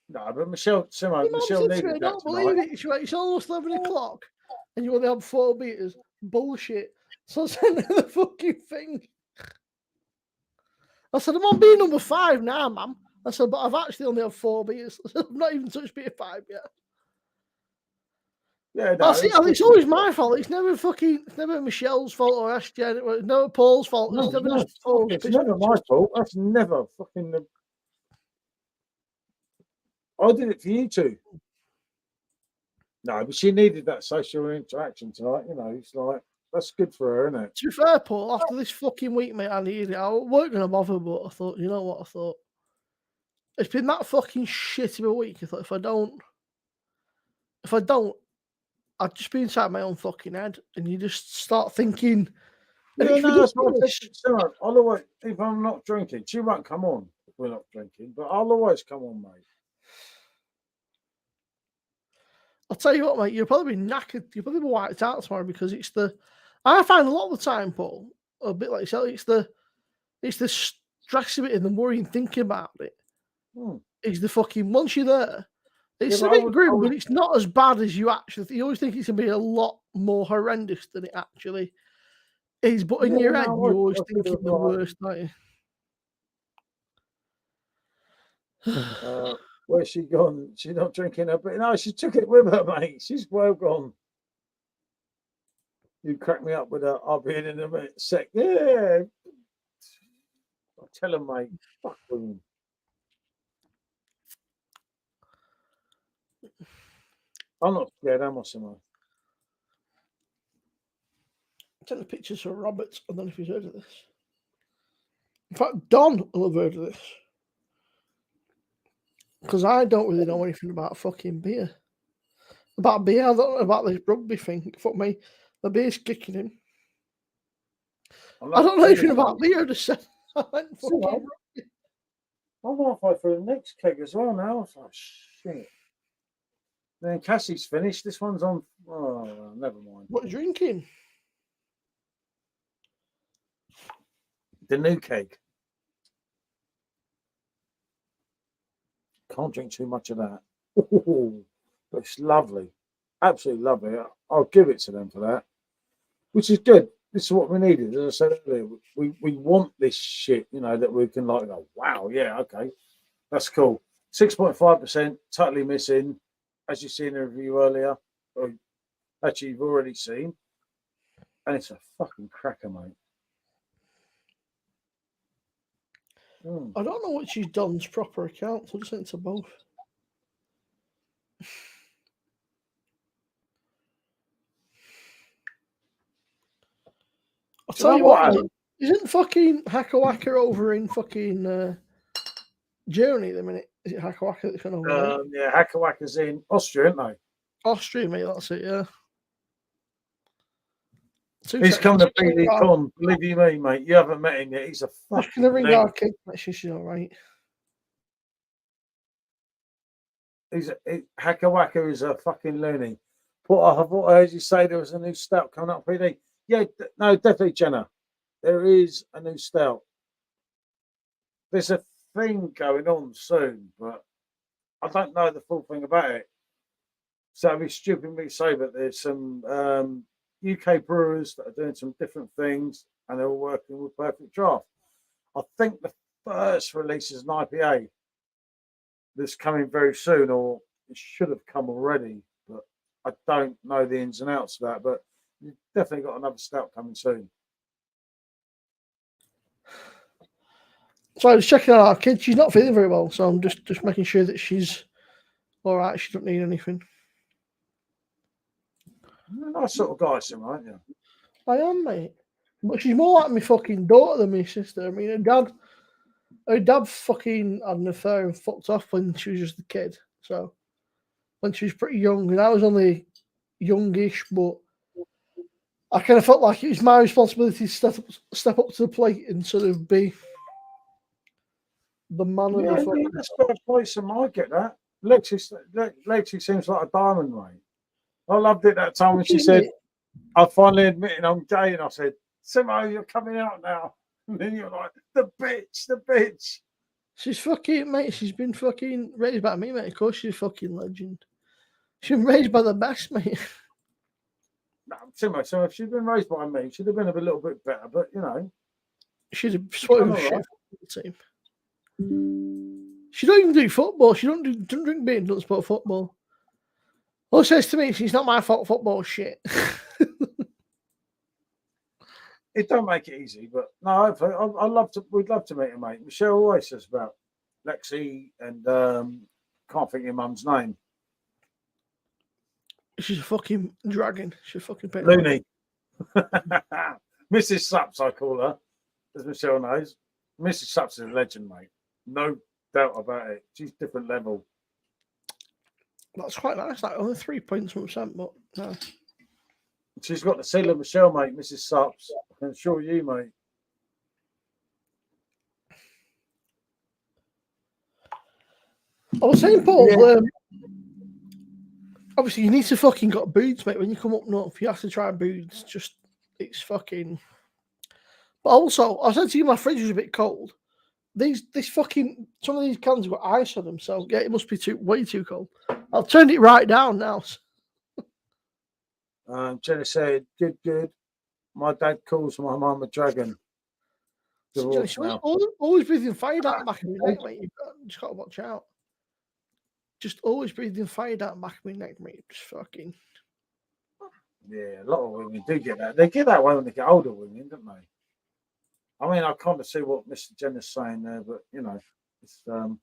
A: No, but Michelle needed that.
C: Don't believe it. It's almost 11 o'clock and you only have 4 beers. Bullshit. So I sent her the fucking thing. I said, I'm on beer number 5 now, ma'am. I said, but I've actually only had 4 beers. I said, I've not even touched beer 5 yet.
A: Yeah, no,
C: it's always my fault. It's never Michelle's fault or SJ. It's never Paul's fault.
A: It's never my fault. That's never fucking I did it for you two. No, but she needed that social interaction tonight. You know, it's like, that's good for her, isn't it?
C: To be fair, Paul, after this fucking week, mate, I needed it. I weren't going to bother, but I thought, you know what? I thought, it's been that fucking shit of a week. I thought, if I don't, I'd just be inside my own fucking head. And you just start thinking,
A: yeah, no, that's what I'll always, if I'm not drinking, she won't come on if we're not drinking, but I'll always come on, mate.
C: I'll tell you what, mate, you'll probably be knackered. You'll probably be wiped out tomorrow because I find a lot of the time, Paul, a bit like yourself, it's the stress of it and the worrying thinking about it. It's the fucking, once you're there, it's a bit grim, but it's not as bad as you actually think. You always think it's going to be a lot more horrendous than it actually is, but in your head, you're always thinking the worst, aren't you?
A: Where's she gone? She's not drinking her, but no, she took it with her, mate. She's well gone. You crack me up with her. I'll be in a minute. Sec. Yeah. I'll tell her, mate. Fuck women. I'm not scared, am I, Simone?
C: Take the pictures of Robert. I don't know if he's heard of this. In fact, Don will have heard of this. Because I don't really know anything about fucking beer. About beer, I don't know about this rugby thing. Fuck me. The beer's kicking him. I don't know anything about beer. I just said I went fucking rugby.
A: I'm halfway through the next keg as well now. I was like, shit. Then Cassie's finished. This one's on. Oh, never mind.
C: What are you drinking?
A: The new keg. Can't drink too much of that. Ooh, but it's lovely. Absolutely lovely. I'll give it to them for that. Which is good. This is what we needed. As I said earlier, we want this shit, you know, that we can like go, wow, yeah, okay. That's cool. 6.5%, totally missing, as you seen in the review earlier. Or actually, you've already seen. And it's a fucking cracker, mate.
C: I don't know which is Don's proper account, so I'll just send it to both. I'll tell you what, mate, isn't fucking Hakawaka over in fucking Germany at the minute? Is it Hakawaka that's going over there?
A: Yeah, Hakawaka's in Austria, isn't they?
C: Austria, mate, that's it, yeah.
A: He's coming to BDCon, believe you me, mate. You haven't met him yet. He's a fucking
C: ring our kid, make sure she's all right.
A: Hakawaka is a fucking loony. I thought I heard you say there was a new stout coming up, PD. Yeah, no, definitely, Jenna. There is a new stout. There's a thing going on soon, but I don't know the full thing about it. So it'd be stupid of me to say, but there's some UK brewers that are doing some different things, and they're all working with Perfectdraft. I think the first release is an IPA that's coming very soon, or it should have come already, but I don't know the ins and outs of that. But you've definitely got another stout coming soon.
C: So I was checking out our kid. She's not feeling very well, so I'm just making sure that she's all right. She doesn't need anything.
A: You're a nice sort of guy, Sim, aren't you?
C: I am, mate. But she's more like my fucking daughter than my sister. I mean, her dad fucking had an affair and fucked off when she was just a kid. So when she was pretty young, and I was only youngish, but I kind of felt like it was my responsibility to step up to the plate and sort of be the man of the fucking.
A: That's fair play, Sim. I get that. Lexi seems like a diamond, mate. I loved it that time when she said, I finally admitted I'm gay, and I said, Simo, you're coming out now. And then you're like, the bitch.
C: She's fucking, mate, she's been fucking raised by me, mate. Of course she's a fucking legend. She's been raised by the best, mate.
A: No, Simo, so if she'd been raised by me, she'd have been a little bit better, but you know.
C: She's a sort of shit team. She don't even do football. She don't drink beer and doesn't support football. All says to me, it's not my fault football shit.
A: It don't make it easy, but no, we'd love to meet her, mate. Michelle always says about Lexi and can't think of your mum's name.
C: She's a fucking dragon. She's a fucking pet.
A: Looney. Mrs. Sups, I call her, as Michelle knows. Mrs. Sups is a legend, mate. No doubt about it. She's different level.
C: That's quite nice. Like only 3.1%, but no.
A: She's got the seal of Michelle, mate, Mrs. Sups. I can assure you, mate.
C: I was saying, Paul, obviously you need to fucking got boots, mate. When you come up north, you have to try boots. Just, it's fucking... But also, I said to you, my fridge was a bit cold. This fucking... Some of these cans have got ice on them, so yeah, it must be way too cold. I've turned it right down now.
A: Jenny said, good. My dad calls my mum a dragon. divorced
C: Johnny,
A: now.
C: always breathing fire down the back of my neck, mate. Just got to watch out. Just always breathing fire down the back of my neck, mate. Just fucking.
A: Yeah, a lot of women do get that. They get that way when they get older, women, don't they? I mean, I kind of see what Mr. Jenner's saying there, but you know, it's one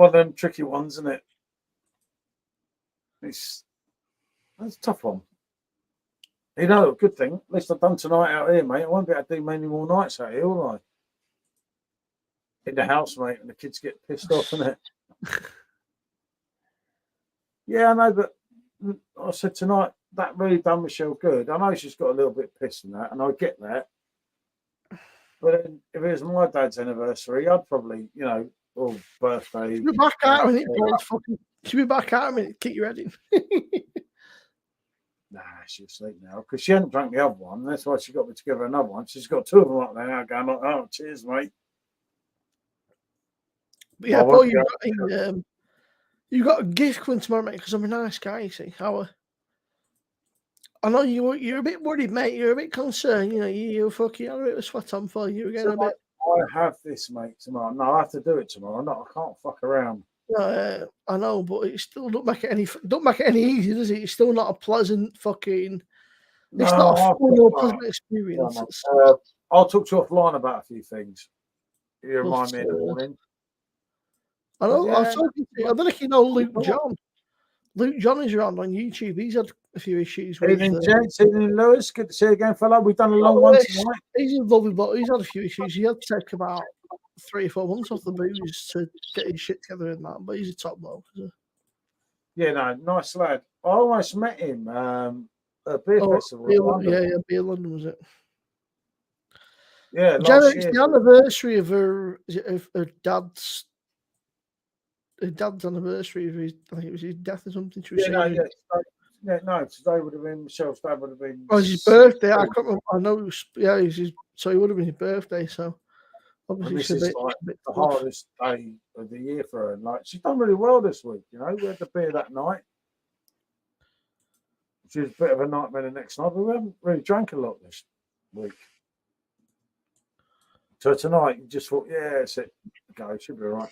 A: of them tricky ones, isn't it? It's a tough one. You know, good thing. At least I've done tonight out here, mate. I won't be able to do many more nights out here, will I? In the house, mate, and the kids get pissed off, innit? Yeah, I know, but I said tonight that really done Michelle good. I know she's got a little bit pissed in that, and I get that. But then if it was my dad's anniversary, I'd probably, you know, or birthday.
C: She'll be back out a minute, balls. Fucking. She'll be back out a minute. Kick your head in.
A: Nah, she's asleep now because she hadn't drank the other one. That's why she got me to give her another one. She's got two of them up there now going, like, oh, cheers, mate.
C: But yeah, Paul, you got a gift coming tomorrow, mate, because I'm a nice guy, you see. I know you're a bit worried, mate. You're a bit concerned. You know, you're fucking had a bit of sweat on for you again. A bit.
A: I have this, mate, tomorrow. No, I have to do it tomorrow. No, I can't fuck around.
C: I know, but it still don't make it any easier, does it? It's still not a pleasant fucking. It's not a fun or pleasant experience.
A: I'll talk to you offline about a few things. You remind me in the morning.
C: I know. Yeah. I don't know if you know Luke John. Luke John is around on YouTube. He's had a few issues with.
A: Evening, gents. Evening, Lewis. Good to see you again, fella. We've done a long one tonight.
C: He's a lovely bloke. He's had a few issues. He had to take about 3 or 4 months off the booze to get his shit together in that. But he's a top bloke.
A: Yeah, no, nice lad. I almost met him at a beer festival.
C: Beer London, was it?
A: Yeah,
C: it's the anniversary of her dad's. Her dad's anniversary of his, I think it was his death or something.
A: No, today would have been Michelle's dad would have been.
C: Oh, it was his birthday. I can't remember. I know. It was, yeah, so it would have been his birthday. So obviously,
A: this is like the hardest day of the year for her. And like she's done really well this week. You know, we had the beer that night. She was a bit of a nightmare the next night, but we haven't really drank a lot this week. So tonight, you just thought, yeah, it's it. Go, should be all right.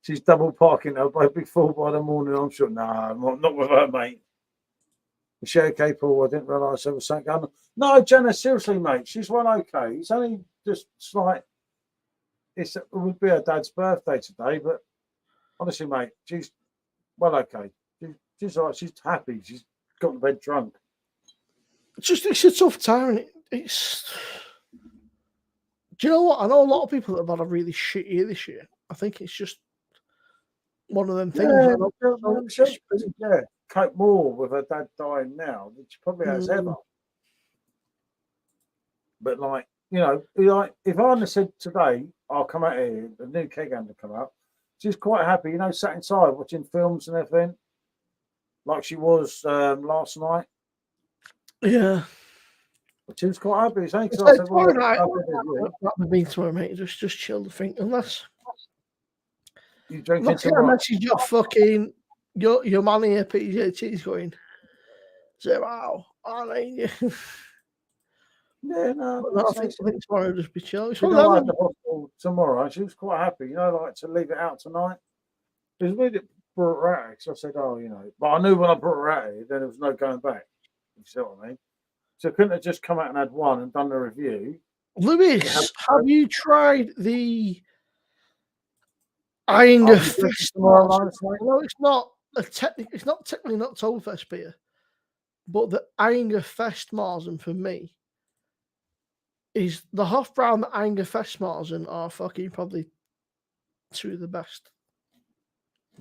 A: She's double parking her by big full by the morning. I'm sure. Nah, not with her, mate. Is she okay, Paul? I didn't realise there was something going on. No, Jenna, seriously, mate. She's well okay. It's only just slight. It would be her dad's birthday today, but honestly, mate, she's well okay. She's all right. She's happy. She's got to bed drunk.
C: It's a tough time. It's. Do you know what? I know a lot of people that have had a really shit year this year. I think it's just one of them things.
A: Yeah, cope more with her dad dying now than she probably has ever. But like, you know, like if I hadn't said today, I'll come out here, the new keg had to come up. She's quite happy, you know, sat inside watching films and everything, like she was last night.
C: Yeah.
A: But she was quite happy. It's only
C: because I said, well, me tomorrow, mate. Just chill the thing. Unless
A: you drinking
C: some a message off fucking your man here, PJT's going, say, wow, I need you.
A: Yeah, no.
C: I think tomorrow will just be chill.
A: She got out of the hospital tomorrow. She was quite happy, you know, like to leave it out tonight. It was weird it brought her out because I said, oh, you know, but I knew when I brought her out here, then there was no going back. You see what I mean? So I couldn't have just come out and had one and done the review.
C: Lewis, have you tried the Oktoberfest? No, it's not it's not technically not Oktoberfest beer, but the Oktoberfest Marzen for me is the Hofbrau and the Oktoberfest Marzen are fucking probably two of the best.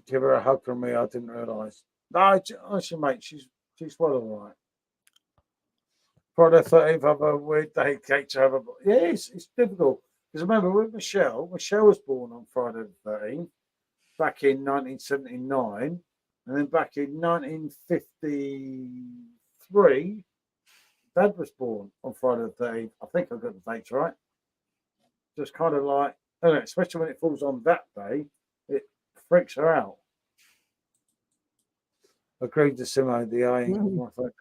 A: Give her a hug from me. I didn't realise. No, honestly, mate, she's well all right. Friday 13th, have a weird day, cake to have a. Yeah, it's difficult. Because remember, with Michelle was born on Friday the 13th, back in 1979. And then back in 1953, Dad was born on Friday the 13th. I think I got the dates right. Just kind of like, especially when it falls on that day, it freaks her out. Agreed to Simo, the my favorite.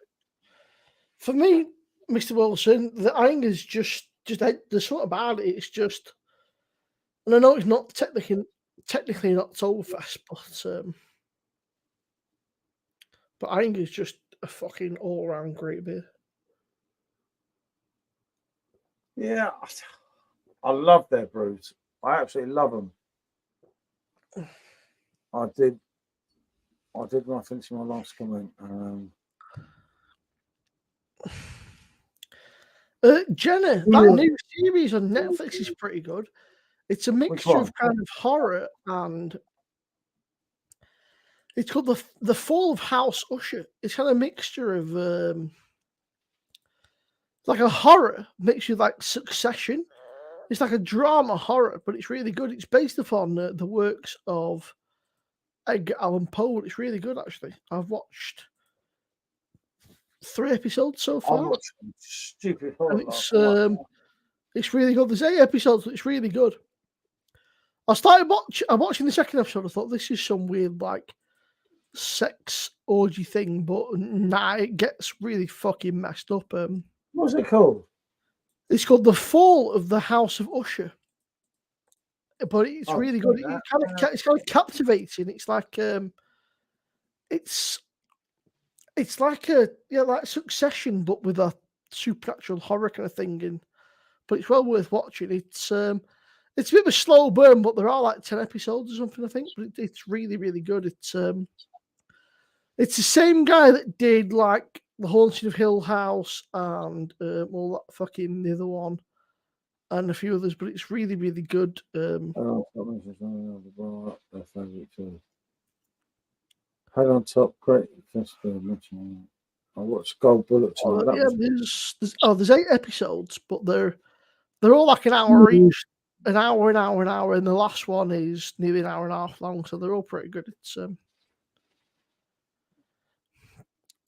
C: For me, Mr. Wilson, the Einger's just just there's something about it. It's just, and I know it's not technically not Oktoberfest, but I think it's just a fucking all around great beer.
A: Yeah, I love their brews. I absolutely love them. I did when I finished my last comment.
C: Jenna, that new series on Netflix is pretty good. It's a mixture of kind of horror and it's called the Fall of House Usher. It's kind of a mixture of like a horror mixed with like Succession. It's like a drama horror, but it's really good. It's based upon the works of Edgar Allan Poe. It's really good, actually. I've watched 3 episodes so far.
A: I watched stupid horror.
C: And it's really good. There's 8 episodes, but it's really good. I'm watching the second episode. I thought this is some weird like sex orgy thing, but nah, it gets really fucking messed up.
A: What's it called?
C: It's called The Fall of the House of Usher. But it's really good. It's kind of captivating. It's like it's like like Succession, but with a supernatural horror kind of thing. But it's well worth watching. It's a bit of a slow burn, but there are like 10 episodes or something, I think. But it's really, really good. It's the same guy that did like The Haunting of Hill House and all that fucking the other one and a few others. But it's really, really good.
A: Head on Top, great festival. I watched Gold Bullet tonight.
C: There's 8 episodes, but they're all like an hour each, an hour, and the last one is nearly an hour and a half long, so they're all pretty good. It's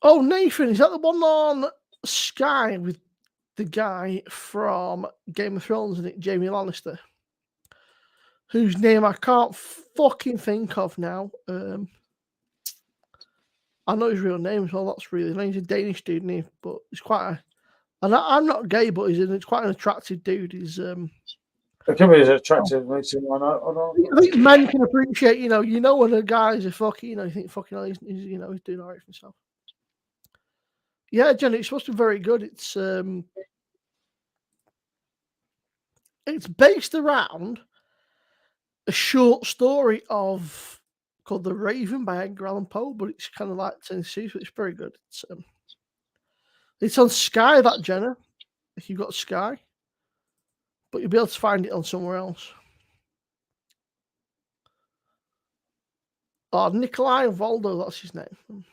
C: Oh, Nathan, is that the one on Sky with the guy from Game of Thrones and Jamie Lannister, whose name I can't fucking think of now. I know his real name as well. That's really nice. He's a Danish dude, isn't he? But he's quite and I'm not gay, but he's quite an attractive dude. He's
A: it can be as attractive as I
C: think men can appreciate, you know when a guy's a fucking, you think fucking he's doing all right for himself. Yeah, Jenny, it's supposed to be very good. It's based around a short story called The Raven by Edgar Allan Poe, but it's kind of like Tennessee, so it's very good. It's on Sky, that Jenna, if you've got Sky, but you'll be able to find it on somewhere else. Oh, Nikolai Valdo, that's his name.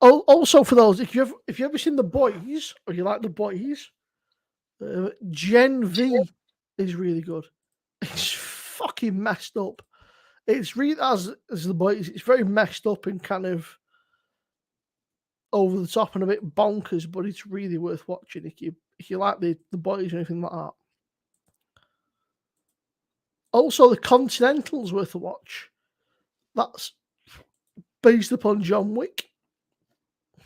C: Oh, also for those, if you've ever seen The Boys or you like The Boys, Gen V is really good. It's fucking messed up. It's really as The Boys. It's very messed up and kind of over the top and a bit bonkers, but it's really worth watching if you like the Boys or anything like that. Also, The Continental's worth a watch. That's based upon John Wick. I'm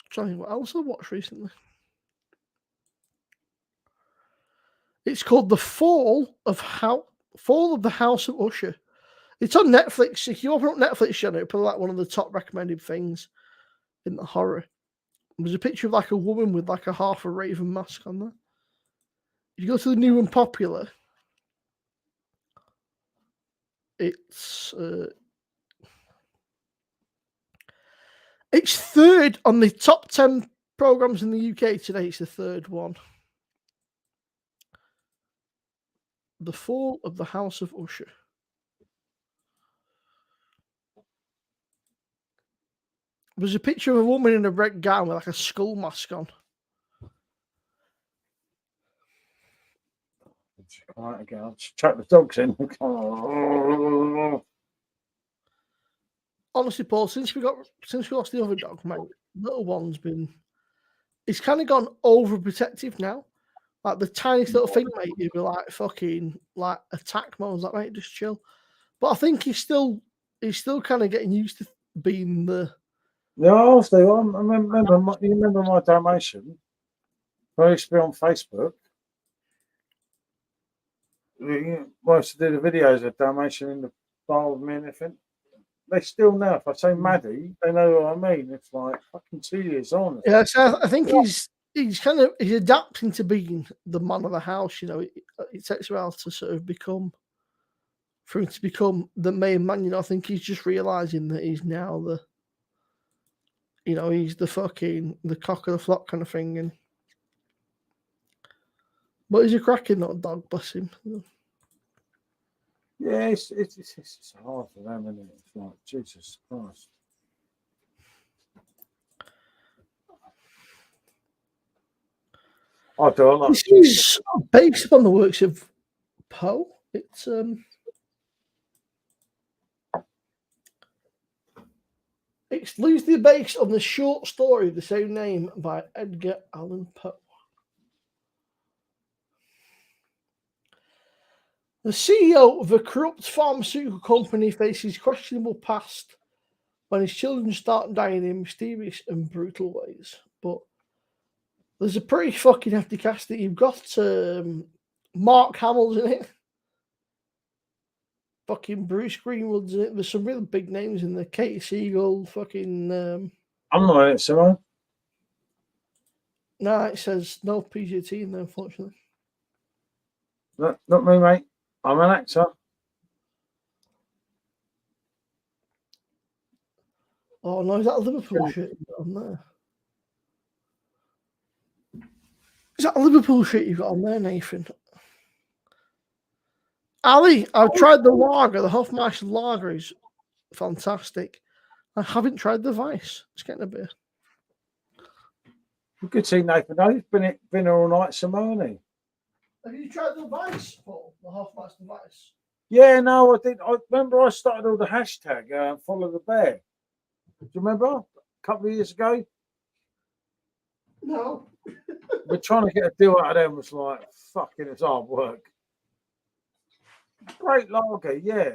C: trying to think what else I watched recently. It's called The Fall of the House of Usher. It's on Netflix. If you open up Netflix channel, it's probably like one of the top recommended things in the horror. There's a picture of like a woman with like a half a raven mask on there. If you go to the new and popular, it's third on the top 10 programs in the UK today. It's the third one. The Fall of the House of Usher. There's a picture of a woman in a red gown with like a skull mask on.
A: All right, again, I'll chuck the dogs in.
C: Honestly, Paul, since we lost the other dog, mate, little one's it's kind of gone overprotective now. Like the tiniest little thing, mate, you'd be like fucking like attack modes, like mate, just chill. But I think he's still kind of getting used to being the
A: Yeah, I was there. I you remember my Dalmatian? I used to be on Facebook. I used to do the videos of Dalmatian in the bar with me and everything. They still know. If I say Maddie, they know what I mean. It's like fucking 2 years on.
C: Yeah, so I think he's adapting to being the man of the house. You know, it takes a while to sort of become the main man. You know, I think he's just realizing that he's now he's the cock of the flock kind of thing. And but he's a cracking little dog, bless him.
A: Yeah, it's hard for them, isn't it? It's like Jesus Christ. I do. I like
C: This is based upon the works of Poe. It's loosely based on the short story of the same name by Edgar Allan Poe. The CEO of a corrupt pharmaceutical company faces questionable past when his children start dying in mysterious and brutal ways. But there's a pretty fucking hefty cast that you've got. Mark Hamill's in it. Fucking Bruce Greenwood's in it. There's some really big names in there. Katie Siegel, fucking.
A: I'm not in it, so
C: Nah, it says no PGT in there, unfortunately.
A: not me, mate. I'm an actor.
C: Oh no, is that a Liverpool shirt you've got on there? Is that a Liverpool shirt you've got on there, Nathan? Ali, I've tried the lager. The Hofmeister lager is fantastic. I haven't tried the Vice. It's getting a bit.
A: You could see Nathan. No, he's been here all night, Simone.
C: Have you tried the Vice, Paul? The Hofmeister Vice?
A: Yeah, no, I did. I remember I started all the hashtag follow the bear. Do you remember a couple of years ago?
C: No.
A: We're trying to get a deal out of them. Was like fucking, it's hard work. Great lager, yeah.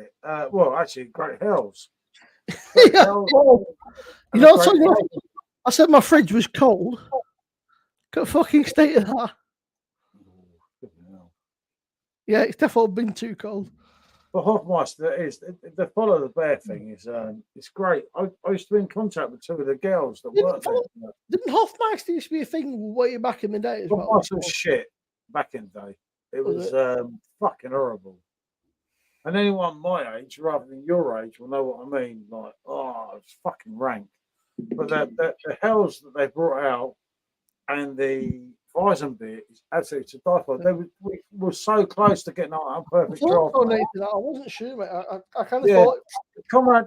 A: Well, actually, great hells. Great
C: Yeah.
A: hells.
C: You know, I said my fridge was cold. Got fucking state of that. Yeah, it's definitely been too cold.
A: But Hofmeister is the follow the bear thing is it's great. I used to be in contact with two of the girls that worked there.
C: Didn't Hofmeister used to be a thing way back in the day as well?
A: Hofmeister was shit back in the day. It was fucking horrible. And anyone my age, rather than your age, will know what I mean. Like, oh, it's fucking rank. But the hells that they brought out and the Weizenbier is absolutely to die for. We were so close to getting out perfect draft.
C: I wasn't sure, mate. I kind of thought
A: the comrade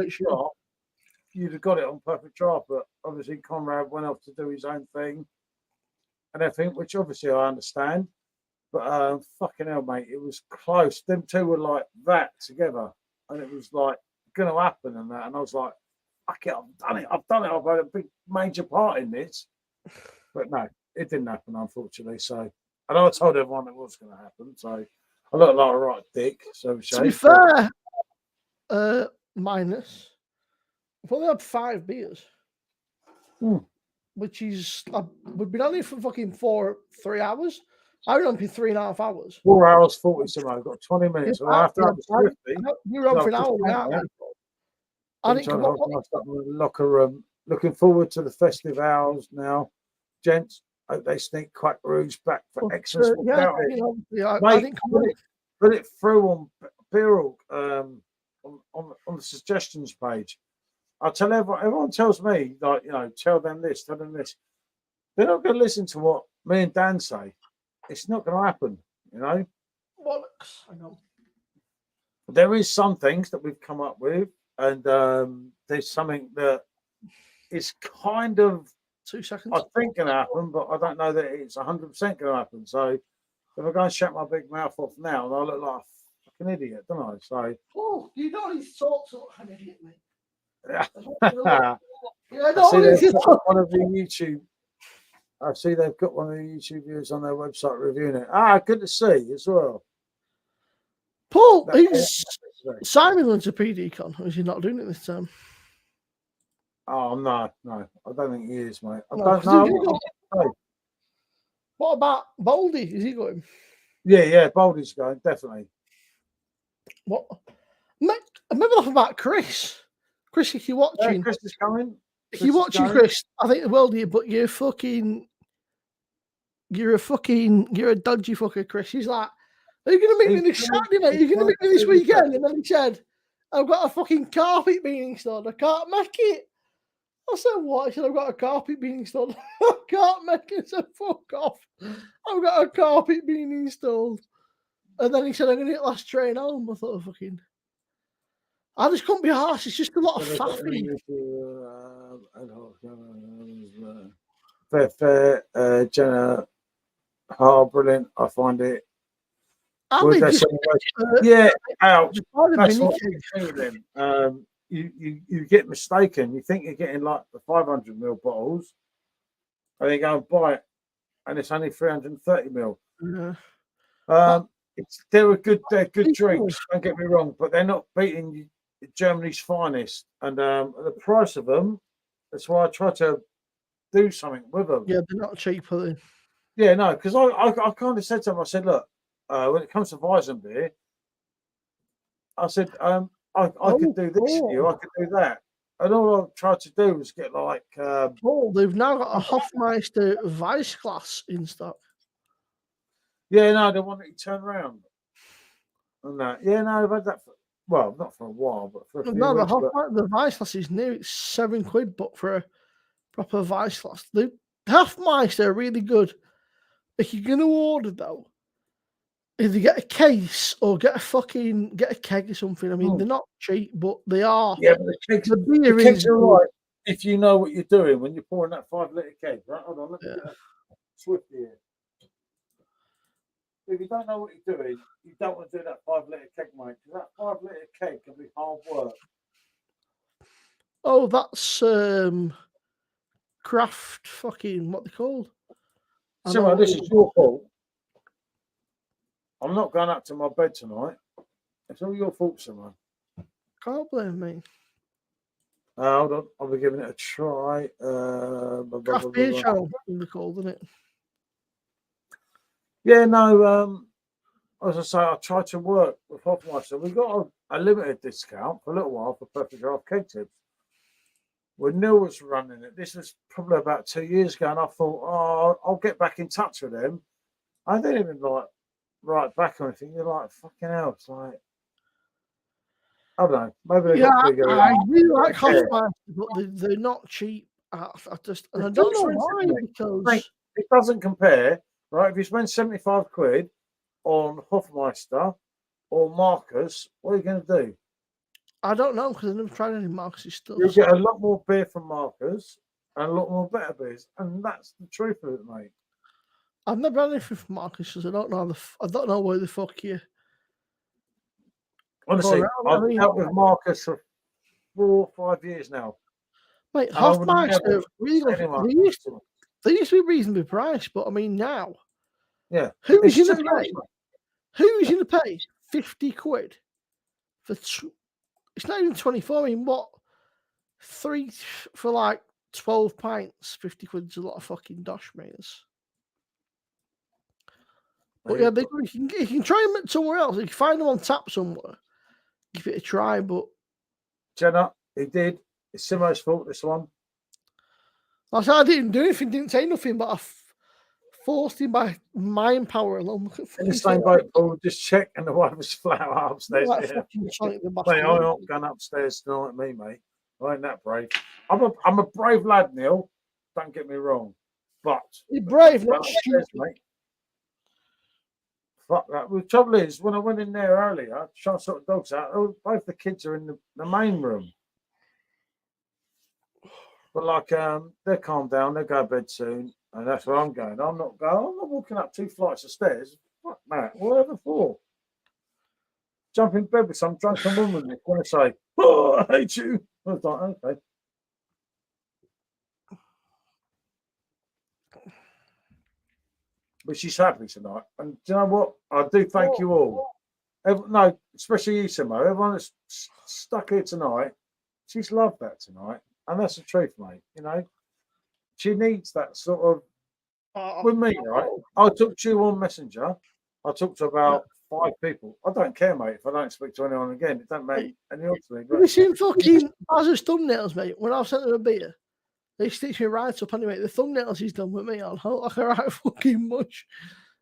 A: draft, you'd have got it on perfect draft, but obviously Conrad went off to do his own thing and everything, which obviously I understand. But fucking hell, mate, it was close. Them two were like that together, and it was like going to happen and that. And I was like, fuck it, I've done it. I've had a big major part in this. But no, it didn't happen, unfortunately. So, and I told everyone it was going to happen. So, I look like a right dick. So,
C: to be fair, minus, I've only had 5 beers, which is we've been on here for fucking 3 hours. I've been on for 3.5 hours.
A: 4 hours 40. So I've got 20 minutes. So after I was 50,
C: you're on for an hour. I didn't come up.
A: Locker room. Looking forward to the festive hours now, gents. Hope they sneak Quack Rouge back for excellence.
C: I didn't come
A: put it through on Beerle on the suggestions page. I tell everyone tells me, like, tell them this, tell them this. They're not going to listen to what me and Dan say. It's not going to happen,
C: Bollocks. I know.
A: There is some things that we've come up with, and there's something that is kind of
C: 2 seconds.
A: I think going to happen, but I don't know that it's 100% going to happen. So if I go and shut my big mouth off now, I look like a fucking idiot, don't I? So
C: you don't need to talk like an idiot, mate.
A: I see they've got one of the YouTube viewers on their website reviewing it. Good to see as well.
C: Paul, is Simon went to PDCon, or is he not doing it this time?
A: Oh no, I don't think he is, mate. I
C: No,
A: don't
C: 'cause he
A: know.
C: got- What about Baldy? Is he going?
A: Yeah, Baldy's going definitely.
C: What? Mate, I remember nothing about Chris. Chris, if you're
A: Yeah,
C: watching,
A: Chris is coming.
C: if
A: Chris
C: you're
A: is
C: watching,
A: going.
C: Chris, I think the world of you, but you're a dodgy fucker, Chris. He's like, are you going to meet me
A: He's
C: this
A: coming,
C: Saturday, mate? Are you
A: he's
C: going to meet me
A: coming,
C: this
A: he's
C: weekend? And then he said, I've got a fucking carpet being installed. I can't make it. I said, what? He said, I've got a carpet being installed. I can't make it. I said, fuck off. I've got a carpet being installed. And then he said, I'm going to get last train home. I thought, fucking, I just couldn't be harsh. It's just a lot of faffing.
A: Fair, Jenna. Oh, brilliant. I find it.
C: I
A: Well,
C: think
A: that's
C: just,
A: yeah, ouch.
C: just buy the
A: That's
C: mini
A: what
C: keg.
A: you're feeling. You get mistaken. You think you're getting like the 500ml bottles, and you go and buy it, and it's only 330ml.
C: Yeah.
A: They're good
C: People-
A: drinks. Don't get me wrong, but they're not beating Germany's finest. And the price of them, that's why I try to do something with them.
C: Yeah, they're not cheap, are they?
A: Yeah, no, because I kind of said to him, I said, look, when it comes to Weizenbier, I said, I could do this for you, I could do that. And all I tried to do was get like,
C: Oh, they've now got a Hofmeister Vice class in stock.
A: yeah, no, the one that you turn around. And that, yeah, no, I've had that for, well, not for a while, but for a few
C: No,
A: weeks.
C: the Vice class is new. It's £7, but for a proper Vice class. The Hofmeister are really good. If you're going to order, though, either get a case or get a keg or something. I mean, they're not cheap, but they are.
A: Yeah, but the
C: beer
A: kegs
C: is
A: are
C: good.
A: right if you know what you're doing when you're pouring that 5 litre keg, right? Hold on, let me get that Swift here. If you don't know what you're doing, you don't want to do that 5 litre keg, mate, because that 5 litre keg can be hard work.
C: Oh, that's craft fucking what they called.
A: Simon, this is your fault. I'm not going up to my bed tonight. It's all your fault, Simon.
C: Can't blame me.
A: Hold on, I'll be giving it a try.
C: Craft beer channel, they called, isn't it?
A: Yeah, no. As I say, I tried to work with Hofmeister. We got a limited discount for a little while for Perfectdraft Keg tips. When Neil was running it, this was probably about 2 years ago, and I thought, oh, I'll get back in touch with them. I didn't even like write back or anything. You're like, fucking hell, it's like, I don't know. Maybe they got bigger.
C: I really like Hofmeister, but they're not cheap. I don't know why, because
A: it doesn't compare, right? If you spend 75 quid on Hofmeister or Marcus, what are you going to do?
C: I don't know, because I've never tried any Marcus stuff.
A: You'll get a lot more beer from Marcus and a lot more better beers, and that's the truth of it, mate.
C: I've never had anything from Marcus, because I don't know where the fuck you.
A: Honestly, I've dealt with Marcus for 4 or 5 years now.
C: Mate, Hofmeister really good. They used to be reasonably priced, but I mean now.
A: Yeah.
C: Who's going to pay? Who's going to pay 50 quid for? It's not even 24. I mean, what? 3 for like 12 pints. 50 quid's a lot of fucking dosh, mates. But yeah, you can try them somewhere else. You can find them on tap somewhere. Give it a try, but
A: Jenna, he did. It's Simo's fault, this one.
C: I said I didn't do anything, didn't say nothing, but I forced him by mind power alone.
A: In the same boat, Paul, just check, and the wife was flat out upstairs.
C: Like
A: Yeah.
C: Mate,
A: I'm not going upstairs tonight, me, mate. I ain't that brave. I'm a brave lad, Neil. Don't get me wrong. But
C: you're brave, not stupid,
A: mate. Fuck that. The trouble is, when I went in there earlier, trying to sort the dogs out, both the kids are in the main room. But like, they're calmed down, they'll go to bed soon, and that's where I'm going. I'm not walking up 2 flights of stairs. Fuck that. Whatever for? Jump in bed with some drunken woman that's going to say, "Oh, I hate you." I was like, okay. But she's happy tonight. And do you know what? I do thank you all. No, especially you, Simo. Everyone that's stuck here tonight, she's loved that tonight. and that's the truth, mate. You know, she needs that sort of. With me, right? I talk to you on Messenger. I talk to about 5 people. I don't care, mate, if I don't speak to anyone again. It don't make any odds to me.
C: Have you seen fucking Baz's thumbnails, mate? When I've sent him a beer, they stitch me right up anyway. The thumbnails he's done with me on, like a right fucking much.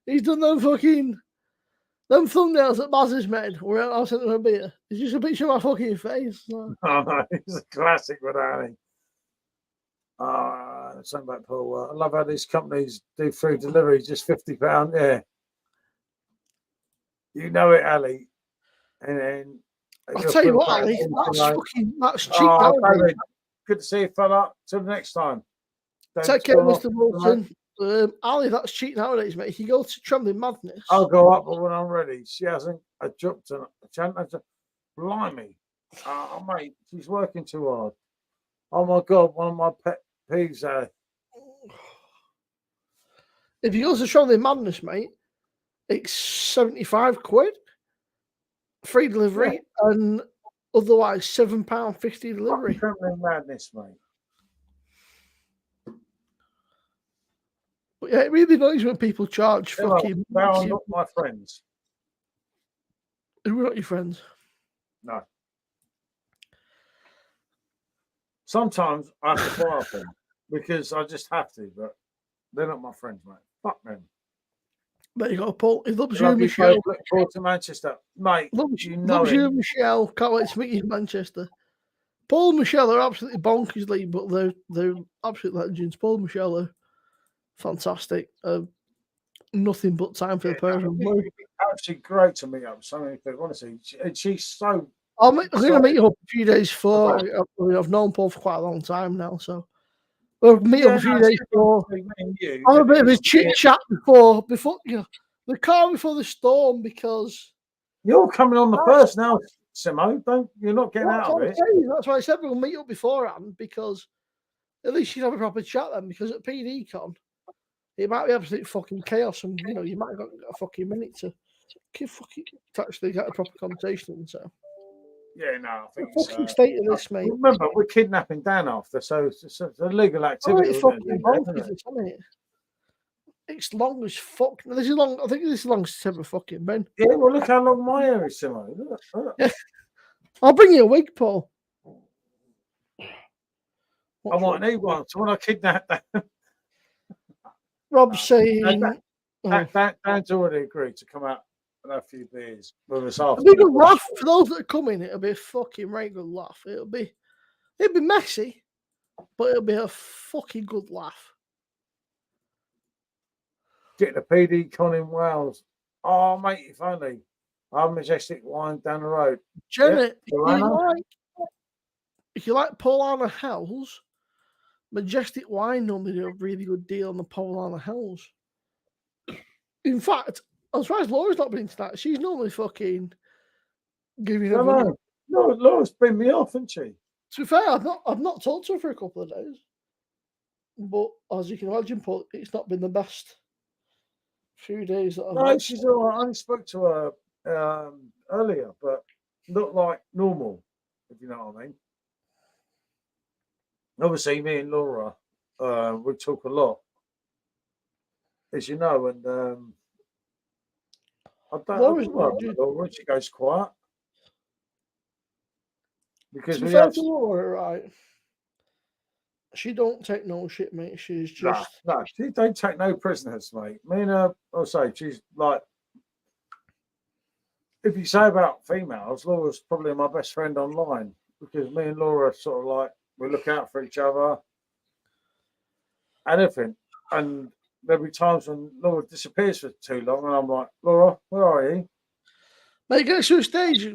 C: He's done them thumbnails that Baz has made where I've sent him a beer. It's just a picture of my fucking face. So.
A: Oh, no, it's a classic with Annie. Something about Paul. I love how these companies do free delivery, just £50. Yeah. You know it, Ali. And then
C: I'll tell you what, Ali, that's cheap nowadays.
A: Good to see you, fella. Till the next time.
C: Take care, Mr. Wilson. Ali, that's cheap nowadays, mate. If you go to Trembling Madness,
A: I'll go up when I'm ready. She hasn't. I dropped her. Blimey. Oh, mate, she's working too hard. Oh, my God. One of my pet peeves.
C: If you go to Trembling Madness, mate, it's 75 quid. Free delivery and otherwise £7.50 delivery.
A: Trembling Madness, mate.
C: But yeah, it really annoys when people charge fucking.
A: They are not my friends.
C: Who are not your friends?
A: No. Sometimes I have to fire them because I just have to, but they're not my friends, mate. Fuck them.
C: But you got Paul. He loves you, Michelle.
A: Look forward to Manchester, mate.
C: Loves you, Michelle. Can't wait to meet you in Manchester. Paul and Michelle are absolutely bonkers, but they're absolute legends. Paul and Michelle are fantastic. Nothing but time for the person.
A: Absolutely great to meet up with so many people. Honestly, she's so.
C: I'm going to meet you up a few days for. I've known Paul for quite a long time now, so we'll meet up a few days for. I'm a bit of a chit chat before the calm before the storm, because
A: you're coming on the first now, Simo. You're not getting out of it.
C: That's why I said we'll meet up beforehand, because at least you can have a proper chat then. Because at PDCon, it might be absolute fucking chaos, and you might have got a fucking minute to actually get a proper conversation. So.
A: Yeah, no, I think
C: the fucking state of this, mate.
A: Remember, we're kidnapping Dan after, so it's a legal activity.
C: It's fucking bonkers, isn't it? It's long as fuck. This is long. I think this is the longest it's ever fucking been.
A: Yeah, well, look how long my hair is, Simo. Look.
C: Yeah. I'll bring you a wig, Paul.
A: I might need one. So when I kidnap Dan,
C: Rob's saying
A: Dan's already agreed to come out and have a few beers with us after.
C: It'll be a laugh for those that are coming. It'll be a fucking regular laugh. It'll be messy, but it'll be a fucking good laugh.
A: Get the PD con in Wales. Oh, mate, if only. Our Majestic Wine down the road.
C: Janet, if you like Paulana Hells, Majestic Wine normally do a really good deal on the Paulana Hells. In fact, I'm surprised Laura's not been into that. She's normally fucking giving her money.
A: No, Laura's been me off, hasn't she?
C: To be fair, I've not talked to her for a couple of days. But as you can imagine, Paul, it's not been the best few days that I've
A: No, she's all right. I only spoke to her earlier, but not like normal, if you know what I mean. Obviously, me and Laura, we talk a lot, as you know, and I don't know when she goes quiet. Because we have
C: Laura, right? She don't take no shit, mate. She's just
A: no, she don't take no prisoners, mate. Me and her, I'll say she's like, if you say about females, Laura's probably my best friend online, because me and Laura sort of like, we look out for each other and everything. And there'll be times when Laura disappears for too long, and I'm like, Laura, where are you?
C: Mate, get to a stage,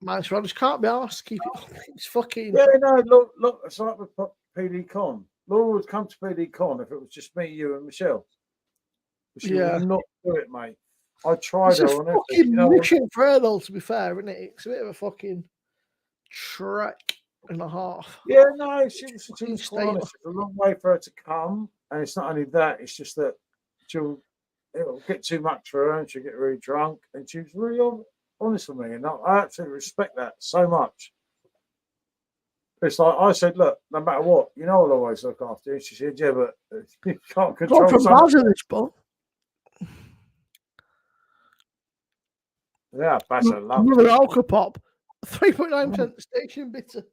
C: man. I just can't be asked to keep it. It's fucking.
A: Yeah, no, look, it's like with PD Con. Laura would come to PD Con if it was just me, you, and Michelle. But she would not do it, mate. I tried
C: it's
A: her
C: a
A: on
C: fucking mission for her, though, to be fair, isn't it? It's a bit of a fucking trek and a half.
A: Yeah, no, she was quite honest. It's a long way for her to come, and it's not only that, it's just that it'll get too much for her, and she'll get really drunk, and she was really honest with me, and I absolutely respect that so much. It's like I said, look, no matter what, you know, I'll always look after you. She said, yeah, but you can't
C: Got
A: control
C: from
A: something.
C: Baz in this book.
A: Yeah, that's a love.
C: Another alcohol pop. 3.9% station bitter.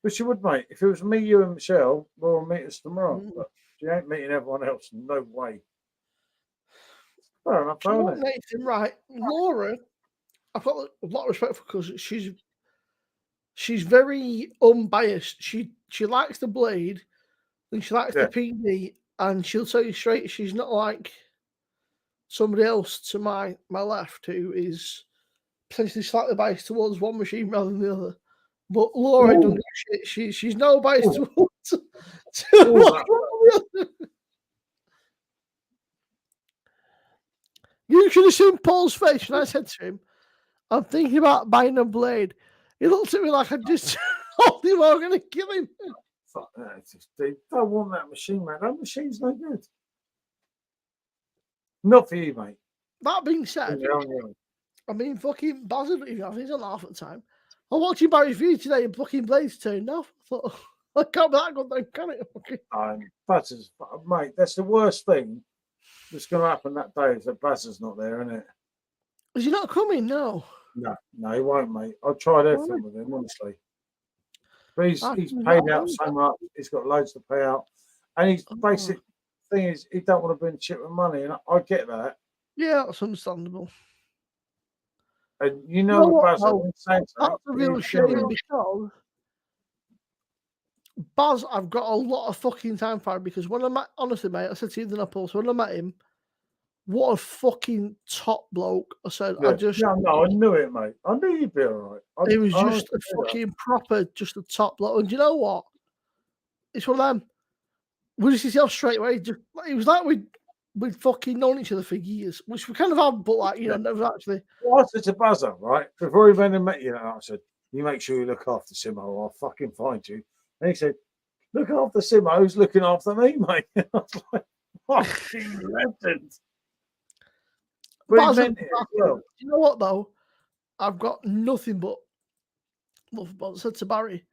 A: But she would, mate. If it was me, you, and Michelle, we'll meet us tomorrow.
C: Mm.
A: But she ain't meeting everyone else. No way. Fair enough,
C: Do you know
A: isn't
C: what,
A: it?
C: Nathan? Right, Laura, I've got a lot of respect for because she's very unbiased. She likes the Blade and she likes
A: Yeah.
C: the PD, and she'll tell you straight she's not like somebody else to my left who is potentially slightly biased towards one machine rather than the other. But Laura doesn't give a shit. She's no bias
A: Ooh.
C: towards
A: that-
C: You should have seen Paul's face when I said to him, I'm thinking about buying a Blade. He looked at me like I just told him I was going to kill him.
A: Fuck that. They don't want that machine, man. That machine's no good. Not for you, mate.
C: That being said,
A: Yeah, yeah.
C: I mean, fucking Baz doesn't even have his on half the time. I watched him by review today and fucking Blade's turned off. I thought, I can't be that good then, can it? Okay.
A: Baz is, mate, that's the worst thing that's going to happen that day is that Baz is not there, isn't it?
C: Is he not coming? No.
A: No, he won't, mate. I tried everything with him, honestly. But he's paid out so much. He's got loads to pay out. And his basic thing is he don't want to bring shit with money. And I get that.
C: Yeah, that's understandable.
A: And you know
C: what,
A: Baz,
C: though?
A: that's
C: That's a real shame because Baz, I've got a lot of fucking time for him because when I met, honestly, mate, I said to you in the post, when I met him, what a fucking top bloke. I said,
A: I knew it, mate. I knew you'd be all right.
C: He was just a fucking proper, just a top bloke. And you know what? It's one of them. We just see how straight away. It was like we'd fucking known each other for years, which we kind of have, but like, you know, never actually.
A: Well, I said to Buzzer, right, before he went and met you, I said, you make sure you look after Simo or I'll fucking find you. And he said, look after Simo, who's looking after me, mate? I was like, fucking legend. But he meant it as well.
C: You know what, though? I've got nothing but love for Baz. I said to Barry,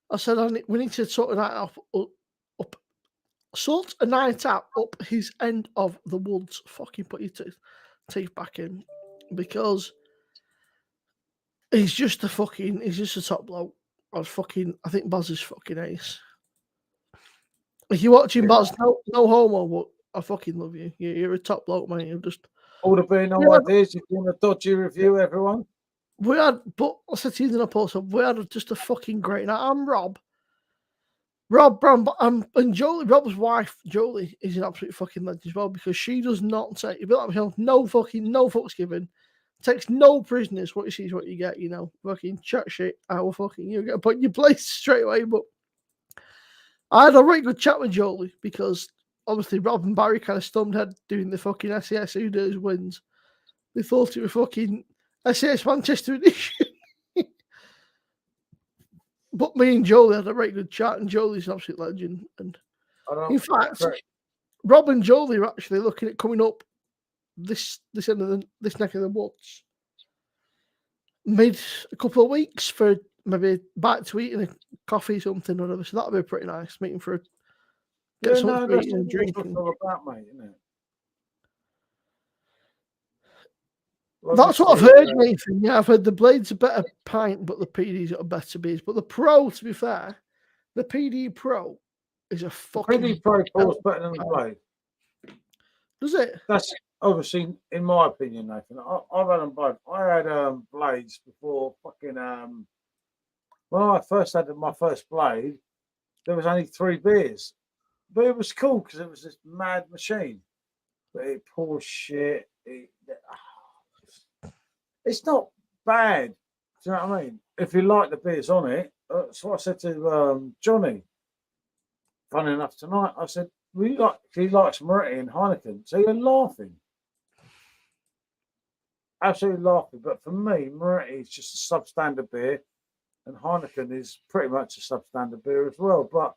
C: I said, we need to sort a night out up his end of the woods. Fucking put your teeth back in because he's just a top bloke. I think Baz is fucking ace. If you're watching Baz, no homo, but I fucking love you. You're a top bloke, mate. You're just
A: all the being no ideas. You're doing a dodgy review, everyone.
C: But I said to you in a post, we had just a fucking great night. I'm Rob. Rob Brown, and Jolie, Rob's wife, Jolie, is an absolute fucking legend as well because she does not take, no fucks given, takes no prisoners. What you see is what you get, you know. Fucking chat shit, you get put in your place straight away. But I had a really good chat with Jolie because obviously Rob and Barry kind of stumped head doing the fucking SES Who Dares Wins. They thought it was fucking SES Manchester edition. But me and Jolie had a very good chat, and Jolie's an absolute legend. And in fact, Rob and Jolie are actually looking at coming up this end of this neck of the woods mid a couple of weeks for maybe bite to eat and a coffee, something or whatever. So that'll be pretty nice. Meeting for something to eat and drink.
A: All about, mate, isn't it?
C: That's what I've heard, Nathan. Yeah, I've heard the Blade's a better pint, but the PD's got a better beers. But the Pro, to be fair, the PD Pro is a fucking.
A: PD Pro is better than the Blade.
C: Does it?
A: That's obviously, in my opinion, Nathan. I've had them both. I had Blades before fucking. When I first had my first Blade, there was only 3 beers, but it was cool because it was this mad machine. But it pours shit. It's not bad. Do you know what I mean? If you like the beers on it, that's what I said to Johnny. Funny enough, tonight I said, he likes Moretti and Heineken. So you're laughing. Absolutely laughing. But for me, Moretti is just a substandard beer. And Heineken is pretty much a substandard beer as well. But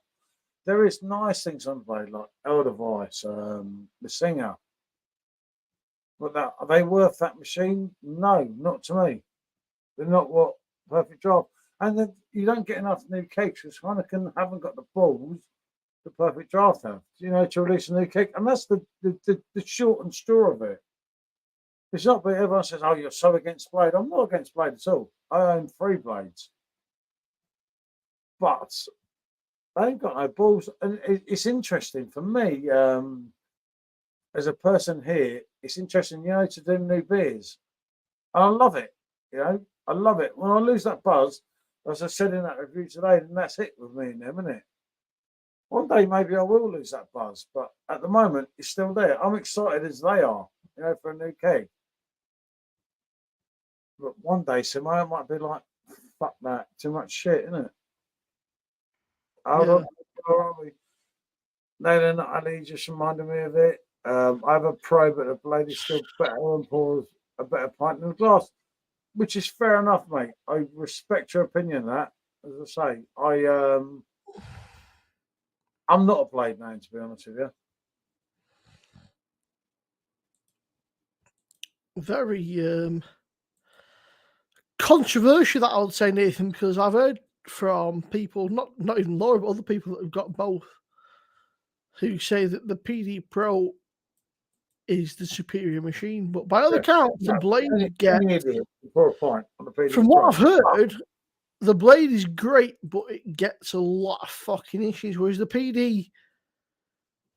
A: there is nice things on the blade, like Edelweiss, the Singer. But are they worth that machine? No, not to me. They're not what perfect draft. And then you don't get enough new kegs because Heineken haven't got the balls the perfect draft have, to release a new keg. And that's the short and straw of it. It's not that everyone says, oh, you're so against Blade. I'm not against Blade at all. I own 3 Blades. But they ain't got no balls. And it's interesting for me, as a person here, it's interesting, to do new beers. And I love it, I love it. When I lose that buzz, as I said in that review today, then that's it with me and them, isn't it? One day maybe I will lose that buzz, but at the moment it's still there. I'm excited as they are, for a new keg. But one day Simone might be like, fuck that, too much shit, isn't it? Hold on, where are we? No, Ali just reminded me of it. I have a pro, but the blade is still better and pours a better pint in the glass, which is fair enough, mate. I respect your opinion. That, as I say, I'm not a blade man, to be honest with you.
C: Very controversial, that I would say, Nathan, because I've heard from people, not even Laura, but other people that have got both, who say that the PD Pro is the superior machine. But by other accounts, the blade from what I've heard, the blade is great, but it gets a lot of fucking issues. Whereas the PD,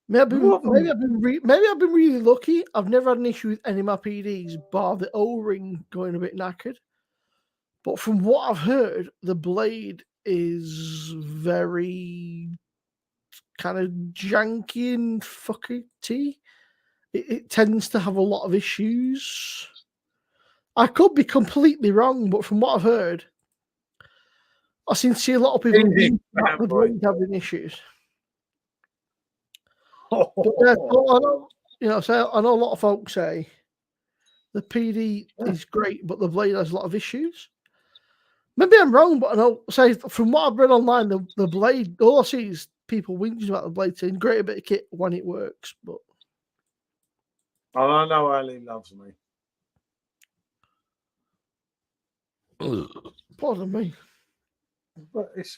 C: maybe I've been really lucky. I've never had an issue with any of my PDs, bar the O-ring going a bit knackered. But from what I've heard, the blade is very kind of janky and fuckety. It tends to have a lot of issues. I could be completely wrong, but from what I've heard, I seem to see a lot of people having issues. But I know a lot of folks say the PD is great, but the blade has a lot of issues. Maybe I'm wrong, but I know. Say from what I've read online, the blade. All I see is people whinging about the blade, saying great a bit of kit when it works, but.
A: I know Ali loves me.
C: Pardon me.
A: But it's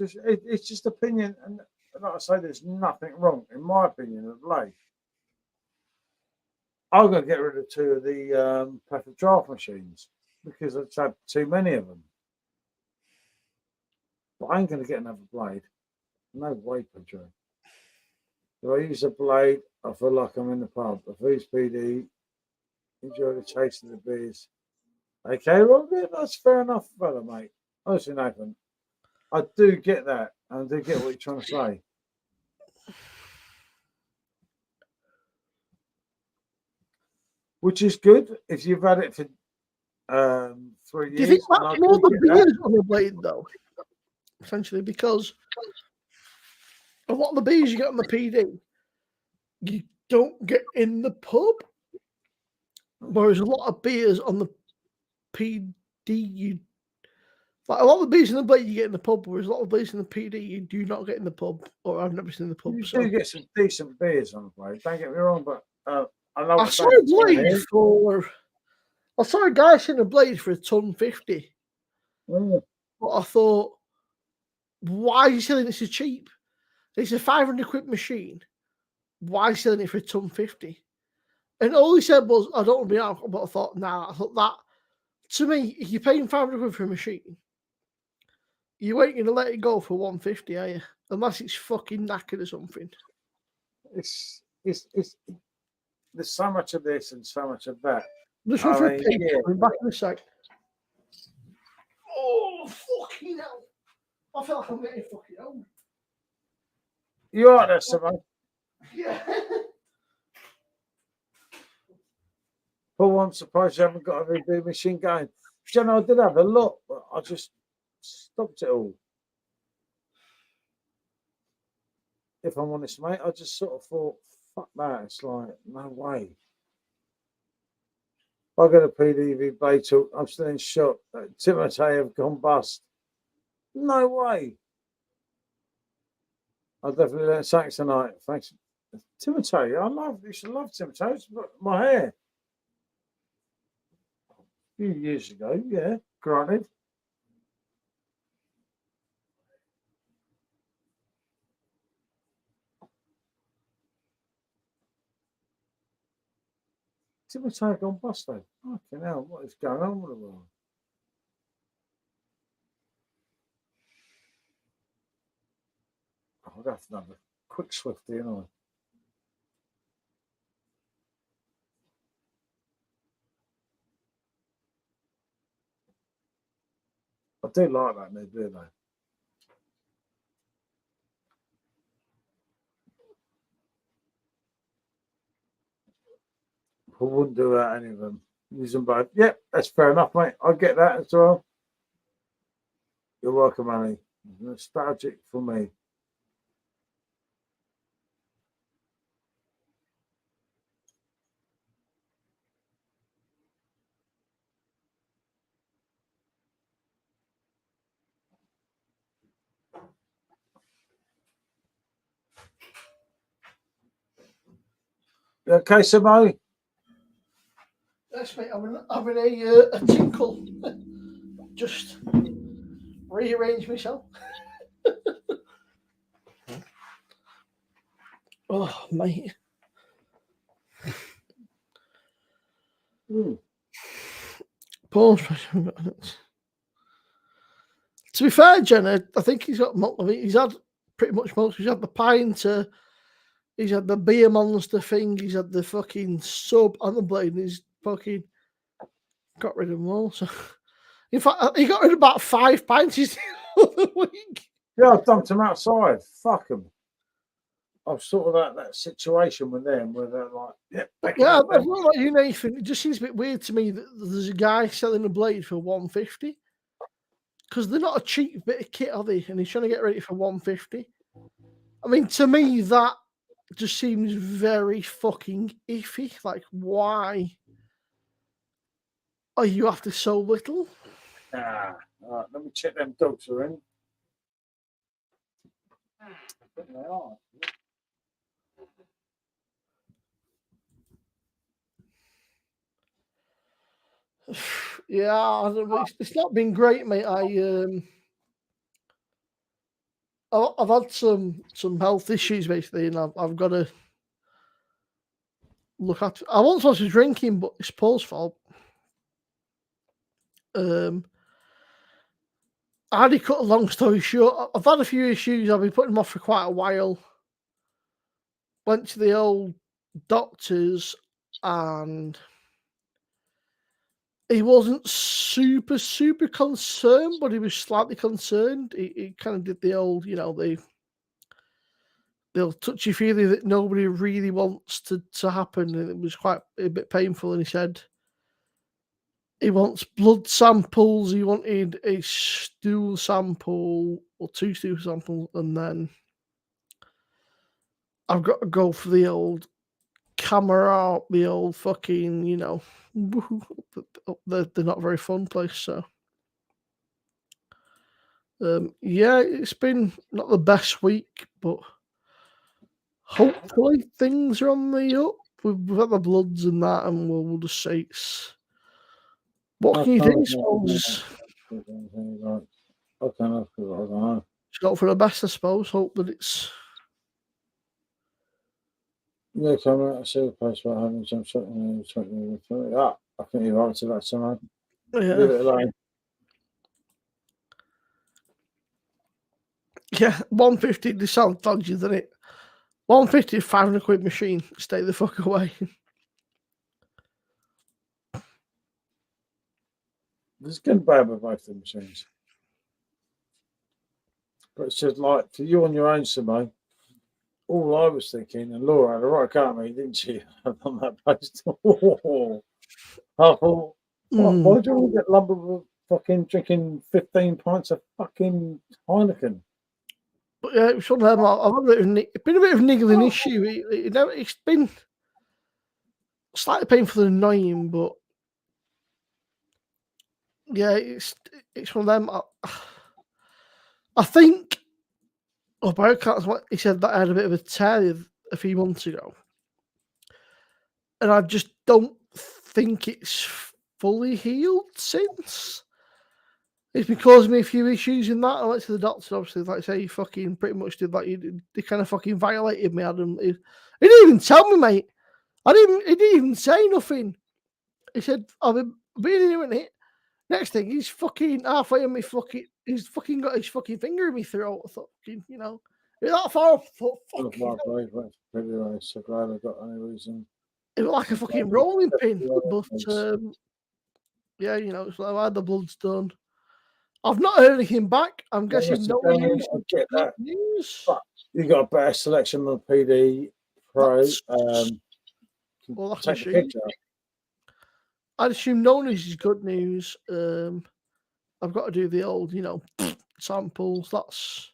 A: just opinion, and like I say, there's nothing wrong, in my opinion, with blade. I'm going to get rid of 2 of the perfect draft machines because I've had too many of them. But I ain't going to get another blade. No way, Pedro. If I use a blade, I feel like I'm in the pub. If I use PD, enjoy the taste of the beers. Okay, well, yeah, that's fair enough, fella, mate. Honestly, Nathan, I do get that. I do get what you're trying to say. Which is good if you've had it for 3 years.
C: Do you think that's more the beers on the blade, though? Essentially, because a lot of the beers you get on the PD, you don't get in the pub. Whereas a lot of beers on the PD, like a lot of the beers in the blade you get in the pub, whereas a lot of beers in the PD you do not get in the pub, or I've never seen in the pub.
A: You do get some decent beers on the blade, don't get me wrong, but
C: I saw a blade I saw a guy selling a blade for $1.50. But I thought, why are you selling this so cheap? It's a £500 machine. Why are you selling it for $1.50? And all he said was, I don't want to be out, but I thought, nah, I thought that, to me, if you're paying £500 for a machine, you ain't going to let it go for $1.50, are you? Unless it's fucking knackered or something.
A: It's there's so much of this and so much of that.
C: Just for a pig. Yeah. Back in a sec. Oh, fucking hell. I feel like I'm getting fucking old.
A: You are there, Simone?
C: Yeah.
A: Paul, I'm surprised you haven't got a review machine going. You know, I did have a lot, but I just stopped it all. If I'm honest, mate, I just sort of thought, fuck that. It's like, no way. I got a PDV Beetle. I'm still in shock. Timothy have gone bust. No way. I'll definitely learn something tonight. Thanks. Timothy, you should love Timothy. It's my hair. A few years ago, yeah, granted. Did we take on busted? Fucking hell, what is going on with the world? I'll have to have a quick Swifty, you know. I do like that new beer though. I wouldn't do that any of them. Use them both. Yep, that's fair enough, mate. I get that as well. You're welcome, Annie. Nostalgic for me. Okay, Samo?
C: Yes, mate. Having a tinkle. Just rearrange myself. Oh, mate. Pause. To be fair, Jenna, I think he's got. He's had pretty much most. He's had the pint. He's had the beer monster thing. He's had the fucking sub on the blade. And he's fucking got rid of them all. So, in fact, he got rid of about 5 pints the other week.
A: Yeah, I've dumped them outside. Fuck them. I've sort of that situation with them where they're like,
C: Yeah, I'm not like you, Nathan. It just seems a bit weird to me that there's a guy selling a blade for 150 because they're not a cheap bit of kit, are they? And he's trying to get ready for 150. I mean, to me, that just seems very fucking iffy. Like, why are you after so little?
A: all right, let me check them dogs are in. I think they are.
C: Yeah, I don't know, it's not been great, mate. I've had some health issues basically, and I've got to look at. I wasn't supposed to be drinking, but it's Paul's fault. I had to cut a long story short. I've had a few issues. I've been putting them off for quite a while. Went to the old doctors, and he wasn't super concerned, but he was slightly concerned. He kind of did the old, they'll touchy feely that nobody really wants to happen, and it was quite a bit painful. And he said he wants blood samples. He wanted a stool sample or 2 stool samples, and then I've got to go for the old camera, the old fucking, they're not very fun place. So, yeah, it's been not the best week, but hopefully things are on the up. We've had the bloods and that, and we'll just say it's. What can you do, I suppose? Just go for the best, I suppose. Hope that it's.
A: Yeah, come out. I see the post about having some something. I think you've answered that somehow.
C: Yeah.
A: Leave it alone.
C: Yeah, 150. They sound dodgy, doesn't it? 150, £500 machine. Stay the fuck away.
A: There's good and bad with both the machines. But it's just like for you on your own, Simone. All I was thinking, and Laura had a right go at me, didn't she? On that post. I thought, why do we get lumbered with fucking drinking 15 pints of fucking Heineken?
C: But yeah, it was one of them. I've had been a bit of a niggling issue. It's been slightly painful and annoying, but yeah, it's one of them. I think. Oh, Biocart's what he said that I had a bit of a tear a few months ago, and I just don't think it's fully healed since. It's been causing me a few issues in that. I went to the doctor, obviously, like I say, he fucking pretty much did that. They kind of fucking violated me, Adam. He didn't even tell me, mate. He didn't even say nothing. He said, I've been in here a minute. Next thing, he's fucking halfway on me fucking, he's fucking got his fucking finger in me throat. I thought, you know, you're that far off. I thought, fuck you.
A: Anyway, so glad I got any reason.
C: It was like a fucking rolling pin. But, yeah, you know, it's like, why the blood's done. I've not heard anything back. I'm guessing no news.
A: I get that.
C: News.
A: But you got a better selection than PD Pro.
C: Well, that's
A: Take the
C: assume.
A: picture.
C: I'd assume no news is good news. I've got to do the old, you know, samples. That's.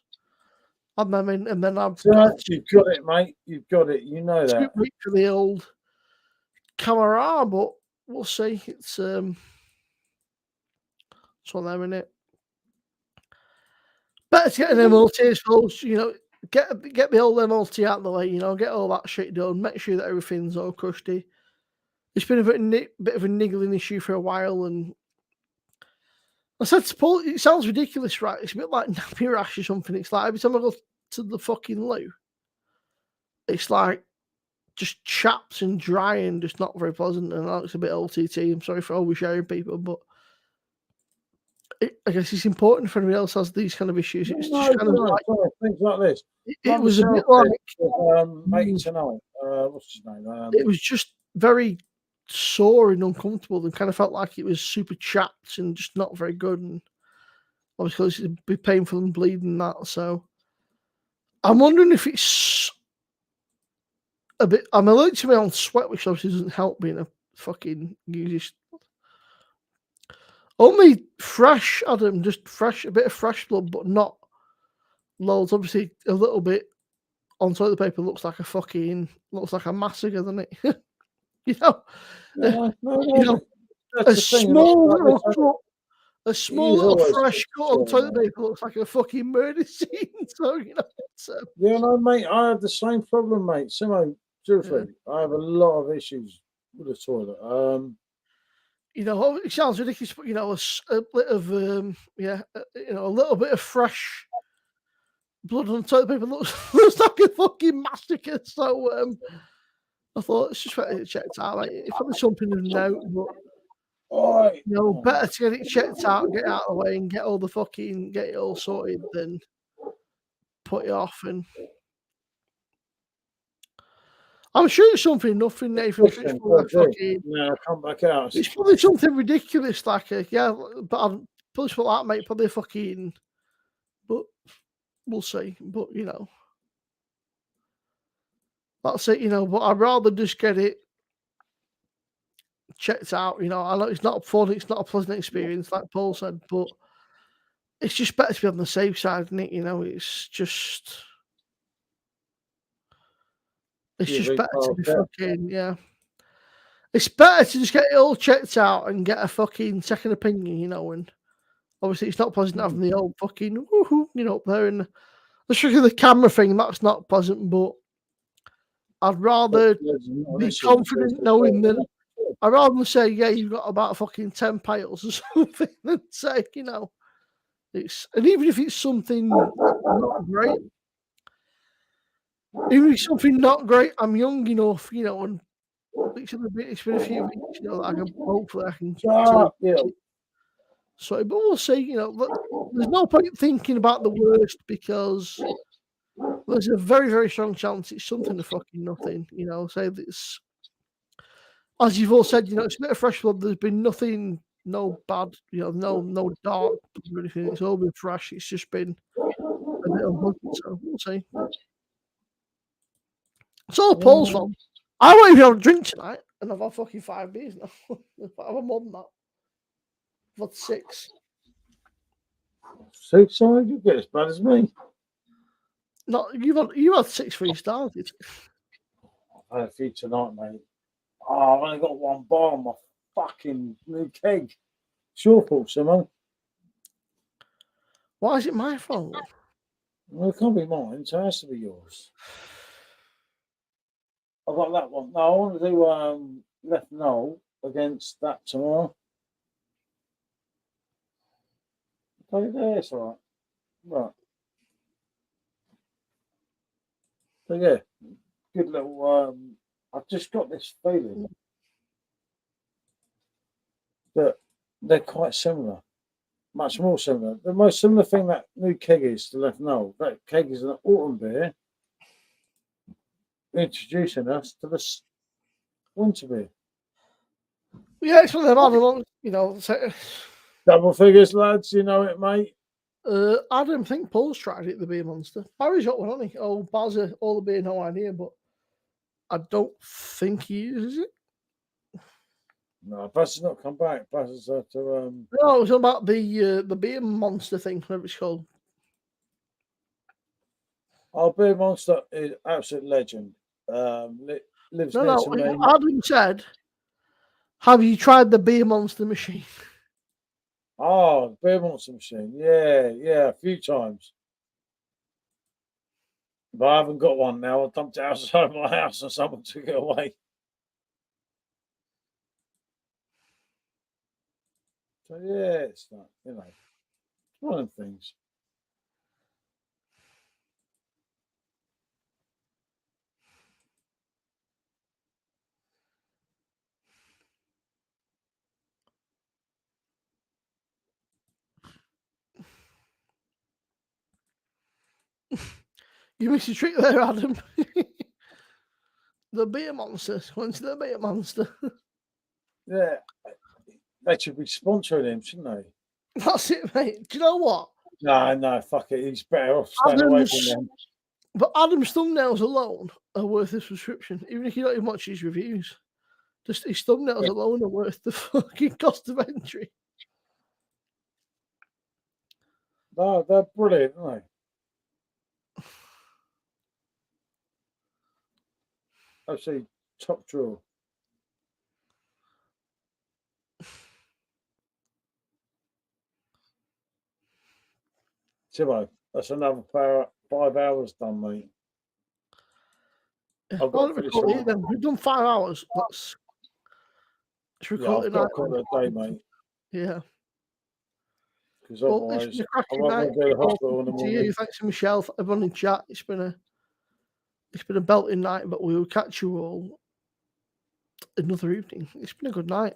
C: And then I've got
A: You've got it, mate. You've got it. You know that.
C: wait for the old camera, but we'll see. It's one of them, innit? Better to get an MLT, I suppose. You know, get the old MLT out of the way. You know, get all that shit done. Make sure that everything's all crusty. It's been a bit of a niggling issue for a while, and I said to Paul, it sounds ridiculous, right? It's a bit like nappy rash or something. It's like every time I go to the fucking loo, it's like just chaps and dry and just not very pleasant. And it's a bit LTT. I'm sorry for oversharing people, but I guess it's important if anybody else has these kind of issues. It's just kind of like
A: things like this.
C: it was a bit like
A: mate tonight. What's his name?
C: It was just very sore and uncomfortable, and kind of felt like it was super chapped and just not very good. And obviously, it'd be painful and bleeding and that. So I'm wondering if it's a bit. I'm allergic to my own sweat, which obviously doesn't help being a fucking useless. Only fresh, Adam, just fresh, a bit of fresh blood, but not loads. Obviously, a little bit on toilet paper looks like a massacre, doesn't it? You know, you know, a small little fresh cut on toilet paper looks like a fucking murder scene. So you know,
A: yeah, no, mate, I have the same problem, mate. Simo, seriously, I have a lot of issues with the toilet.
C: You know, it sounds ridiculous, but you know, a bit of you know, a little bit of fresh blood on toilet paper looks like a fucking massacre. So I thought it's just better to check it out. Like, it's probably something of note, but you know, better to get it checked out, get it out of the way, and get it all sorted than put it off. And I'm sure it's something nothing, Nathan.
A: Come back out.
C: It's probably something ridiculous, like but I'm probably for that, mate. Probably a fucking, but we'll see. But you know, that's it. You know, but I'd rather just get it checked out. You know, I know it's not fun, it's not a pleasant experience, like Paul said, but it's just better to be on the safe side, isn't it? You know, it's just better to be fucking It's better to just get it all checked out and get a fucking second opinion, you know. And obviously, it's not pleasant having the old fucking woohoo, you know, up there and especially the camera thing. That's not pleasant, but I'd rather be confident knowing that. I'd rather say, yeah, you've got about fucking 10 piles or something than say, you know, and even if it's something not great, even if it's something not great, I'm young enough, you know, and it's been a few weeks, you know, that I can hopefully I can. So, but we'll see, you know, there's no point thinking about the worst because there's a very, very strong chance it's something of fucking nothing, you know. Say this, as you've all said, you know, it's a bit of fresh blood. There's been nothing, no bad, you know, no dark or anything. It's all been fresh. It's just been a bit unpleasant. So we'll see. It's all Paul's fault. I won't even have a drink tonight, and I've had fucking 5 beers now. I've had more than that. I've had 6.
A: 6? So you get as bad as me.
C: No, you had 6 when you started.
A: I had a few tonight, mate. Oh, I've only got 1 bar on my fucking new keg. It's your fault, Simon.
C: Why is it my fault?
A: Well, it can't be mine, so it has to be yours. I've got that one. No, I want to do left null against that tomorrow. Okay, there, it's all right. Right. So yeah, good little I've just got this feeling that they're quite similar, much more similar. The most similar thing that new keg is to let know that keg is an autumn beer introducing us to this winter beer.
C: Yeah, it's one of them. I don't know, you know.
A: Double figures, lads. You know it, mate.
C: I don't think Paul's tried it, the Beer Monster. Barry's got one, hasn't he? Oh, Bazza, all the beer, no idea, but I don't think he uses it.
A: No, Buzz has not come back. Buzz has had to.
C: No, it was about the Beer Monster thing, whatever it's called.
A: Our Beer Monster is absolute legend. Lives
C: No,
A: next to me.
C: Adam said, have you tried the Beer Monster machine?
A: Oh, Beer Monster machine. Yeah, a few times. But I haven't got one now. I dumped it outside my house and someone took it away. So yeah, it's not, you know, one of the things.
C: You missed a trick there, Adam. The Beer Monster. When's the Beer Monster?
A: Yeah, they should be sponsoring him, shouldn't they?
C: That's it, mate. Do you know what?
A: No, fuck it. He's better off staying away from them.
C: But Adam's thumbnails alone are worth a subscription, even if you don't even watch his reviews. Just his thumbnails alone are worth the fucking cost of entry.
A: No, they're brilliant, aren't they? Actually, top drawer. Timo, that's another 5 hours done, mate.
C: Yeah.
A: I've got to finish it.
C: We've done 5 hours. It's recording
A: I've got to call it a day, mate.
C: Yeah.
A: Because otherwise,
C: it's been a cracking
A: I'm
C: night.
A: going to go to the hospital in the
C: To
A: morning.
C: you, thanks to Michelle, everyone in chat. It's been a belting night, but we will catch you all another evening. It's been a good night.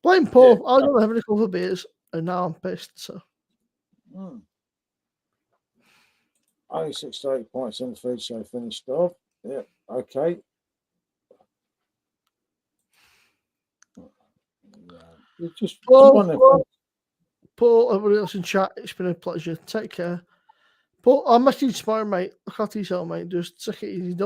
C: Blame Paul. I don't have any other beers, and now I'm pissed. So.
A: Only 6 to 8 points in the food show finished off. Yeah, okay. Yeah. Just
C: Paul, everybody else in chat, it's been a pleasure. Take care. Paul, I'll message you tomorrow, mate. Look after yourself, mate. Just take it easy.